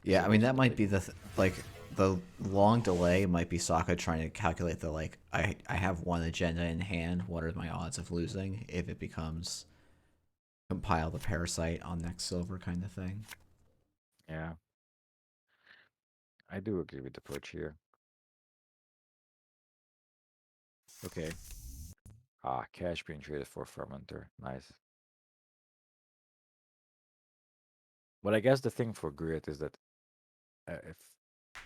Yeah, it I mean goes that with, might be like the long delay might be Sokka trying to calculate the like I have one agenda in hand. What are my odds of losing if it becomes compile the parasite on next silver kind of thing? Yeah, I do agree with the approach here. Okay. Cash being traded for fermenter. Nice. But I guess the thing for grid is that if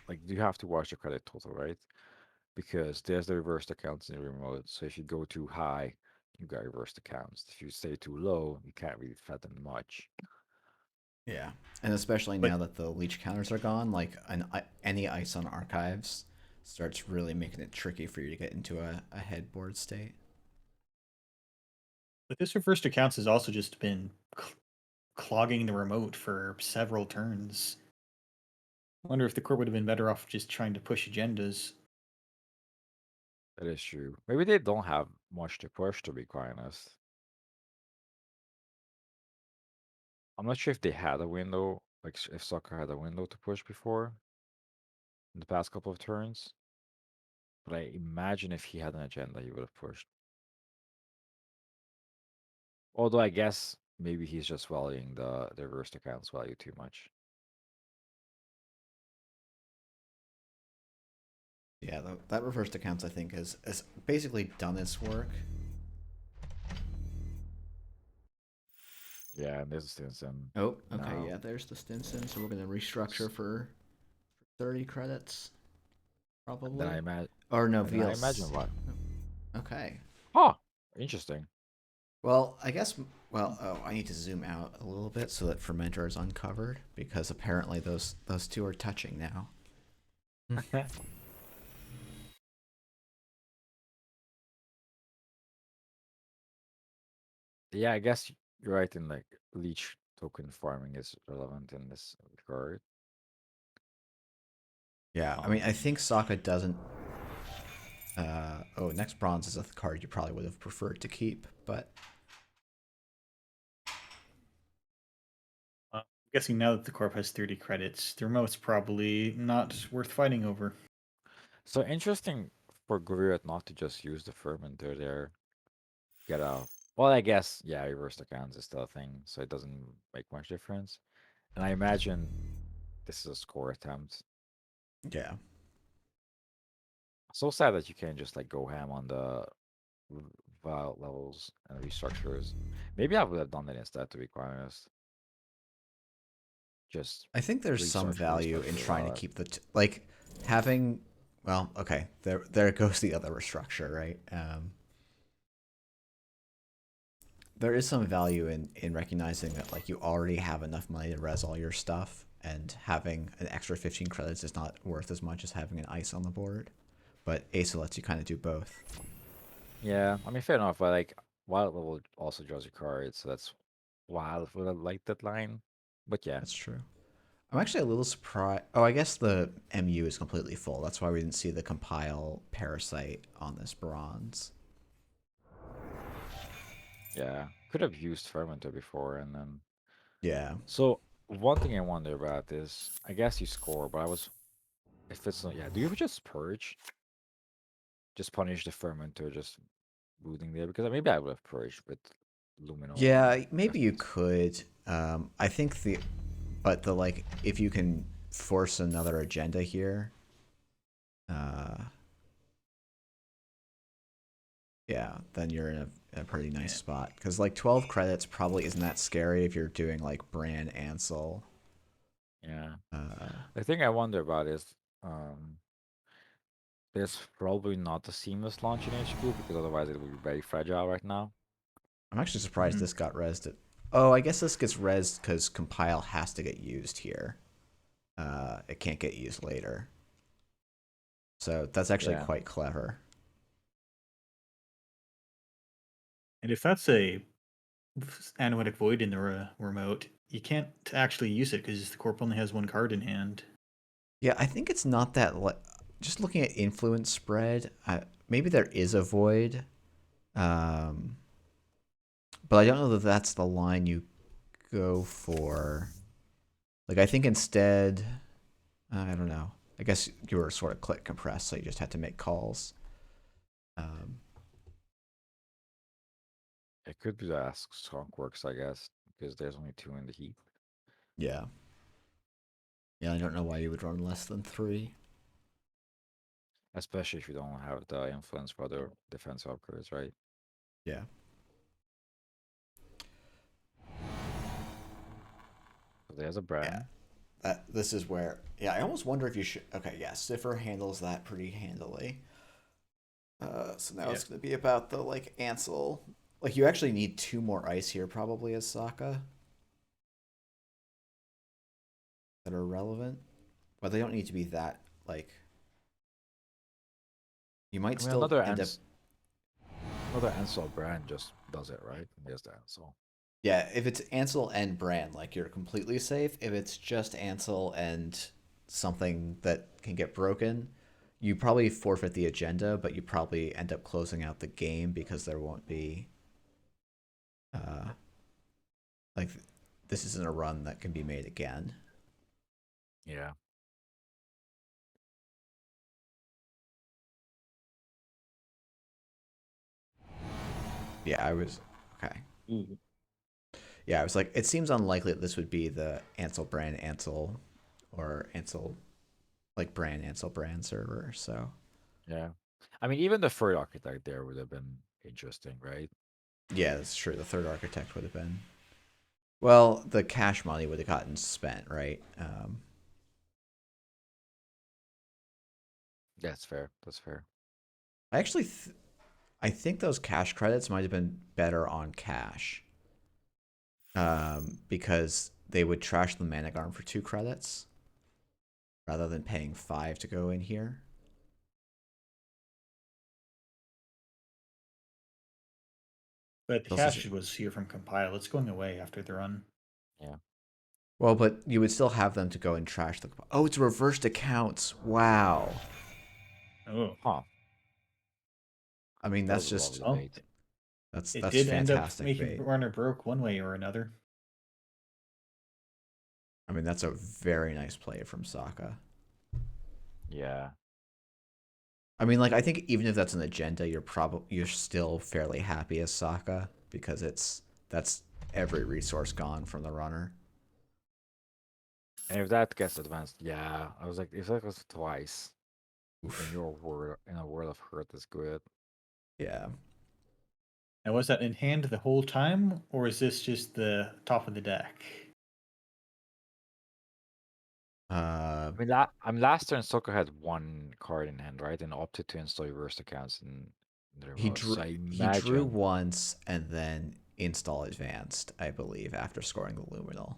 like you have to watch the credit total, right? Because there's the reversed accounts in the remote. So if you go too high, you got reversed accounts. If you stay too low, you can't really fed them much. Yeah, and especially But now that the leech counters are gone, like any ice on archives starts really making it tricky for you to get into a headboard state. this reversed accounts has also just been clogging the remote for several turns. I wonder if the core would have been better off just trying to push agendas. That is true. Maybe they don't have much to push, to be quite honest. I'm not sure if they had a window, like if Soccer had a window to push before in the past couple of turns. But I imagine if he had an agenda, he would have pushed. Although I guess maybe he's just valuing the reversed accounts value too much. Yeah, that reversed accounts I think has basically done its work. Yeah, and there's a Stinson. Oh, okay, No. yeah, there's the Stinson. So we're gonna restructure for 30 credits, Then probably. I imagine. Or no, Then I imagine VLC. what? Okay. Huh. Interesting. Well, I guess. Well, oh, I need to zoom out a little bit so that fermenter is uncovered because apparently those two are touching now. Yeah, I guess you're right in like leech token farming is relevant in this regard. Yeah, I mean, I think Sokka doesn't. Oh, next bronze is a card you probably would have preferred to keep, but I'm guessing now that the corp has 30 credits, the remote's probably not worth fighting over. So interesting for Guriot not to just use the fermenter there. Get out. Well, I guess, yeah, reverse accounts is still a thing, so it doesn't make much difference. And I imagine this is a score attempt. yeah. So sad that you can't just like go ham on the vial levels and restructures. Maybe I would have done it instead, to be quite honest. Just I think there's some restructure value in restructure a trying to lot. keep like having. Well, okay, there goes the other restructure, right? There is some value in recognizing that like you already have enough money to res all your stuff, and having an extra 15 credits is not worth as much as having an ice on the board. But Asa lets you kind of do both. Yeah, I mean, fair enough, but like Wild Level also draws your cards, so that's wild for the light deadline. But yeah, That's true. I'm actually a little surprised. Oh, I guess the MU is completely full. That's why we didn't see the compile parasite on this bronze. yeah. Could have used Fermenter before and then. Yeah. So one thing I wonder about is, I guess you score, but I was, if it's not, yeah, do you ever just purge? Just punish the Fermenter, just booting there? Because maybe I would have purged with Lumino Yeah, on maybe you Essence. could. I think but the like, if you can force another agenda here, uh, yeah, then you're in a pretty nice Yeah. spot. Because like 12 credits probably isn't that scary if you're doing like Bran Ansel. Yeah. Uh, The thing I wonder about is, um, there's probably not a seamless launch in HQ because otherwise it would be very fragile right now. I'm actually surprised Mhm. this got rezzed at Oh, I guess this gets res because compile has to get used here. It can't get used later. So that's actually Yeah. quite clever. And if that's a analytic void in the remote, you can't actually use it because the corp only has one card in hand. Yeah, I think it's not that. Just looking at influence spread, maybe there is a void, um, but I don't know that that's the line you go for. Like, I think instead, I don't know. I guess you were sort of click compressed, so you just had to make calls. Um, It could be that Skunk works, I guess, because there's only 2 in the heap. yeah. Yeah, I don't know why you would run less than 3. Especially if you don't have the influence for other defense upgrades, right? Yeah. So there's a Yeah. Bran. This is where, yeah, I almost wonder if you should. Okay, yeah, Cipher handles that pretty handily. So now Yeah. it's going to be about the like Ansel. Like, you actually need 2 more ice here probably as Sokka that are relevant, but they don't need to be that like. You might I mean, still end up. another Ansel Bran just does it, right? There's the Ansel. Yeah, if it's Ansel and Bran, like, you're completely safe. If it's just Ansel and something that can get broken, you probably forfeit the agenda, but you probably end up closing out the game because there won't be uh like this isn't a run that can be made again. Yeah. Yeah, I was okay. Ooh. Yeah, I was like, it seems unlikely that this would be the Ansel Bran Ansel or Ansel like Bran Ansel Bran server. So Yeah. I mean, even the third architect there would have been interesting, right? yeah, that's true. The third architect would have been, well, the cash money would have gotten spent, right? That's fair. That's fair. I actually, I think those cash credits might have been better on cash, because they would trash the Managarm for 2 credits rather than paying 5 to go in here. But the This is, cache was here from compile. It's going away after the run. Yeah. well, but you would still have them to go and trash the. Oh, it's reversed accounts. Wow. Oh. Huh. I mean, That that's was a just lovely Well, bait. it that's did end up fantastic making bait. runner broke one way or another. I mean, that's a very nice play from Sokka. Yeah. I mean, like, I think even if that's an agenda, you're still fairly happy as Sokka because that's every resource gone from the runner. And if that gets advanced, yeah. I was like, if that goes twice in Oof. your world, in a world of hurt, is good. Yeah. Now, was that in hand the whole time, or is this just the top of the deck? Uh, I mean, last turn Sokka had 1 card in hand, right? And opted to install reversed accounts in the remote. So I he drew imagine. once and then install advanced, I believe, after scoring the luminal.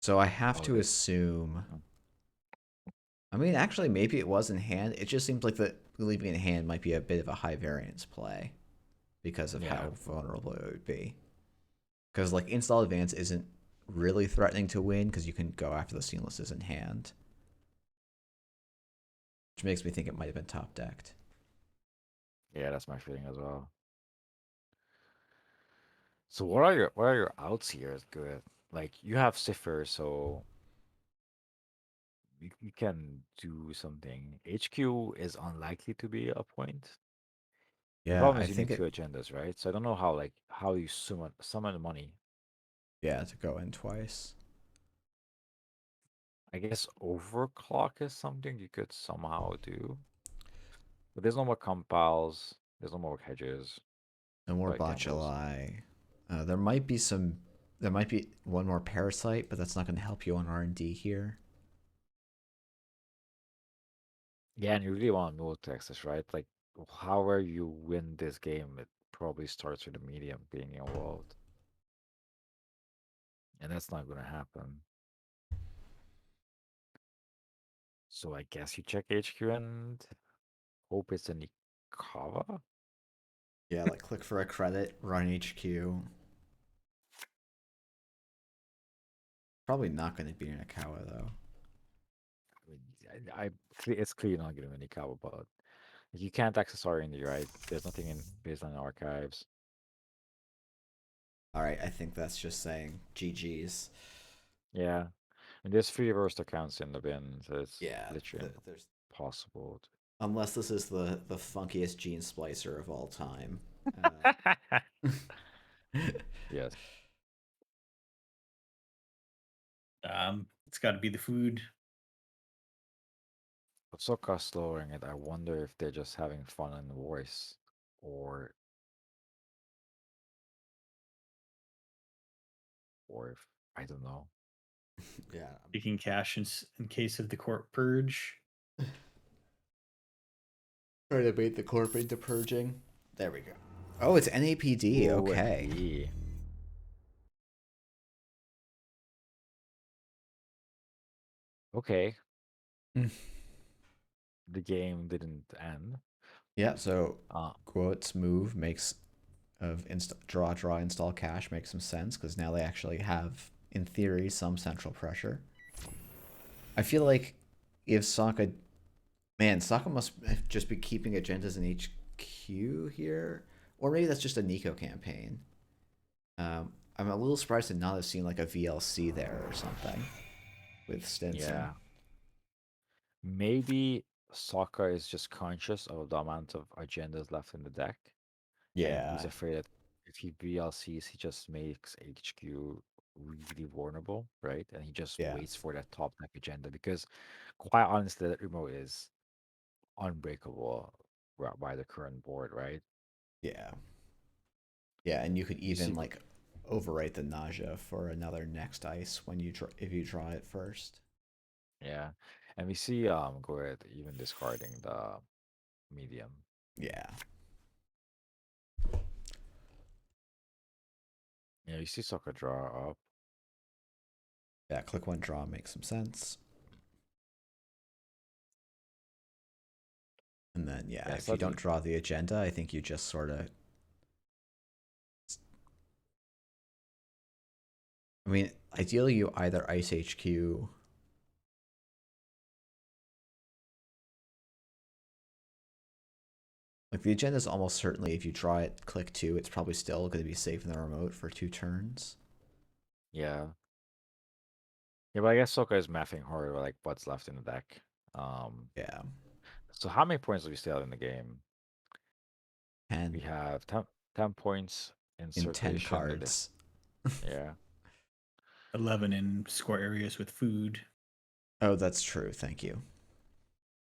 So I have Oh, to assume. I mean, actually, maybe it was in hand. It just seems like the leaving in hand might be a bit of a high variance play because of yeah. how vulnerable it would be. Because like install advance isn't really threatening to win because you can go after the seamlesses in hand, which makes me think it might have been top decked. Yeah, that's my feeling as well. So what are your outs here? Is good. Like you have Cipher, so you can do something. HQ is unlikely to be a point. The Yeah, problem I is you need think 2 it. agendas, right? So I don't know how you summon money. Yeah, to go in twice. I guess overclock is something you could somehow do. But there's no more compiles, there's no more hedges, No more so it gambles. botuli. There might be some. There might be one more parasite, but that's not going to help you on R&D here. Yeah, and you really want to Texas, right? Like however you win this game, it probably starts with a medium being involved. and that's not going to happen. So I guess you check HQ and hope it's an Ikawa. Yeah, like click for a credit, run HQ. Probably not going to be an Akawa though. I mean, it's clear not going to be an Ikawa, but you can't access R&D, right? There's nothing in baseline archives. All right, I think that's just saying GG's. Yeah, and there's 3 reversed accounts in the bin, so it's Yeah, literally there's impossible. unless this is the funkiest gene splicer of all time. Uh, Yes. It's got to be the food. But Sokka's lowering it. I wonder if they're just having fun in the voice, or if I don't know. yeah, Taking cash in case of the court purge. trying to bait the corp into purging. There we go. Oh, it's NAPD. Ooh, Okay. NPD. Okay, Mm. the game didn't end. Yeah. So Uh, quotes move makes of draw install cache makes some sense because now they actually have in theory some central pressure. I feel like if Sokka, man, Sokka must just be keeping agendas in HQ here, or maybe that's just a Nico campaign. I'm a little surprised to not have seen like a VLC there or something with Stinson. yeah, maybe Sokka is just conscious of the amount of agendas left in the deck, and he's Yeah, afraid that if he VLCs, he just makes HQ really vulnerable, right? And he just yeah, waits for that top deck agenda because, quite honestly, that remote is unbreakable by the current board, right? yeah, yeah. And you could You even see, like overwrite the nausea for another next ice when you if you draw it first. yeah, and we see Goret even discarding the medium. Yeah, Yeah, you see Sokka draw up. yeah. Click one draw makes some sense. And then yeah, Yeah, if you don't suddenly, draw the agenda, I think you just sort of. I mean, ideally you either ice HQ. Like the agenda is almost certainly if you draw it, click two, it's probably still going to be safe in the remote for 2 turns. yeah. Yeah, but I guess Sokka is mathing hard like what's left in the deck. Yeah, So how many points do we still have in the game? We 10 have 10 points in in 10 circulation. cards. Yeah. 11 in score areas with food. Oh, that's true. Thank you.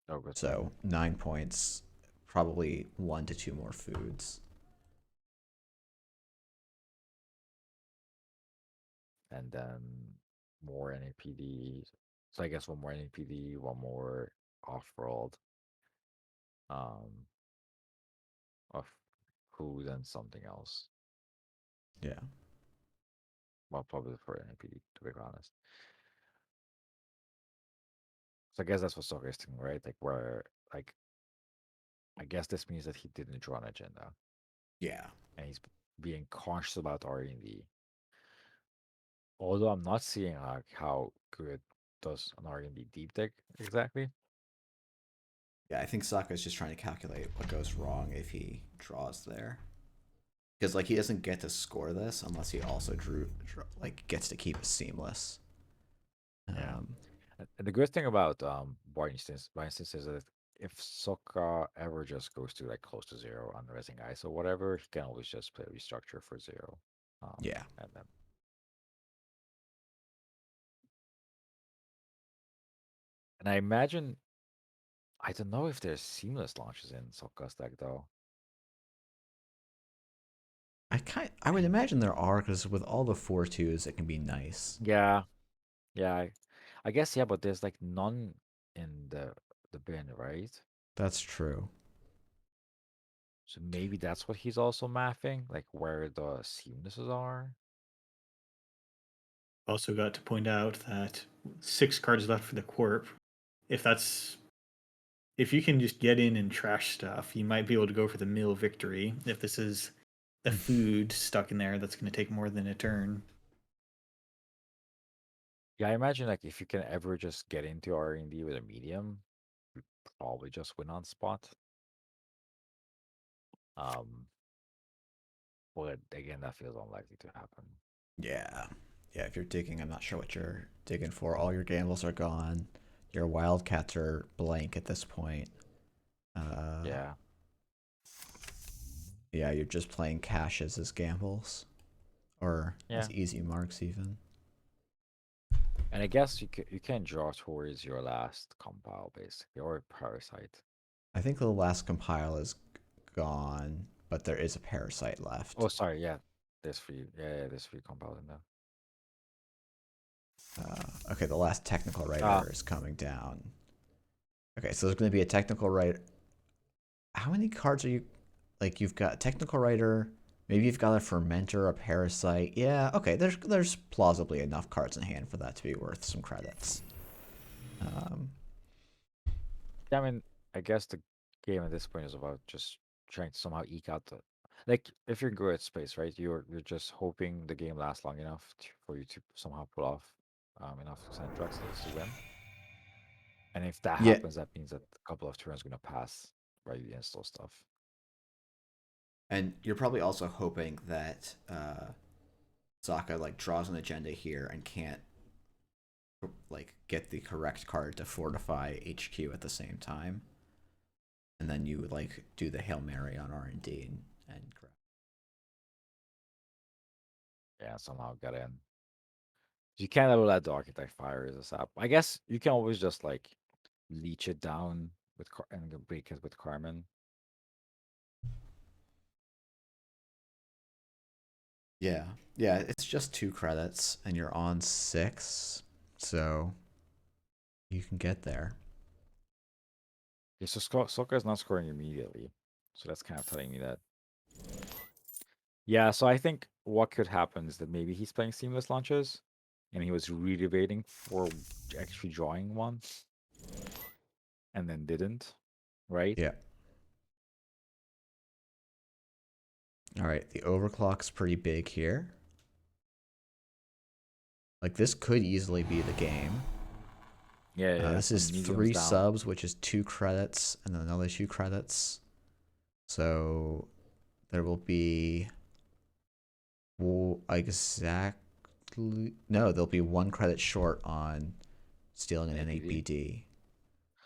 Oh, good point. So 9 points, probably 1 to 2 more foods. And then more NAPD. So I guess one more NAPD, one more off-world. Um, of food and something else. Yeah. Well, probably for NAPD, to be honest. So I guess that's what Sokka is thinking, right? Like where, like, I guess this means that he didn't draw an agenda, Yeah. and he's being cautious about R&D. Although I'm not seeing like how good does an R&D deep deck exactly. Yeah, I think Sokka's just trying to calculate what goes wrong if he draws there. Because like he doesn't get to score this unless he also like gets to keep it seamless. Yeah. Um, And the good thing about for instance, is that if Sokka ever just goes to like close to zero on Rising Ice or whatever, he can always just play restructure for zero. yeah. And then and I imagine I don't know if there's seamless launches in Sokka's deck though. I would imagine there are because with all the 4-2s, it can be nice. Yeah, yeah. I guess yeah, but there's like none in the bin, right? That's true. So maybe that's what he's also mapping, like where the seamlesses are. Also got to point out that 6 cards left for the Corp. If you can just get in and trash stuff, you might be able to go for the mill victory. If this is the food stuck in there, that's going to take more than a turn. Yeah, I imagine like if you can ever just get into R&D with a medium, you probably just win on spot. Um, but again, that feels unlikely to happen. Yeah. Yeah, if you're digging, I'm not sure what you're digging for. All your gambles are gone. Your wildcats are blank at this point. Yeah. Yeah, you're just playing caches as gambles. Or Yeah. as easy marks, even. And I guess you can draw towards your last compile basically, or parasite. I think the last compile is gone, but there is a parasite left. Oh, sorry, yeah. There's free, yeah, there's free compile in there. Okay, the last technical writer Ah. is coming down. Okay, so there's going to be a technical writer. How many cards are you? Like, you've got technical writer. Maybe you've got a fermenter, a parasite. Yeah, okay. There's plausibly enough cards in hand for that to be worth some credits. Yeah, I mean, I guess the game at this point is about just trying to somehow eke out the, like, if you're good at space, right? You're just hoping the game lasts long enough for you to somehow pull off enough Sandruxes to win. And if that Yeah, happens, that means that a couple of turns are gonna pass while you install stuff. and you're probably also hoping that Zaka like draws an agenda here and can't like get the correct card to fortify HQ at the same time, and then you like do the Hail Mary on R&D and crap. Yeah, somehow get in. You can't ever let the architect fire as a sap. I guess you can always just like leech it down with and break it with Carmen. Yeah, yeah. It's just 2 credits, and you're on 6, so you can get there. Yeah, so Sokka is not scoring immediately, so that's kind of telling me that. Yeah, so I think what could happen is that maybe he's playing seamless launches, and he was really waiting for actually drawing one, and then didn't, right? Yeah. All right, the overclock's pretty big here. Like, this could easily be the game. Yeah, yeah. This is Medium's 3 down. subs, which is 2 credits, and then another 2 credits. So there will be exactly no, there'll be 1 credit short on stealing an NAPD. NAPD,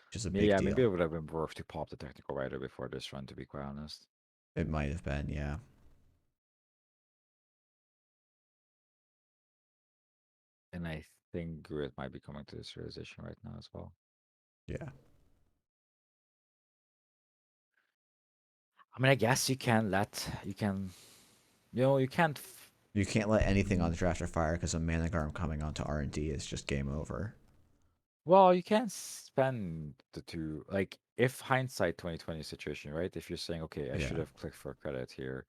which is a Maybe, big yeah, deal. maybe it would have been worth to pop the technical writer before this run, to be quite honest. It might have been, yeah. And I think Grit might be coming to this realization right now as well. Yeah. I mean, I guess you can, you can't. You can't let anything on the Drafter fire because a Managarm coming onto R&D is just game over. Well, you can't spend the two, like, if hindsight 2020 situation, right? If you're saying, okay, I should Yeah. have clicked for a credit here.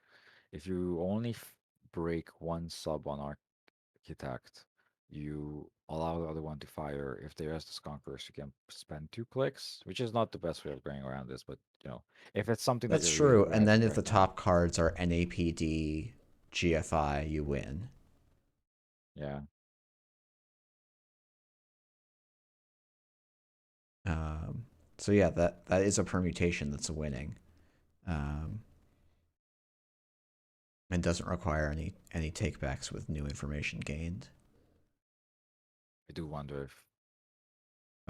If you only break one sub on Architect, you allow the other one to fire. If there is the skunkers, you can spend 2 clicks, which is not the best way of going around this, but if it's something that That's you're really true. good And at then if right the now, top cards are NAPD, GFI, you win. yeah. So yeah, that is a permutation that's a winning. And doesn't require any takebacks with new information gained. I do wonder if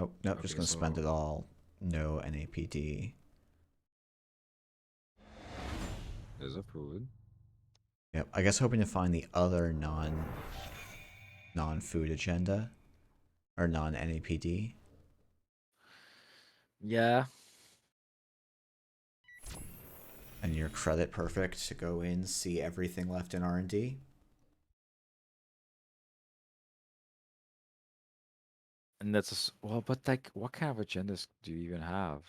Oh, nope, just okay, gonna spend so it all. No NAPD. there's a food. Yep, I guess hoping to find the other non-food agenda or non-NAPD. Yeah. And your credit perfect to go in, see everything left in R&D. And well, but like, what kind of agendas do you even have?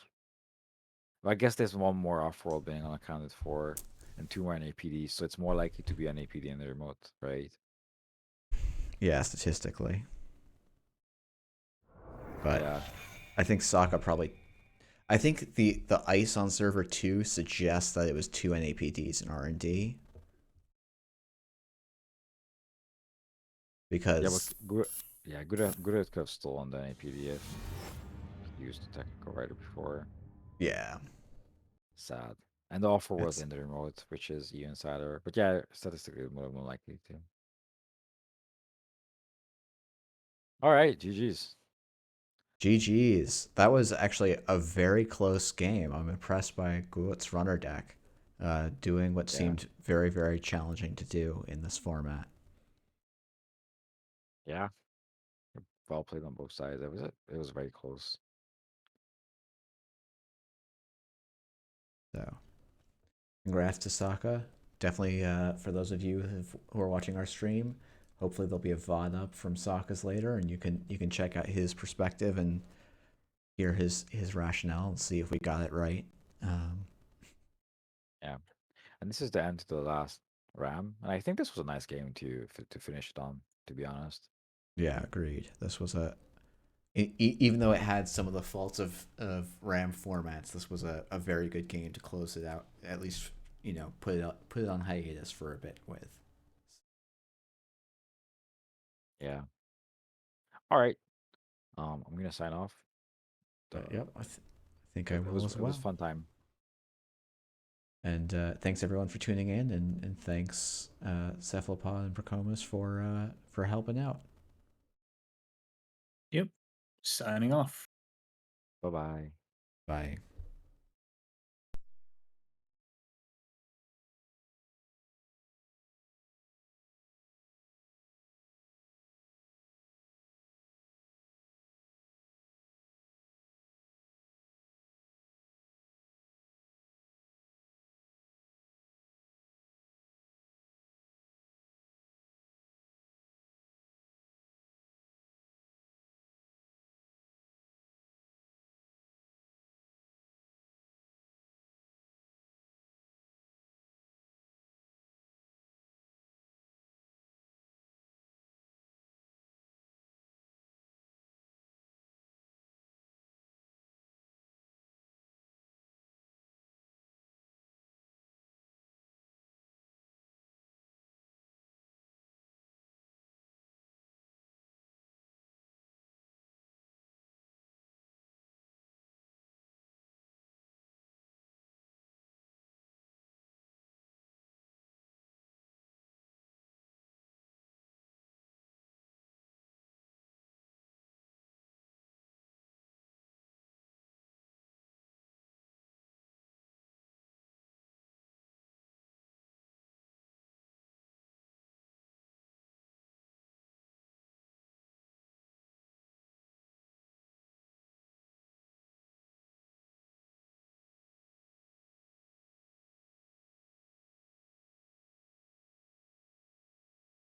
Well, I guess there's one more off-world being unaccounted for, and 2 more NAPDs, so it's more likely to be NAPD in the remote, right? Yeah, statistically. But Yeah. I think Sokka probably. I think the ice on server 2 suggests that it was 2 NAPDs in R&D. Yeah, Because but Gurut could have stolen the APD if he used the technical writer before. yeah, Sad. And the offer was it's in the remote, which is even sadder. But yeah, statistically more likely to. All right, GG's. GG's. That was actually a very close game. I'm impressed by Guot's runner deck, doing what Yeah. seemed very, very challenging to do in this format. Yeah. Well played on both sides. It was very close. So, congrats to Sokka. Definitely, for those of you who are watching our stream, hopefully there'll be a VOD up from Sokka's later, and you can check out his perspective and hear his rationale and see if we got it right. Yeah. And this is the end to the last Ram. And I think this was a nice game to finish it on, to be honest. Yeah, agreed. This was even though it had some of the faults of RAM formats, this was a very good game to close it out. At least put it on hiatus for a bit with. Yeah. All right. I'm gonna sign off. Yep, I think I will as It was well. fun time. And thanks everyone for tuning in, and thanks Cephalopod and Procomus for helping out. Yep. Signing off. Bye bye. Bye.